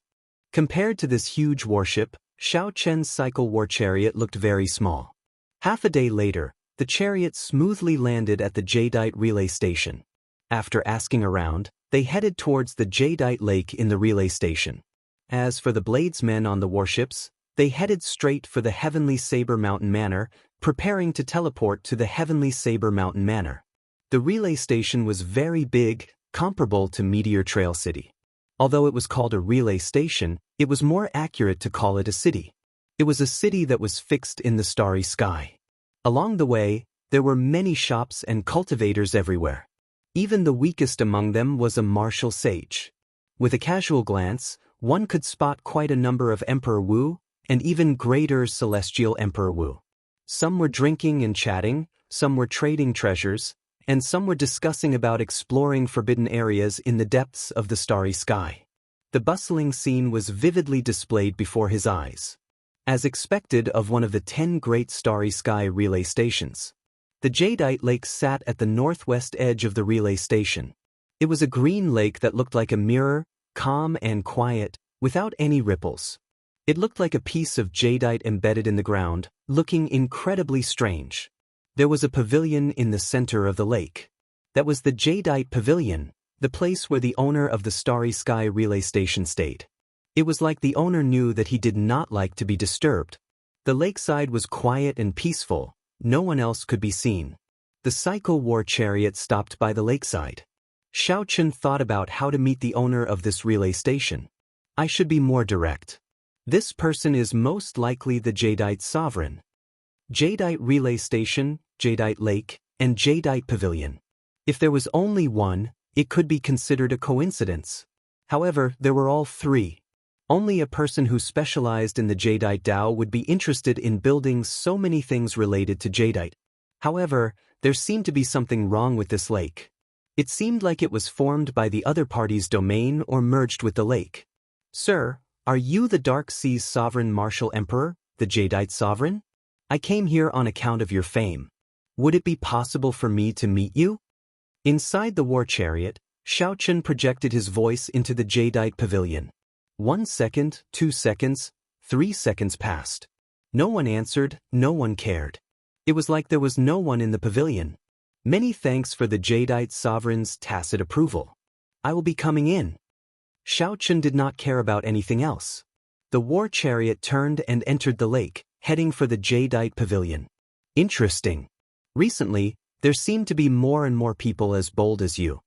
Compared to this huge warship, Xiaochen's cycle war chariot looked very small. Half a day later, the chariot smoothly landed at the Jadeite relay station. After asking around, they headed towards the Jadeite Lake in the relay station. As for the bladesmen on the warships, they headed straight for the heavenly Saber Mountain Manor, preparing to teleport to the heavenly Saber Mountain Manor. The relay station was very big, comparable to Meteor Trail City. Although it was called a relay station, it was more accurate to call it a city. It was a city that was fixed in the starry sky. Along the way, there were many shops and cultivators everywhere. Even the weakest among them was a martial sage. With a casual glance, one could spot quite a number of Emperor Wu, and even greater celestial Emperor Wu. Some were drinking and chatting, some were trading treasures, and some were discussing about exploring forbidden areas in the depths of the starry sky. The bustling scene was vividly displayed before his eyes. As expected of one of the 10 great starry sky relay stations. The Jadeite Lake sat at the northwest edge of the relay station. It was a green lake that looked like a mirror, calm and quiet, without any ripples. It looked like a piece of jadeite embedded in the ground, looking incredibly strange. There was a pavilion in the center of the lake. That was the Jadeite Pavilion, the place where the owner of the Starry Sky relay station stayed. It was like the owner knew that he did not like to be disturbed. The lakeside was quiet and peaceful, no one else could be seen. The cycle war chariot stopped by the lakeside. Xiaochen thought about how to meet the owner of this relay station. I should be more direct. This person is most likely the Jadeite Sovereign. Jadeite Relay Station, Jadeite Lake, and Jadeite Pavilion. If there was only one, it could be considered a coincidence. However, there were all three. Only a person who specialized in the Jadeite Dao would be interested in building so many things related to Jadeite. However, there seemed to be something wrong with this lake. It seemed like it was formed by the other party's domain or merged with the lake. Sir, are you the Dark Sea's Sovereign Martial Emperor, the Jadeite Sovereign? I came here on account of your fame. Would it be possible for me to meet you? Inside the war chariot, Xiaochen projected his voice into the Jadeite Pavilion. 1 second, 2 seconds, 3 seconds passed. No one answered, no one cared. It was like there was no one in the pavilion. Many thanks for the Jadeite Sovereign's tacit approval. I will be coming in. Xiaochen did not care about anything else. The war chariot turned and entered the lake, heading for the Jadeite Pavilion. Interesting. Recently, there seem to be more and more people as bold as you.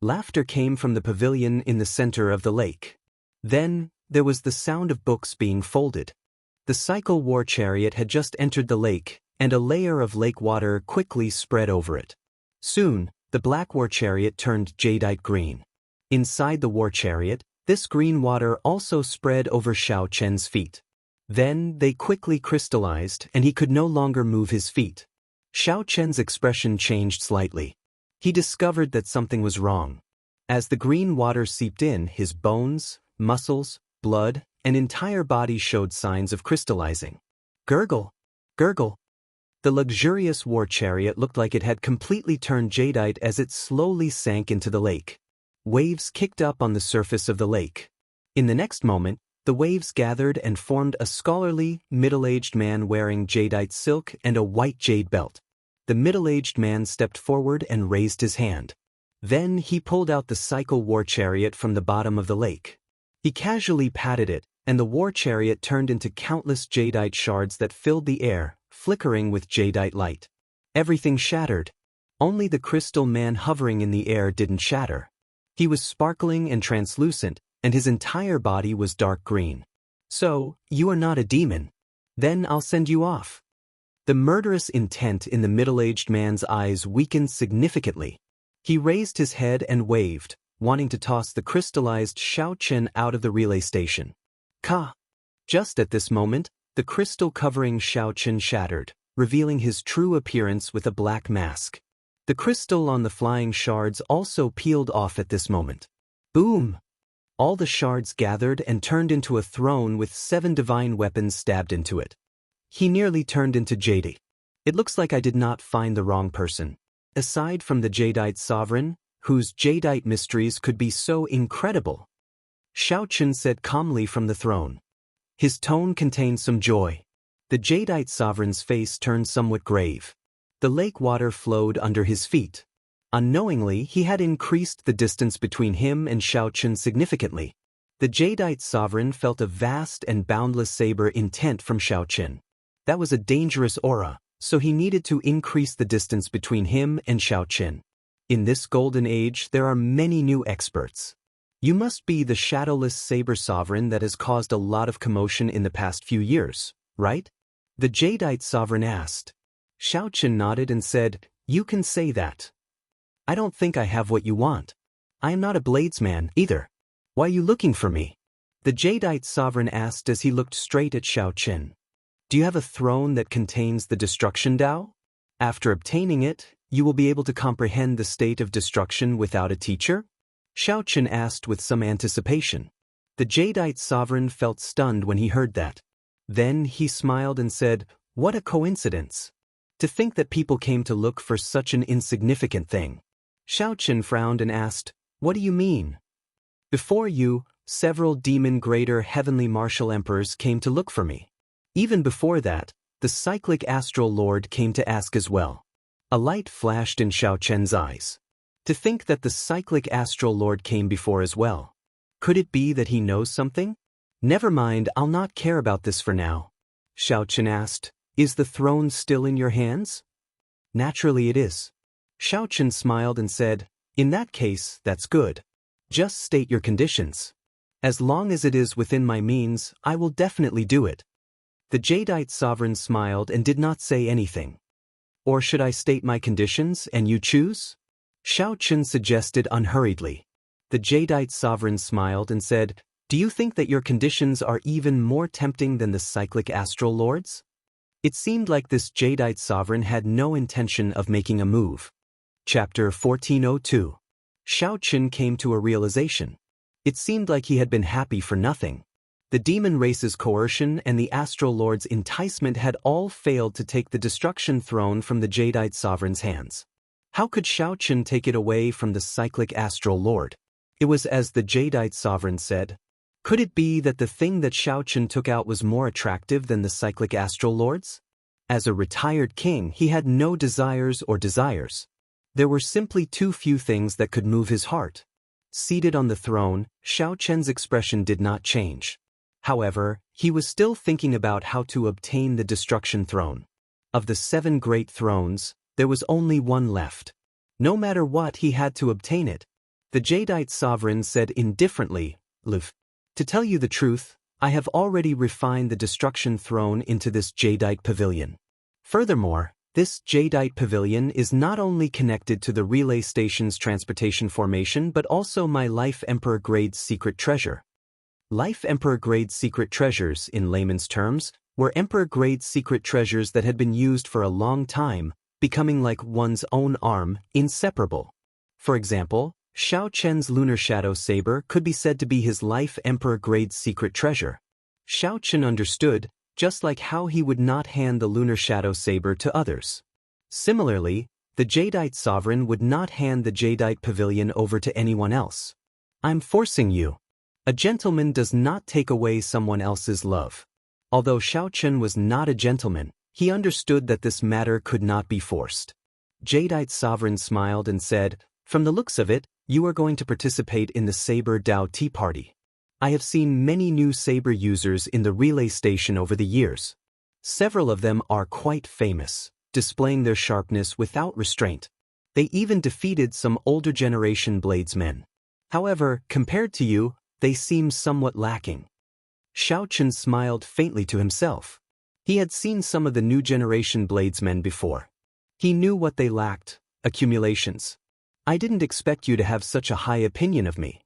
Laughter came from the pavilion in the center of the lake. Then, there was the sound of books being folded. The cycle war chariot had just entered the lake, and a layer of lake water quickly spread over it. Soon, the black war chariot turned jadeite green. Inside the war chariot, this green water also spread over Xiao Chen's feet. Then, they quickly crystallized and he could no longer move his feet. Xiao Chen's expression changed slightly. He discovered that something was wrong. As the green water seeped in, his bones, muscles, blood, and entire body showed signs of crystallizing. Gurgle! Gurgle! The luxurious war chariot looked like it had completely turned jadeite as it slowly sank into the lake. Waves kicked up on the surface of the lake. In the next moment, the waves gathered and formed a scholarly, middle-aged man wearing jadeite silk and a white jade belt. The middle-aged man stepped forward and raised his hand. Then he pulled out the cycle war chariot from the bottom of the lake. He casually patted it, and the war chariot turned into countless jadeite shards that filled the air, flickering with jadeite light. Everything shattered. Only the crystal man hovering in the air didn't shatter. He was sparkling and translucent, and his entire body was dark green. So, you are not a demon. Then I'll send you off. The murderous intent in the middle-aged man's eyes weakened significantly. He raised his head and waved, wanting to toss the crystallized Xiao Chen out of the relay station. Ka! Just at this moment, the crystal covering Xiao Chen shattered, revealing his true appearance with a black mask. The crystal on the flying shards also peeled off at this moment. Boom! All the shards gathered and turned into a throne with 7 divine weapons stabbed into it. He nearly turned into jadeite. It looks like I did not find the wrong person. Aside from the jadeite sovereign, whose jadeite mysteries could be so incredible. Xiao Chen said calmly from the throne. His tone contained some joy. The jadeite sovereign's face turned somewhat grave. The lake water flowed under his feet. Unknowingly, he had increased the distance between him and Xiao Chen significantly. The jadeite sovereign felt a vast and boundless saber intent from Xiao Chen. That was a dangerous aura, so he needed to increase the distance between him and Xiao Chen. In this golden age, there are many new experts. You must be the shadowless saber sovereign that has caused a lot of commotion in the past few years, right? The jadeite sovereign asked. Xiao Chen nodded and said, You can say that. I don't think I have what you want. I am not a bladesman either. Why are you looking for me? The jadeite sovereign asked as he looked straight at Xiao Chen. Do you have a throne that contains the destruction Tao? After obtaining it, you will be able to comprehend the state of destruction without a teacher? Xiao Chen asked with some anticipation. The jadeite sovereign felt stunned when he heard that. Then he smiled and said, What a coincidence. To think that people came to look for such an insignificant thing. Xiao Chen frowned and asked, What do you mean? Before you, several demon greater heavenly martial emperors came to look for me. Even before that, the cyclic astral lord came to ask as well. A light flashed in Xiao Chen's eyes. To think that the cyclic astral lord came before as well. Could it be that he knows something? Never mind, I'll not care about this for now. Xiao Chen asked, Is the throne still in your hands? Naturally it is. Xiao Chen smiled and said, In that case, that's good. Just state your conditions. As long as it is within my means, I will definitely do it. The jadeite sovereign smiled and did not say anything. Or should I state my conditions and you choose? Xiao Chen suggested unhurriedly. The jadeite sovereign smiled and said, Do you think that your conditions are even more tempting than the cyclic astral lords? It seemed like this jadeite sovereign had no intention of making a move. Chapter 1402. Xiao Chen came to a realization. It seemed like he had been happy for nothing. The demon race's coercion and the astral lord's enticement had all failed to take the destruction throne from the jadeite sovereign's hands. How could Xiao Chen take it away from the cyclic astral lord? It was as the jadeite sovereign said. Could it be that the thing that Xiao Chen took out was more attractive than the cyclic astral lords? As a retired king, he had no desires or desires. There were simply too few things that could move his heart. Seated on the throne, Xiao Chen's expression did not change. However, he was still thinking about how to obtain the destruction throne. Of the 7 great thrones, there was only one left. No matter what, he had to obtain it. The Jadeite sovereign said indifferently, "Live. To tell you the truth, I have already refined the destruction thrown into this Jadeite pavilion. Furthermore, this Jadeite pavilion is not only connected to the relay station's transportation formation but also my Life Emperor grade secret treasure." Life Emperor grade secret treasures, in layman's terms, were Emperor grade secret treasures that had been used for a long time, becoming like one's own arm, inseparable. For example, Xiao Chen's lunar shadow saber could be said to be his Life Emperor grade secret treasure. Xiao Chen understood, just like how he would not hand the lunar shadow saber to others. Similarly, the Jadeite sovereign would not hand the Jadeite pavilion over to anyone else. "I'm forcing you. A gentleman does not take away someone else's love." Although Xiao Chen was not a gentleman, he understood that this matter could not be forced. Jadeite sovereign smiled and said, "From the looks of it, you are going to participate in the Saber Dao Tea Party. I have seen many new saber users in the relay station over the years. Several of them are quite famous, displaying their sharpness without restraint. They even defeated some older generation bladesmen. However, compared to you, they seem somewhat lacking." Xiao Chen smiled faintly to himself. He had seen some of the new generation bladesmen before. He knew what they lacked: accumulations. "I didn't expect you to have such a high opinion of me.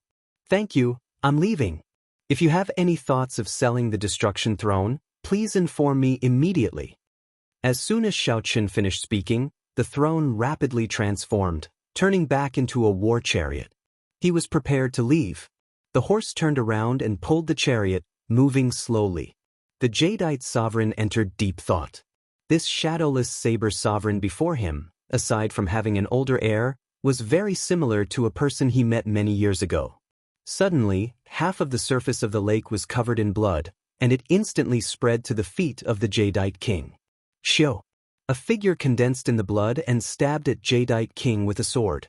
Thank you, I'm leaving. If you have any thoughts of selling the destruction throne, please inform me immediately." As soon as Xiao Chen finished speaking, the throne rapidly transformed, turning back into a war chariot. He was prepared to leave. The horse turned around and pulled the chariot, moving slowly. The Jadeite sovereign entered deep thought. This shadowless saber sovereign before him, aside from having an older heir, was very similar to a person he met many years ago. Suddenly, half of the surface of the lake was covered in blood, and it instantly spread to the feet of the Jadeite king. Shio! A figure condensed in the blood and stabbed at Jadeite king with a sword.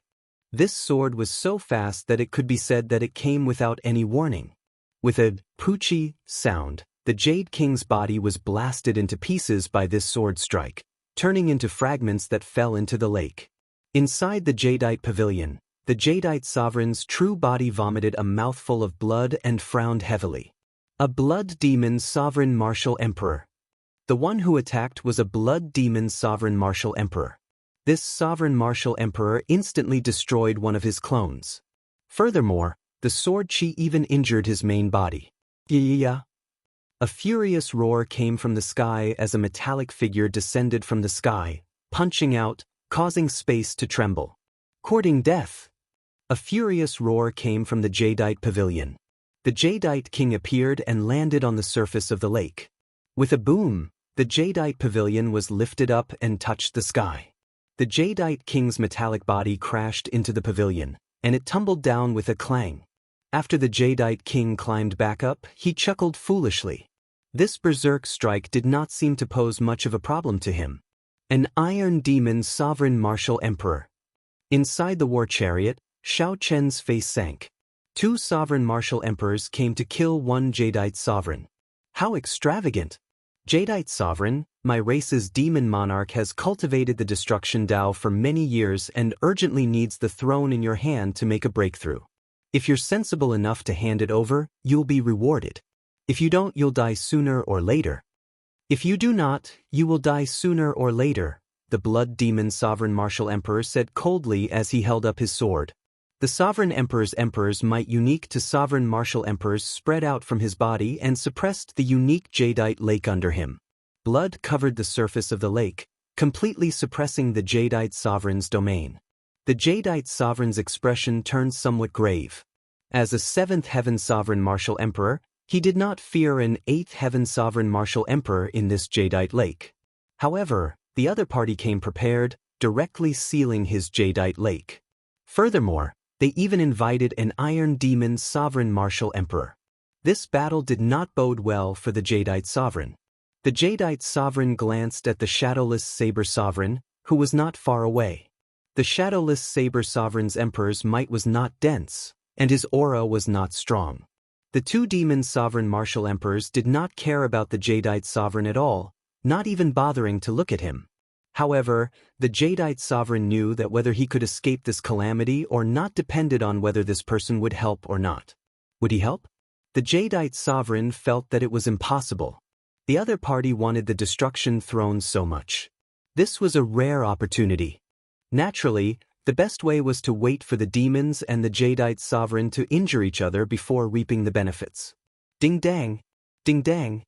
This sword was so fast that it could be said that it came without any warning. With a poochie sound, the Jade King's body was blasted into pieces by this sword strike, turning into fragments that fell into the lake. Inside the Jadeite pavilion, the Jadeite sovereign's true body vomited a mouthful of blood and frowned heavily. A blood demon sovereign martial emperor. The one who attacked was a blood demon sovereign martial emperor. This sovereign martial emperor instantly destroyed one of his clones. Furthermore, the sword chi even injured his main body. Yeah. A furious roar came from the sky as a metallic figure descended from the sky, punching out, causing space to tremble. Courting death. A furious roar came from the Jadeite pavilion. The Jadeite king appeared and landed on the surface of the lake. With a boom, the Jadeite pavilion was lifted up and touched the sky. The Jadeite king's metallic body crashed into the pavilion, and it tumbled down with a clang. After the Jadeite king climbed back up, he chuckled foolishly. This berserk strike did not seem to pose much of a problem to him. An iron demon sovereign martial emperor. Inside the war chariot, Xiao Chen's face sank. 2 sovereign martial emperors came to kill one Jadeite sovereign. How extravagant! Jadeite sovereign, my race's demon monarch has cultivated the destruction Dao for many years and urgently needs the throne in your hand to make a breakthrough. If you're sensible enough to hand it over, you'll be rewarded. If you don't, you'll die sooner or later. If you do not, you will die sooner or later, the blood demon sovereign martial emperor said coldly as he held up his sword. The sovereign emperor's might unique to sovereign martial emperors spread out from his body and suppressed the unique Jadeite lake under him. Blood covered the surface of the lake, completely suppressing the Jadeite sovereign's domain. The Jadeite sovereign's expression turned somewhat grave. As a 7th heaven sovereign martial emperor, he did not fear an 8th heaven sovereign martial emperor in this Jadeite lake. However, the other party came prepared, directly sealing his Jadeite lake. Furthermore, they even invited an iron demon sovereign martial emperor. This battle did not bode well for the Jadeite sovereign. The Jadeite sovereign glanced at the shadowless saber sovereign, who was not far away. The shadowless saber sovereign's emperor's might was not dense, and his aura was not strong. The 2 demon sovereign martial emperors did not care about the Jadeite sovereign at all, not even bothering to look at him. However, the Jadeite sovereign knew that whether he could escape this calamity or not depended on whether this person would help or not. Would he help? The Jadeite sovereign felt that it was impossible. The other party wanted the destruction throne so much. This was a rare opportunity. Naturally, the best way was to wait for the demons and the Jadeite sovereign to injure each other before reaping the benefits. Ding dang! Ding dang!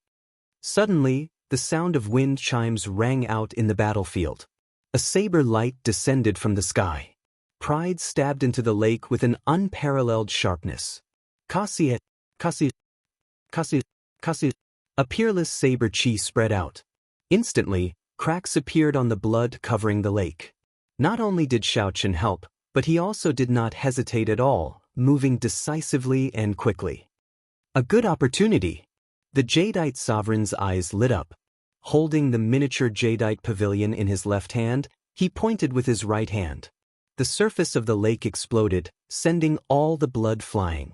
Suddenly, the sound of wind chimes rang out in the battlefield. A saber light descended from the sky. Pride stabbed into the lake with an unparalleled sharpness. Kasi, kasi, kasi, kasi. A peerless saber chi spread out. Instantly, cracks appeared on the blood covering the lake. Not only did Xiaochen help, but he also did not hesitate at all, moving decisively and quickly. A good opportunity. The Jadeite sovereign's eyes lit up. Holding the miniature Jadeite pavilion in his left hand, he pointed with his right hand. The surface of the lake exploded, sending all the blood flying.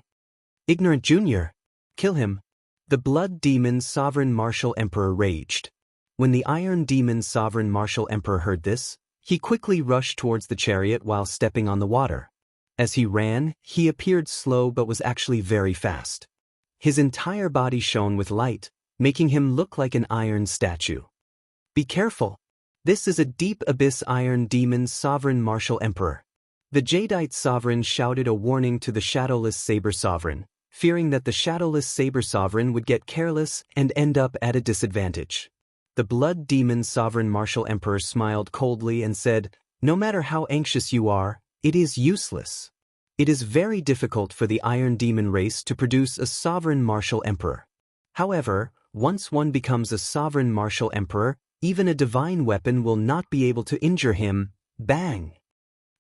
Ignorant Junior! Kill him! The Blood Demon Sovereign Martial Emperor raged. When the Iron Demon Sovereign Martial Emperor heard this, he quickly rushed towards the chariot while stepping on the water. As he ran, he appeared slow but was actually very fast. His entire body shone with light, making him look like an iron statue. Be careful! This is a deep abyss Iron Demon Sovereign Martial Emperor. The Jadeite Sovereign shouted a warning to the Shadowless Saber Sovereign, fearing that the Shadowless Saber Sovereign would get careless and end up at a disadvantage. The Blood Demon Sovereign Martial Emperor smiled coldly and said, "No matter how anxious you are, it is useless. It is very difficult for the Iron Demon race to produce a Sovereign Martial Emperor. However, once one becomes a Sovereign Martial Emperor, even a divine weapon will not be able to injure him." Bang!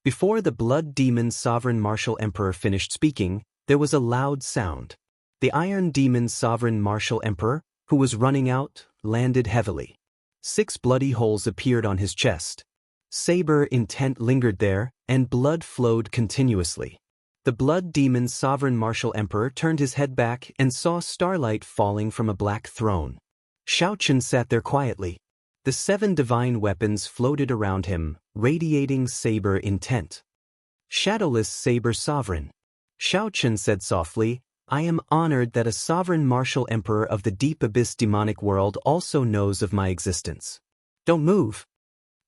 Before the Blood Demon Sovereign Martial Emperor finished speaking, there was a loud sound. The Iron Demon Sovereign Martial Emperor, who was running out, landed heavily. 6 bloody holes appeared on his chest. Saber intent lingered there, and blood flowed continuously. The Blood Demon Sovereign Martial Emperor turned his head back and saw starlight falling from a black throne. Xiaochen sat there quietly. The 7 divine weapons floated around him, radiating saber intent. Shadowless Saber Sovereign. Xiaochen said softly, "I am honored that a Sovereign Martial Emperor of the Deep Abyss demonic world also knows of my existence. Don't move."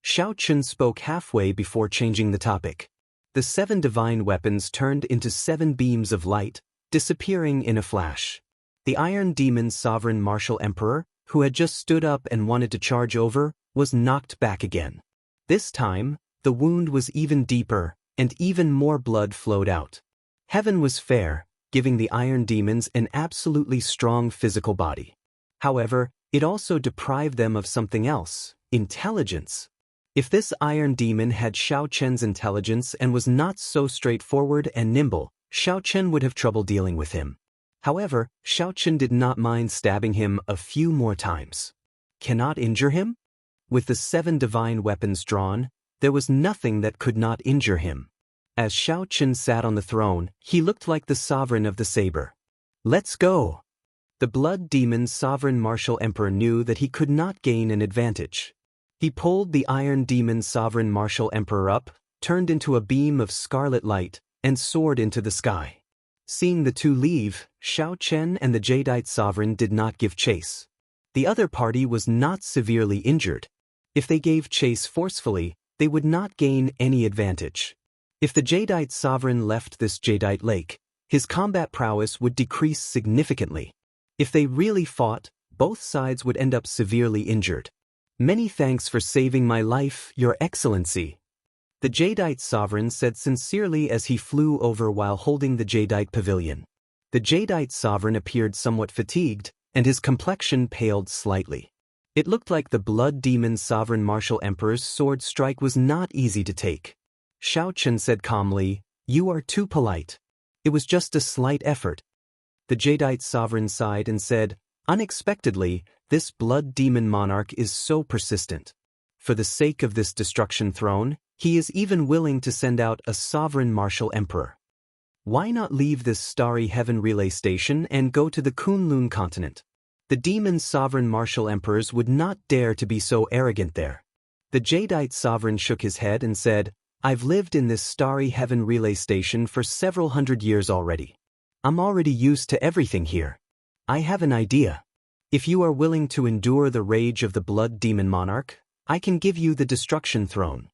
Xiaochen spoke halfway before changing the topic. The 7 divine weapons turned into 7 beams of light, disappearing in a flash. The Iron Demon Sovereign Martial Emperor, who had just stood up and wanted to charge over, was knocked back again. This time, the wound was even deeper, and even more blood flowed out. Heaven was fair, giving the Iron Demons an absolutely strong physical body. However, it also deprived them of something else: intelligence. If this Iron Demon had Xiaochen's intelligence and was not so straightforward and nimble, Xiaochen would have trouble dealing with him. However, Xiaochen did not mind stabbing him a few more times. Cannot injure him? With the 7 divine weapons drawn, there was nothing that could not injure him. As Xiaochen sat on the throne, he looked like the sovereign of the saber. Let's go! The Blood Demon Sovereign Martial Emperor knew that he could not gain an advantage. He pulled the Iron Demon Sovereign Martial Emperor up, turned into a beam of scarlet light, and soared into the sky. Seeing the two leave, Xiaochen and the Jadeite Sovereign did not give chase. The other party was not severely injured. If they gave chase forcefully, they would not gain any advantage. If the Jadeite Sovereign left this Jadeite lake, his combat prowess would decrease significantly. If they really fought, both sides would end up severely injured. Many thanks for saving my life, Your Excellency. The Jadeite Sovereign said sincerely as he flew over while holding the Jadeite pavilion. The Jadeite Sovereign appeared somewhat fatigued, and his complexion paled slightly. It looked like the Blood Demon Sovereign Martial Emperor's sword strike was not easy to take. Xiaochen said calmly, "You are too polite. It was just a slight effort." The Jadeite Sovereign sighed and said, "Unexpectedly, this Blood Demon Monarch is so persistent. For the sake of this destruction throne, he is even willing to send out a Sovereign Martial Emperor. Why not leave this starry heaven relay station and go to the Kunlun continent? The Demon Sovereign Martial Emperors would not dare to be so arrogant there." The Jadeite sovereign shook his head and said, I've lived in this starry heaven relay station for several hundred years already. I'm already used to everything here. I have an idea. If you are willing to endure the rage of the blood demon monarch, I can give you the destruction throne.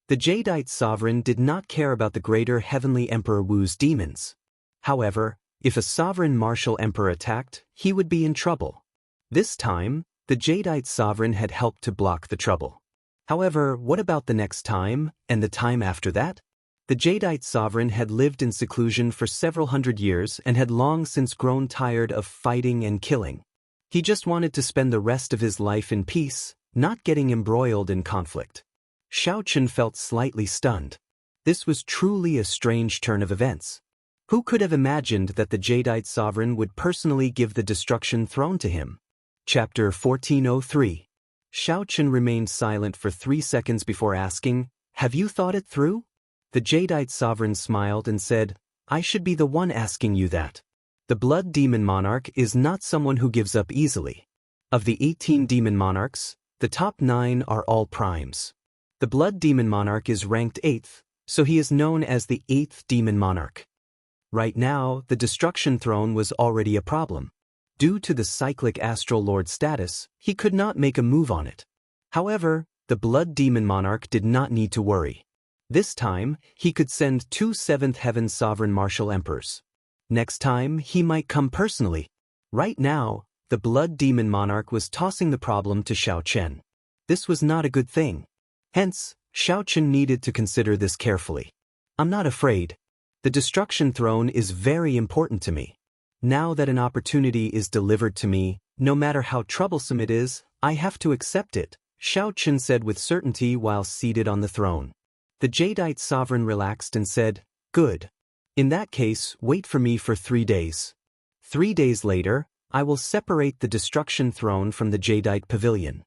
The Jadeite sovereign did not care about the greater heavenly emperor Wu's demons. However, if a sovereign martial emperor attacked, he would be in trouble. This time, the Jadeite sovereign had helped to block the trouble. However, what about the next time, and the time after that? The Jadeite sovereign had lived in seclusion for several hundred years and had long since grown tired of fighting and killing. He just wanted to spend the rest of his life in peace, not getting embroiled in conflict. Xiao Chen felt slightly stunned. This was truly a strange turn of events. Who could have imagined that the Jadeite sovereign would personally give the destruction throne to him? Chapter 1403. Xiao Chen remained silent for 3 seconds before asking, Have you thought it through? The Jadeite sovereign smiled and said, I should be the one asking you that. The blood demon monarch is not someone who gives up easily. Of the 18 demon monarchs, the top 9 are all primes. The blood demon monarch is ranked 8th, so he is known as the 8th demon monarch. Right now, the destruction throne was already a problem. Due to the cyclic astral lord status, he could not make a move on it. However, the blood demon monarch did not need to worry. This time, he could send 2 7th heaven sovereign martial emperors. Next time, he might come personally. Right now, the blood demon monarch was tossing the problem to Xiao Chen. This was not a good thing. Hence, Xiao Chen needed to consider this carefully. I'm not afraid. The destruction throne is very important to me. Now that an opportunity is delivered to me, no matter how troublesome it is, I have to accept it, Xiao Chen said with certainty while seated on the throne. The Jadeite sovereign relaxed and said, Good. In that case, wait for me for 3 days. 3 days later, I will separate the destruction throne from the Jadeite pavilion.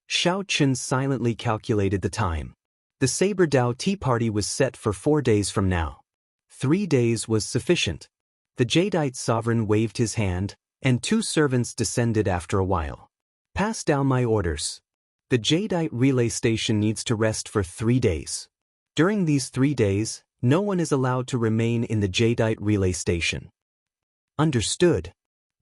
Xiao Chen silently calculated the time. The Saber Dao tea party was set for 4 days from now. 3 days was sufficient. The Jadeite sovereign waved his hand, and 2 servants descended after a while. Pass down my orders. The Jadeite relay station needs to rest for 3 days. During these 3 days, no one is allowed to remain in the Jadeite relay station. Understood.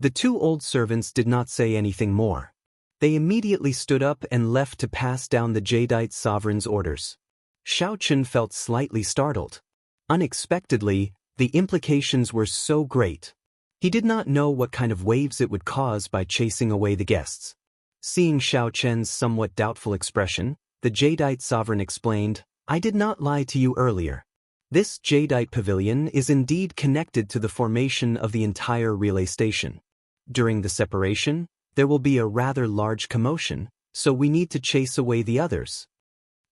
The 2 old servants did not say anything more. They immediately stood up and left to pass down the Jadeite sovereign's orders. Xiao Chen felt slightly startled. Unexpectedly, the implications were so great. He did not know what kind of waves it would cause by chasing away the guests. Seeing Xiao Chen's somewhat doubtful expression, the Jadeite sovereign explained, I did not lie to you earlier. This Jadeite pavilion is indeed connected to the formation of the entire relay station. During the separation, there will be a rather large commotion, so we need to chase away the others.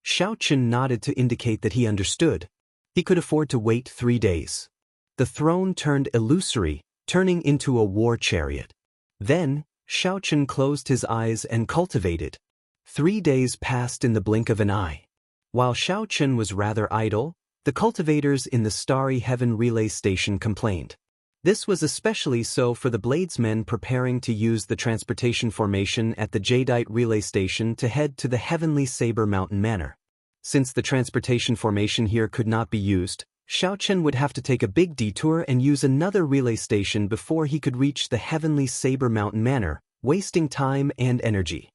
Xiao Chen nodded to indicate that he understood. He could afford to wait 3 days. The throne turned illusory, turning into a war chariot. Then, Xiao Chen closed his eyes and cultivated. 3 days passed in the blink of an eye. While Xiao Chen was rather idle, the cultivators in the Starry Heaven relay station complained. This was especially so for the bladesmen preparing to use the transportation formation at the Jadeite relay station to head to the Heavenly Saber Mountain Manor. Since the transportation formation here could not be used, Xiao Chen would have to take a big detour and use another relay station before he could reach the Heavenly Saber Mountain Manor, wasting time and energy.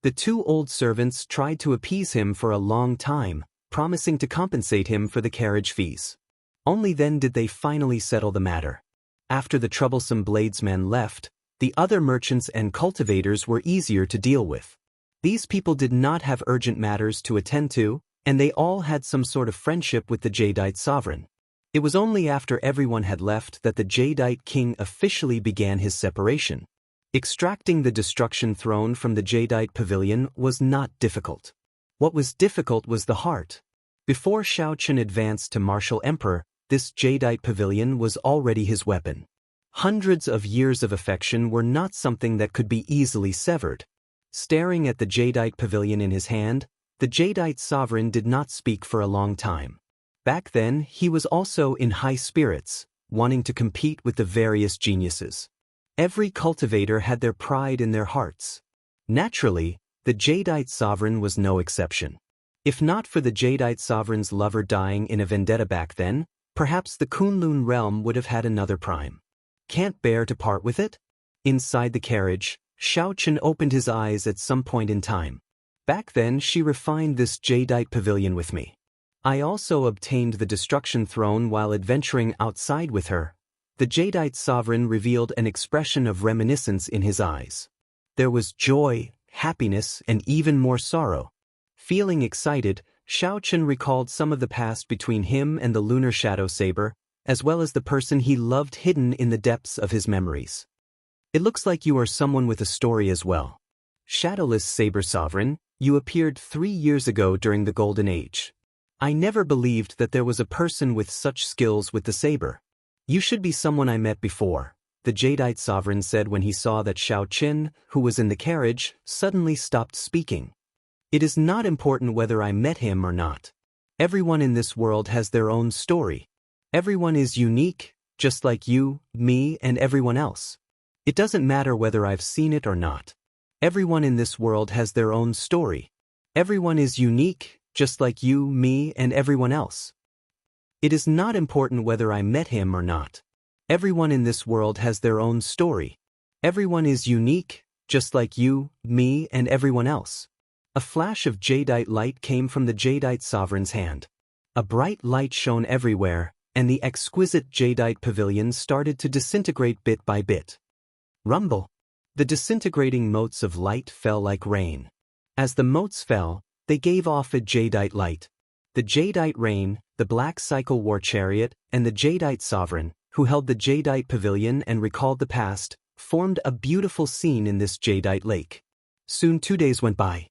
The 2 old servants tried to appease him for a long time, promising to compensate him for the carriage fees. Only then did they finally settle the matter. After the troublesome bladesmen left, the other merchants and cultivators were easier to deal with. These people did not have urgent matters to attend to, and they all had some sort of friendship with the Jadeite sovereign. It was only after everyone had left that the Jadeite king officially began his separation. Extracting the destruction throne from the Jadeite pavilion was not difficult. What was difficult was the heart. Before Xiao Chen advanced to martial emperor, this Jadeite pavilion was already his weapon. Hundreds of years of affection were not something that could be easily severed. Staring at the Jadeite pavilion in his hand, the Jadeite sovereign did not speak for a long time. Back then, he was also in high spirits, wanting to compete with the various geniuses. Every cultivator had their pride in their hearts. Naturally, The Jadeite sovereign was no exception. If not for the Jadeite sovereign's lover dying in a vendetta back then, perhaps the Kunlun realm would have had another prime. Can't bear to part with it? Inside the carriage, Xiaochen opened his eyes at some point in time. Back then she refined this Jadeite pavilion with me. I also obtained the destruction throne while adventuring outside with her. The Jadeite sovereign revealed an expression of reminiscence in his eyes. There was joy, happiness, and even more sorrow. Feeling excited, Xiaochen recalled some of the past between him and the lunar shadow saber, as well as the person he loved hidden in the depths of his memories. It looks like you are someone with a story as well. Shadowless Saber Sovereign, you appeared 3 years ago during the Golden Age. I never believed that there was a person with such skills with the saber. You should be someone I met before, the Jadeite Sovereign said when he saw that Xiaochen, who was in the carriage, suddenly stopped speaking. It is not important whether I met him or not. Everyone in this world has their own story. Everyone is unique, just like you, me, and everyone else. It doesn't matter whether I've seen it or not. Everyone in this world has their own story. Everyone is unique, just like you, me, and everyone else. It is not important whether I met him or not. Everyone in this world has their own story. Everyone is unique, just like you, me, and everyone else. A flash of jadeite light came from the Jadeite Sovereign's hand. A bright light shone everywhere, and the exquisite jadeite pavilion started to disintegrate bit by bit. Rumble! The disintegrating motes of light fell like rain. As the motes fell, they gave off a jadeite light. The jadeite rain, the black cycle war chariot, and the Jadeite Sovereign, who held the jadeite pavilion and recalled the past, formed a beautiful scene in this jadeite lake. Soon 2 days went by.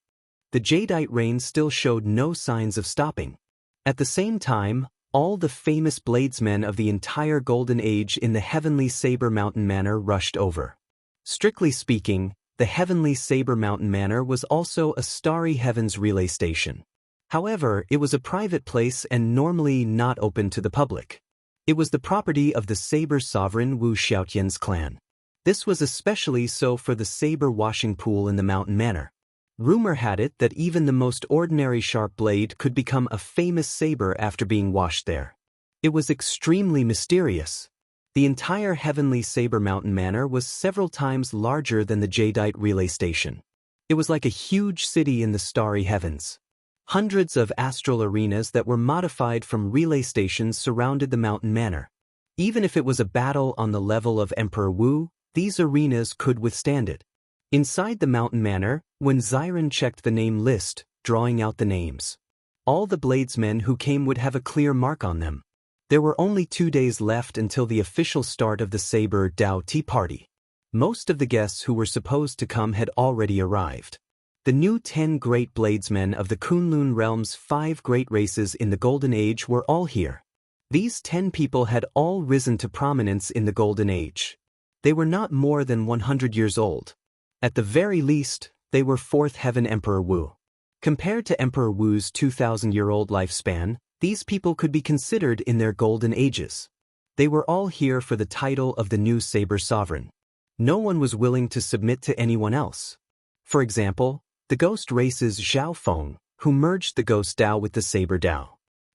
The jadeite rain still showed no signs of stopping. At the same time, all the famous bladesmen of the entire Golden Age in the Heavenly Saber Mountain Manor rushed over. Strictly speaking, the Heavenly Saber Mountain Manor was also a Starry Heavens relay station. However, it was a private place and normally not open to the public. It was the property of the Saber Sovereign Wu Xiaotian's clan. This was especially so for the saber washing pool in the Mountain Manor. Rumor had it that even the most ordinary sharp blade could become a famous saber after being washed there. It was extremely mysterious. The entire Heavenly Saber Mountain Manor was several times larger than the Jadeite relay station. It was like a huge city in the starry heavens. Hundreds of astral arenas that were modified from relay stations surrounded the Mountain Manor. Even if it was a battle on the level of Emperor Wu, these arenas could withstand it. Inside the Mountain Manor, when Xiren checked the name list, drawing out the names, all the bladesmen who came would have a clear mark on them. There were only 2 days left until the official start of the Saber Dao Tea Party. Most of the guests who were supposed to come had already arrived. The new 10 great bladesmen of the Kunlun realm's 5 great races in the Golden Age were all here. These 10 people had all risen to prominence in the Golden Age. They were not more than 100 years old. At the very least, they were 4th Heaven Emperor Wu. Compared to Emperor Wu's 2,000-year-old lifespan, these people could be considered in their golden ages. They were all here for the title of the new Saber Sovereign. No one was willing to submit to anyone else. For example, the ghost race's Zhao Feng, who merged the ghost Dao with the Saber Dao.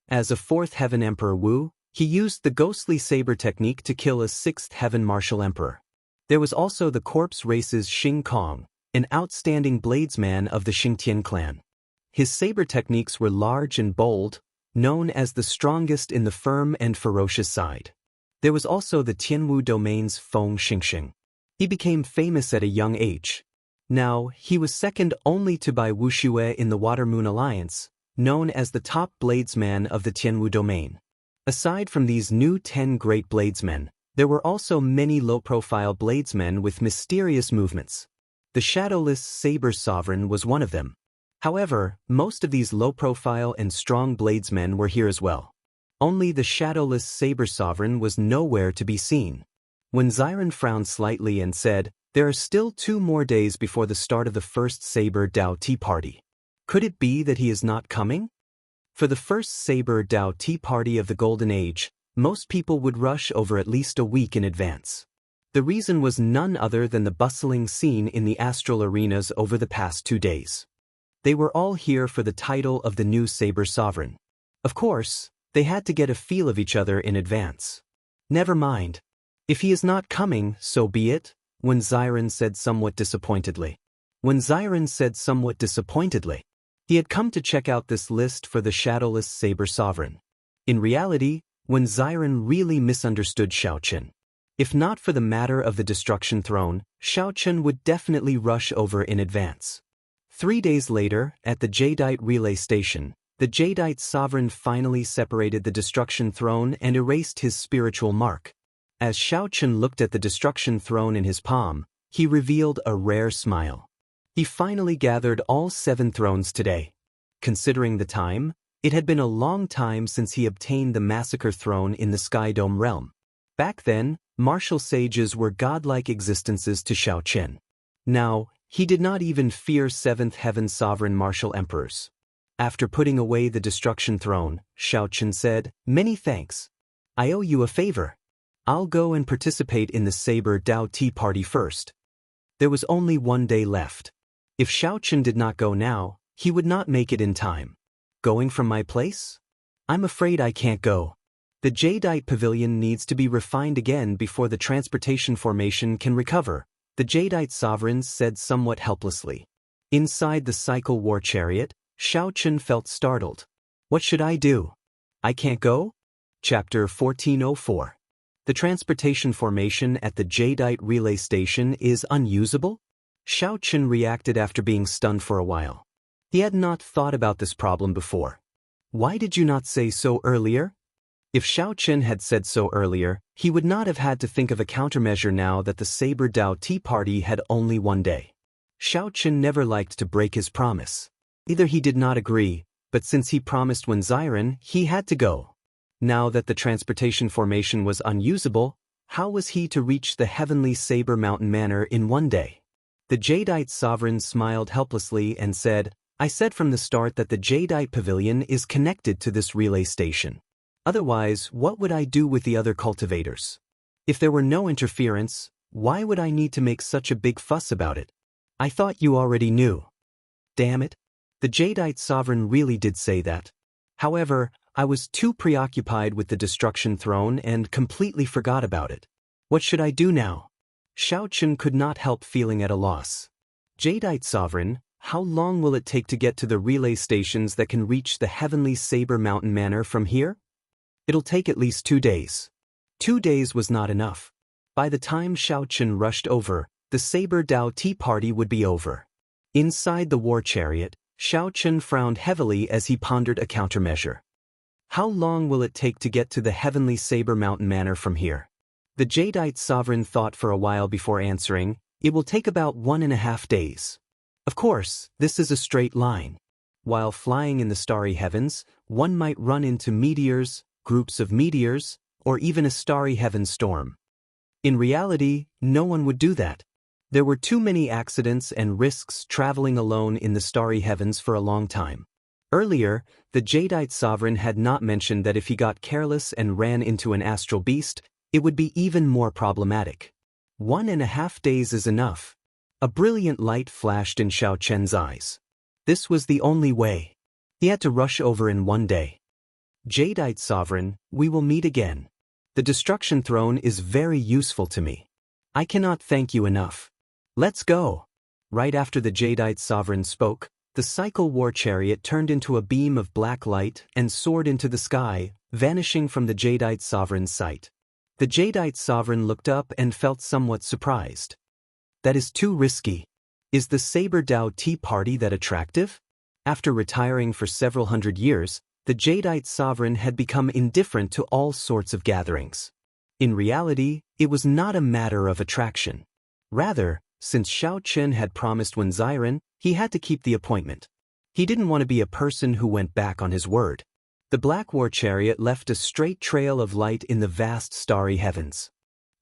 As a 4th Heaven Emperor Wu, he used the ghostly saber technique to kill a 6th Heaven Martial Emperor. There was also the corpse race's Xing Kong, an outstanding bladesman of the Xingtian clan. His saber techniques were large and bold, known as the strongest in the firm and ferocious side. There was also the Tianwu domain's Feng Xingxing. He became famous at a young age. Now, he was second only to Bai Wuxia in the Water Moon Alliance, known as the top bladesman of the Tianwu domain. Aside from these new 10 great bladesmen, there were also many low-profile bladesmen with mysterious movements. The Shadowless Saber Sovereign was one of them. However, most of these low-profile and strong bladesmen were here as well. Only the Shadowless Saber Sovereign was nowhere to be seen. When Xiren frowned slightly and said, "There are still 2 more days before the start of the first Saber Dao Tea Party. Could it be that he is not coming?" For the first Saber Dao Tea Party of the Golden Age, most people would rush over at least a week in advance. The reason was none other than the bustling scene in the astral arenas over the past 2 days. They were all here for the title of the new Saber Sovereign. Of course, they had to get a feel of each other in advance. Never mind. If he is not coming, so be it, When Xiren said somewhat disappointedly. He had come to check out this list for the shadowless Saber Sovereign. In reality, When Xiren really misunderstood Xiaochen. If not for the matter of the Destruction Throne, Xiaochen would definitely rush over in advance. 3 days later, at the Jadeite relay station, the Jadeite sovereign finally separated the Destruction Throne and erased his spiritual mark. As Xiaochen looked at the Destruction Throne in his palm, he revealed a rare smile. He finally gathered all 7 thrones today. Considering the time, it had been a long time since he obtained the Massacre Throne in the Sky Dome realm. Back then, martial sages were godlike existences to Xiaochen. Now, he did not even fear 7th Heaven Sovereign Martial Emperors. After putting away the Destruction Throne, Xiaochen said, "Many thanks. I owe you a favor. I'll go and participate in the Saber Dao Tea Party first." There was only 1 day left. If Xiaochen did not go now, he would not make it in time. Going from my place? I'm afraid I can't go. The Jadeite Pavilion needs to be refined again before the transportation formation can recover, the Jadeite sovereigns said somewhat helplessly. Inside the cycle war chariot, Xiaochen felt startled. What should I do? I can't go? Chapter 1404. The transportation formation at the Jadeite relay station is unusable? Xiaochen reacted after being stunned for a while. He had not thought about this problem before. Why did you not say so earlier? If Xiaochen had said so earlier, he would not have had to think of a countermeasure now that the Saber Dao Tea Party had only 1 day. Xiaochen never liked to break his promise. Either he did not agree, but since he promised When Xiren, he had to go. Now that the transportation formation was unusable, how was he to reach the heavenly Saber Mountain Manor in 1 day? The Jadeite sovereign smiled helplessly and said, "I said from the start that the Jadeite Pavilion is connected to this relay station. Otherwise, what would I do with the other cultivators? If there were no interference, why would I need to make such a big fuss about it? I thought you already knew." Damn it. The Jadeite sovereign really did say that. However, I was too preoccupied with the Destruction Throne and completely forgot about it. What should I do now? Xiaochen could not help feeling at a loss. Jadeite sovereign, how long will it take to get to the relay stations that can reach the heavenly Saber Mountain Manor from here? It'll take at least 2 days. 2 days was not enough. By the time Xiaochen rushed over, the Saber Dao Tea Party would be over. Inside the war chariot, Xiaochen frowned heavily as he pondered a countermeasure. How long will it take to get to the heavenly Saber Mountain Manor from here? The Jadeite sovereign thought for a while before answering, "It will take about 1.5 days. Of course, this is a straight line. While flying in the starry heavens, one might run into meteors, groups of meteors, or even a starry heaven storm. In reality, no one would do that. There were too many accidents and risks traveling alone in the starry heavens for a long time. Earlier, the Jadeite sovereign had not mentioned that if he got careless and ran into an astral beast, it would be even more problematic. 1.5 days is enough. A brilliant light flashed in Xiaochen's eyes. This was the only way. He had to rush over in 1 day. Jadeite sovereign, we will meet again. The Destruction Throne is very useful to me. I cannot thank you enough. Let's go. Right after the Jadeite sovereign spoke, the cycle war chariot turned into a beam of black light and soared into the sky, vanishing from the Jadeite sovereign's sight. The Jadeite sovereign looked up and felt somewhat surprised. That is too risky. Is the Saber Dao Tea Party that attractive? After retiring for several hundred years, the Jadeite sovereign had become indifferent to all sorts of gatherings. In reality, it was not a matter of attraction. Rather, since Xiaochen had promised When Xiren, he had to keep the appointment. He didn't want to be a person who went back on his word. The Black War Chariot left a straight trail of light in the vast starry heavens.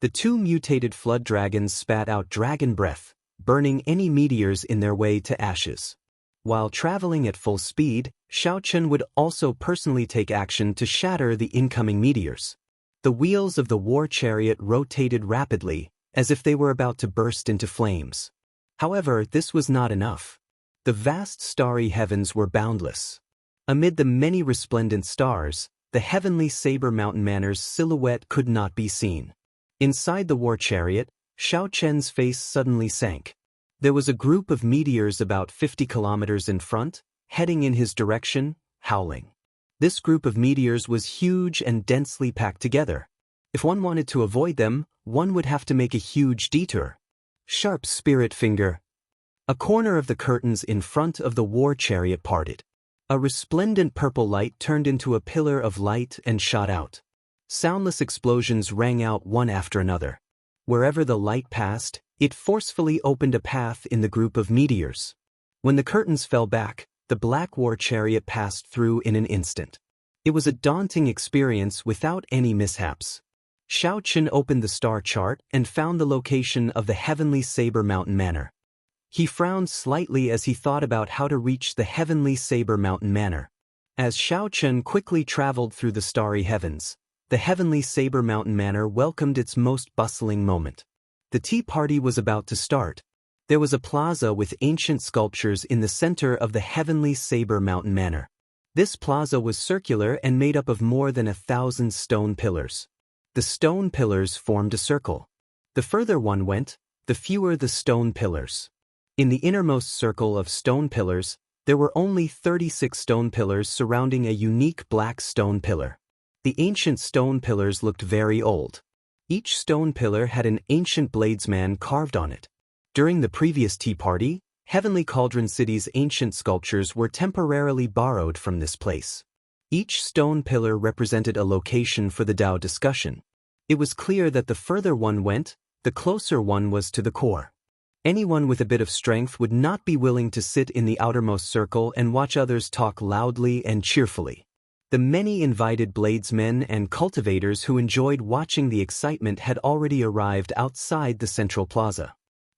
The 2 mutated flood dragons spat out dragon breath, burning any meteors in their way to ashes. While traveling at full speed, Xiaochen would also personally take action to shatter the incoming meteors. The wheels of the war chariot rotated rapidly, as if they were about to burst into flames. However, this was not enough. The vast starry heavens were boundless. Amid the many resplendent stars, the heavenly saber mountain manor's silhouette could not be seen. Inside the war chariot, Xiao Chen's face suddenly sank. There was a group of meteors about 50 kilometers in front, heading in his direction, howling. This group of meteors was huge and densely packed together. If one wanted to avoid them, one would have to make a huge detour. Sharp spirit finger. A corner of the curtains in front of the war chariot parted. A resplendent purple light turned into a pillar of light and shot out. Soundless explosions rang out one after another. Wherever the light passed, it forcefully opened a path in the group of meteors. When the curtains fell back, the black war chariot passed through in an instant. It was a daunting experience without any mishaps. Xiao Chen opened the star chart and found the location of the heavenly saber mountain manor. He frowned slightly as he thought about how to reach the heavenly saber mountain manor. As Xiao Chen quickly traveled through the starry heavens, the heavenly saber mountain manor welcomed its most bustling moment. The tea party was about to start. There was a plaza with ancient sculptures in the center of the heavenly saber mountain manor. This plaza was circular and made up of more than 1,000 stone pillars. The stone pillars formed a circle. The further one went, the fewer the stone pillars. In the innermost circle of stone pillars, there were only 36 stone pillars surrounding a unique black stone pillar. The ancient stone pillars looked very old. Each stone pillar had an ancient bladesman carved on it. During the previous tea party, Heavenly Cauldron City's ancient sculptures were temporarily borrowed from this place. Each stone pillar represented a location for the Tao discussion. It was clear that the further one went, the closer one was to the core. Anyone with a bit of strength would not be willing to sit in the outermost circle and watch others talk loudly and cheerfully. The many invited bladesmen and cultivators who enjoyed watching the excitement had already arrived outside the central plaza.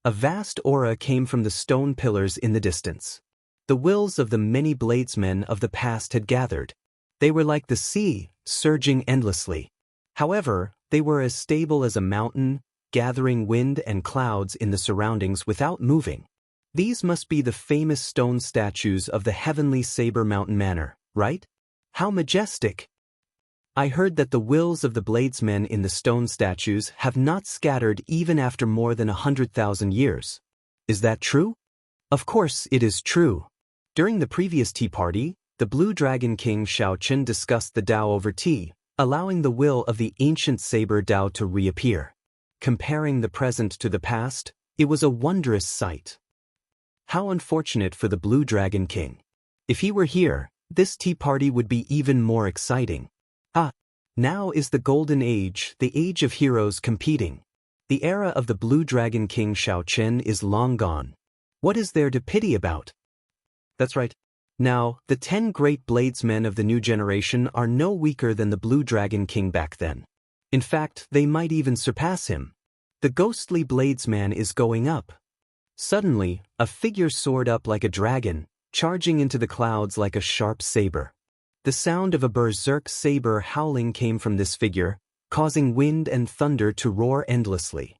A vast aura came from the stone pillars in the distance. The wills of the many bladesmen of the past had gathered. They were like the sea, surging endlessly. However, they were as stable as a mountain, gathering wind and clouds in the surroundings without moving. These must be the famous stone statues of the heavenly saber mountain manor, right? How majestic! I heard that the wills of the bladesmen in the stone statues have not scattered even after more than 100,000 years. Is that true? Of course it is true. During the previous tea party, the Blue Dragon King Xiao Chen discussed the Tao over tea, allowing the will of the ancient saber Tao to reappear. Comparing the present to the past, it was a wondrous sight. How unfortunate for the Blue Dragon King. If he were here, this tea party would be even more exciting. Now is the golden age, the age of heroes competing. The era of the Blue Dragon King Xiao Chen is long gone. What is there to pity about? That's right. Now, the 10 great bladesmen of the new generation are no weaker than the Blue Dragon King back then. In fact, they might even surpass him. The ghostly bladesman is going up. Suddenly, a figure soared up like a dragon, charging into the clouds like a sharp saber. The sound of a berserk saber howling came from this figure, causing wind and thunder to roar endlessly.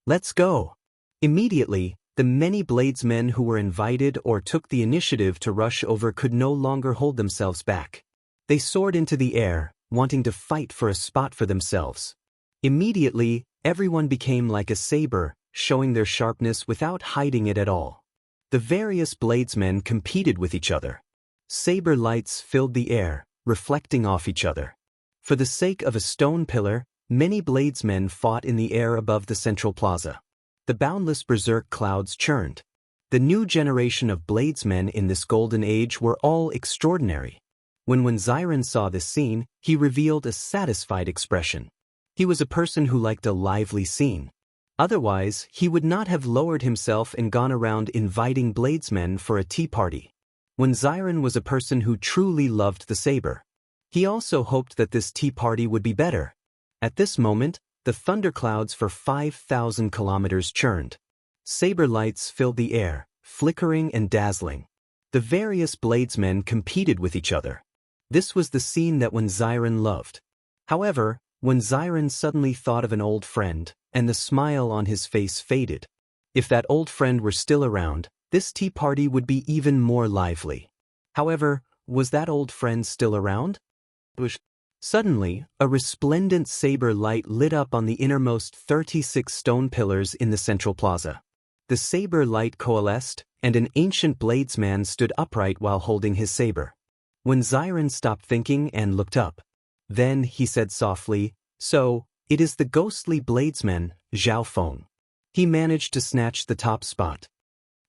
Let's go! Immediately, the many bladesmen who were invited or took the initiative to rush over could no longer hold themselves back. They soared into the air, wanting to fight for a spot for themselves. Immediately, everyone became like a saber, showing their sharpness without hiding it at all. The various bladesmen competed with each other. Saber lights filled the air, reflecting off each other. For the sake of a stone pillar, many bladesmen fought in the air above the central plaza. The boundless berserk clouds churned. The new generation of bladesmen in this golden age were all extraordinary. When Ziren saw this scene, he revealed a satisfied expression. He was a person who liked a lively scene. Otherwise, he would not have lowered himself and gone around inviting bladesmen for a tea party. Ziren was a person who truly loved the saber. He also hoped that this tea party would be better. At this moment, the thunderclouds for 5,000 kilometers churned. Saber lights filled the air, flickering and dazzling. The various bladesmen competed with each other. This was the scene that Ziren loved. However, When Ziren suddenly thought of an old friend, and the smile on his face faded. If that old friend were still around, this tea party would be even more lively. However, was that old friend still around? Suddenly, a resplendent saber light lit up on the innermost 36 stone pillars in the central plaza. The saber light coalesced, and an ancient bladesman stood upright while holding his saber. When Ziren stopped thinking and looked up, then he said softly, "So, it is the ghostly bladesman, Zhao Feng. He managed to snatch the top spot."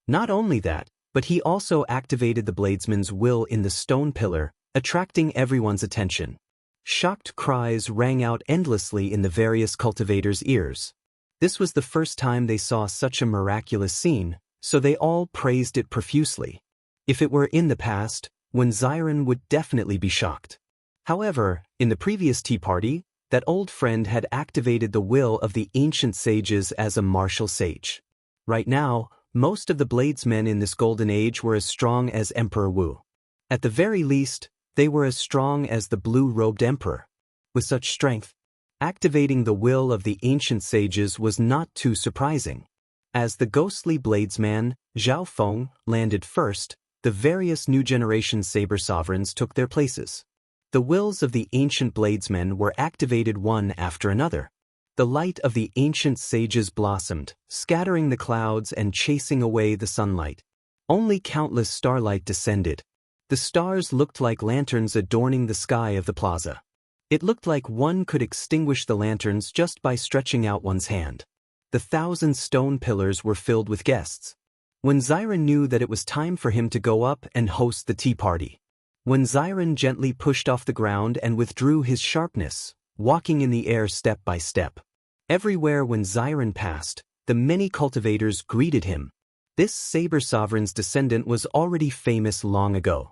Not only that, but he also activated the bladesman's will in the stone pillar, attracting everyone's attention. Shocked cries rang out endlessly in the various cultivators' ears. This was the first time they saw such a miraculous scene, so they all praised it profusely. If it were in the past, when Ziren would definitely be shocked. However, in the previous tea party, that old friend had activated the will of the ancient sages as a martial sage. Right now, most of the bladesmen in this golden age were as strong as Emperor Wu. At the very least, they were as strong as the blue-robed emperor. With such strength, activating the will of the ancient sages was not too surprising. As the ghostly bladesman, Zhao Feng, landed first, the various new generation saber sovereigns took their places. The wills of the ancient bladesmen were activated one after another. The light of the ancient sages blossomed, scattering the clouds and chasing away the sunlight. Only countless starlight descended. The stars looked like lanterns adorning the sky of the plaza. It looked like one could extinguish the lanterns just by stretching out one's hand. The 1,000 stone pillars were filled with guests. When Ziren knew that it was time for him to go up and host the tea party. When Ziren gently pushed off the ground and withdrew his sharpness, walking in the air step by step. Everywhere when Ziren passed, the many cultivators greeted him. This saber sovereign's descendant was already famous long ago.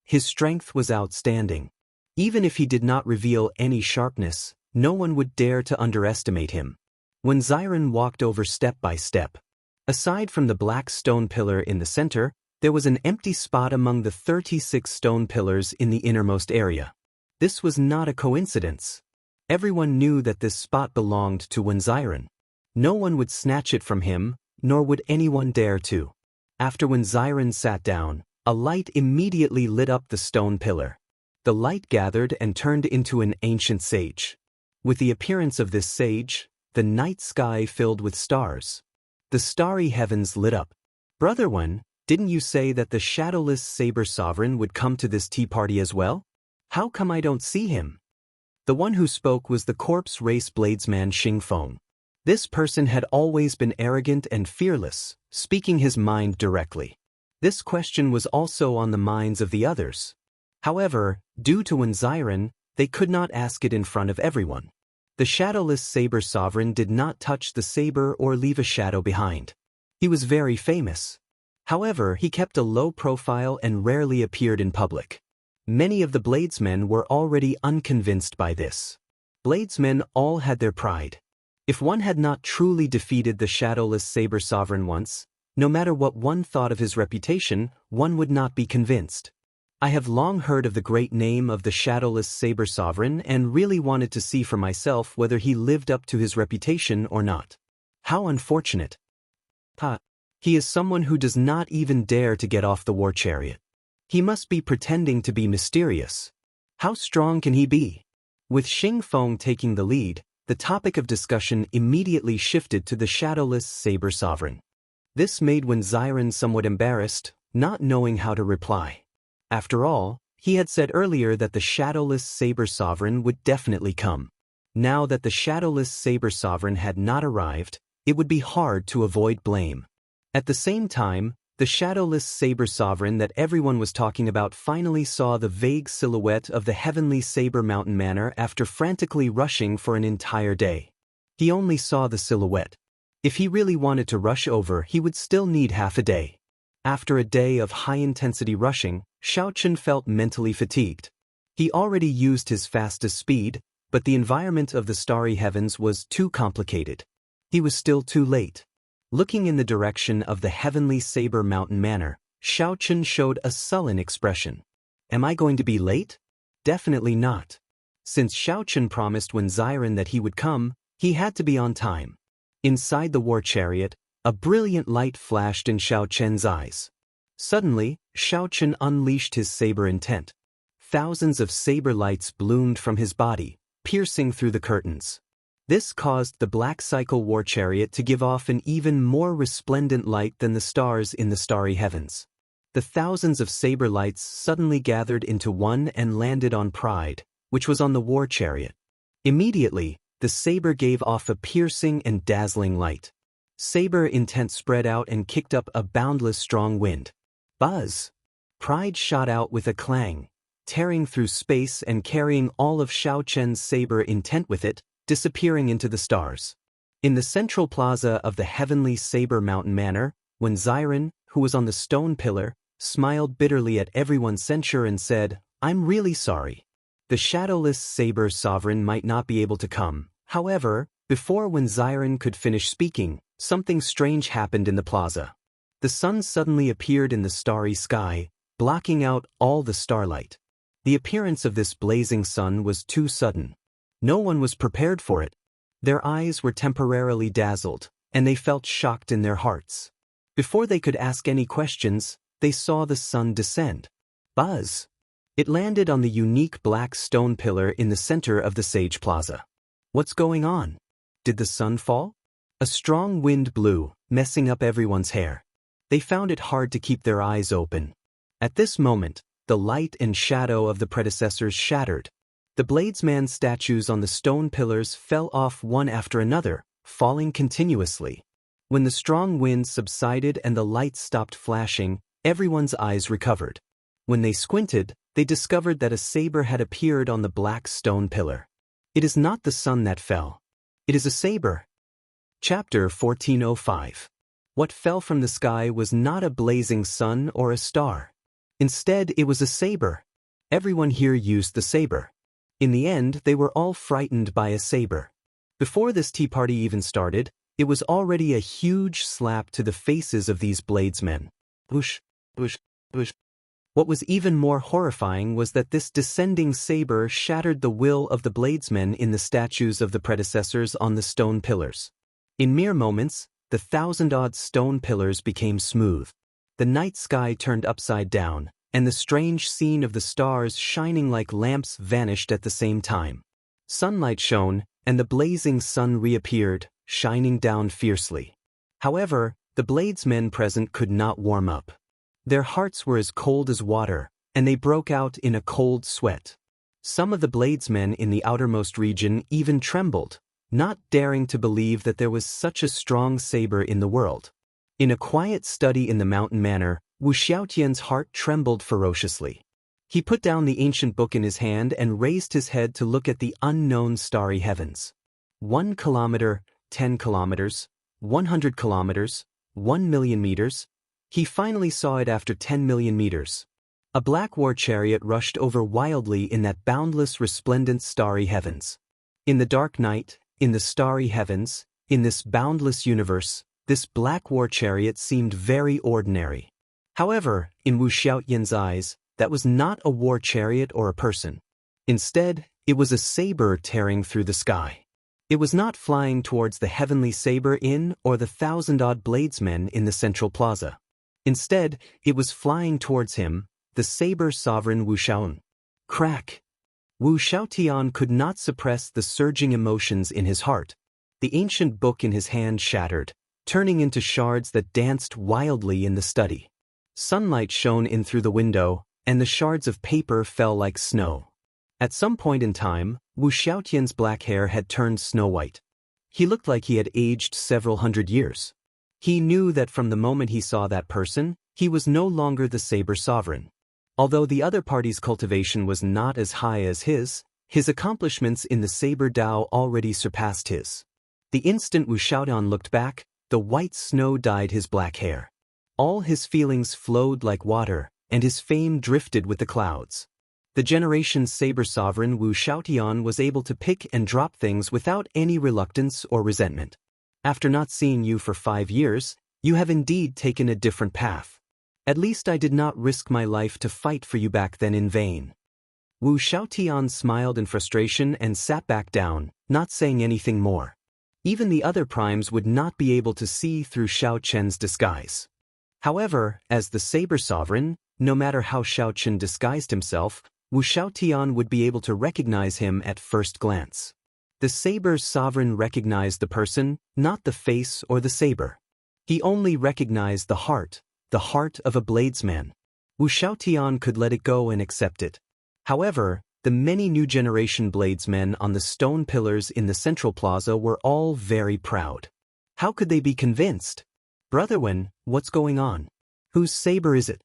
His strength was outstanding. Even if he did not reveal any sharpness, no one would dare to underestimate him. When Ziren walked over step by step, aside from the black stone pillar in the center, there was an empty spot among the 36 stone pillars in the innermost area. This was not a coincidence. Everyone knew that this spot belonged to Ziren. No one would snatch it from him, nor would anyone dare to. After Ziren sat down, a light immediately lit up the stone pillar. The light gathered and turned into an ancient sage. With the appearance of this sage, the night sky filled with stars. The starry heavens lit up. "Brother Wen, didn't you say that the shadowless saber sovereign would come to this tea party as well? How come I don't see him?" The one who spoke was the corpse race bladesman Xing Feng. This person had always been arrogant and fearless, speaking his mind directly. This question was also on the minds of the others. However, due to Ziren, they could not ask it in front of everyone. The shadowless saber sovereign did not touch the saber or leave a shadow behind. He was very famous. However, he kept a low profile and rarely appeared in public. Many of the bladesmen were already unconvinced by this. Bladesmen all had their pride. If one had not truly defeated the shadowless saber sovereign once, no matter what one thought of his reputation, one would not be convinced. I have long heard of the great name of the shadowless saber sovereign and really wanted to see for myself whether he lived up to his reputation or not. How unfortunate. He is someone who does not even dare to get off the war chariot. He must be pretending to be mysterious. How strong can he be? With Xing Feng taking the lead, the topic of discussion immediately shifted to the shadowless saber sovereign. This made Ziren somewhat embarrassed, not knowing how to reply. After all, he had said earlier that the shadowless saber sovereign would definitely come. Now that the shadowless saber sovereign had not arrived, it would be hard to avoid blame. At the same time, the shadowless saber sovereign that everyone was talking about finally saw the vague silhouette of the heavenly saber mountain manor after frantically rushing for an entire day. He only saw the silhouette. If he really wanted to rush over, he would still need half a day. After a day of high-intensity rushing, Shaochen felt mentally fatigued. He already used his fastest speed, but the environment of the starry heavens was too complicated. He was still too late. Looking in the direction of the heavenly saber mountain manor, Shaochen showed a sullen expression. Am I going to be late? Definitely not. Since Xiaochen promised when Ziren that he would come, he had to be on time. Inside the war chariot, a brilliant light flashed in Xiaochen's eyes. Suddenly, Xiaochen unleashed his saber intent. Thousands of saber lights bloomed from his body, piercing through the curtains. This caused the Black Cycle war chariot to give off an even more resplendent light than the stars in the starry heavens. The thousands of saber lights suddenly gathered into one and landed on Pride, which was on the war chariot. Immediately, the saber gave off a piercing and dazzling light. Saber intent spread out and kicked up a boundless strong wind. Buzz! Pride shot out with a clang, tearing through space and carrying all of Xiaochen's saber intent with it, disappearing into the stars. In the central plaza of the heavenly Saber Mountain Manor, when Ziren, who was on the stone pillar, smiled bitterly at everyone's censure and said, "I'm really sorry." The shadowless Saber Sovereign might not be able to come. However, before when Ziren could finish speaking, something strange happened in the plaza. The sun suddenly appeared in the starry sky, blocking out all the starlight. The appearance of this blazing sun was too sudden. No one was prepared for it. Their eyes were temporarily dazzled, and they felt shocked in their hearts. Before they could ask any questions, they saw the sun descend. Buzz! It landed on the unique black stone pillar in the center of the Sage Plaza. What's going on? Did the sun fall? A strong wind blew, messing up everyone's hair. They found it hard to keep their eyes open. At this moment, the light and shadow of the predecessors shattered. The Bladesman statues on the stone pillars fell off one after another, falling continuously. When the strong wind subsided and the lights stopped flashing, everyone's eyes recovered. When they squinted, they discovered that a saber had appeared on the black stone pillar. It is not the sun that fell. It is a saber. Chapter 1405. What fell from the sky was not a blazing sun or a star. Instead, it was a saber. Everyone here used the saber. In the end, they were all frightened by a saber. Before this tea party even started, it was already a huge slap to the faces of these bladesmen. Whoosh, whoosh, whoosh. What was even more horrifying was that this descending saber shattered the will of the bladesmen in the statues of the predecessors on the stone pillars. In mere moments, the 1,000-odd stone pillars became smooth. The night sky turned upside down, and the strange scene of the stars shining like lamps vanished at the same time. Sunlight shone, and the blazing sun reappeared, shining down fiercely. However, the bladesmen present could not warm up. Their hearts were as cold as water, and they broke out in a cold sweat. Some of the bladesmen in the outermost region even trembled, not daring to believe that there was such a strong saber in the world. In a quiet study in the mountain manor, Wu Xiaotian's heart trembled ferociously. He put down the ancient book in his hand and raised his head to look at the unknown starry heavens. 1 kilometer, 10 kilometers, 100 kilometers, 1 million meters. He finally saw it after 10 million meters. A black war chariot rushed over wildly in that boundless resplendent starry heavens. In the dark night, in the starry heavens, in this boundless universe, this black war chariot seemed very ordinary. However, in Wu Xiaotian's eyes, that was not a war chariot or a person. Instead, it was a saber tearing through the sky. It was not flying towards the heavenly Saber Inn or the 1,000-odd bladesmen in the central plaza. Instead, it was flying towards him, the saber sovereign Wu Xiaoan. Crack! Wu Xiaotian could not suppress the surging emotions in his heart. The ancient book in his hand shattered, turning into shards that danced wildly in the study. Sunlight shone in through the window, and the shards of paper fell like snow. At some point in time, Wu Xiaotian's black hair had turned snow-white. He looked like he had aged several hundred years. He knew that from the moment he saw that person, he was no longer the saber sovereign. Although the other party's cultivation was not as high as his accomplishments in the saber Dao already surpassed his. The instant Wu Xiaotian looked back, the white snow dyed his black hair. All his feelings flowed like water, and his fame drifted with the clouds. The generation's saber sovereign Wu Xiaotian was able to pick and drop things without any reluctance or resentment. After not seeing you for 5 years, you have indeed taken a different path. At least I did not risk my life to fight for you back then in vain. Wu Xiaotian smiled in frustration and sat back down, not saying anything more. Even the other primes would not be able to see through Xiao Chen's disguise. However, as the Saber Sovereign, no matter how Xiao Chen disguised himself, Wu Xiaotian would be able to recognize him at first glance. The Saber Sovereign recognized the person, not the face or the saber. He only recognized the heart of a bladesman. Wu Xiaotian could let it go and accept it. However, the many new generation bladesmen on the stone pillars in the central plaza were all very proud. How could they be convinced? Brother Wen, what's going on? Whose saber is it?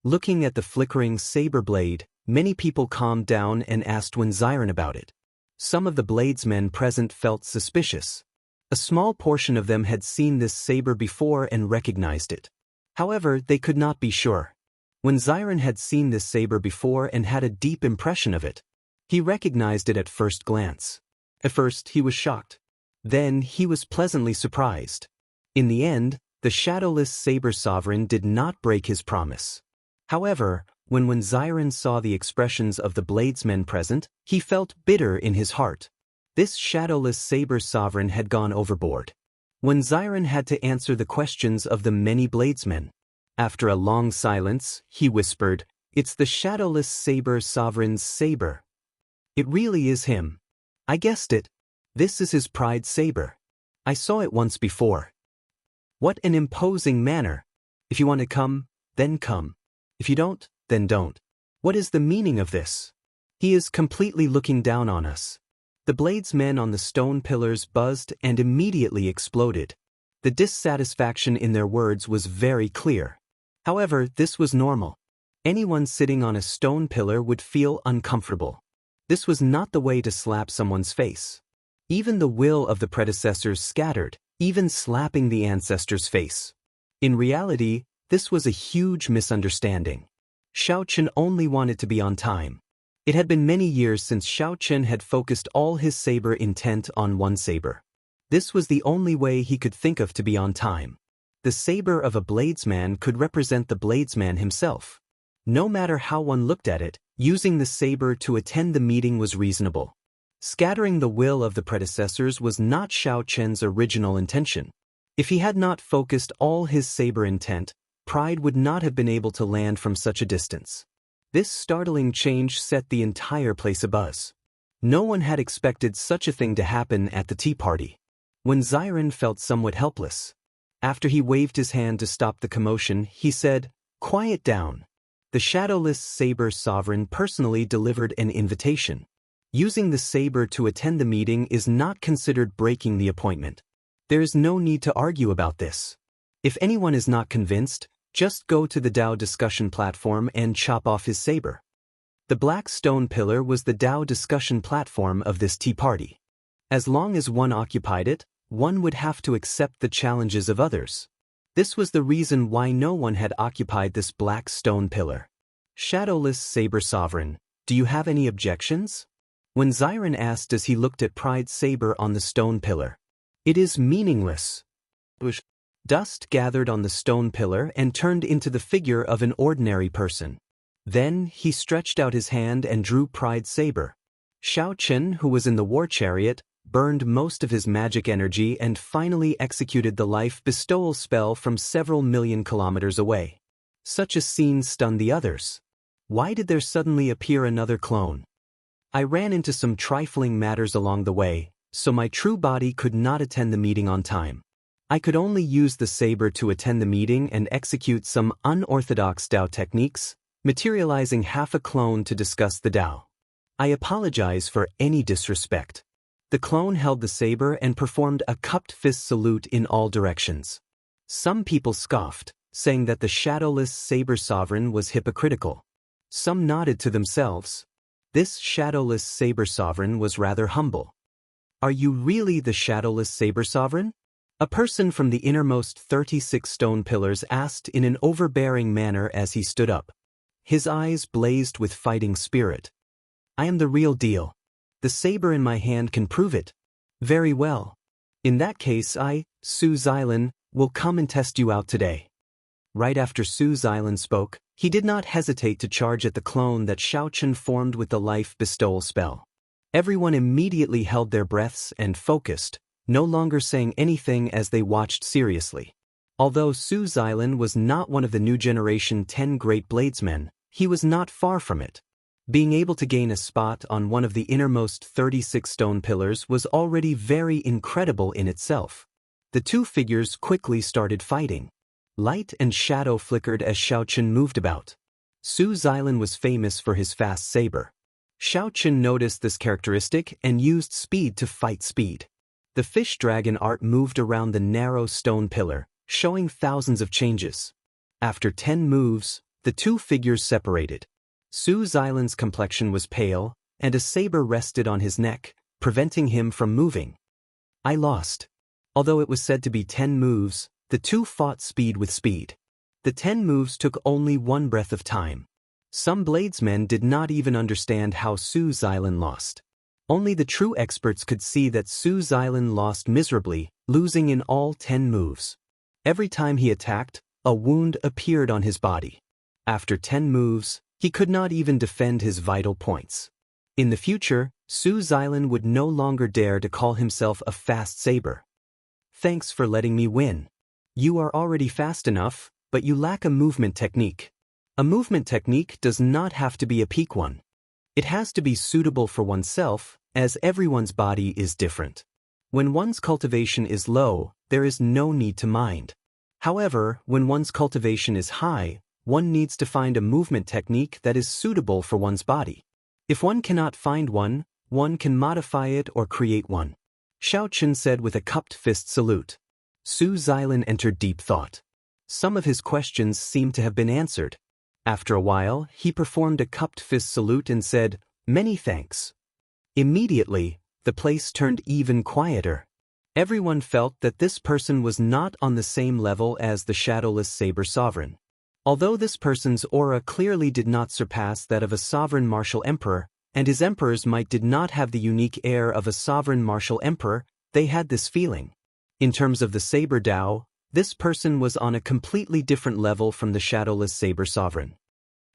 Looking at the flickering saber blade, many people calmed down and asked Wen Xiren about it. Some of the bladesmen present felt suspicious. A small portion of them had seen this saber before and recognized it. However, they could not be sure. Wen Xiren had seen this saber before and had a deep impression of it. He recognized it at first glance. At first, he was shocked. Then, he was pleasantly surprised. In the end, the shadowless Saber Sovereign did not break his promise. However, when Wen Xiren saw the expressions of the bladesmen present, he felt bitter in his heart. This shadowless Saber Sovereign had gone overboard. Wen Xiren had to answer the questions of the many bladesmen. After a long silence, he whispered, "It's the shadowless Saber Sovereign's saber. It really is him. I guessed it. This is his pride saber. I saw it once before. What an imposing manner. If you want to come, then come. If you don't, then don't. What is the meaning of this? He is completely looking down on us." The bladesmen on the stone pillars buzzed and immediately exploded. The dissatisfaction in their words was very clear. However, this was normal. Anyone sitting on a stone pillar would feel uncomfortable. This was not the way to slap someone's face. Even the will of the predecessors scattered, even slapping the ancestor's face. In reality, this was a huge misunderstanding. Xiao Chen only wanted to be on time. It had been many years since Xiao Chen had focused all his saber intent on one saber. This was the only way he could think of to be on time. The saber of a bladesman could represent the bladesman himself. No matter how one looked at it, using the saber to attend the meeting was reasonable. Scattering the will of the predecessors was not Xiao Chen's original intention. If he had not focused all his saber intent, pride would not have been able to land from such a distance. This startling change set the entire place abuzz. No one had expected such a thing to happen at the tea party. Wen Xiren felt somewhat helpless. After he waved his hand to stop the commotion, he said, "Quiet down." The shadowless Saber Sovereign personally delivered an invitation. Using the saber to attend the meeting is not considered breaking the appointment. There is no need to argue about this. If anyone is not convinced, just go to the Dao discussion platform and chop off his saber. The black stone pillar was the Dao discussion platform of this tea party. As long as one occupied it, one would have to accept the challenges of others. This was the reason why no one had occupied this black stone pillar. Shadowless Saber Sovereign, do you have any objections? Wen Xiren asked as he looked at Pride's saber on the stone pillar. It is meaningless. Dust gathered on the stone pillar and turned into the figure of an ordinary person. Then he stretched out his hand and drew Pride's saber. Xiao Chen, who was in the war chariot, burned most of his magic energy and finally executed the life bestowal spell from several million kilometers away. Such a scene stunned the others. Why did there suddenly appear another clone? I ran into some trifling matters along the way, so my true body could not attend the meeting on time. I could only use the saber to attend the meeting and execute some unorthodox Dao techniques, materializing half a clone to discuss the Dao. I apologize for any disrespect. The clone held the saber and performed a cupped fist salute in all directions. Some people scoffed, saying that the shadowless Saber Sovereign was hypocritical. Some nodded to themselves. This shadowless Saber Sovereign was rather humble. Are you really the shadowless Saber Sovereign? A person from the innermost 36 stone pillars asked in an overbearing manner as he stood up. His eyes blazed with fighting spirit. I am the real deal. The saber in my hand can prove it. Very well. In that case I, Su Xilan, will come and test you out today. Right after Su Xilan spoke, He did not hesitate to charge at the clone that Xiaochen formed with the life bestowal spell. Everyone immediately held their breaths and focused, no longer saying anything as they watched seriously. Although Su Xilan was not one of the new generation 10 great bladesmen, he was not far from it. Being able to gain a spot on one of the innermost 36 stone pillars was already very incredible in itself. The two figures quickly started fighting. Light and shadow flickered as Xiaochen moved about. Su Xilan was famous for his fast saber. Xiaochen noticed this characteristic and used speed to fight speed. The fish dragon art moved around the narrow stone pillar, showing thousands of changes. After 10 moves, the two figures separated. Su Xilan's complexion was pale, and a saber rested on his neck, preventing him from moving. I lost. Although it was said to be 10 moves, the two fought speed with speed. The 10 moves took only one breath of time. Some bladesmen did not even understand how Su Xilan lost. Only the true experts could see that Su Xilan lost miserably, losing in all 10 moves. Every time he attacked, a wound appeared on his body. After 10 moves, he could not even defend his vital points. In the future, Su Xilan would no longer dare to call himself a fast saber. Thanks for letting me win. You are already fast enough, but you lack a movement technique. A movement technique does not have to be a peak one. It has to be suitable for oneself, as everyone's body is different. When one's cultivation is low, there is no need to mind. However, when one's cultivation is high, one needs to find a movement technique that is suitable for one's body. If one cannot find one, one can modify it or create one. Xiaochen said with a cupped fist salute. Su Xilan entered deep thought. Some of his questions seemed to have been answered. After a while, he performed a cupped fist salute and said, "Many thanks." Immediately, the place turned even quieter. Everyone felt that this person was not on the same level as the shadowless saber sovereign. Although this person's aura clearly did not surpass that of a sovereign martial emperor, and his emperors might did not have the unique air of a sovereign martial emperor, they had this feeling. In terms of the saber Dao, this person was on a completely different level from the shadowless saber sovereign.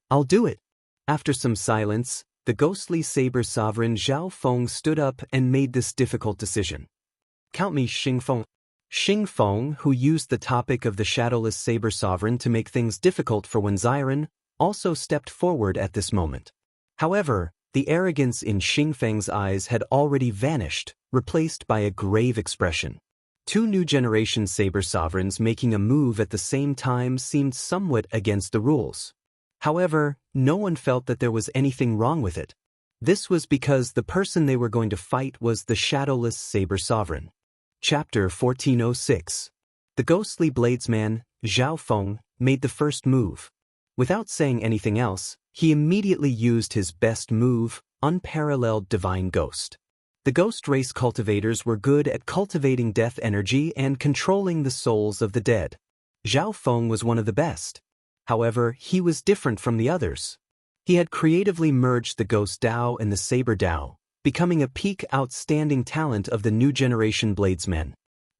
I'll do it. After some silence, the ghostly saber sovereign Zhao Feng stood up and made this difficult decision. Count me Xing Feng. Xing Feng, who used the topic of the shadowless saber sovereign to make things difficult for Wenziren, also stepped forward at this moment. However, the arrogance in Xing Feng's eyes had already vanished, replaced by a grave expression. Two new generation saber sovereigns making a move at the same time seemed somewhat against the rules. However, no one felt that there was anything wrong with it. This was because the person they were going to fight was the shadowless saber sovereign. Chapter 1406. The ghostly bladesman, Zhao Feng, made the first move. Without saying anything else, he immediately used his best move, Unparalleled Divine Ghost. The ghost race cultivators were good at cultivating death energy and controlling the souls of the dead. Zhao Feng was one of the best. However, he was different from the others. He had creatively merged the Ghost Dao and the Saber Dao, becoming a peak outstanding talent of the new generation bladesmen.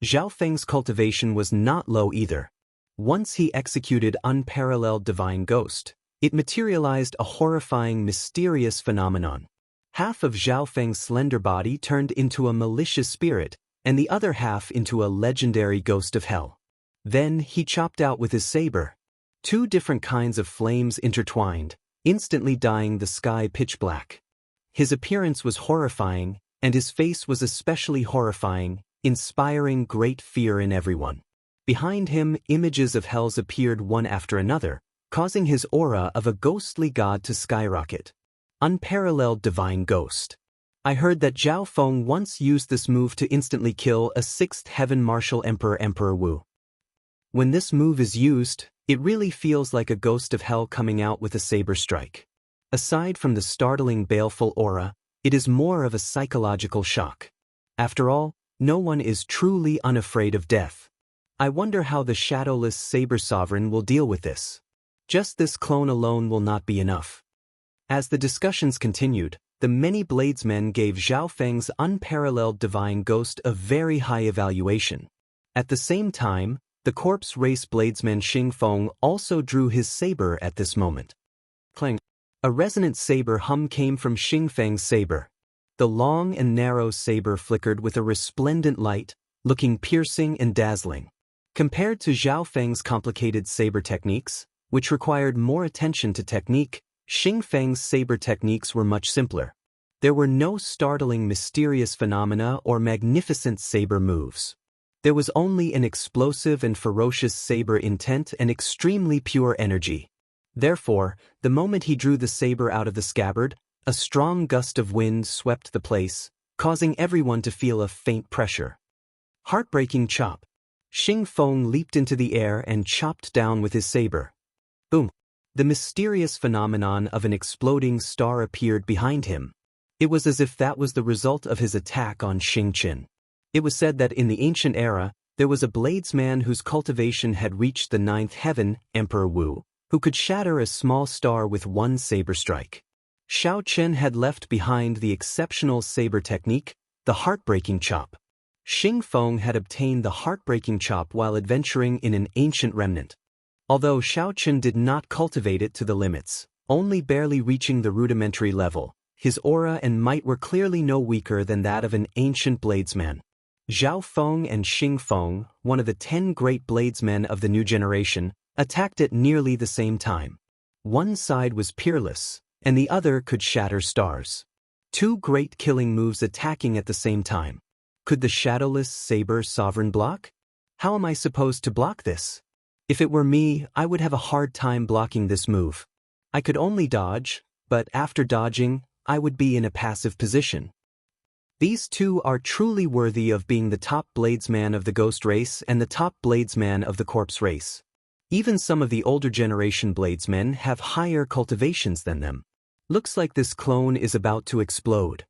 Zhao Feng's cultivation was not low either. Once he executed Unparalleled Divine Ghost, it materialized a horrifying, mysterious phenomenon. Half of Zhao Feng's slender body turned into a malicious spirit, and the other half into a legendary ghost of hell. Then he chopped out with his saber. Two different kinds of flames intertwined, instantly dyeing the sky pitch black. His appearance was horrifying, and his face was especially horrifying, inspiring great fear in everyone. Behind him, images of hells appeared one after another, causing his aura of a ghostly god to skyrocket. Unparalleled Divine Ghost. I heard that Zhao Feng once used this move to instantly kill a 6th Heaven Martial Emperor Wu. When this move is used, it really feels like a ghost of hell coming out with a saber strike. Aside from the startling baleful aura, it is more of a psychological shock. After all, no one is truly unafraid of death. I wonder how the shadowless saber sovereign will deal with this. Just this clone alone will not be enough. As the discussions continued, the many bladesmen gave Zhao Feng's Unparalleled Divine Ghost a very high evaluation. At the same time, The corpse race bladesman Xing Feng also drew his saber at this moment. Clang! A resonant saber hum came from Xing Feng's saber. The long and narrow saber flickered with a resplendent light, looking piercing and dazzling. Compared to Zhao Feng's complicated saber techniques, which required more attention to technique, Xing Feng's saber techniques were much simpler. There were no startling mysterious phenomena or magnificent saber moves. There was only an explosive and ferocious saber intent and extremely pure energy. Therefore, the moment he drew the saber out of the scabbard, a strong gust of wind swept the place, causing everyone to feel a faint pressure. Heartbreaking chop. Xing Feng leaped into the air and chopped down with his saber. Boom! The mysterious phenomenon of an exploding star appeared behind him. It was as if that was the result of his attack on Xing Qin. It was said that in the ancient era, there was a bladesman whose cultivation had reached the 9th heaven, Emperor Wu, who could shatter a small star with one saber strike. Xiao Chen had left behind the exceptional saber technique, the heartbreaking chop. Xing Feng had obtained the heartbreaking chop while adventuring in an ancient remnant. Although Xiao Chen did not cultivate it to the limits, only barely reaching the rudimentary level, his aura and might were clearly no weaker than that of an ancient bladesman. Zhao Feng and Xing Feng, one of the 10 great bladesmen of the new generation, attacked at nearly the same time. One side was peerless, and the other could shatter stars. 2 great killing moves attacking at the same time. Could the shadowless saber sovereign block? How am I supposed to block this? If it were me, I would have a hard time blocking this move. I could only dodge, but after dodging, I would be in a passive position. These two are truly worthy of being the top bladesman of the ghost race and the top bladesman of the corpse race. Even some of the older generation bladesmen have higher cultivations than them. Looks like this clone is about to explode.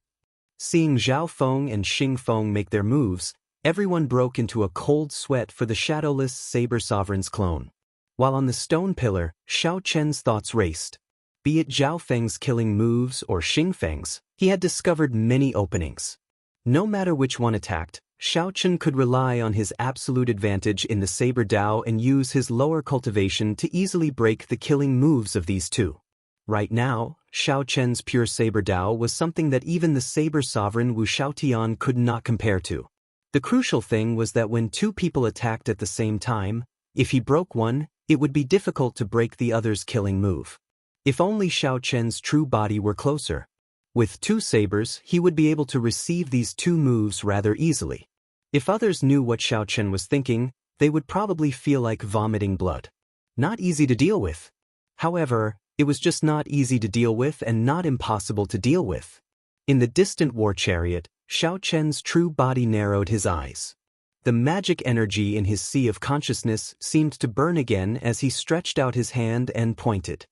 Seeing Zhao Feng and Xing Feng make their moves, everyone broke into a cold sweat for the shadowless Saber Sovereign's clone. While on the stone pillar, Xiao Chen's thoughts raced. Be it Zhao Feng's killing moves or Xing Feng's, he had discovered many openings. No matter which one attacked, Xiao Chen could rely on his absolute advantage in the Saber Dao and use his lower cultivation to easily break the killing moves of these two. Right now, Xiao Chen's pure Saber Dao was something that even the Saber Sovereign Wu Xiaotian could not compare to. The crucial thing was that when two people attacked at the same time, if he broke one, it would be difficult to break the other's killing move. If only Xiao Chen's true body were closer. With two sabers, he would be able to receive these two moves rather easily. If others knew what Xiao Chen was thinking, they would probably feel like vomiting blood. Not easy to deal with. However, it was just not easy to deal with and not impossible to deal with. In the distant war chariot, Xiao Chen's true body narrowed his eyes. The magic energy in his sea of consciousness seemed to burn again as he stretched out his hand and pointed.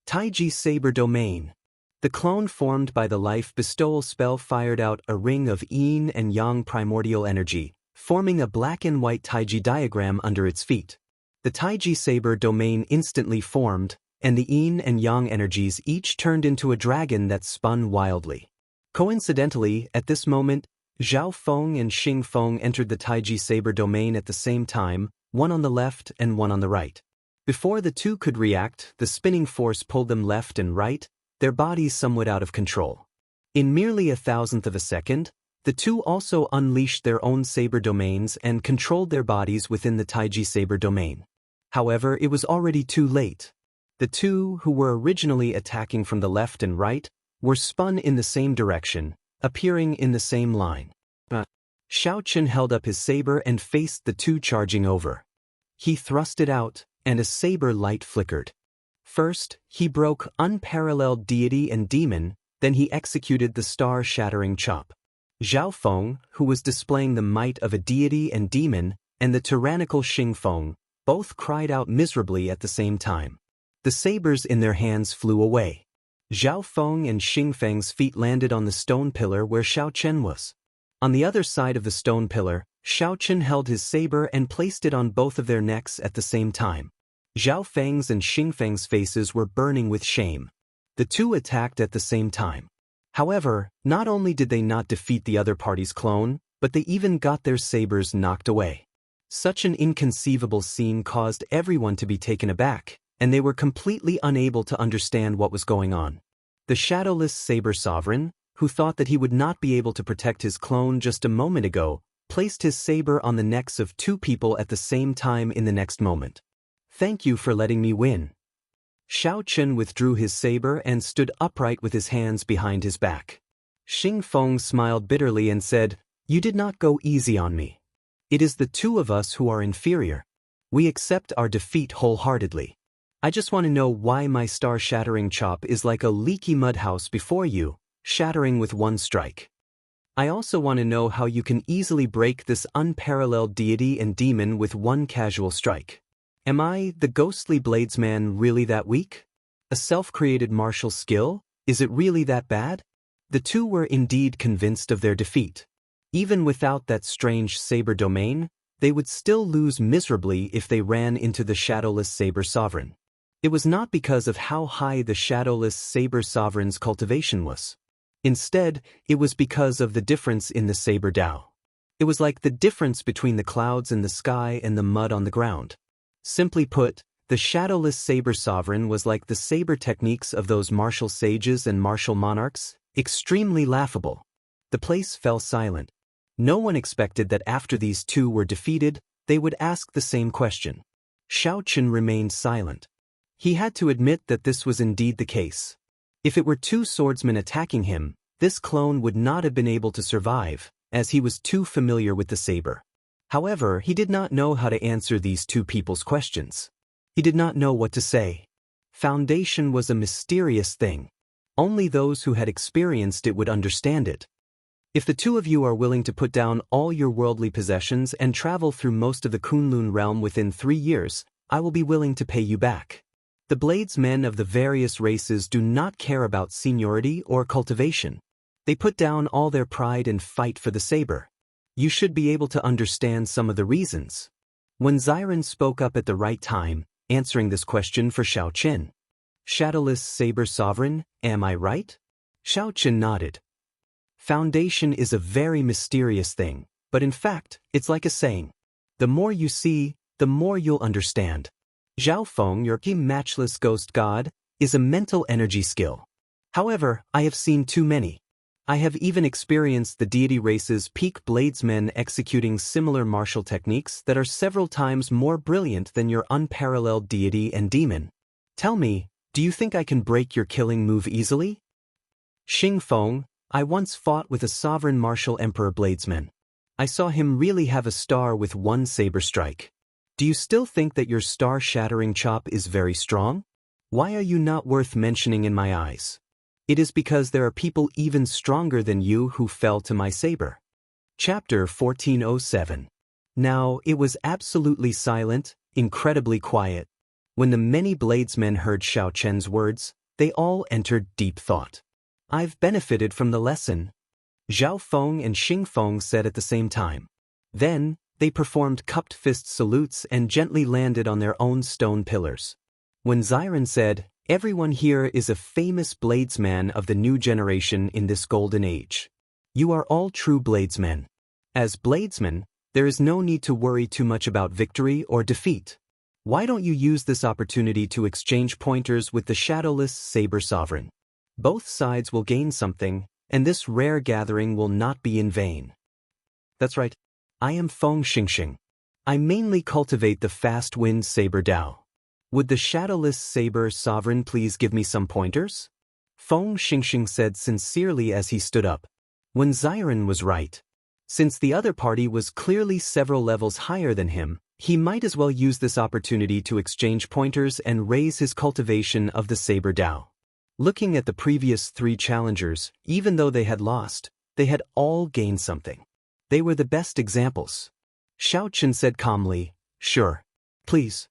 Taiji Saber Domain. The clone formed by the life bestowal spell fired out a ring of yin and yang primordial energy, forming a black and white Taiji diagram under its feet. The Taiji Saber Domain instantly formed, and the yin and yang energies each turned into a dragon that spun wildly. Coincidentally, at this moment, Zhao Feng and Xing Feng entered the Taiji Saber Domain at the same time, one on the left and one on the right. Before the two could react, the spinning force pulled them left and right, their bodies somewhat out of control. In merely 1,000th of a second, the two also unleashed their own saber domains and controlled their bodies within the Taiji Saber Domain. However, it was already too late. The two, who were originally attacking from the left and right, were spun in the same direction, appearing in the same line. Xiao Chen held up his saber and faced the two charging over. He thrust it out, and a saber light flickered. First, he broke unparalleled deity and demon, then he executed the star-shattering chop. Zhao Feng, who was displaying the might of a deity and demon, and the tyrannical Xing Feng, both cried out miserably at the same time. The sabers in their hands flew away. Zhao Feng and Xing Feng's feet landed on the stone pillar where Xiao Chen was. On the other side of the stone pillar, Xiao Chen held his saber and placed it on both of their necks at the same time. Zhao Feng's and Xing Feng's faces were burning with shame. The two attacked at the same time. However, not only did they not defeat the other party's clone, but they even got their sabers knocked away. Such an inconceivable scene caused everyone to be taken aback, and they were completely unable to understand what was going on. The shadowless saber sovereign, who thought that he would not be able to protect his clone just a moment ago, placed his saber on the necks of two people at the same time in the next moment. "Thank you for letting me win." Xiao Chen withdrew his saber and stood upright with his hands behind his back. Xing Feng smiled bitterly and said, "You did not go easy on me. It is the two of us who are inferior. We accept our defeat wholeheartedly. I just want to know why my star-shattering chop is like a leaky mud house before you, shattering with one strike. I also want to know how you can easily break this unparalleled deity and demon with one casual strike. Am I, the ghostly bladesman, really that weak? A self-created martial skill? Is it really that bad?" The two were indeed convinced of their defeat. Even without that strange saber domain, they would still lose miserably if they ran into the shadowless saber sovereign. It was not because of how high the shadowless saber sovereign's cultivation was. Instead, it was because of the difference in the saber Dao. It was like the difference between the clouds in the sky and the mud on the ground. Simply put, the shadowless saber sovereign was like the saber techniques of those martial sages and martial monarchs, extremely laughable. The place fell silent. No one expected that after these two were defeated, they would ask the same question. Xiao Chen remained silent. He had to admit that this was indeed the case. If it were two swordsmen attacking him, this clone would not have been able to survive, as he was too familiar with the saber. However, he did not know how to answer these two people's questions. He did not know what to say. Foundation was a mysterious thing. Only those who had experienced it would understand it. If the two of you are willing to put down all your worldly possessions and travel through most of the Kunlun realm within 3 years, I will be willing to pay you back. The bladesmen of the various races do not care about seniority or cultivation. They put down all their pride and fight for the saber. You should be able to understand some of the reasons. When Xiren spoke up at the right time, answering this question for Xiao Chen. "Shadowless saber sovereign, am I right?" Xiao Chen nodded. Foundation is a very mysterious thing, but in fact, it's like a saying. The more you see, the more you'll understand. Zhao Feng, your matchless ghost god, is a mental energy skill. However, I have seen too many. I have even experienced the deity race's peak bladesmen executing similar martial techniques that are several times more brilliant than your unparalleled deity and demon. Tell me, do you think I can break your killing move easily? Xing Feng, I once fought with a sovereign martial emperor bladesman. I saw him really have a star with one saber strike. Do you still think that your star-shattering chop is very strong? Why are you not worth mentioning in my eyes? It is because there are people even stronger than you who fell to my saber. Chapter 1407. Now, it was absolutely silent, incredibly quiet. When the many bladesmen heard Xiao Chen's words, they all entered deep thought. I've benefited from the lesson, Zhao Feng and Xing Feng said at the same time. Then, they performed cupped fist salutes and gently landed on their own stone pillars. When Xiren said, "Everyone here is a famous bladesman of the new generation in this golden age. You are all true bladesmen. As bladesmen, there is no need to worry too much about victory or defeat. Why don't you use this opportunity to exchange pointers with the shadowless saber sovereign? Both sides will gain something, and this rare gathering will not be in vain." That's right. I am Feng Xingxing. I mainly cultivate the fast wind saber Dao. Would the shadowless saber sovereign please give me some pointers? Feng Xingxing said sincerely as he stood up. When Xiren was right. Since the other party was clearly several levels higher than him, he might as well use this opportunity to exchange pointers and raise his cultivation of the saber Dao. Looking at the previous 3 challengers, even though they had lost, they had all gained something. They were the best examples. Xiao Chen said calmly, "Sure. Please."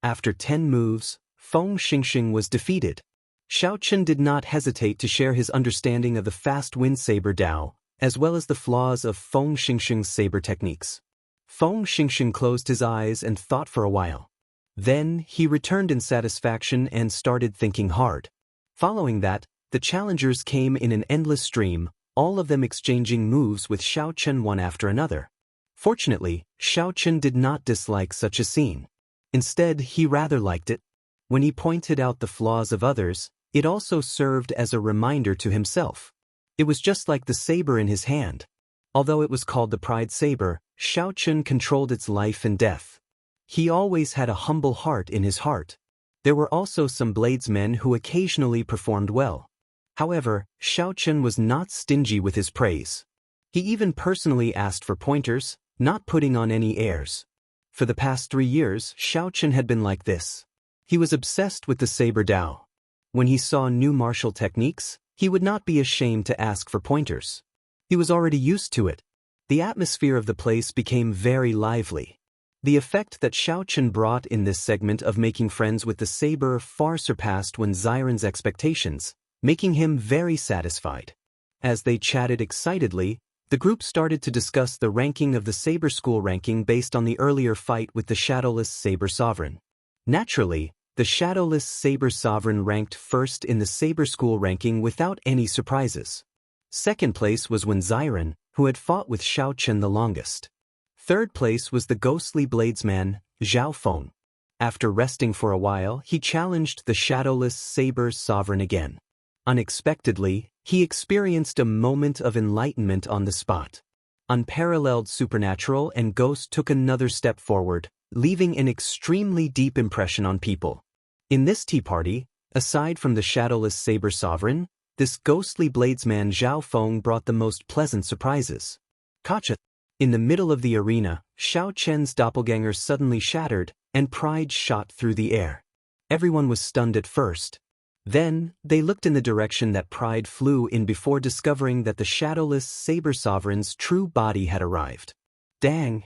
After 10 moves, Feng Xingxing was defeated. Xiao Chen did not hesitate to share his understanding of the fast wind saber Dao, as well as the flaws of Feng Xingxing's saber techniques. Feng Xingxing closed his eyes and thought for a while. Then, he returned in satisfaction and started thinking hard. Following that, the challengers came in an endless stream, all of them exchanging moves with Xiao Chen one after another. Fortunately, Xiaochen did not dislike such a scene. Instead, he rather liked it. When he pointed out the flaws of others, it also served as a reminder to himself. It was just like the saber in his hand. Although it was called the Pride Saber, Xiaochen controlled its life and death. He always had a humble heart in his heart. There were also some bladesmen who occasionally performed well. However, Xiaochen was not stingy with his praise. He even personally asked for pointers, not putting on any airs. For the past 3 years, Xiaochen had been like this. He was obsessed with the saber Dao. When he saw new martial techniques, he would not be ashamed to ask for pointers. He was already used to it. The atmosphere of the place became very lively. The effect that Xiaochen brought in this segment of making friends with the saber far surpassed Wen Xiren's expectations, making him very satisfied. As they chatted excitedly, the group started to discuss the ranking of the saber school ranking based on the earlier fight with the shadowless saber sovereign. Naturally, the shadowless saber sovereign ranked first in the saber school ranking without any surprises. Second place was Wen Xiren, who had fought with Xiaochen the longest. Third place was the ghostly bladesman, Zhao Feng. After resting for a while, he challenged the shadowless saber sovereign again. Unexpectedly, he experienced a moment of enlightenment on the spot. Unparalleled supernatural and ghost took another step forward, leaving an extremely deep impression on people. In this tea party, aside from the shadowless saber sovereign, this ghostly bladesman Zhao Feng brought the most pleasant surprises. Gotcha! In the middle of the arena, Xiaochen's doppelganger suddenly shattered, and pride shot through the air. Everyone was stunned at first. Then, they looked in the direction that pride flew in before discovering that the shadowless saber sovereign's true body had arrived. Dang!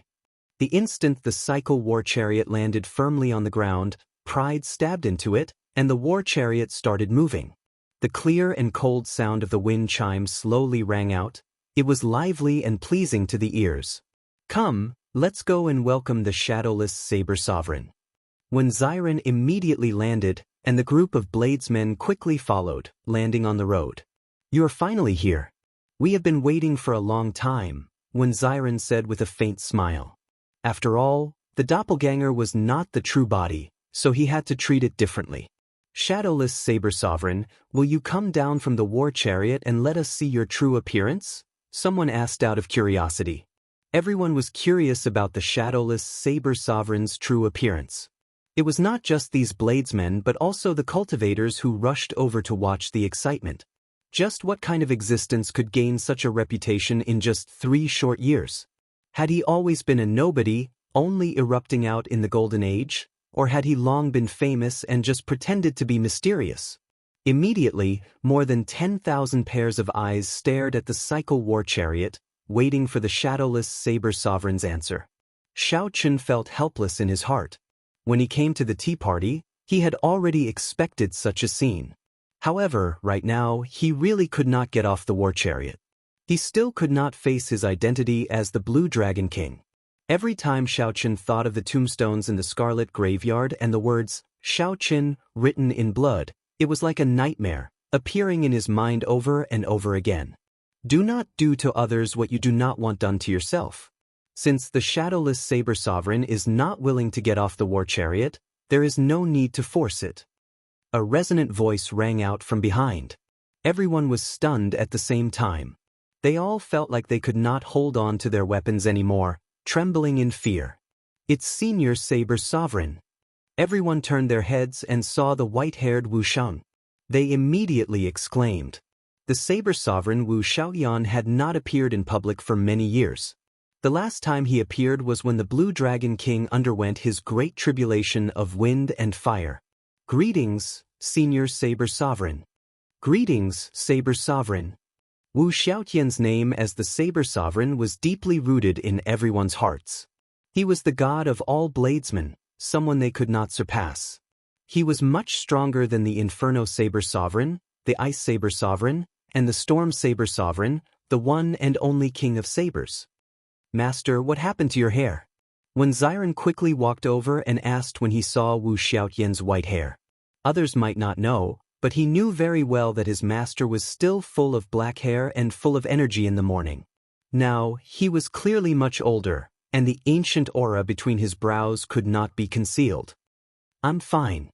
The instant the cycle war chariot landed firmly on the ground, pride stabbed into it, and the war chariot started moving. The clear and cold sound of the wind chime slowly rang out. It was lively and pleasing to the ears. Come, let's go and welcome the shadowless saber sovereign. Wen Xiren immediately landed, and the group of bladesmen quickly followed, landing on the road. You are finally here. We have been waiting for a long time, Wen Xiren said with a faint smile. After all, the doppelganger was not the true body, so he had to treat it differently. Shadowless saber sovereign, will you come down from the war chariot and let us see your true appearance? Someone asked out of curiosity. Everyone was curious about the shadowless saber sovereign's true appearance. It was not just these bladesmen but also the cultivators who rushed over to watch the excitement. Just what kind of existence could gain such a reputation in just 3 short years? Had he always been a nobody, only erupting out in the Golden Age? Or had he long been famous and just pretended to be mysterious? Immediately, more than 10,000 pairs of eyes stared at the cycle war chariot, waiting for the shadowless saber sovereign's answer. Xiaochen felt helpless in his heart. When he came to the tea party, he had already expected such a scene. However, right now, he really could not get off the war chariot. He still could not face his identity as the Blue Dragon King. Every time Xiaochen thought of the tombstones in the Scarlet Graveyard and the words, Xiaochen, written in blood, it was like a nightmare, appearing in his mind over and over again. Do not do to others what you do not want done to yourself. Since the shadowless saber sovereign is not willing to get off the war chariot, there is no need to force it. A resonant voice rang out from behind. Everyone was stunned at the same time. They all felt like they could not hold on to their weapons anymore, trembling in fear. It's Senior Saber Sovereign. Everyone turned their heads and saw the white-haired Wu Sheng. They immediately exclaimed. The Saber Sovereign Wu Xiaoyan had not appeared in public for many years. The last time he appeared was when the Blue Dragon King underwent his great tribulation of wind and fire. Greetings, Senior Saber Sovereign. Greetings, Saber Sovereign. Wu Xiaotian's name as the Saber Sovereign was deeply rooted in everyone's hearts. He was the god of all bladesmen, someone they could not surpass. He was much stronger than the Inferno Saber Sovereign, the Ice Saber Sovereign, and the Storm Saber Sovereign, the one and only King of Sabers. Master, what happened to your hair? Wen Xiren quickly walked over and asked when he saw Wu Xiaotian's white hair. Others might not know, but he knew very well that his master was still full of black hair and full of energy in the morning. Now, he was clearly much older, and the ancient aura between his brows could not be concealed. "I'm fine.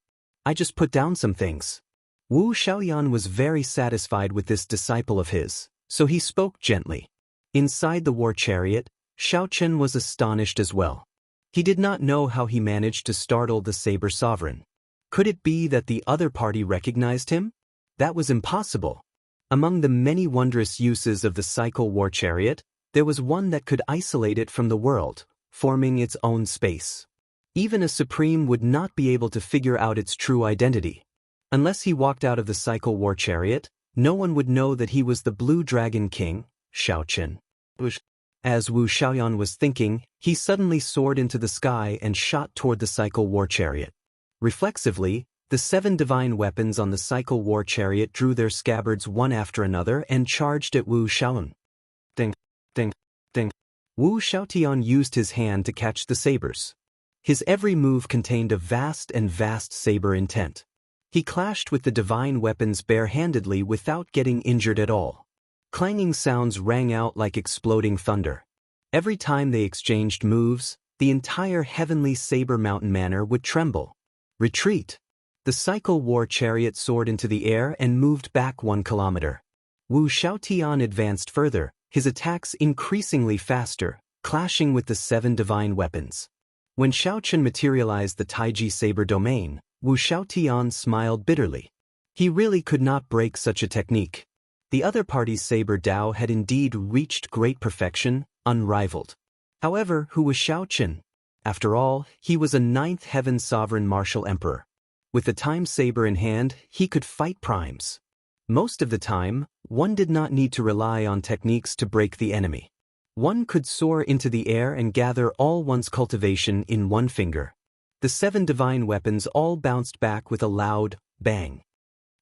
I just put down some things." Wu Xiaoyan was very satisfied with this disciple of his, so he spoke gently. Inside the war chariot, Xiaochen was astonished as well. He did not know how he managed to startle the Saber Sovereign. Could it be that the other party recognized him? That was impossible. Among the many wondrous uses of the cycle war chariot, there was one that could isolate it from the world, forming its own space. Even a supreme would not be able to figure out its true identity. Unless he walked out of the cycle war chariot, no one would know that he was the Blue Dragon King, Xiaochen. As Wu Xiaoyan was thinking, he suddenly soared into the sky and shot toward the cycle war chariot. Reflexively, the 7 divine weapons on the cycle war chariot drew their scabbards one after another and charged at Wu Xiaoyan. Ding, ding, ding. Wu Xiaotian used his hand to catch the sabers. His every move contained a vast saber intent. He clashed with the divine weapons barehandedly without getting injured at all. Clanging sounds rang out like exploding thunder. Every time they exchanged moves, the entire heavenly saber mountain manor would tremble. Retreat! The cycle war chariot soared into the air and moved back 1 kilometer. Wu Xiaotian advanced further, his attacks increasingly faster, clashing with the 7 divine weapons. When Xiaochen materialized the Taiji saber domain, Wu Xiaotian smiled bitterly. He really could not break such a technique. The other party's saber Dao had indeed reached great perfection, unrivaled. However, who was Xiaochen? After all, he was a 9th heaven sovereign martial emperor. With the time saber in hand, he could fight primes. Most of the time, one did not need to rely on techniques to break the enemy. One could soar into the air and gather all one's cultivation in 1 finger. The 7 divine weapons all bounced back with a loud bang.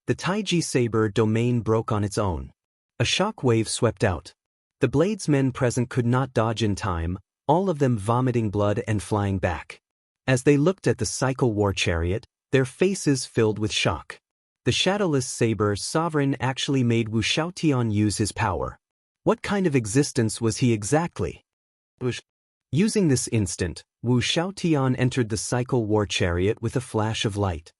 The Taiji saber domain broke on its own. A shock wave swept out. The bladesmen present could not dodge in time, all of them vomiting blood and flying back. As they looked at the cycle war chariot, their faces filled with shock. The shadowless saber sovereign actually made Wu Xiaotian use his power. What kind of existence was he exactly? Using this instant, Wu Xiaotian entered the cycle war chariot with a flash of light.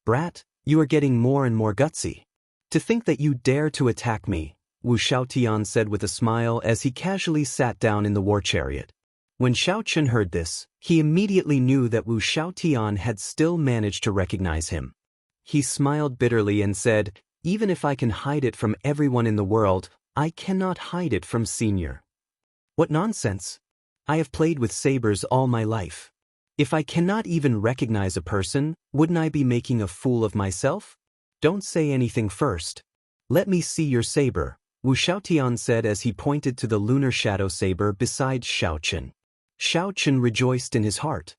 "Brat, you are getting more and more gutsy. To think that you dare to attack me," Wu Xiaotian said with a smile as he casually sat down in the war chariot. When Xiaochen heard this, he immediately knew that Wu Xiaotian had still managed to recognize him. He smiled bitterly and said, "Even if I can hide it from everyone in the world, I cannot hide it from Senior." "What nonsense! I have played with sabers all my life. If I cannot even recognize a person, wouldn't I be making a fool of myself? Don't say anything first. Let me see your saber," Wu Xiaotian said as he pointed to the lunar shadow saber beside Xiaochen. Xiaochen rejoiced in his heart.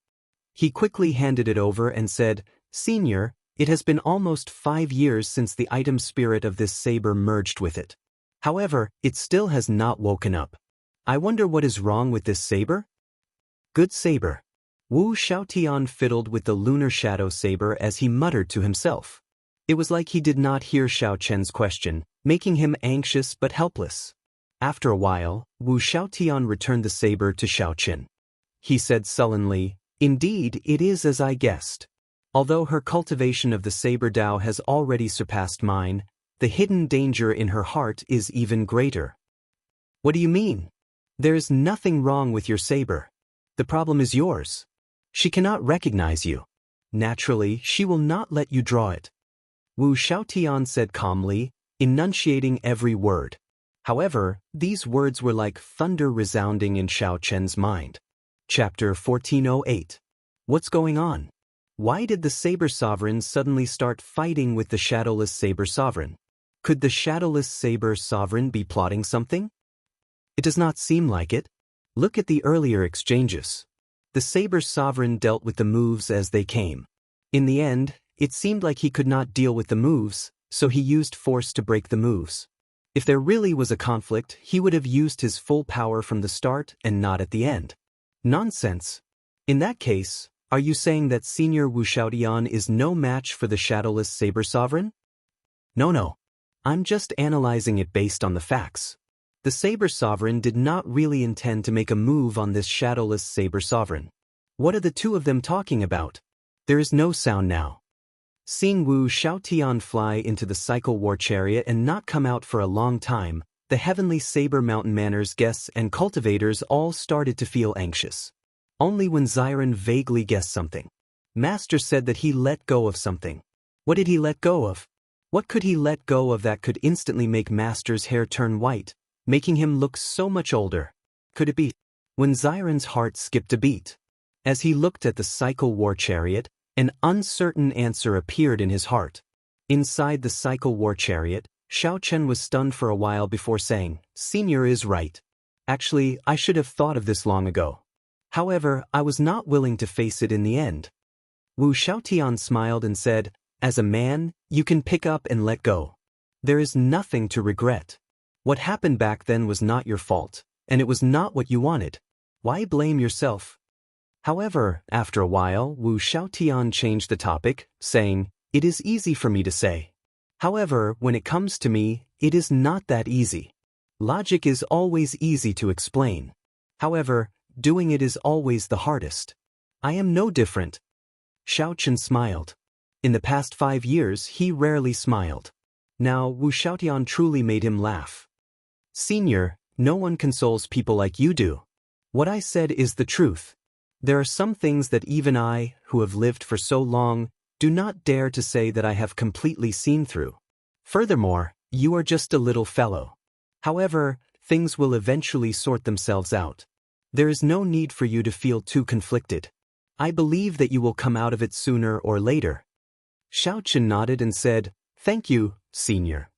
He quickly handed it over and said, "Senior, it has been almost 5 years since the item spirit of this saber merged with it. However, it still has not woken up. I wonder what is wrong with this saber?" "Good saber." Wu Xiaotian fiddled with the lunar shadow saber as he muttered to himself. It was like he did not hear Xiaochen's question, making him anxious but helpless. After a while, Wu Xiaotian returned the saber to Xiaochen. He said sullenly, "Indeed, it is as I guessed. Although her cultivation of the saber Dao has already surpassed mine, the hidden danger in her heart is even greater." "What do you mean?" "There is nothing wrong with your saber. The problem is yours. She cannot recognize you. Naturally, she will not let you draw it." Wu Xiaotian said calmly, enunciating every word. However, these words were like thunder resounding in Xiaochen's mind. Chapter 1408. What's going on? Why did the Saber Sovereign suddenly start fighting with the Shadowless Saber Sovereign? Could the Shadowless Saber Sovereign be plotting something? It does not seem like it. Look at the earlier exchanges. The Saber Sovereign dealt with the moves as they came. In the end, it seemed like he could not deal with the moves, so he used force to break the moves. If there really was a conflict, he would have used his full power from the start and not at the end. Nonsense. In that case, are you saying that Senior Wu Xiaotian is no match for the Shadowless Saber Sovereign? No. I'm just analyzing it based on the facts. The Saber Sovereign did not really intend to make a move on this shadowless Saber Sovereign. What are the two of them talking about? There is no sound now. Seeing Wu Xiaotian fly into the cycle war chariot and not come out for a long time, the Heavenly Saber Mountain Manor's guests and cultivators all started to feel anxious. Only when Xiren vaguely guessed something. Master said that he let go of something. What did he let go of? What could he let go of that could instantly make Master's hair turn white, making him look so much older? Could it be? When Xiren's heart skipped a beat. As he looked at the cycle war chariot, an uncertain answer appeared in his heart. Inside the cycle war chariot, Xiao Chen was stunned for a while before saying, "Senior is right. Actually, I should have thought of this long ago. However, I was not willing to face it in the end." Wu Xiaotian smiled and said, "As a man, you can pick up and let go. There is nothing to regret. What happened back then was not your fault, and it was not what you wanted. Why blame yourself?" However, after a while, Wu Xiaotian changed the topic, saying, "It is easy for me to say. However, when it comes to me, it is not that easy. Logic is always easy to explain. However, doing it is always the hardest. I am no different." Xiao Chen smiled. In the past 5 years, he rarely smiled. Now, Wu Xiaotian truly made him laugh. "Senior, no one consoles people like you do. What I said is the truth. There are some things that even I, who have lived for so long, do not dare to say that I have completely seen through. Furthermore, you are just a little fellow. However, things will eventually sort themselves out. There is no need for you to feel too conflicted. I believe that you will come out of it sooner or later." Xiao Chen nodded and said, "Thank you, Senior.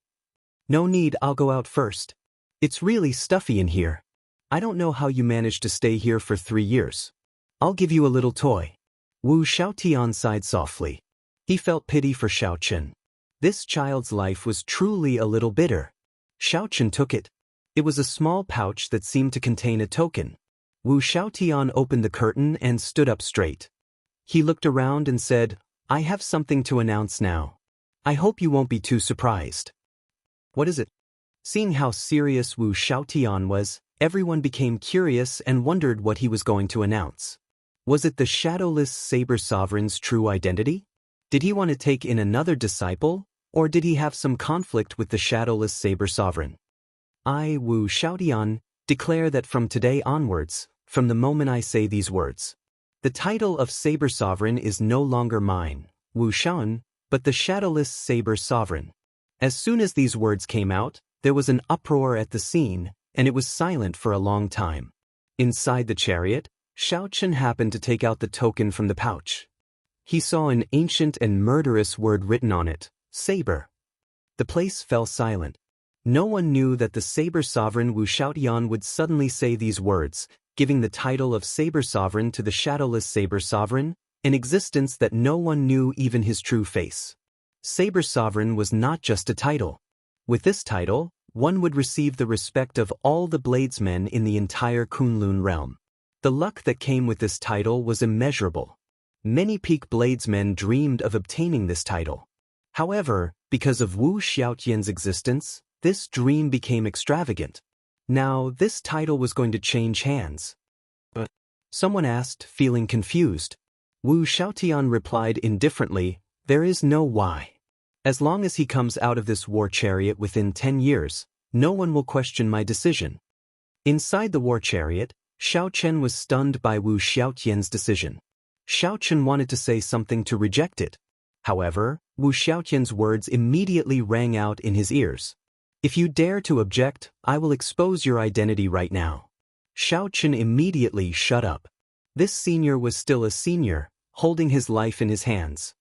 No need, I'll go out first. It's really stuffy in here. I don't know how you managed to stay here for 3 years. I'll give you a little toy." Wu Xiaotian sighed softly. He felt pity for Xiao Chen. This child's life was truly a little bitter. Xiao Chen took it. It was a small pouch that seemed to contain a token. Wu Xiaotian opened the curtain and stood up straight. He looked around and said, "I have something to announce now. I hope you won't be too surprised." "What is it?" Seeing how serious Wu Xiaotian was, everyone became curious and wondered what he was going to announce. Was it the shadowless Saber Sovereign's true identity? Did he want to take in another disciple, or did he have some conflict with the shadowless Saber Sovereign? "I, Wu Xiaotian, declare that from today onwards, from the moment I say these words, the title of Saber Sovereign is no longer mine, Wu Xiaoan, but the shadowless Saber Sovereign." As soon as these words came out, there was an uproar at the scene, and it was silent for a long time. Inside the chariot, Xiao Chen happened to take out the token from the pouch. He saw an ancient and murderous word written on it, "Saber." The place fell silent. No one knew that the Saber Sovereign Wu Xiaotian would suddenly say these words, giving the title of Saber Sovereign to the shadowless Saber Sovereign, an existence that no one knew even his true face. Saber Sovereign was not just a title. With this title, one would receive the respect of all the bladesmen in the entire Kunlun realm. The luck that came with this title was immeasurable. Many peak bladesmen dreamed of obtaining this title. However, because of Wu Xiaotian's existence, this dream became extravagant. Now, this title was going to change hands. But someone asked, feeling confused. Wu Xiaotian replied indifferently, "There is no why. As long as he comes out of this war chariot within 10 years, no one will question my decision." Inside the war chariot, Xiao Chen was stunned by Wu Xiaotian's decision. Xiao Chen wanted to say something to reject it. However, Wu Xiaotian's words immediately rang out in his ears. "If you dare to object, I will expose your identity right now." Xiao Chen immediately shut up. This senior was still a senior, holding his life in his hands.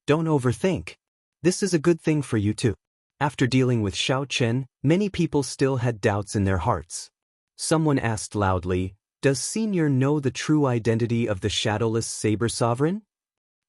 "Don't overthink. This is a good thing for you too." After dealing with Xiao Chen, many people still had doubts in their hearts. Someone asked loudly, "Does Senior know the true identity of the shadowless Saber Sovereign?"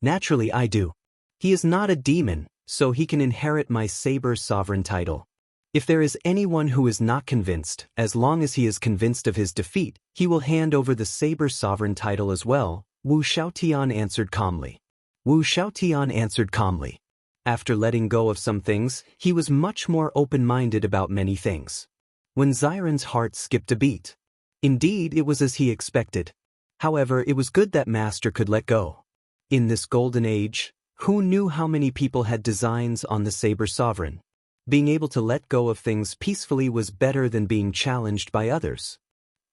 "Naturally I do. He is not a demon, so he can inherit my Saber Sovereign title. If there is anyone who is not convinced, as long as he is convinced of his defeat, he will hand over the Saber Sovereign title as well," Wu Xiaotian answered calmly. Wu Xiaotian answered calmly. After letting go of some things, he was much more open-minded about many things. When Xiren's heart skipped a beat. Indeed, it was as he expected. However, it was good that Master could let go. In this golden age, who knew how many people had designs on the Saber Sovereign? Being able to let go of things peacefully was better than being challenged by others.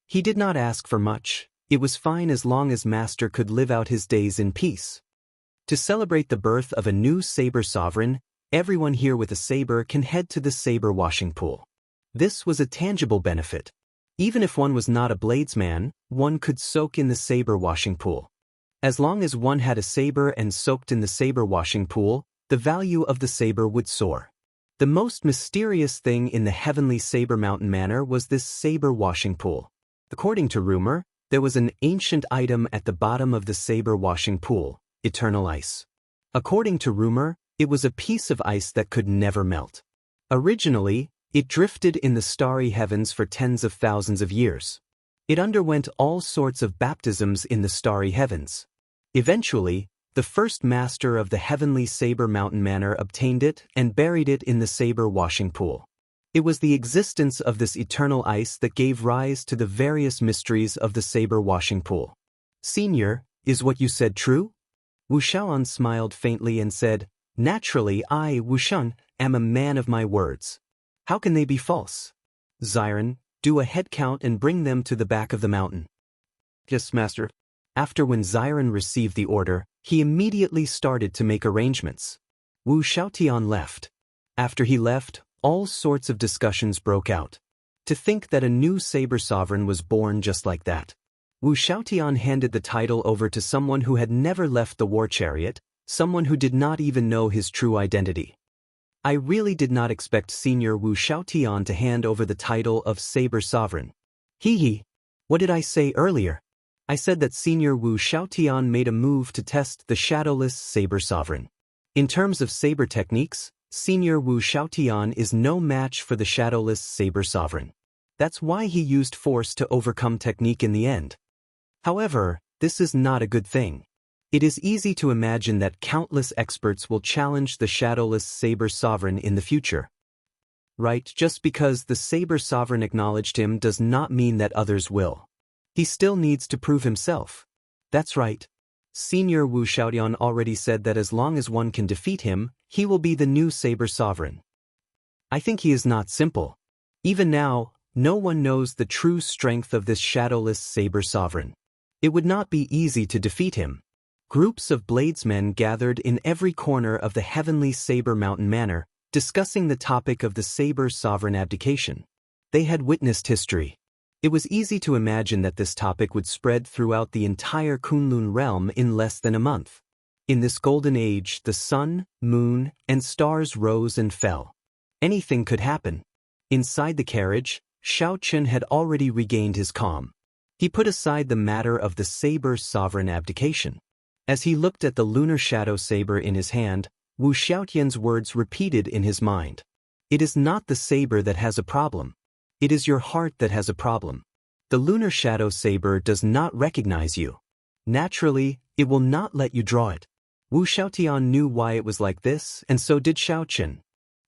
He did not ask for much. It was fine as long as Master could live out his days in peace. To celebrate the birth of a new Saber Sovereign, everyone here with a saber can head to the saber washing pool. This was a tangible benefit. Even if one was not a bladesman, one could soak in the saber washing pool. As long as one had a saber and soaked in the saber washing pool, the value of the saber would soar. The most mysterious thing in the heavenly Saber Mountain Manor was this saber washing pool. According to rumor, there was an ancient item at the bottom of the saber washing pool, eternal ice. According to rumor, it was a piece of ice that could never melt. Originally, it drifted in the starry heavens for tens of thousands of years. It underwent all sorts of baptisms in the starry heavens. Eventually, the first master of the heavenly Saber Mountain Manor obtained it and buried it in the saber washing pool. It was the existence of this eternal ice that gave rise to the various mysteries of the saber washing pool. Senior, is what you said true? Wu Shaoan smiled faintly and said, Naturally, I, Wu Shan, am a man of my words. How can they be false? Xiren, do a head count and bring them to the back of the mountain. Yes, master. After when Xiren received the order, he immediately started to make arrangements. Wu Shaotian left. After he left, all sorts of discussions broke out. To think that a new Saber Sovereign was born just like that. Wu Shaotian handed the title over to someone who had never left the war chariot, someone who did not even know his true identity. I really did not expect Senior Wu Shaotian to hand over the title of Saber Sovereign. Hee. What did I say earlier? I said that Senior Wu Shaotian made a move to test the shadowless Saber Sovereign. In terms of saber techniques, Senior Wu Shaotian is no match for the shadowless Saber Sovereign. That's why he used force to overcome technique in the end. However, this is not a good thing. It is easy to imagine that countless experts will challenge the shadowless Saber Sovereign in the future. Right, just because the Saber Sovereign acknowledged him does not mean that others will. He still needs to prove himself. That's right. Senior Wu Shaotian already said that as long as one can defeat him, he will be the new Saber Sovereign. I think he is not simple. Even now, no one knows the true strength of this shadowless Saber Sovereign. It would not be easy to defeat him. Groups of bladesmen gathered in every corner of the heavenly Saber Mountain Manor, discussing the topic of the Saber Sovereign abdication. They had witnessed history. It was easy to imagine that this topic would spread throughout the entire Kunlun realm in less than a month. In this golden age, the sun, moon, and stars rose and fell. Anything could happen. Inside the carriage, Shao Chen had already regained his calm. He put aside the matter of the Saber Sovereign abdication. As he looked at the lunar shadow saber in his hand, Wu Shaotian's words repeated in his mind. It is not the saber that has a problem. It is your heart that has a problem. The lunar shadow saber does not recognize you. Naturally, it will not let you draw it. Wu Shaotian knew why it was like this, and so did Shao Chen.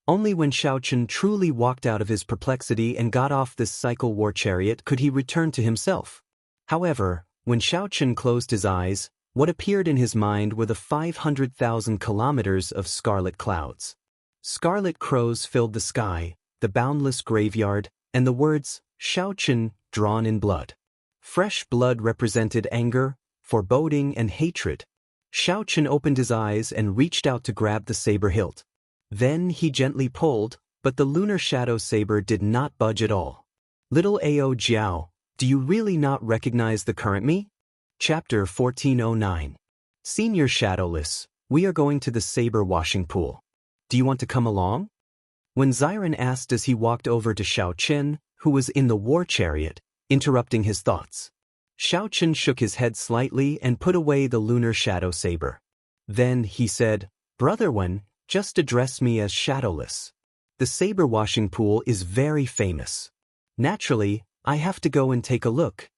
Only when Shao Chen truly walked out of his perplexity and got off this cycle war chariot could he return to himself. However, when Shao Chen closed his eyes, what appeared in his mind were the 500,000 kilometers of scarlet clouds. Scarlet crows filled the sky, the boundless graveyard, and the words, Shao Chen, drawn in blood. Fresh blood represented anger, foreboding, and hatred. Shao Chen opened his eyes and reached out to grab the saber hilt. Then he gently pulled, but the lunar shadow saber did not budge at all. Little Ao Jiao, do you really not recognize the current me? Chapter 1409. Senior Shadowless, we are going to the saber washing pool. Do you want to come along? When Xiren asked as he walked over to Shao Chen, who was in the war chariot, interrupting his thoughts. Shao Chen shook his head slightly and put away the lunar shadow saber. Then he said, Brother Wen, just address me as Shadowless. The saber washing pool is very famous. Naturally, I have to go and take a look.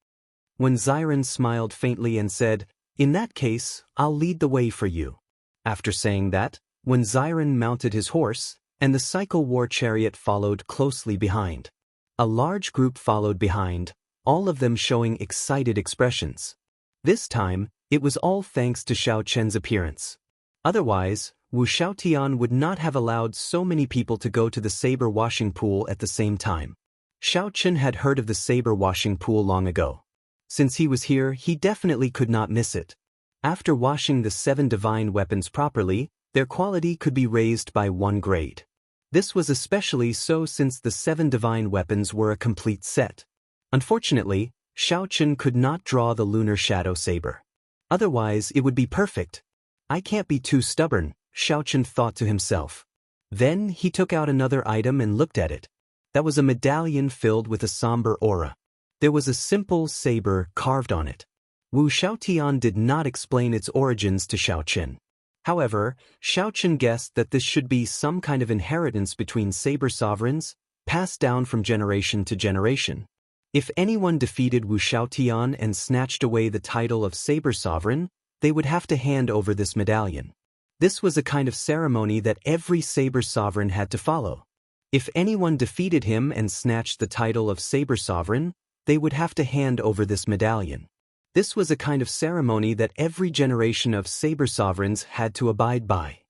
When Xiren smiled faintly and said, In that case, I'll lead the way for you. After saying that, when Xiren mounted his horse, and the cycle war chariot followed closely behind. A large group followed behind, all of them showing excited expressions. This time, it was all thanks to Xiao Chen's appearance. Otherwise, Wu Xiaotian would not have allowed so many people to go to the saber washing pool at the same time. Xiao Chen had heard of the saber washing pool long ago. Since he was here, he definitely could not miss it. After washing the 7 divine weapons properly, their quality could be raised by 1 grade. This was especially so since the 7 divine weapons were a complete set. Unfortunately, Xiao Chen could not draw the lunar shadow saber. Otherwise, it would be perfect. I can't be too stubborn, Xiao Chen thought to himself. Then he took out another item and looked at it. That was a medallion filled with a somber aura. There was a simple saber carved on it. Wu Xiaotian did not explain its origins to Xiao Chen. However, Xiao Chen guessed that this should be some kind of inheritance between saber sovereigns, passed down from generation to generation. If anyone defeated Wu Xiaotian and snatched away the title of saber sovereign, they would have to hand over this medallion. This was a kind of ceremony that every saber sovereign had to follow. If anyone defeated him and snatched the title of saber sovereign, they would have to hand over this medallion. This was a kind of ceremony that every generation of saber sovereigns had to abide by.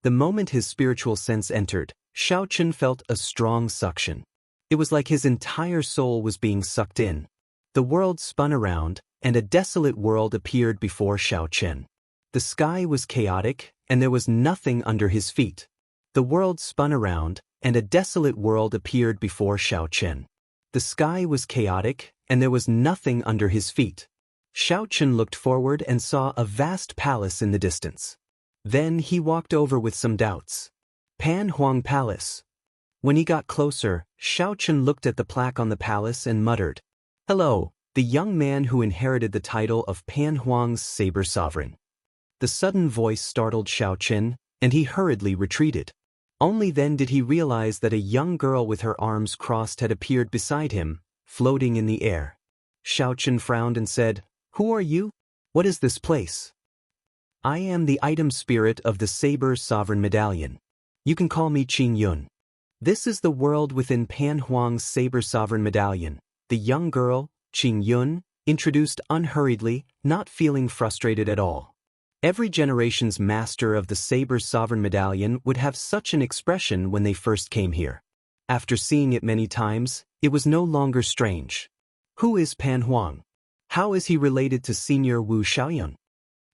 The moment his spiritual sense entered, Xiao Chen felt a strong suction. It was like his entire soul was being sucked in. The world spun around, and a desolate world appeared before Xiao Chen. The sky was chaotic, and there was nothing under his feet. The world spun around, and a desolate world appeared before Xiao Chen. The sky was chaotic, and there was nothing under his feet. Xiao Chen looked forward and saw a vast palace in the distance. Then he walked over with some doubts. Pan Huang Palace. When he got closer, Xiao Chen looked at the plaque on the palace and muttered, "Hello, the young man who inherited the title of Pan Huang's saber sovereign." The sudden voice startled Xiao Chen, and he hurriedly retreated. Only then did he realize that a young girl with her arms crossed had appeared beside him, floating in the air. Xiao Chen frowned and said, "Who are you? What is this place?" "I am the item spirit of the Saber Sovereign Medallion. You can call me Qing Yun. This is the world within Pan Huang's Saber Sovereign Medallion," the young girl, Qing Yun, introduced unhurriedly, not feeling frustrated at all. Every generation's master of the Saber Sovereign Medallion would have such an expression when they first came here. After seeing it many times, it was no longer strange. Who is Pan Huang? How is he related to Senior Wu Xiaoyun?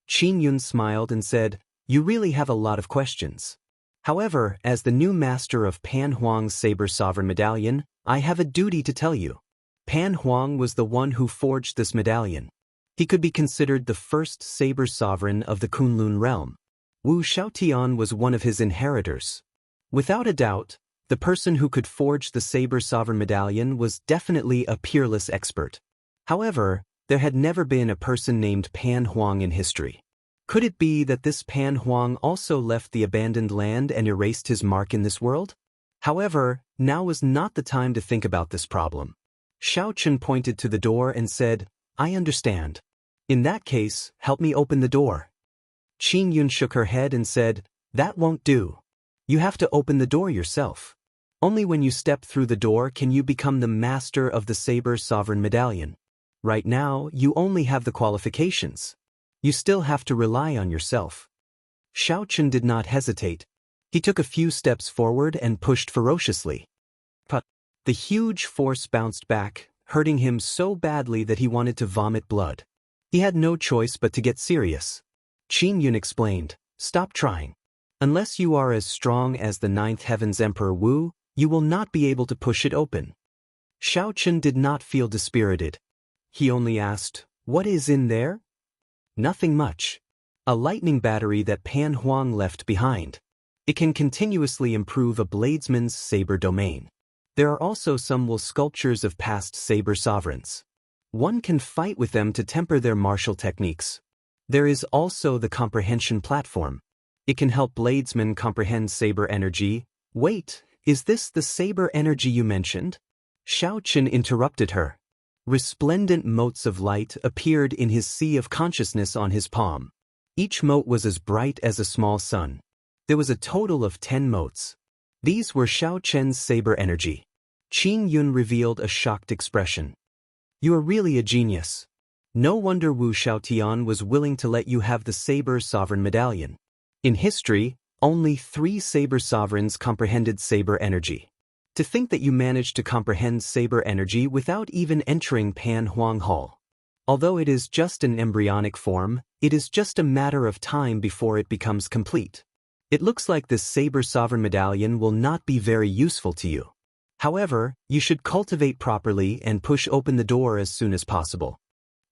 Qing Yun smiled and said, "You really have a lot of questions. However, as the new master of Pan Huang's Saber Sovereign Medallion, I have a duty to tell you. Pan Huang was the one who forged this medallion. He could be considered the first saber sovereign of the Kunlun realm. Wu Xiaotian was one of his inheritors. Without a doubt, the person who could forge the saber sovereign medallion was definitely a peerless expert. However, there had never been a person named Pan Huang in history. Could it be that this Pan Huang also left the abandoned land and erased his mark in this world? However, now was not the time to think about this problem. Xiao Chen pointed to the door and said, "I understand. In that case, help me open the door." Qing Yun shook her head and said, "That won't do. You have to open the door yourself. Only when you step through the door can you become the master of the Saber Sovereign Medallion. Right now, you only have the qualifications. You still have to rely on yourself." Xiao Chen did not hesitate. He took a few steps forward and pushed ferociously. But the huge force bounced back, hurting him so badly that he wanted to vomit blood. He had no choice but to get serious. Qing Yun explained, "Stop trying. Unless you are as strong as the Ninth Heaven's Emperor Wu, you will not be able to push it open." Xiao Chen did not feel dispirited. He only asked, "What is in there?" "Nothing much. A lightning battery that Pan Huang left behind. It can continuously improve a bladesman's saber domain. There are also some wool sculptures of past saber sovereigns. One can fight with them to temper their martial techniques. There is also the comprehension platform. It can help bladesmen comprehend saber energy." "Wait, is this the saber energy you mentioned?" Xiao Chen interrupted her. Resplendent motes of light appeared in his sea of consciousness on his palm. Each mote was as bright as a small sun. There was a total of 10 motes. These were Xiao Chen's saber energy. Qin Yun revealed a shocked expression. You are really a genius. No wonder Wu Xiaotian was willing to let you have the Saber Sovereign Medallion. In history, only 3 Saber Sovereigns comprehended Saber energy. To think that you managed to comprehend Saber energy without even entering Pan Huang Hall. Although it is just an embryonic form, it is just a matter of time before it becomes complete. It looks like this Saber Sovereign Medallion will not be very useful to you. However, you should cultivate properly and push open the door as soon as possible.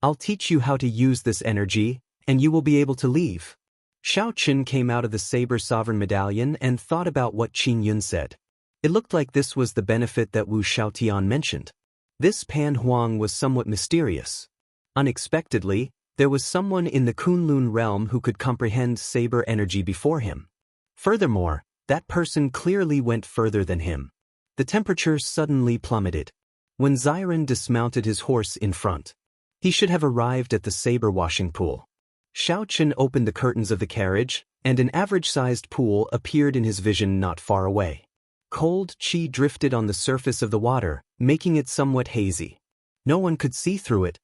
I'll teach you how to use this energy, and you will be able to leave. Xiao Qin came out of the Saber Sovereign Medallion and thought about what Qin Yun said. It looked like this was the benefit that Wu Xiaotian mentioned. This Pan Huang was somewhat mysterious. Unexpectedly, there was someone in the Kunlun realm who could comprehend Saber energy before him. Furthermore, that person clearly went further than him. The temperature suddenly plummeted. When Xiren dismounted his horse in front, he should have arrived at the saber washing pool. Xiao Qin opened the curtains of the carriage, and an average-sized pool appeared in his vision not far away. Cold qi drifted on the surface of the water, making it somewhat hazy. No one could see through it.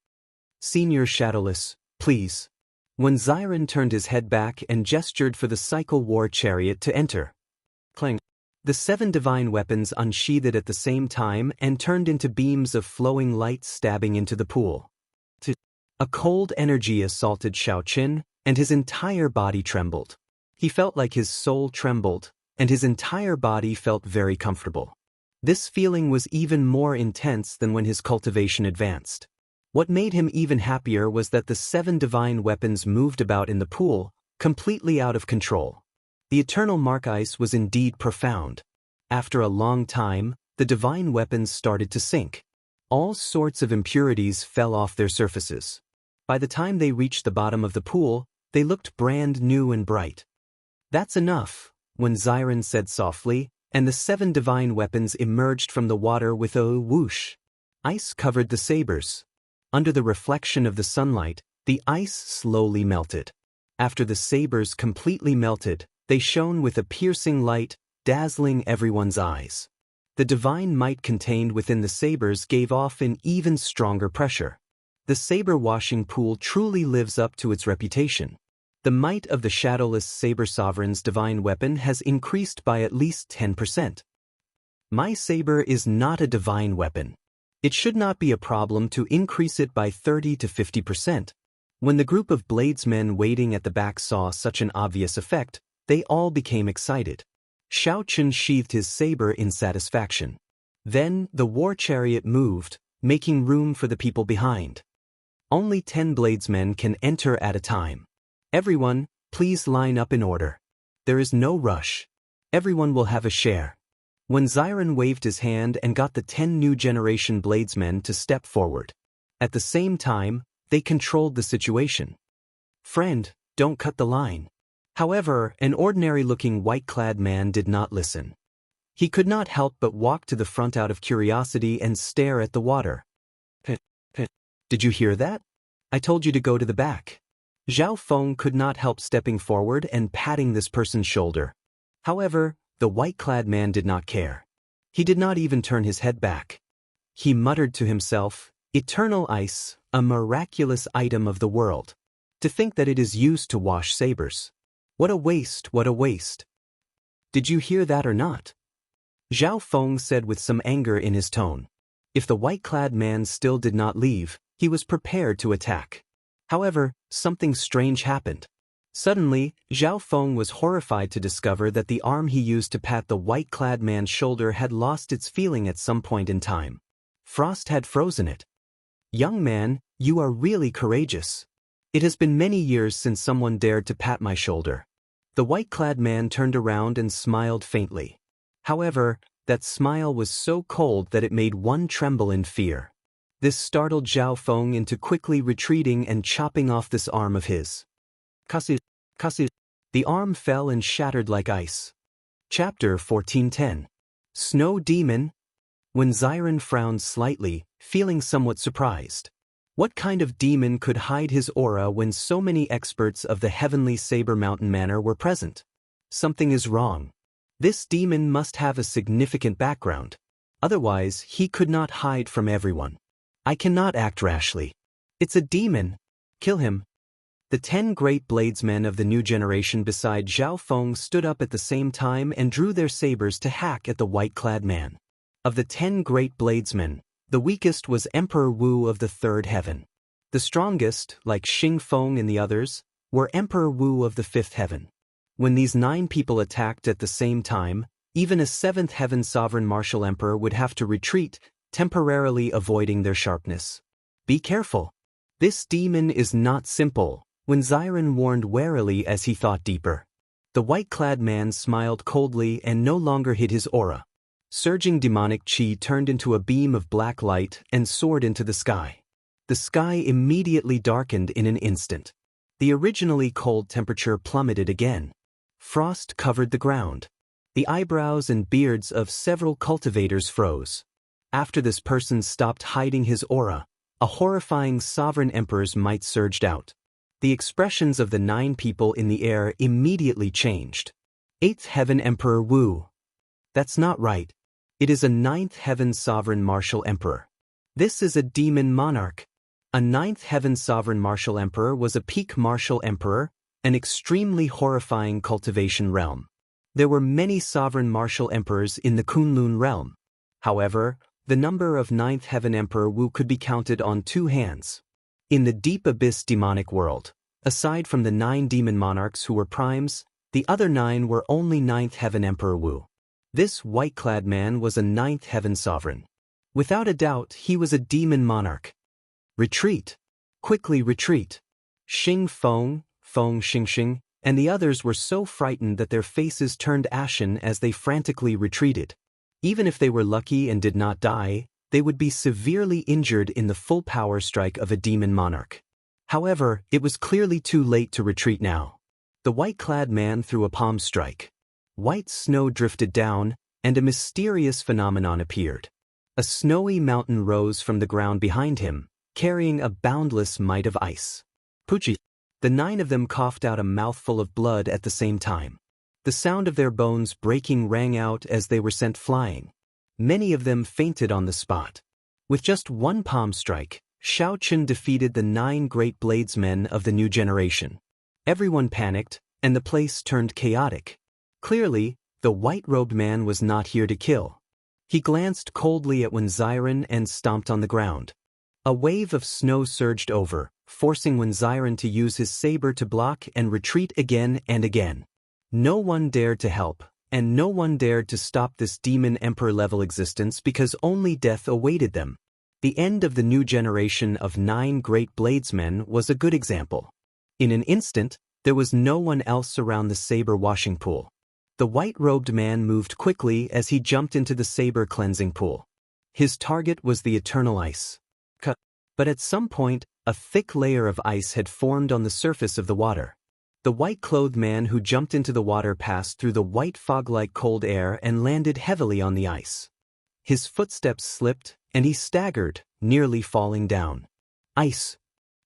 Senior Shadowless, please. When Xiren turned his head back and gestured for the cycle war chariot to enter. Clang. The 7 divine weapons unsheathed at the same time and turned into beams of flowing light stabbing into the pool. A cold energy assaulted Xiao Qin, and his entire body trembled. He felt like his soul trembled, and his entire body felt very comfortable. This feeling was even more intense than when his cultivation advanced. What made him even happier was that the 7 divine weapons moved about in the pool, completely out of control. The eternal mark ice was indeed profound. After a long time, the divine weapons started to sink. All sorts of impurities fell off their surfaces. By the time they reached the bottom of the pool, they looked brand new and bright. That's enough, when Xiren said softly, and the 7 divine weapons emerged from the water with a whoosh. Ice covered the sabers. Under the reflection of the sunlight, the ice slowly melted. After the sabers completely melted, they shone with a piercing light, dazzling everyone's eyes. The divine might contained within the sabers gave off an even stronger pressure. The saber washing pool truly lives up to its reputation. The might of the Shadowless Saber Sovereign's divine weapon has increased by at least 10%. My saber is not a divine weapon. It should not be a problem to increase it by 30 to 50%. When the group of bladesmen waiting at the back saw such an obvious effect, they all became excited. Xiao Qin sheathed his saber in satisfaction. Then, the war chariot moved, making room for the people behind. Only 10 bladesmen can enter at a time. Everyone, please line up in order. There is no rush. Everyone will have a share. When Xiren waved his hand and got the 10 new generation bladesmen to step forward. At the same time, they controlled the situation. Friend, don't cut the line. However, an ordinary-looking white-clad man did not listen. He could not help but walk to the front out of curiosity and stare at the water. Did you hear that? I told you to go to the back. Zhao Feng could not help stepping forward and patting this person's shoulder. However, the white-clad man did not care. He did not even turn his head back. He muttered to himself, "Eternal ice, a miraculous item of the world. To think that it is used to wash sabers. What a waste, what a waste." Did you hear that or not? Zhao Feng said with some anger in his tone. If the white-clad man still did not leave, he was prepared to attack. However, something strange happened. Suddenly, Zhao Feng was horrified to discover that the arm he used to pat the white-clad man's shoulder had lost its feeling at some point in time. Frost had frozen it. Young man, you are really courageous. It has been many years since someone dared to pat my shoulder. The white-clad man turned around and smiled faintly. However, that smile was so cold that it made one tremble in fear. This startled Zhao Feng into quickly retreating and chopping off this arm of his. Kasu. The arm fell and shattered like ice. Chapter 1410. Snow Demon. When Xiren frowned slightly, feeling somewhat surprised. What kind of demon could hide his aura when so many experts of the heavenly Saber Mountain Manor were present? Something is wrong. This demon must have a significant background. Otherwise, he could not hide from everyone. I cannot act rashly. It's a demon. Kill him. The 10 great bladesmen of the new generation beside Zhao Feng stood up at the same time and drew their sabers to hack at the white-clad man. Of the 10 great bladesmen, the weakest was Emperor Wu of the third heaven. The strongest, like Xing Feng and the others, were Emperor Wu of the fifth heaven. When these 9 people attacked at the same time, even a seventh heaven sovereign martial emperor would have to retreat, temporarily avoiding their sharpness. Be careful. This demon is not simple, when Xiren warned warily as he thought deeper. The white-clad man smiled coldly and no longer hid his aura. Surging demonic chi turned into a beam of black light and soared into the sky. The sky immediately darkened in an instant. The originally cold temperature plummeted again. Frost covered the ground. The eyebrows and beards of several cultivators froze. After this person stopped hiding his aura, a horrifying sovereign emperor's might surged out. The expressions of the 9 people in the air immediately changed. 8th Heaven Emperor Wu. That's not right. It is a 9th Heaven Sovereign Martial Emperor. This is a demon monarch. A 9th Heaven Sovereign Martial Emperor was a peak martial emperor, an extremely horrifying cultivation realm. There were many sovereign martial emperors in the Kunlun realm. However, the number of 9th Heaven Emperor Wu could be counted on 2 hands. In the deep abyss demonic world, aside from the 9 demon monarchs who were primes, the other 9 were only 9th Heaven Emperor Wu. This white-clad man was a 9th Heaven Sovereign. Without a doubt, he was a demon monarch. Retreat. Quickly retreat. Xing Feng, Feng Xingxing, and the others were so frightened that their faces turned ashen as they frantically retreated. Even if they were lucky and did not die, they would be severely injured in the full power strike of a demon monarch. However, it was clearly too late to retreat now. The white-clad man threw a palm strike. White snow drifted down, and a mysterious phenomenon appeared. A snowy mountain rose from the ground behind him, carrying a boundless might of ice. Puchi. The 9 of them coughed out a mouthful of blood at the same time. The sound of their bones breaking rang out as they were sent flying. Many of them fainted on the spot. With just one palm strike, Shao Chun defeated the 9 great bladesmen of the new generation. Everyone panicked, and the place turned chaotic. Clearly, the white-robed man was not here to kill. He glanced coldly at Xiren and stomped on the ground. A wave of snow surged over, forcing Xiren to use his saber to block and retreat again and again. No one dared to help, and no one dared to stop this demon emperor-level existence because only death awaited them. The end of the new generation of 9 great bladesmen was a good example. In an instant, there was no one else around the saber washing pool. The white-robed man moved quickly as he jumped into the saber cleansing pool. His target was the eternal ice. But at some point, a thick layer of ice had formed on the surface of the water. The white-clothed man who jumped into the water passed through the white fog-like cold air and landed heavily on the ice. His footsteps slipped, and he staggered, nearly falling down. Ice.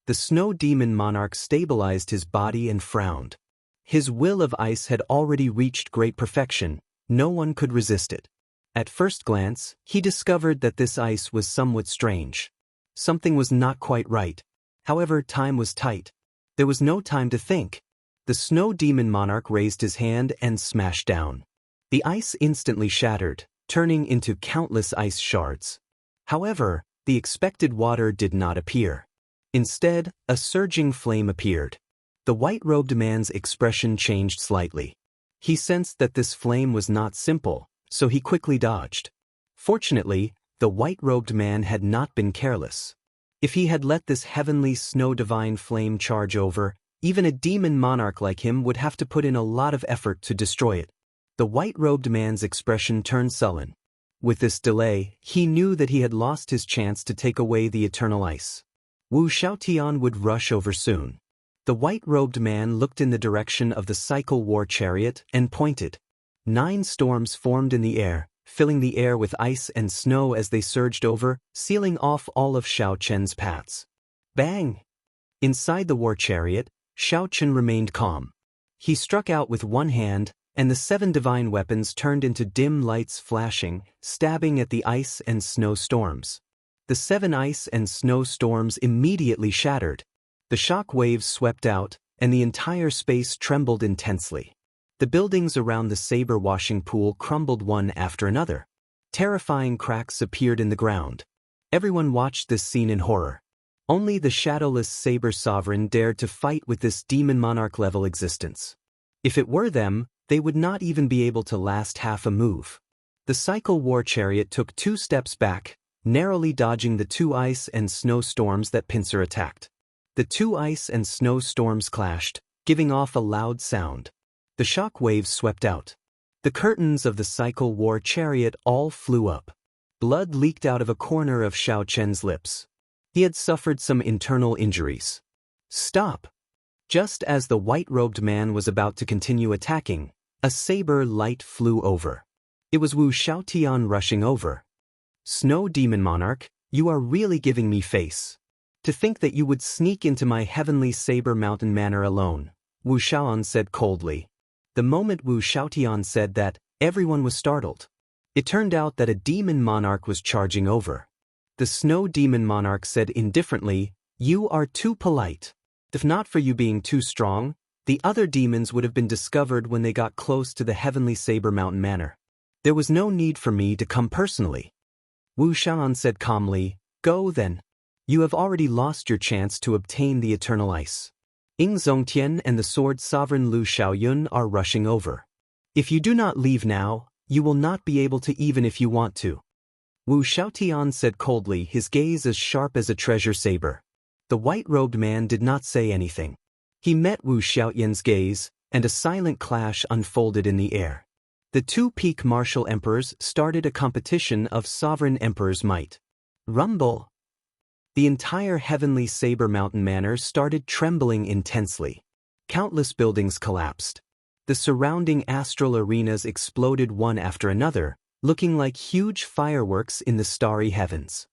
The snow demon monarch stabilized his body and frowned. His will of ice had already reached great perfection. No one could resist it. At first glance, he discovered that this ice was somewhat strange. Something was not quite right. However, time was tight. There was no time to think. The snow demon monarch raised his hand and smashed down. The ice instantly shattered, turning into countless ice shards. However, the expected water did not appear. Instead, a surging flame appeared. The white-robed man's expression changed slightly. He sensed that this flame was not simple, so he quickly dodged. Fortunately, the white-robed man had not been careless. If he had let this heavenly snow divine flame charge over, even a demon monarch like him would have to put in a lot of effort to destroy it. The white-robed man's expression turned sullen. With this delay, he knew that he had lost his chance to take away the eternal ice. Wu Xiaotian would rush over soon. The white-robed man looked in the direction of the cycle war chariot and pointed. 9 storms formed in the air, filling the air with ice and snow as they surged over, sealing off all of Shao Chen's paths. Bang! Inside the war chariot, Shao Chen remained calm. He struck out with one hand, and the 7 divine weapons turned into dim lights flashing, stabbing at the ice and snow storms. The 7 ice and snow storms immediately shattered. The shock waves swept out, and the entire space trembled intensely. The buildings around the saber washing pool crumbled one after another. Terrifying cracks appeared in the ground. Everyone watched this scene in horror. Only the shadowless saber sovereign dared to fight with this demon monarch-level existence. If it were them, they would not even be able to last half a move. The cycle war chariot took 2 steps back, narrowly dodging the 2 ice and snow storms that Pincer attacked. The 2 ice and snow storms clashed, giving off a loud sound. The shock waves swept out. The curtains of the cycle war chariot all flew up. Blood leaked out of a corner of Xiao Chen's lips. He had suffered some internal injuries. Stop! Just as the white-robed man was about to continue attacking, a saber light flew over. It was Wu Xiaotian rushing over. Snow Demon Monarch, you are really giving me face. To think that you would sneak into my heavenly saber mountain manor alone, Wu Xiaoan said coldly. The moment Wu Xiaotian said that, everyone was startled. It turned out that a demon monarch was charging over. The Snow Demon Monarch said indifferently, "You are too polite. If not for you being too strong, the other demons would have been discovered when they got close to the heavenly saber mountain manor. There was no need for me to come personally." Wu Xiaoan said calmly, "Go then. You have already lost your chance to obtain the eternal ice. Ying Zongtian and the sword sovereign Lu Xiaoyun are rushing over. If you do not leave now, you will not be able to even if you want to." Wu Xiaotian said coldly, his gaze as sharp as a treasure saber. The white-robed man did not say anything. He met Wu Xiaoyan's gaze, and a silent clash unfolded in the air. The 2 peak martial emperors started a competition of sovereign emperor's might. Rumble! The entire heavenly saber mountain manor started trembling intensely. Countless buildings collapsed. The surrounding astral arenas exploded one after another, looking like huge fireworks in the starry heavens.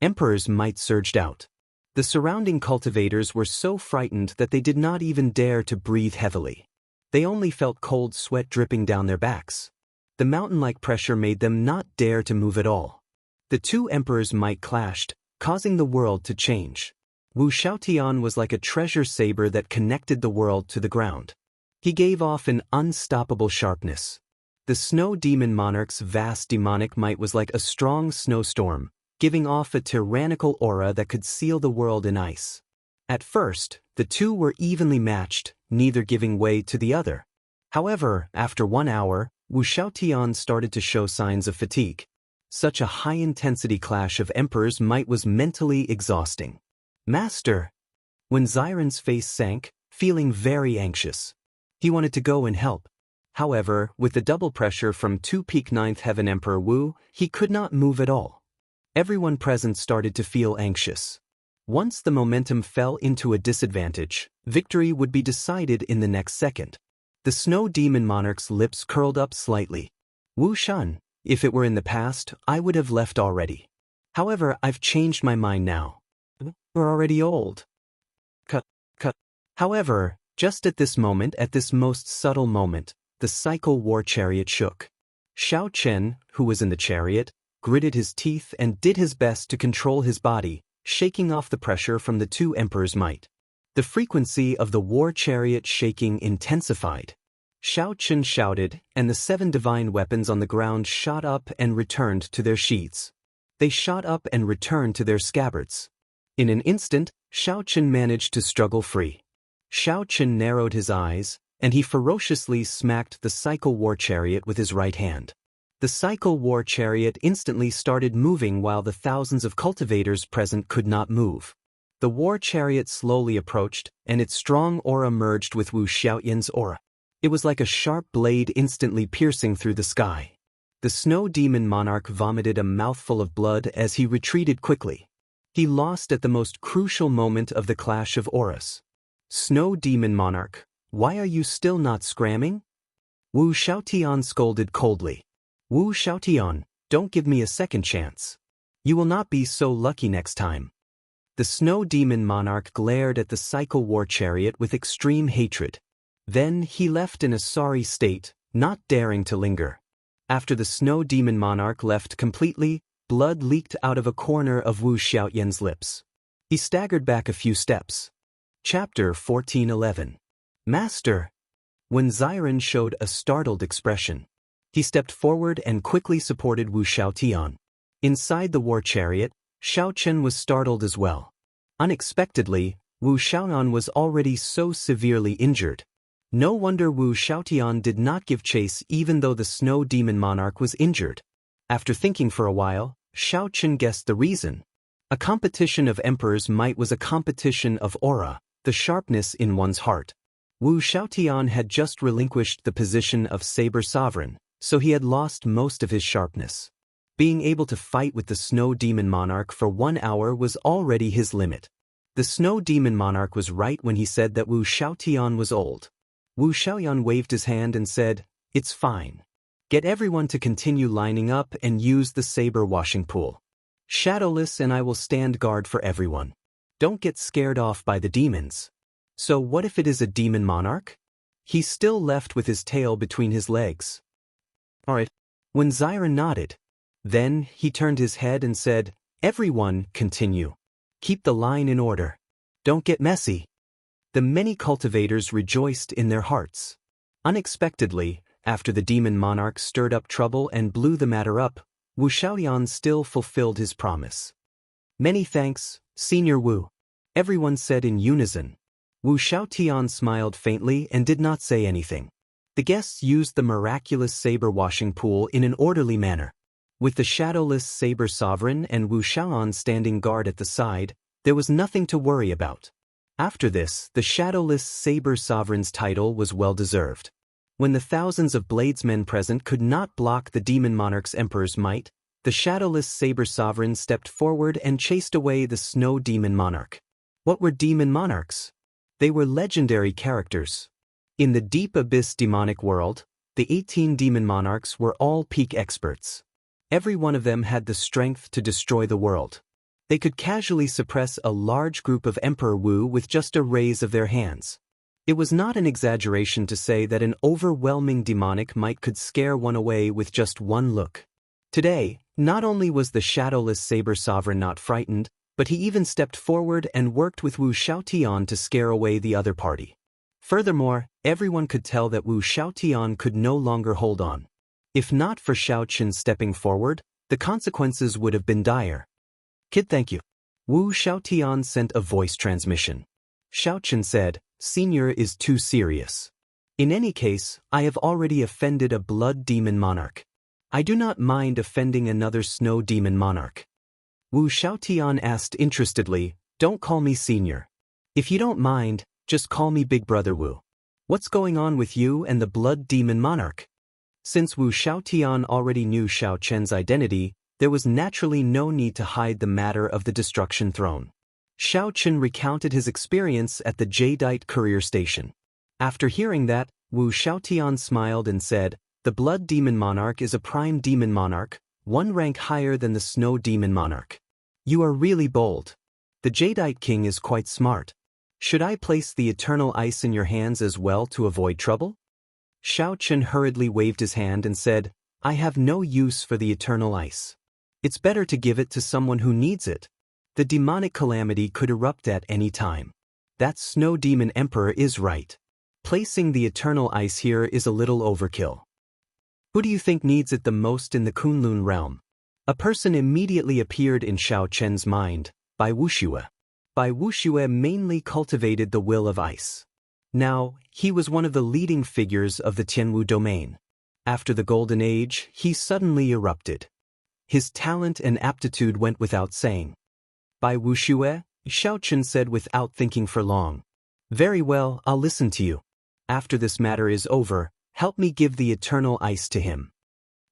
Emperor's might surged out. The surrounding cultivators were so frightened that they did not even dare to breathe heavily. They only felt cold sweat dripping down their backs. The mountain-like pressure made them not dare to move at all. The 2 emperors' might clashed, causing the world to change. Wu Xiaotian was like a treasure saber that connected the world to the ground. He gave off an unstoppable sharpness. The Snow Demon Monarch's vast demonic might was like a strong snowstorm, giving off a tyrannical aura that could seal the world in ice. At first, the 2 were evenly matched, neither giving way to the other. However, after 1 hour, Wu Xiaotian started to show signs of fatigue. Such a high-intensity clash of emperors' might was mentally exhausting. "Master!" When Xiren's face sank, feeling very anxious. He wanted to go and help. However, with the double pressure from 2 peak 9th Heaven Emperor Wu, he could not move at all. Everyone present started to feel anxious. Once the momentum fell into a disadvantage, victory would be decided in the next second. The Snow Demon Monarch's lips curled up slightly. "Wu Shan, if it were in the past, I would have left already. However, I've changed my mind now. We're already old." Cut. However, just at this moment, at this most subtle moment, the cycle war chariot shook. Xiao Chen, who was in the chariot, gritted his teeth and did his best to control his body, shaking off the pressure from the 2 emperors' might. The frequency of the war chariot shaking intensified. Xiao Chen shouted, and the 7 divine weapons on the ground shot up and returned to their sheaths. They shot up and returned to their scabbards. In an instant, Xiao Chen managed to struggle free. Xiao Chen narrowed his eyes, and he ferociously smacked the cycle war chariot with his right hand. The cycle war chariot instantly started moving while the thousands of cultivators present could not move. The war chariot slowly approached, and its strong aura merged with Wu Xiaoyan's aura. It was like a sharp blade instantly piercing through the sky. The Snow Demon Monarch vomited a mouthful of blood as he retreated quickly. He lost at the most crucial moment of the clash of auras. "Snow Demon Monarch, why are you still not scramming?" Wu Xiaotian scolded coldly. "Wu Xiaotian, don't give me a second chance. You will not be so lucky next time." The Snow Demon Monarch glared at the cycle war chariot with extreme hatred. Then he left in a sorry state, not daring to linger. After the snow demon monarch left completely, blood leaked out of a corner of Wu Xiaoyan's lips. He staggered back a few steps. Chapter 14:11. Master. When Xiren showed a startled expression, he stepped forward and quickly supported Wu Xiaotian. Inside the war chariot, Xiao Chen was startled as well. Unexpectedly, Wu Xiaoyan was already so severely injured. No wonder Wu Xiaotian did not give chase even though the snow demon monarch was injured. After thinking for a while, Xiao Chen guessed the reason. A competition of emperor's might was a competition of aura, the sharpness in one's heart. Wu Xiaotian had just relinquished the position of saber sovereign, so he had lost most of his sharpness. Being able to fight with the snow demon monarch for 1 hour was already his limit. The snow demon monarch was right when he said that Wu Xiaotian was old. Wu Xiaoyan waved his hand and said, "It's fine. Get everyone to continue lining up and use the saber washing pool. Shadowless and I will stand guard for everyone. Don't get scared off by the demons." So what if it is a demon monarch? He's still left with his tail between his legs. Alright. When Xiren nodded, then he turned his head and said, "Everyone, continue. Keep the line in order. Don't get messy." The many cultivators rejoiced in their hearts. Unexpectedly, after the demon monarch stirred up trouble and blew the matter up, Wu Xiaoyan still fulfilled his promise. "Many thanks, Senior Wu," everyone said in unison. Wu Xiaotian smiled faintly and did not say anything. The guests used the miraculous saber washing pool in an orderly manner. With the shadowless saber sovereign and Wu Xiaoyan standing guard at the side, there was nothing to worry about. After this, the shadowless saber sovereign's title was well-deserved. When the thousands of bladesmen present could not block the demon monarch's emperor's might, the shadowless saber sovereign stepped forward and chased away the snow demon monarch. What were demon monarchs? They were legendary characters. In the deep abyss demonic world, the 18 demon monarchs were all peak experts. Every one of them had the strength to destroy the world. They could casually suppress a large group of Emperor Wu with just a raise of their hands. It was not an exaggeration to say that an overwhelming demonic might could scare one away with just one look. Today, not only was the shadowless saber sovereign not frightened, but he even stepped forward and worked with Wu Xiaotian to scare away the other party. Furthermore, everyone could tell that Wu Xiaotian could no longer hold on. If not for Xiao Chen stepping forward, the consequences would have been dire. "Kid, thank you." Wu Xiaotian sent a voice transmission. Xiao Chen said, "Senior is too serious. In any case, I have already offended a blood demon monarch. I do not mind offending another snow demon monarch." Wu Xiaotian asked interestedly, "Don't call me senior. If you don't mind, just call me Big Brother Wu. What's going on with you and the blood demon monarch?" Since Wu Xiaotian already knew Xiao Chen's identity, there was naturally no need to hide the matter of the destruction throne. Xiao Chen recounted his experience at the Jadeite courier station. After hearing that, Wu Xiaotian smiled and said, "The blood demon monarch is a prime demon monarch, one rank higher than the snow demon monarch. You are really bold. The Jadeite king is quite smart. Should I place the eternal ice in your hands as well to avoid trouble?" Xiao Chen hurriedly waved his hand and said, "I have no use for the eternal ice. It's better to give it to someone who needs it. The demonic calamity could erupt at any time. That snow demon emperor is right. Placing the eternal ice here is a little overkill. Who do you think needs it the most in the Kunlun realm?" A person immediately appeared in Xiao Chen's mind, Bai Wuxia. Bai Wuxia mainly cultivated the will of ice. Now, he was one of the leading figures of the Tianwu domain. After the Golden Age, he suddenly erupted. His talent and aptitude went without saying. "Bai Wuxia," Xiao Chen said without thinking for long. "Very well, I'll listen to you. After this matter is over, help me give the eternal ice to him."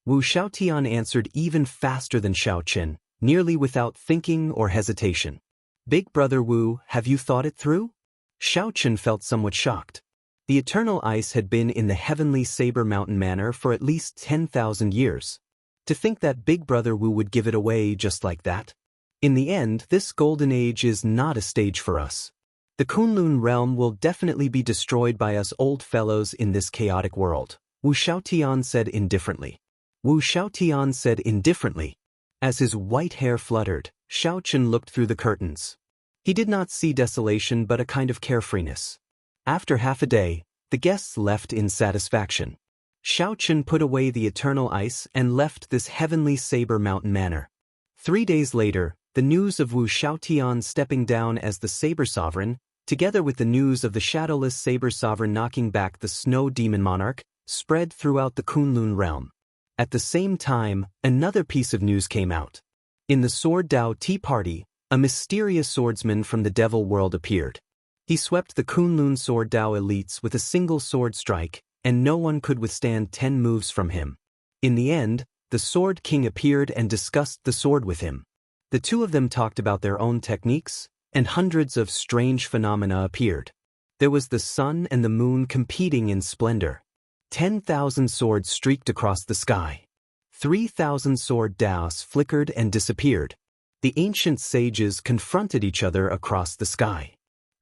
Wu Xiaotian answered even faster than Xiao Chen, nearly without thinking or hesitation. "Big Brother Wu, have you thought it through?" Xiao Chen felt somewhat shocked. The eternal ice had been in the heavenly Saber Mountain Manor for at least 10,000 years. To think that Big Brother Wu would give it away just like that? In the end, this golden age is not a stage for us. The Kunlun realm will definitely be destroyed by us old fellows in this chaotic world. Wu Xiaotian said indifferently. Wu Xiaotian said indifferently. As his white hair fluttered, Xiao Chen looked through the curtains. He did not see desolation but a kind of carefreeness. After half a day, the guests left in satisfaction. Xiao Chen put away the eternal ice and left this heavenly saber mountain manor. 3 days later, the news of Wu Xiaotian stepping down as the Saber Sovereign, together with the news of the shadowless Saber Sovereign knocking back the Snow Demon Monarch, spread throughout the Kunlun realm. At the same time, another piece of news came out. In the Sword Dao Tea Party, a mysterious swordsman from the Devil World appeared. He swept the Kunlun Sword Dao elites with a single sword strike, and no one could withstand 10 moves from him. In the end, the Sword King appeared and discussed the sword with him. The two of them talked about their own techniques, and hundreds of strange phenomena appeared. There was the sun and the moon competing in splendor. 10,000 swords streaked across the sky. 3,000 sword daos flickered and disappeared. The ancient sages confronted each other across the sky.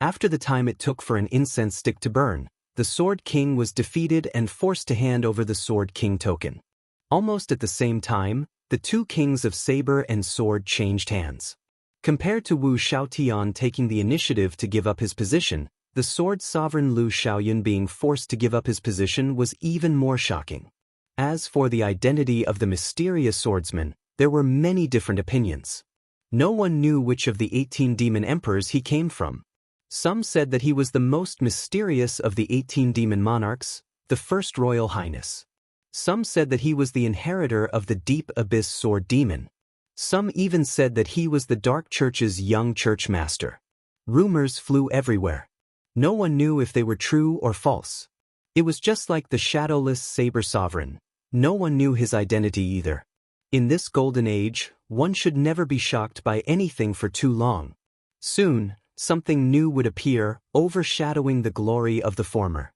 After the time it took for an incense stick to burn, the Sword King was defeated and forced to hand over the Sword King token. Almost at the same time, the two kings of saber and sword changed hands. Compared to Wu Xiaotian taking the initiative to give up his position, the sword sovereign Lu Xiaoyun being forced to give up his position was even more shocking. As for the identity of the mysterious swordsman, there were many different opinions. No one knew which of the 18 demon emperors he came from. Some said that he was the most mysterious of the 18 demon monarchs, the first royal highness. Some said that he was the inheritor of the deep abyss sword demon. Some even said that he was the Dark Church's young church master. Rumors flew everywhere. No one knew if they were true or false. It was just like the shadowless Saber Sovereign. No one knew his identity either. In this golden age, one should never be shocked by anything for too long. Soon, something new would appear, overshadowing the glory of the former.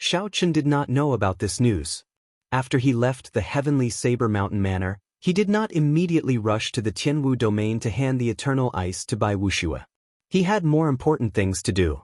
Xiao Chen did not know about this news. After he left the heavenly Saber Mountain Manor, he did not immediately rush to the Tianwu domain to hand the eternal ice to Bai Wuxia. He had more important things to do.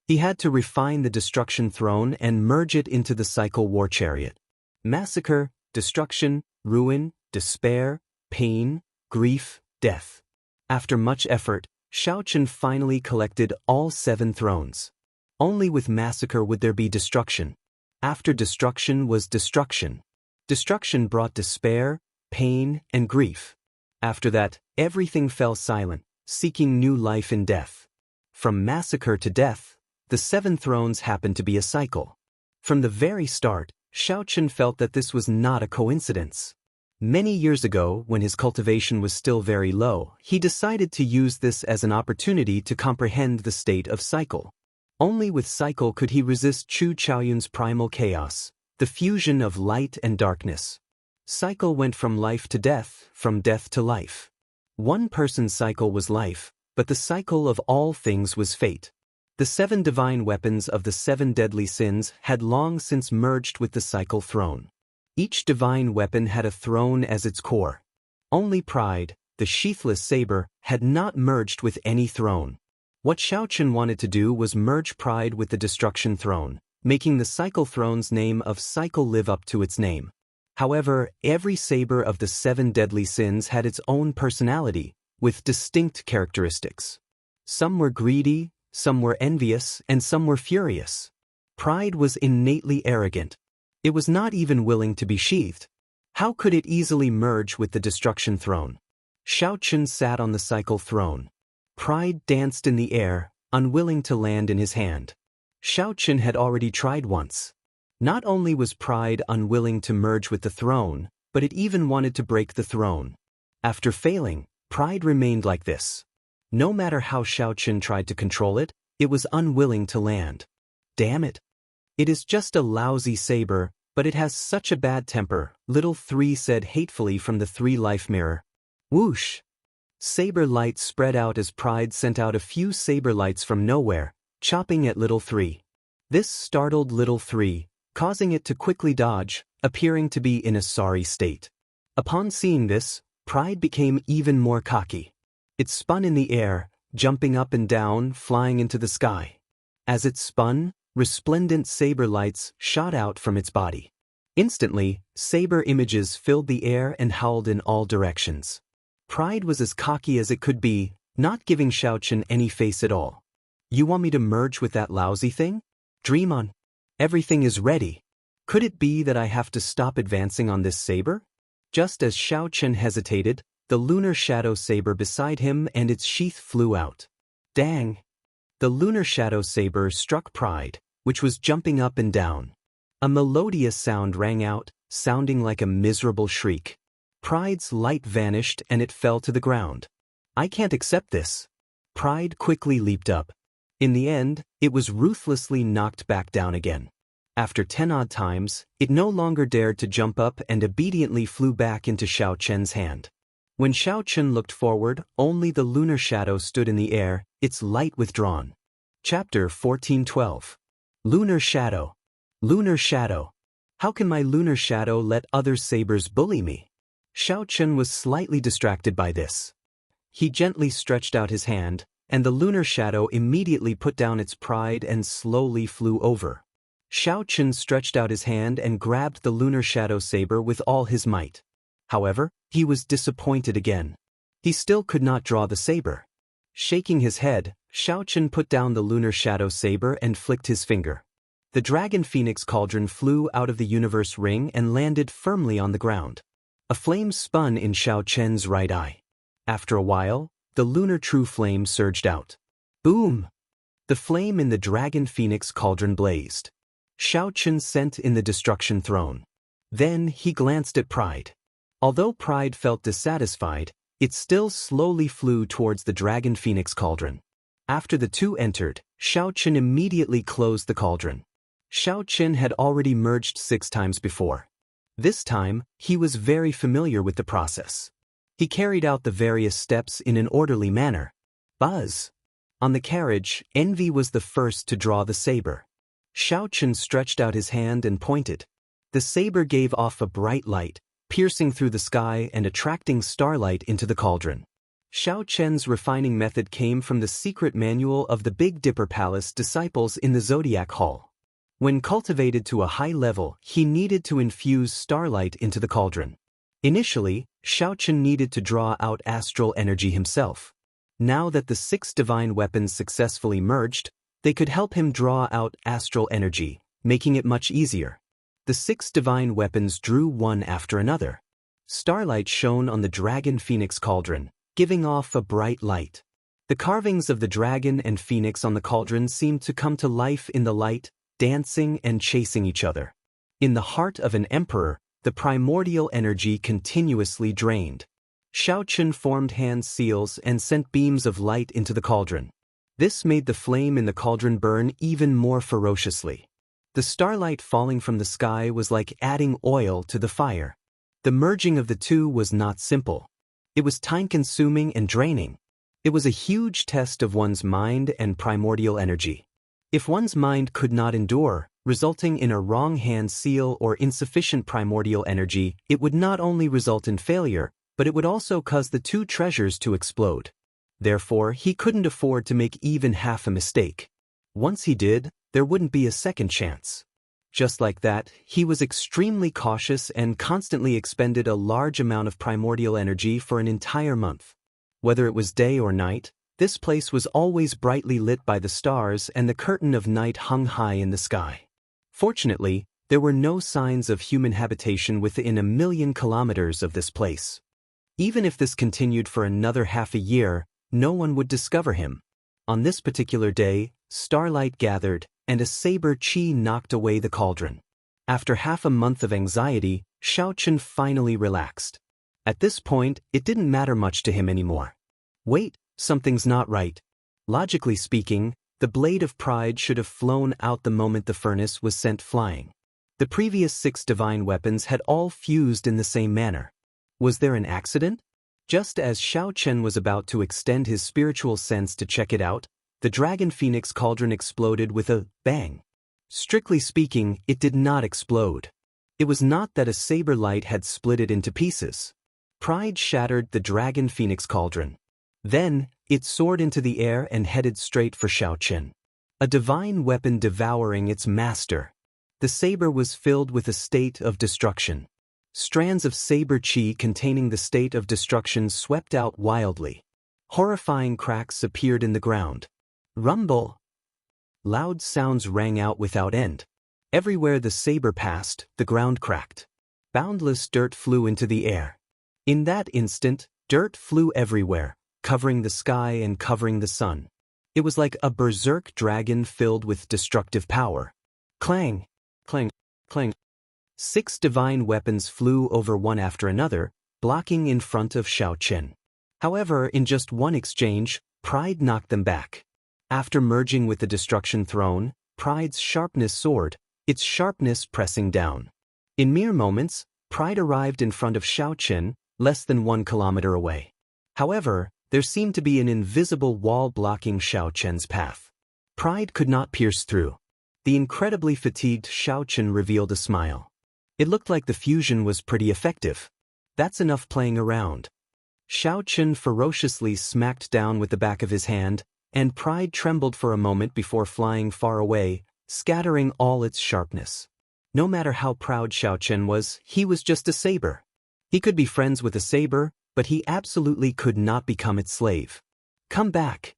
He had to refine the destruction throne and merge it into the cycle war chariot. Massacre, destruction, ruin, despair, pain, grief, death. After much effort, Xiao Chen finally collected all 7 thrones. Only with massacre would there be destruction. After destruction was destruction. Destruction brought despair, pain, and grief. After that, everything fell silent, seeking new life in death. From massacre to death, the 7 thrones happened to be a cycle. From the very start, Xiao Chen felt that this was not a coincidence. Many years ago, when his cultivation was still very low, he decided to use this as an opportunity to comprehend the state of cycle. Only with cycle could he resist Chu Chaoyun's primal chaos, the fusion of light and darkness. Cycle went from life to death, from death to life. One person's cycle was life, but the cycle of all things was fate. The 7 divine weapons of the 7 deadly sins had long since merged with the cycle throne. Each divine weapon had a throne as its core. Only pride, the sheathless saber, had not merged with any throne. What Xiao Chen wanted to do was merge pride with the destruction throne, making the cycle throne's name of cycle live up to its name. However, every saber of the 7 deadly sins had its own personality, with distinct characteristics. Some were greedy, some were envious, and some were furious. Pride was innately arrogant. It was not even willing to be sheathed. How could it easily merge with the destruction throne? Xiao Chen sat on the cycle throne. Pride danced in the air, unwilling to land in his hand. Xiao Chen had already tried once. Not only was pride unwilling to merge with the throne, but it even wanted to break the throne. After failing, pride remained like this. No matter how Xiao Chen tried to control it, it was unwilling to land. Damn it. It is just a lousy saber, but it has such a bad temper, little 3 said hatefully from the 3 life mirror. Whoosh! Saber lights spread out as pride sent out a few saber lights from nowhere, chopping at little 3. This startled little 3, causing it to quickly dodge, appearing to be in a sorry state. Upon seeing this, pride became even more cocky. It spun in the air, jumping up and down, flying into the sky. As it spun, resplendent saber lights shot out from its body. Instantly, saber images filled the air and howled in all directions. Pride was as cocky as it could be, not giving Xiaochen any face at all. You want me to merge with that lousy thing? Dream on. Everything is ready. Could it be that I have to stop advancing on this saber? Just as Xiaochen hesitated, the lunar shadow saber beside him and its sheath flew out. Dang! The lunar shadow saber struck Pride, which was jumping up and down. A melodious sound rang out, sounding like a miserable shriek. Pride's light vanished and it fell to the ground. I can't accept this. Pride quickly leaped up. In the end, it was ruthlessly knocked back down again. After 10 odd times, it no longer dared to jump up and obediently flew back into Xiaochen's hand. When Xiaochen looked forward, only the lunar shadow stood in the air, its light withdrawn. Chapter 14:12. Lunar Shadow. Lunar Shadow. How can my lunar shadow let other sabers bully me? Xiaochen was slightly distracted by this. He gently stretched out his hand, and the lunar shadow immediately put down its pride and slowly flew over. Xiaochen stretched out his hand and grabbed the lunar shadow saber with all his might. However, he was disappointed again. He still could not draw the saber. Shaking his head, Xiaochen put down the lunar shadow saber and flicked his finger. The dragon phoenix cauldron flew out of the universe ring and landed firmly on the ground. A flame spun in Xiaochen's right eye. After a while, the lunar true flame surged out. Boom! The flame in the dragon phoenix cauldron blazed. Xiaochen sent in the destruction throne. Then he glanced at Pride. Although Pride felt dissatisfied, it still slowly flew towards the dragon phoenix cauldron. After the two entered, Xiaochen immediately closed the cauldron. Xiaochen had already merged 6 times before. This time, he was very familiar with the process. He carried out the various steps in an orderly manner. Buzz! On the carriage, Envy was the first to draw the saber. Xiaochen stretched out his hand and pointed. The saber gave off a bright light, piercing through the sky and attracting starlight into the cauldron. Xiaochen's refining method came from the secret manual of the Big Dipper Palace disciples in the Zodiac Hall. When cultivated to a high level, he needed to infuse starlight into the cauldron. Initially, Xiaochen needed to draw out astral energy himself. Now that the 6 divine weapons successfully merged, they could help him draw out astral energy, making it much easier. The 6 divine weapons drew one after another. Starlight shone on the dragon phoenix cauldron, giving off a bright light. The carvings of the dragon and phoenix on the cauldron seemed to come to life in the light, dancing and chasing each other. In the heart of an emperor, the primordial energy continuously drained. Xiaochen formed hand seals and sent beams of light into the cauldron. This made the flame in the cauldron burn even more ferociously. The starlight falling from the sky was like adding oil to the fire. The merging of the two was not simple. It was time-consuming and draining. It was a huge test of one's mind and primordial energy. If one's mind could not endure, resulting in a wrong hand seal or insufficient primordial energy, it would not only result in failure, but it would also cause the 2 treasures to explode. Therefore, he couldn't afford to make even half a mistake. Once he did, there wouldn't be a second chance. Just like that, he was extremely cautious and constantly expended a large amount of primordial energy for an entire month. Whether it was day or night, this place was always brightly lit by the stars and the curtain of night hung high in the sky. Fortunately, there were no signs of human habitation within 1,000,000 kilometers of this place. Even if this continued for another half a year, no one would discover him. On this particular day, starlight gathered, and a saber chi knocked away the cauldron. After half a month of anxiety, Xiaochen finally relaxed. At this point, it didn't matter much to him anymore. Wait, something's not right. Logically speaking, the blade of pride should have flown out the moment the furnace was sent flying. The previous 6 divine weapons had all fused in the same manner. Was there an accident? Just as Xiaochen was about to extend his spiritual sense to check it out, the dragon phoenix cauldron exploded with a bang. Strictly speaking, it did not explode. It was not that a saber light had split it into pieces. Pride shattered the dragon phoenix cauldron. Then, it soared into the air and headed straight for Xiaochen. A divine weapon devouring its master. The saber was filled with a state of destruction. Strands of saber chi containing the state of destruction swept out wildly. Horrifying cracks appeared in the ground. Rumble! Loud sounds rang out without end. Everywhere the saber passed, the ground cracked. Boundless dirt flew into the air. In that instant, dirt flew everywhere, covering the sky and covering the sun. It was like a berserk dragon filled with destructive power. Clang! Clang! Clang! 6 divine weapons flew over one after another, blocking in front of Xiao Chen. However, in just one exchange, Pride knocked them back. After merging with the Destruction Throne, Pride's sharpness soared, its sharpness pressing down. In mere moments, Pride arrived in front of Xiao Chen, less than 1 kilometer away. However, there seemed to be an invisible wall blocking Xiao Chen's path. Pride could not pierce through. The incredibly fatigued Xiao Chen revealed a smile. It looked like the fusion was pretty effective. That's enough playing around. Xiao Chen ferociously smacked down with the back of his hand, and Pride trembled for a moment before flying far away, scattering all its sharpness. No matter how proud Xiao Chen was, he was just a saber. He could be friends with a saber, but he absolutely could not become its slave. Come back.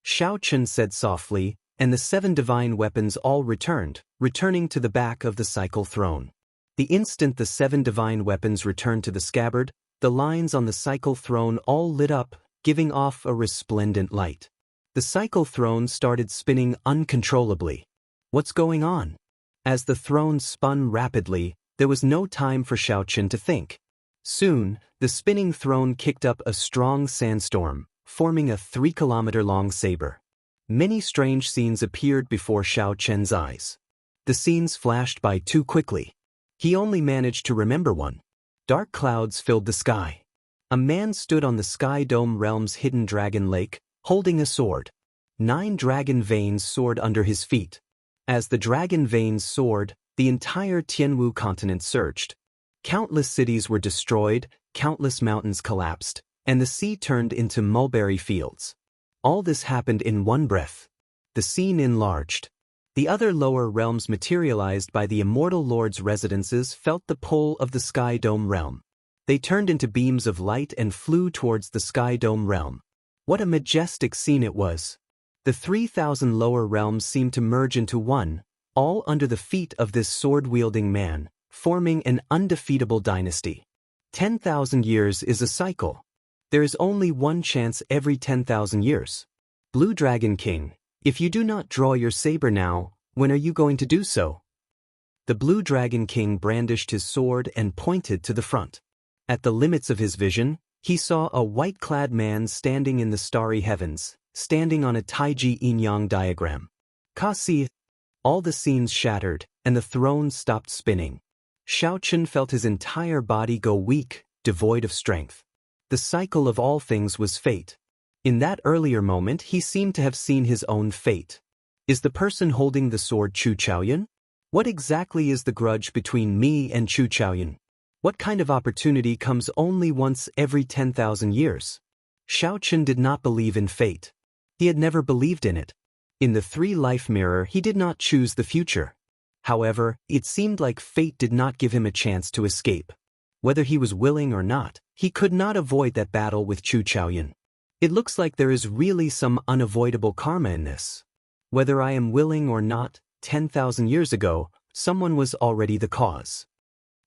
Xiao Chen said softly, and the 7 divine weapons all returned, returning to the back of the cycle throne. The instant the 7 divine weapons returned to the scabbard, the lines on the cycle throne all lit up, giving off a resplendent light. The cycle throne started spinning uncontrollably. What's going on? As the throne spun rapidly, there was no time for Xiao Chen to think. Soon, the spinning throne kicked up a strong sandstorm, forming a 3-kilometer-long saber. Many strange scenes appeared before Xiao Chen's eyes. The scenes flashed by too quickly. He only managed to remember one. Dark clouds filled the sky. A man stood on the Sky Dome realm's hidden dragon lake, holding a sword. 9 dragon veins soared under his feet. As the dragon veins soared, the entire Tianwu continent surged. Countless cities were destroyed, countless mountains collapsed, and the sea turned into mulberry fields. All this happened in one breath. The scene enlarged. The other lower realms materialized by the Immortal Lord's residences felt the pull of the Sky Dome realm. They turned into beams of light and flew towards the Sky Dome realm. What a majestic scene it was! The 3,000 lower realms seemed to merge into one, all under the feet of this sword-wielding man, forming an undefeatable dynasty. 10,000 years is a cycle. There is only one chance every 10,000 years. Blue Dragon King, if you do not draw your saber now, when are you going to do so? The Blue Dragon King brandished his sword and pointed to the front. At the limits of his vision, he saw a white-clad man standing in the starry heavens, standing on a Taiji yin-yang diagram. Kasi! All the scenes shattered, and the throne stopped spinning. Xiao Chen felt his entire body go weak, devoid of strength. The cycle of all things was fate. In that earlier moment he seemed to have seen his own fate. Is the person holding the sword Chu Chaoyun? What exactly is the grudge between me and Chu Chaoyun? What kind of opportunity comes only once every 10,000 years? Xiao Chen did not believe in fate. He had never believed in it. In the 3-life mirror he did not choose the future. However, it seemed like fate did not give him a chance to escape. Whether he was willing or not, he could not avoid that battle with Chu Chaoyun. It looks like there is really some unavoidable karma in this. Whether I am willing or not, 10,000 years ago, someone was already the cause.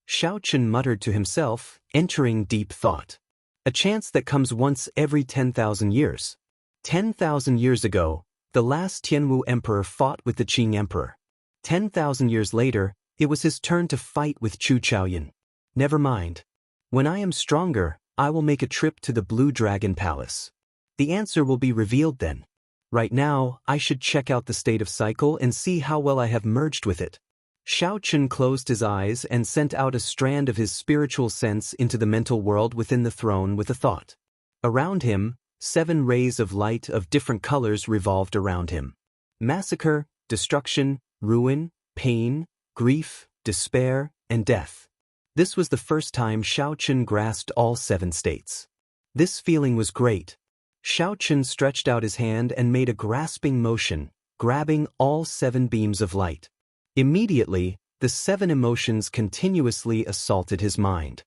Xiao Chen muttered to himself, entering deep thought. A chance that comes once every 10,000 years. 10,000 years ago, the last Tianwu emperor fought with the Qing emperor. 10,000 years later, it was his turn to fight with Chu Chaoyun. Never mind. When I am stronger, I will make a trip to the Blue Dragon Palace. The answer will be revealed then. Right now, I should check out the state of cycle and see how well I have merged with it. Xiao Chen closed his eyes and sent out a strand of his spiritual sense into the mental world within the throne with a thought. Around him, 7 rays of light of different colors revolved around him. Massacre, destruction, ruin, pain, grief, despair, and death. This was the first time Xiao Chen grasped all 7 states. This feeling was great. Xiao Chen stretched out his hand and made a grasping motion, grabbing all 7 beams of light. Immediately, the The 7 emotions continuously assaulted his mind.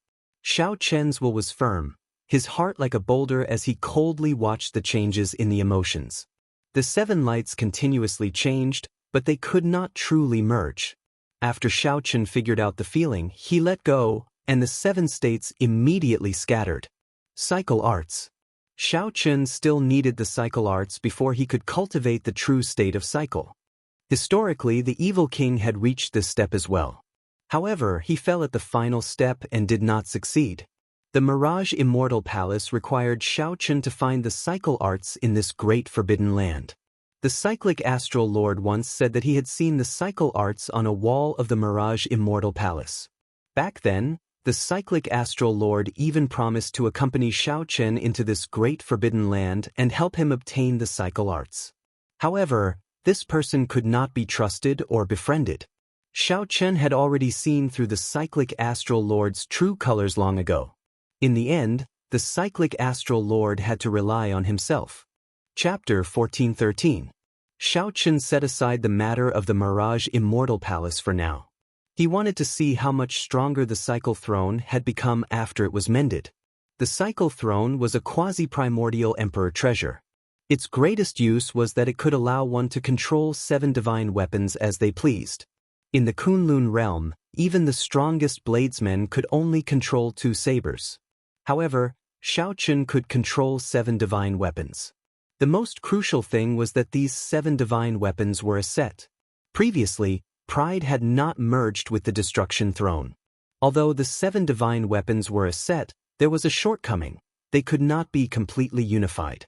Xiao Chen's will was firm, his heart like a boulder as he coldly watched the changes in the emotions. The 7 lights continuously changed, but they could not truly merge. After Xiao Chen figured out the feeling, he let go, and the 7 states immediately scattered. Cycle arts. Xiao Chen still needed the cycle arts before he could cultivate the true state of cycle. Historically, the evil king had reached this step as well. However, he fell at the final step and did not succeed. The Mirage Immortal Palace required Xiao Chen to find the cycle arts in this great forbidden land. The cyclic astral lord once said that he had seen the cycle arts on a wall of the Mirage Immortal Palace. Back then, the cyclic astral lord even promised to accompany Xiao Chen into this great forbidden land and help him obtain the cycle arts. However, this person could not be trusted or befriended. Xiao Chen had already seen through the cyclic astral lord's true colors long ago. In the end, the cyclic astral lord had to rely on himself. Chapter 1413. Xiao Chen set aside the matter of the Mirage Immortal Palace for now. He wanted to see how much stronger the cycle throne had become after it was mended. The cycle throne was a quasi-primordial emperor treasure. Its greatest use was that it could allow one to control 7 divine weapons as they pleased. In the Kunlun realm, even the strongest bladesmen could only control 2 sabers. However, Xiao Chen could control 7 divine weapons. The most crucial thing was that these 7 divine weapons were a set. Previously, Pride had not merged with the Destruction Throne. Although the 7 divine weapons were a set, there was a shortcoming: they could not be completely unified.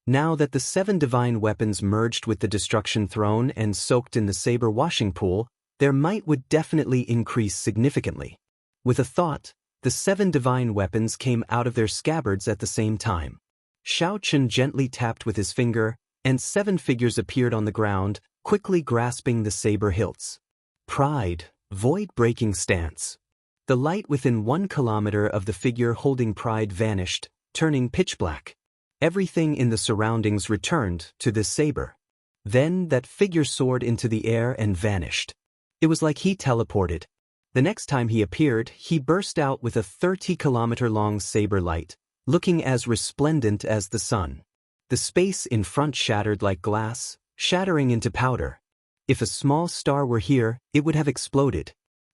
Now that the 7 divine weapons merged with the Destruction Throne and soaked in the saber washing pool, their might would definitely increase significantly. With a thought, the 7 divine weapons came out of their scabbards at the same time. Xiao Chen gently tapped with his finger, and 7 figures appeared on the ground, quickly grasping the saber hilts. Pride, void-breaking stance. The light within 1 kilometer of the figure holding Pride vanished, turning pitch black. Everything in the surroundings returned to this saber. Then that figure soared into the air and vanished. It was like he teleported. The next time he appeared, he burst out with a 30-kilometer-long saber light, looking as resplendent as the sun. The space in front shattered like glass, shattering into powder. If a small star were here, it would have exploded.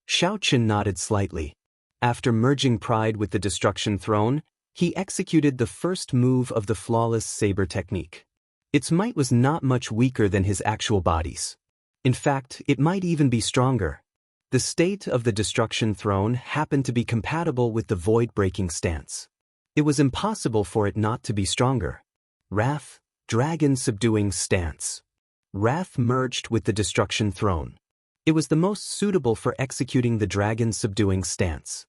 Xiao Chen nodded slightly. After merging Pride with the Destruction Throne, he executed the first move of the flawless saber technique. Its might was not much weaker than his actual body's. In fact, it might even be stronger. The state of the Destruction Throne happened to be compatible with the void-breaking stance. It was impossible for it not to be stronger. Wrath, dragon-subduing stance. Wrath merged with the Destruction Throne. It was the most suitable for executing the dragon-subduing stance.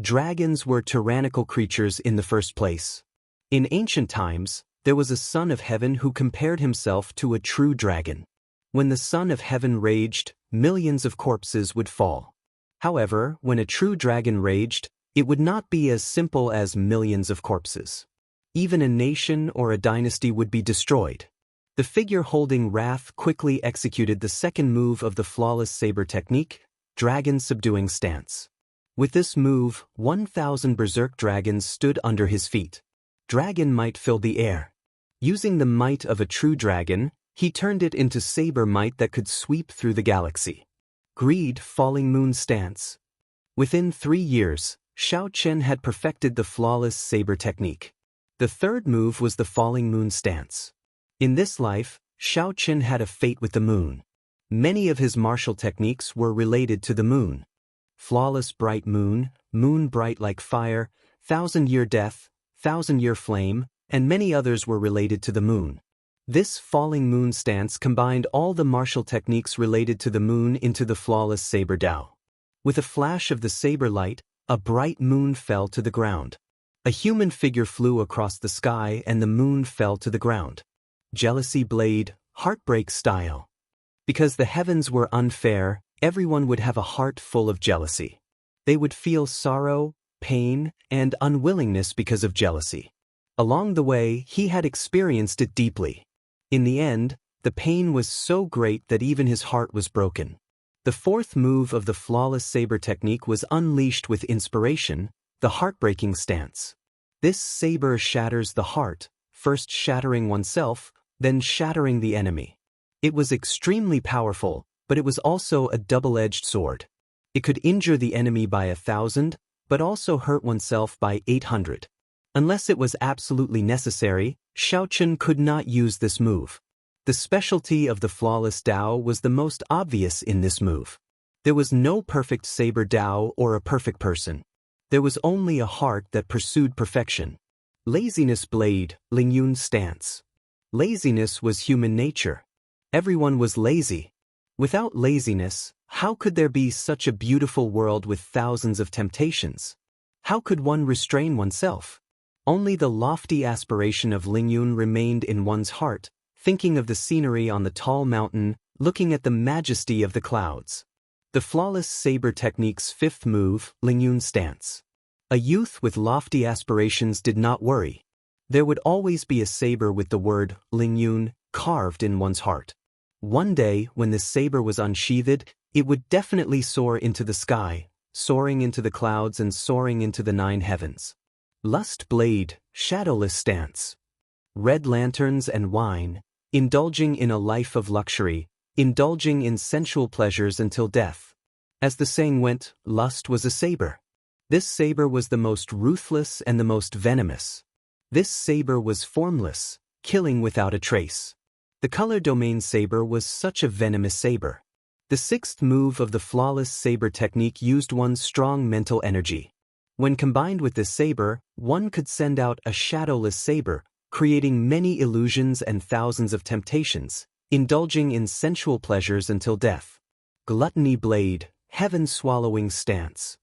Dragons were tyrannical creatures in the first place. In ancient times, there was a son of heaven who compared himself to a true dragon. When the son of heaven raged, millions of corpses would fall. However, when a true dragon raged, it would not be as simple as millions of corpses. Even a nation or a dynasty would be destroyed. The figure holding Wrath quickly executed the second move of the flawless saber technique, dragon subduing stance. With this move, 1,000 berserk dragons stood under his feet. Dragon might filled the air. Using the might of a true dragon, he turned it into saber might that could sweep through the galaxy. Greed, falling moon stance. Within 3 years, Xiao Chen had perfected the flawless saber technique. The third move was the falling moon stance. In this life, Xiao Chen had a fate with the moon. Many of his martial techniques were related to the moon. Flawless bright moon, moon bright like fire, 1,000-year death, 1,000-year flame, and many others were related to the moon. This falling moon stance combined all the martial techniques related to the moon into the flawless saber Dao. With a flash of the saber light, a bright moon fell to the ground. A human figure flew across the sky and the moon fell to the ground. Jealousy blade, heartbreak style. Because the heavens were unfair, everyone would have a heart full of jealousy. They would feel sorrow, pain, and unwillingness because of jealousy. Along the way, he had experienced it deeply. In the end, the pain was so great that even his heart was broken. The fourth move of the flawless saber technique was unleashed with inspiration, the heartbreaking stance. This saber shatters the heart, first shattering oneself, then shattering the enemy. It was extremely powerful, but it was also a double-edged sword. It could injure the enemy by 1,000, but also hurt oneself by 800. Unless it was absolutely necessary, Xiaochun could not use this move. The specialty of the flawless Dao was the most obvious in this move. There was no perfect saber Dao or a perfect person. There was only a heart that pursued perfection. Laziness blade, Lingyun stance. Laziness was human nature. Everyone was lazy. Without laziness, how could there be such a beautiful world with thousands of temptations? How could one restrain oneself? Only the lofty aspiration of Lingyun remained in one's heart, thinking of the scenery on the tall mountain, looking at the majesty of the clouds. The flawless saber technique's fifth move, Lingyun stance. A youth with lofty aspirations did not worry. There would always be a saber with the word Lingyun carved in one's heart. One day, when the saber was unsheathed, it would definitely soar into the sky, soaring into the clouds and soaring into the 9 heavens. Lust blade, shadowless stance. Red lanterns and wine, indulging in a life of luxury, indulging in sensual pleasures until death. As the saying went, lust was a saber. This saber was the most ruthless and the most venomous. This saber was formless, killing without a trace. The color domain saber was such a venomous saber. The sixth move of the flawless saber technique used one's strong mental energy. When combined with this saber, one could send out a shadowless saber, creating many illusions and thousands of temptations, indulging in sensual pleasures until death. Gluttony blade, heaven-swallowing stance.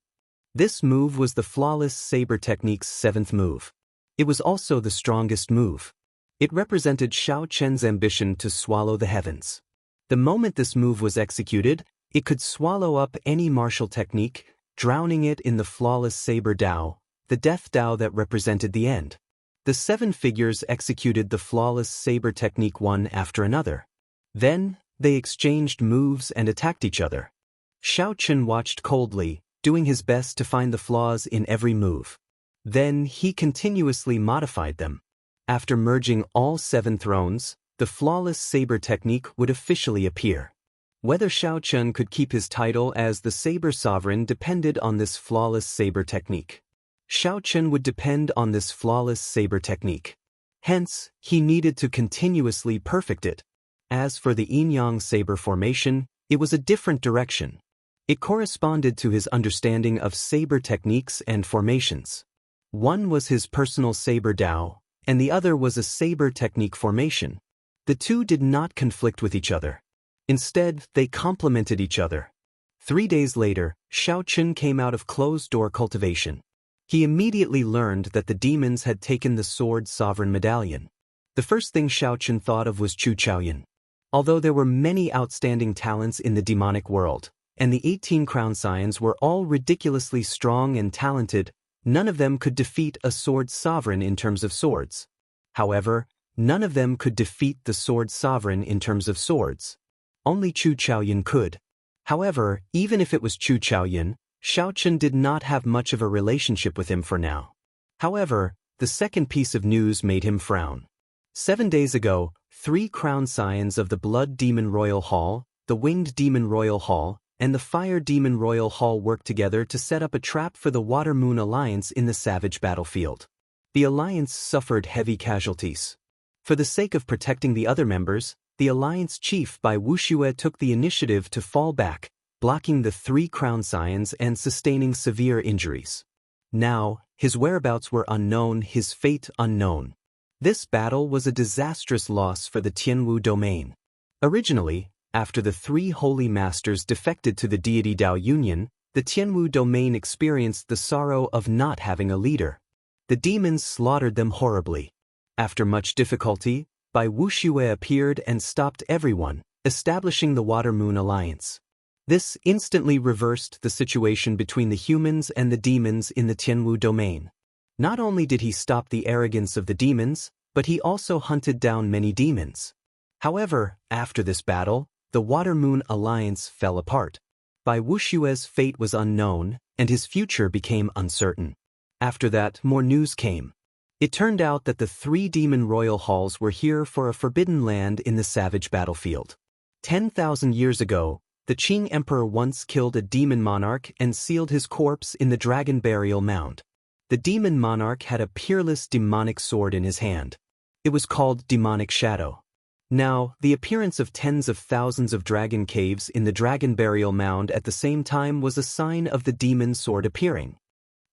This move was the flawless saber technique's seventh move. It was also the strongest move. It represented Xiaochun's ambition to swallow the heavens. The moment this move was executed, it could swallow up any martial technique, drowning it in the flawless saber Dao, the death Dao that represented the end. The 7 figures executed the flawless saber technique one after another. Then, they exchanged moves and attacked each other. Xiaochun watched coldly, doing his best to find the flaws in every move. Then, he continuously modified them. After merging all 7 thrones, the flawless saber technique would officially appear. Whether Xiaochun could keep his title as the saber sovereign depended on this flawless saber technique. Xiaochun would depend on this flawless saber technique. Hence, he needed to continuously perfect it. As for the yin-yang saber formation, it was a different direction. It corresponded to his understanding of saber techniques and formations. One was his personal saber Dao, and the other was a saber technique formation. The two did not conflict with each other. Instead, they complemented each other. 3 days later, Xiaochun came out of closed-door cultivation. He immediately learned that the demons had taken the sword sovereign medallion. The first thing Xiaochun thought of was Chu Chaoyan. Although there were many outstanding talents in the demonic world, and the 18 crown scions were all ridiculously strong and talented, none of them could defeat a sword sovereign in terms of swords. However, none of them could defeat the sword sovereign in terms of swords. Only Chu Chaoyan could. However, even if it was Chu Chaoyan, Xiaochun did not have much of a relationship with him for now. However, the second piece of news made him frown. 7 days ago, 3 crown scions of the Blood Demon Royal Hall, the Winged Demon Royal Hall, and the Fire Demon Royal Hall worked together to set up a trap for the Water Moon Alliance in the savage battlefield. The alliance suffered heavy casualties. For the sake of protecting the other members, the alliance chief by Wuxia took the initiative to fall back, blocking the 3 crown scions and sustaining severe injuries. Now, his whereabouts were unknown, his fate unknown. This battle was a disastrous loss for the Tianwu domain. Originally, after the 3 holy masters defected to the deity Dao Union, the Tianwu domain experienced the sorrow of not having a leader. The demons slaughtered them horribly. After much difficulty, Bai Wuxia appeared and stopped everyone, establishing the Water Moon Alliance. This instantly reversed the situation between the humans and the demons in the Tianwu domain. Not only did he stop the arrogance of the demons, but he also hunted down many demons. However, after this battle, the Water Moon Alliance fell apart. By Wuxia's fate was unknown, and his future became uncertain. After that, more news came. It turned out that the 3 demon royal halls were here for a forbidden land in the savage battlefield. 10,000 years ago, the Qing Emperor once killed a demon monarch and sealed his corpse in the dragon burial mound. The demon monarch had a peerless demonic sword in his hand. It was called Demonic Shadow. Now, the appearance of tens of thousands of dragon caves in the dragon burial mound at the same time was a sign of the demon sword appearing.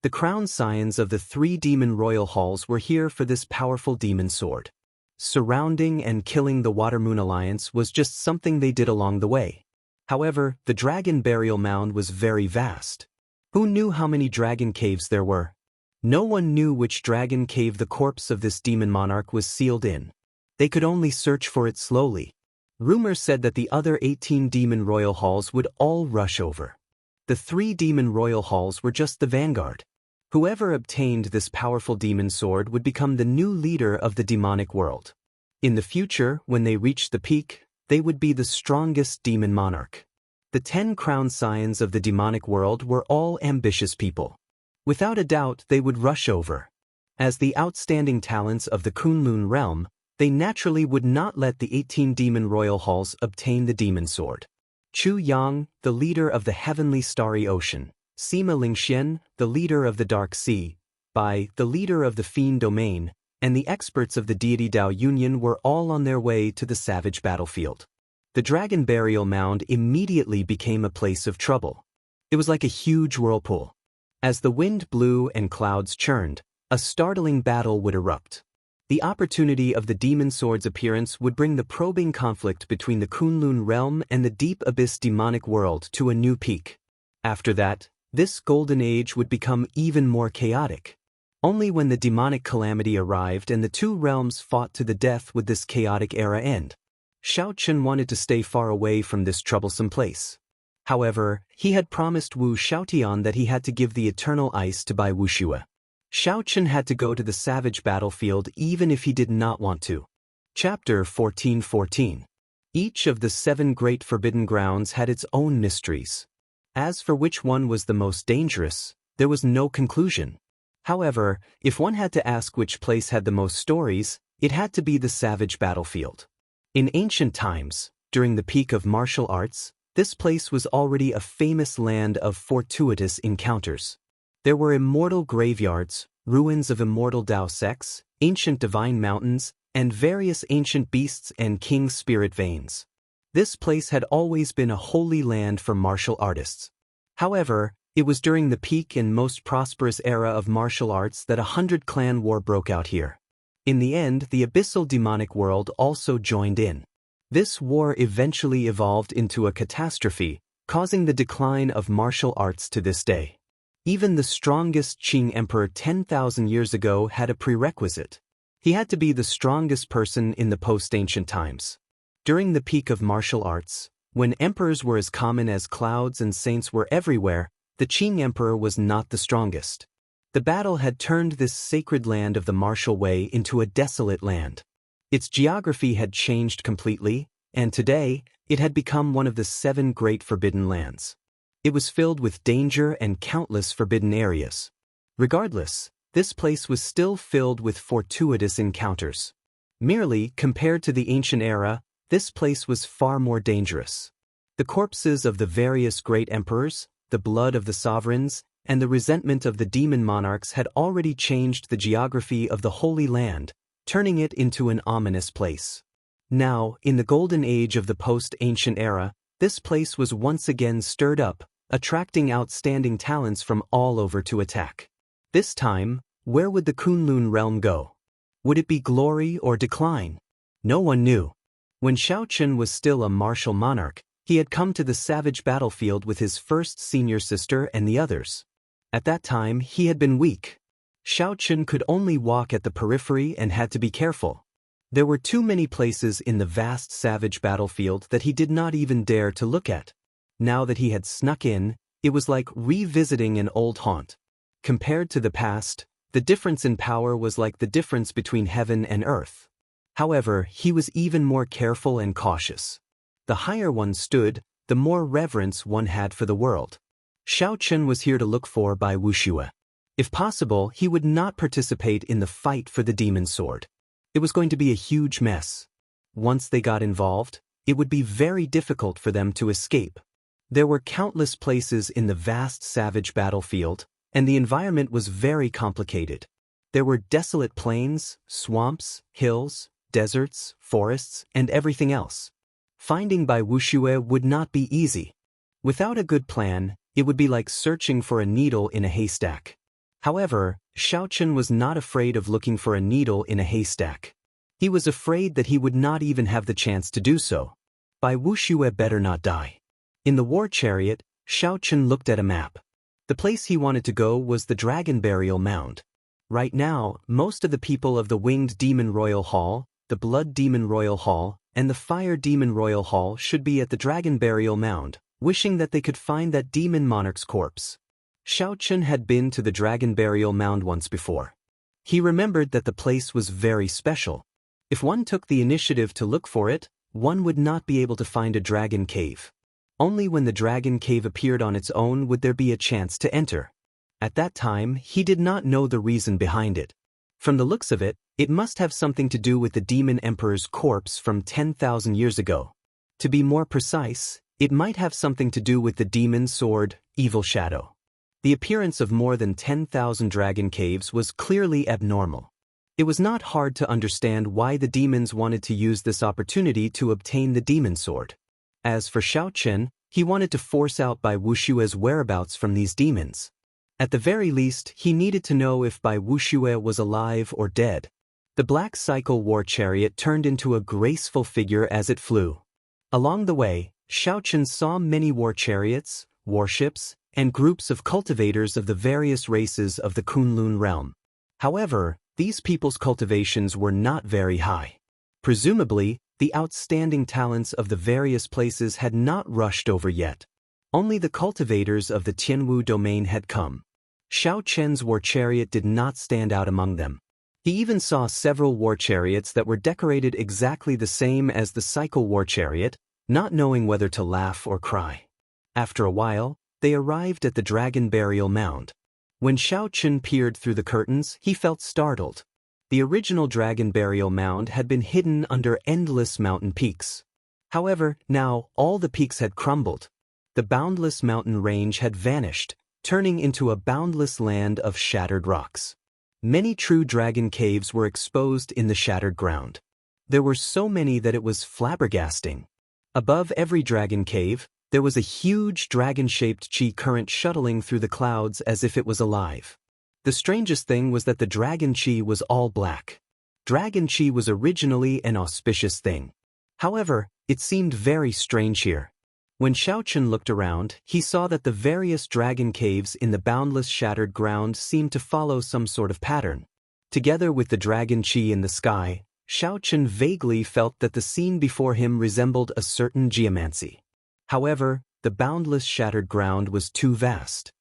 The crown scions of the 3 demon royal halls were here for this powerful demon sword. Surrounding and killing the Watermoon Alliance was just something they did along the way. However, the dragon burial mound was very vast. Who knew how many dragon caves there were? No one knew which dragon cave the corpse of this demon monarch was sealed in. They could only search for it slowly. Rumors said that the other 18 demon royal halls would all rush over. The 3 demon royal halls were just the vanguard. Whoever obtained this powerful demon sword would become the new leader of the demonic world. In the future, when they reached the peak, they would be the strongest demon monarch. The 10 crown scions of the demonic world were all ambitious people. Without a doubt, they would rush over. As the outstanding talents of the Kunlun realm, they naturally would not let the 18 demon royal halls obtain the demon sword. Chu Yang, the leader of the heavenly starry ocean, Sima Lingxian, the leader of the Dark Sea, Bai, the leader of the Fiend Domain, and the experts of the Deity Dao Union were all on their way to the savage battlefield. The dragon burial mound immediately became a place of trouble. It was like a huge whirlpool. As the wind blew and clouds churned, a startling battle would erupt. The opportunity of the demon sword's appearance would bring the probing conflict between the Kunlun realm and the deep abyss demonic world to a new peak. After that, this golden age would become even more chaotic. Only when the demonic calamity arrived and the 2 realms fought to the death would this chaotic era end. Xiao Chen wanted to stay far away from this troublesome place. However, he had promised Wu Xiaotian that he had to give the eternal ice to Bai Wuxia. Xiao Chen had to go to the savage battlefield even if he did not want to. Chapter 14:14. Each of the 7 great forbidden grounds had its own mysteries. As for which one was the most dangerous, there was no conclusion. However, if one had to ask which place had the most stories, it had to be the savage battlefield. In ancient times, during the peak of martial arts, this place was already a famous land of fortuitous encounters. There were immortal graveyards, ruins of immortal Dao sects, ancient divine mountains, and various ancient beasts and king spirit veins. This place had always been a holy land for martial artists. However, it was during the peak and most prosperous era of martial arts that a 100-clan war broke out here. In the end, the abyssal demonic world also joined in. This war eventually evolved into a catastrophe, causing the decline of martial arts to this day. Even the strongest Qing emperor 10,000 years ago had a prerequisite. He had to be the strongest person in the post-ancient times. During the peak of martial arts, when emperors were as common as clouds and saints were everywhere, the Qing emperor was not the strongest. The battle had turned this sacred land of the martial way into a desolate land. Its geography had changed completely, and today, it had become one of the 7 great forbidden lands. It was filled with danger and countless forbidden areas. Regardless, this place was still filled with fortuitous encounters. Merely, compared to the ancient era, this place was far more dangerous. The corpses of the various great emperors, the blood of the sovereigns, and the resentment of the demon monarchs had already changed the geography of the Holy Land, turning it into an ominous place. Now, in the golden age of the post-ancient era, this place was once again stirred up, attracting outstanding talents from all over to attack. This time, where would the Kunlun realm go? Would it be glory or decline? No one knew. When Xiao Chen was still a martial monarch, he had come to the savage battlefield with his first senior sister and the others. At that time, he had been weak. Xiao Chen could only walk at the periphery and had to be careful. There were too many places in the vast savage battlefield that he did not even dare to look at. Now that he had snuck in, it was like revisiting an old haunt. Compared to the past, the difference in power was like the difference between heaven and earth. However, he was even more careful and cautious. The higher one stood, the more reverence one had for the world. Xiao Chen was here to look for by Wuxia. If possible, he would not participate in the fight for the demon sword. It was going to be a huge mess. Once they got involved, it would be very difficult for them to escape. There were countless places in the vast savage battlefield, and the environment was very complicated. There were desolate plains, swamps, hills, deserts, forests, and everything else. Finding Bai Wuxia would not be easy. Without a good plan, it would be like searching for a needle in a haystack. However, Xiao Chen was not afraid of looking for a needle in a haystack. He was afraid that he would not even have the chance to do so. Bai Wuxia better not die. In the war chariot, Xiao Chen looked at a map. The place he wanted to go was the Dragon Burial Mound. Right now, most of the people of the Winged Demon Royal Hall, the Blood Demon Royal Hall, and the Fire Demon Royal Hall should be at the Dragon Burial Mound, wishing that they could find that demon monarch's corpse. Xiao Chen had been to the Dragon Burial Mound once before. He remembered that the place was very special. If one took the initiative to look for it, one would not be able to find a dragon cave. Only when the dragon cave appeared on its own would there be a chance to enter. At that time, he did not know the reason behind it. From the looks of it, it must have something to do with the demon emperor's corpse from 10,000 years ago. To be more precise, it might have something to do with the demon sword, Evil Shadow. The appearance of more than 10,000 dragon caves was clearly abnormal. It was not hard to understand why the demons wanted to use this opportunity to obtain the demon sword. As for Xiao Chen, he wanted to force out Bai Wuxia's whereabouts from these demons. At the very least, he needed to know if Bai Wuxia was alive or dead. The black cycle war chariot turned into a graceful figure as it flew. Along the way, Xiao Chen saw many war chariots, warships, and groups of cultivators of the various races of the Kunlun realm. However, these people's cultivations were not very high. Presumably, the outstanding talents of the various places had not rushed over yet. Only the cultivators of the Jianghu domain had come. Xiao Chen's war chariot did not stand out among them. He even saw several war chariots that were decorated exactly the same as the cycle war chariot, not knowing whether to laugh or cry. After a while, they arrived at the Dragon Burial Mound. When Xiao Chen peered through the curtains, he felt startled. The original Dragon Burial Mound had been hidden under endless mountain peaks. However, now all the peaks had crumbled. The boundless mountain range had vanished, turning into a boundless land of shattered rocks. Many true dragon caves were exposed in the shattered ground. There were so many that it was flabbergasting. Above every dragon cave, there was a huge dragon-shaped chi current shuttling through the clouds as if it was alive. The strangest thing was that the dragon chi was all black. Dragon chi was originally an auspicious thing. However, it seemed very strange here. When Xiao Chen looked around, he saw that the various dragon caves in the boundless shattered ground seemed to follow some sort of pattern. Together with the dragon chi in the sky, Xiao Chen vaguely felt that the scene before him resembled a certain geomancy. However, the boundless shattered ground was too vast.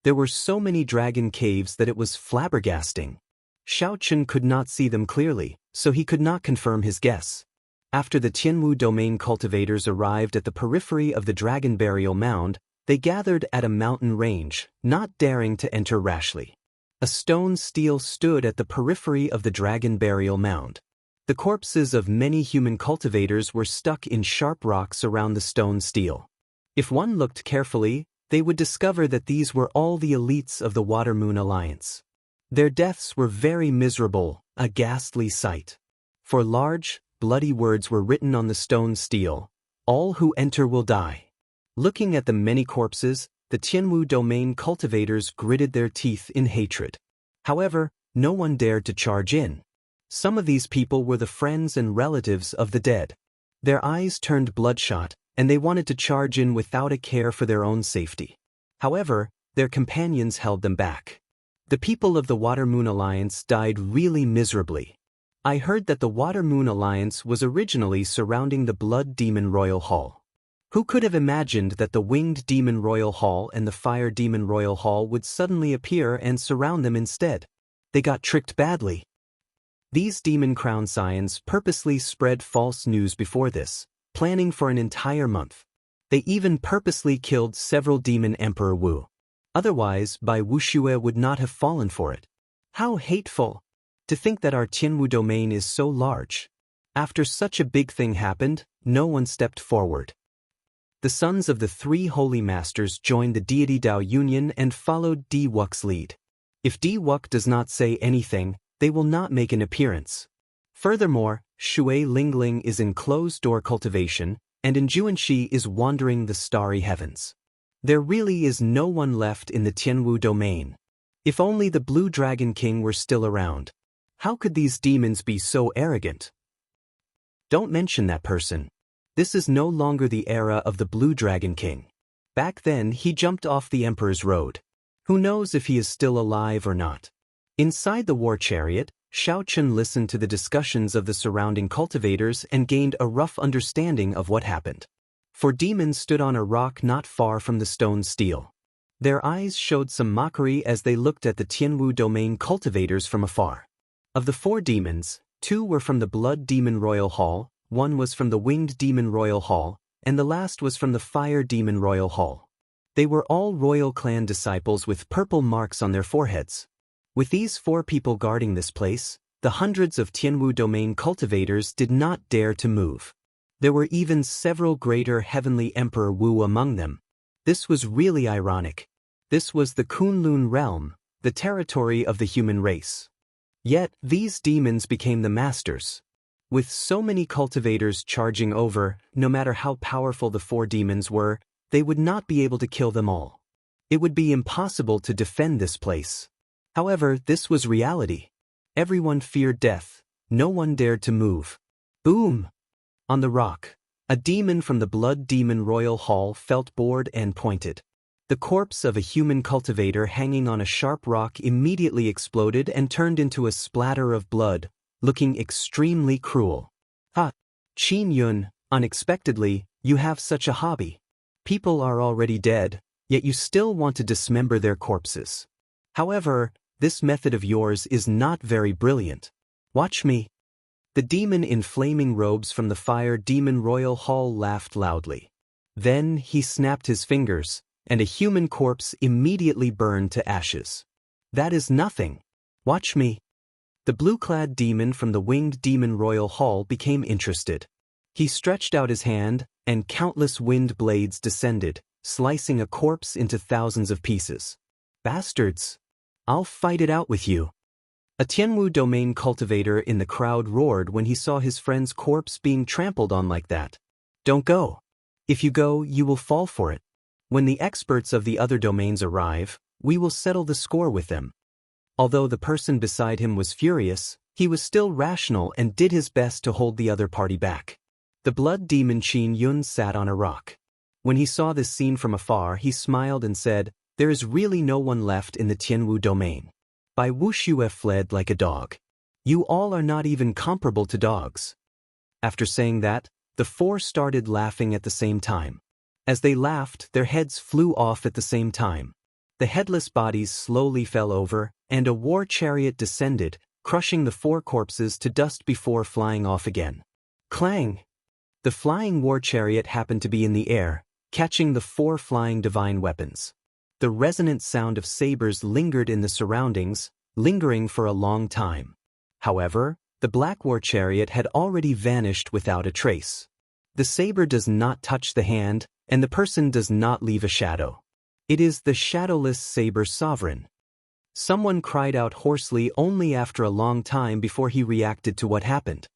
There were so many dragon caves that it was flabbergasting. Xiao Chen could not see them clearly, so he could not confirm his guess. After the Jianghu domain cultivators arrived at the periphery of the Dragon Burial Mound, they gathered at a mountain range, not daring to enter rashly. A stone stele stood at the periphery of the Dragon Burial Mound. The corpses of many human cultivators were stuck in sharp rocks around the stone stele. If one looked carefully, they would discover that these were all the elites of the Water Moon Alliance. Their deaths were very miserable, a ghastly sight. For large, bloody words were written on the stone stele, "All who enter will die." Looking at the many corpses, the Jianghu domain cultivators gritted their teeth in hatred. However, no one dared to charge in. Some of these people were the friends and relatives of the dead. Their eyes turned bloodshot, and they wanted to charge in without a care for their own safety. However, their companions held them back. The people of the Water Moon Alliance died really miserably. I heard that the Water Moon Alliance was originally surrounding the Blood Demon Royal Hall. Who could have imagined that the Winged Demon Royal Hall and the Fire Demon Royal Hall would suddenly appear and surround them instead? They got tricked badly. These Demon Crown Scions purposely spread false news before this, planning for an entire month. They even purposely killed several demon Emperor Wu. Otherwise, Bai Wuxia would not have fallen for it. How hateful! To think that our Tianwu domain is so large. After such a big thing happened, no one stepped forward. The sons of the three holy masters joined the deity Dao Union and followed Di Wux's lead. If Di Wux does not say anything, they will not make an appearance. Furthermore, Shui Lingling is in closed-door cultivation, and Juanxi is wandering the starry heavens. There really is no one left in the Tianwu domain. If only the Blue Dragon King were still around. How could these demons be so arrogant? Don't mention that person. This is no longer the era of the Blue Dragon King. Back then he jumped off the Emperor's road. Who knows if he is still alive or not? Inside the war chariot, Xiao Chun listened to the discussions of the surrounding cultivators and gained a rough understanding of what happened. Four demons stood on a rock not far from the stone stele. Their eyes showed some mockery as they looked at the Tianwu domain cultivators from afar. Of the four demons, two were from the Blood Demon Royal Hall, one was from the Winged Demon Royal Hall, and the last was from the Fire Demon Royal Hall. They were all royal clan disciples with purple marks on their foreheads. With these four people guarding this place, the hundreds of Tianwu domain cultivators did not dare to move. There were even several greater heavenly Emperor Wu among them. This was really ironic. This was the Kunlun realm, the territory of the human race. Yet, these demons became the masters. With so many cultivators charging over, no matter how powerful the four demons were, they would not be able to kill them all. It would be impossible to defend this place. However, this was reality. Everyone feared death. No one dared to move. Boom! On the rock, a demon from the Blood Demon Royal Hall felt bored and pointed. The corpse of a human cultivator hanging on a sharp rock immediately exploded and turned into a splatter of blood, looking extremely cruel. Ha! Qin Yun, unexpectedly, you have such a hobby. People are already dead, yet you still want to dismember their corpses. However, this method of yours is not very brilliant. Watch me. The demon in flaming robes from the Fire Demon Royal Hall laughed loudly. Then he snapped his fingers, and a human corpse immediately burned to ashes. That is nothing. Watch me. The blue-clad demon from the Winged Demon Royal Hall became interested. He stretched out his hand, and countless wind blades descended, slicing a corpse into thousands of pieces. Bastards! I'll fight it out with you. A Tianwu domain cultivator in the crowd roared when he saw his friend's corpse being trampled on like that. Don't go. If you go, you will fall for it. When the experts of the other domains arrive, we will settle the score with them. Although the person beside him was furious, he was still rational and did his best to hold the other party back. The blood demon Qin Yun sat on a rock. When he saw this scene from afar, he smiled and said, "There is really no one left in the Tianwu domain." Bai Wuxia fled like a dog. You all are not even comparable to dogs. After saying that, the four started laughing at the same time. As they laughed, their heads flew off at the same time. The headless bodies slowly fell over, and a war chariot descended, crushing the four corpses to dust before flying off again. Clang! The flying war chariot happened to be in the air, catching the four flying divine weapons. The resonant sound of sabers lingered in the surroundings, lingering for a long time. However, the black war chariot had already vanished without a trace. The saber does not touch the hand, and the person does not leave a shadow. It is the shadowless saber sovereign. Someone cried out hoarsely only after a long time before he reacted to what happened.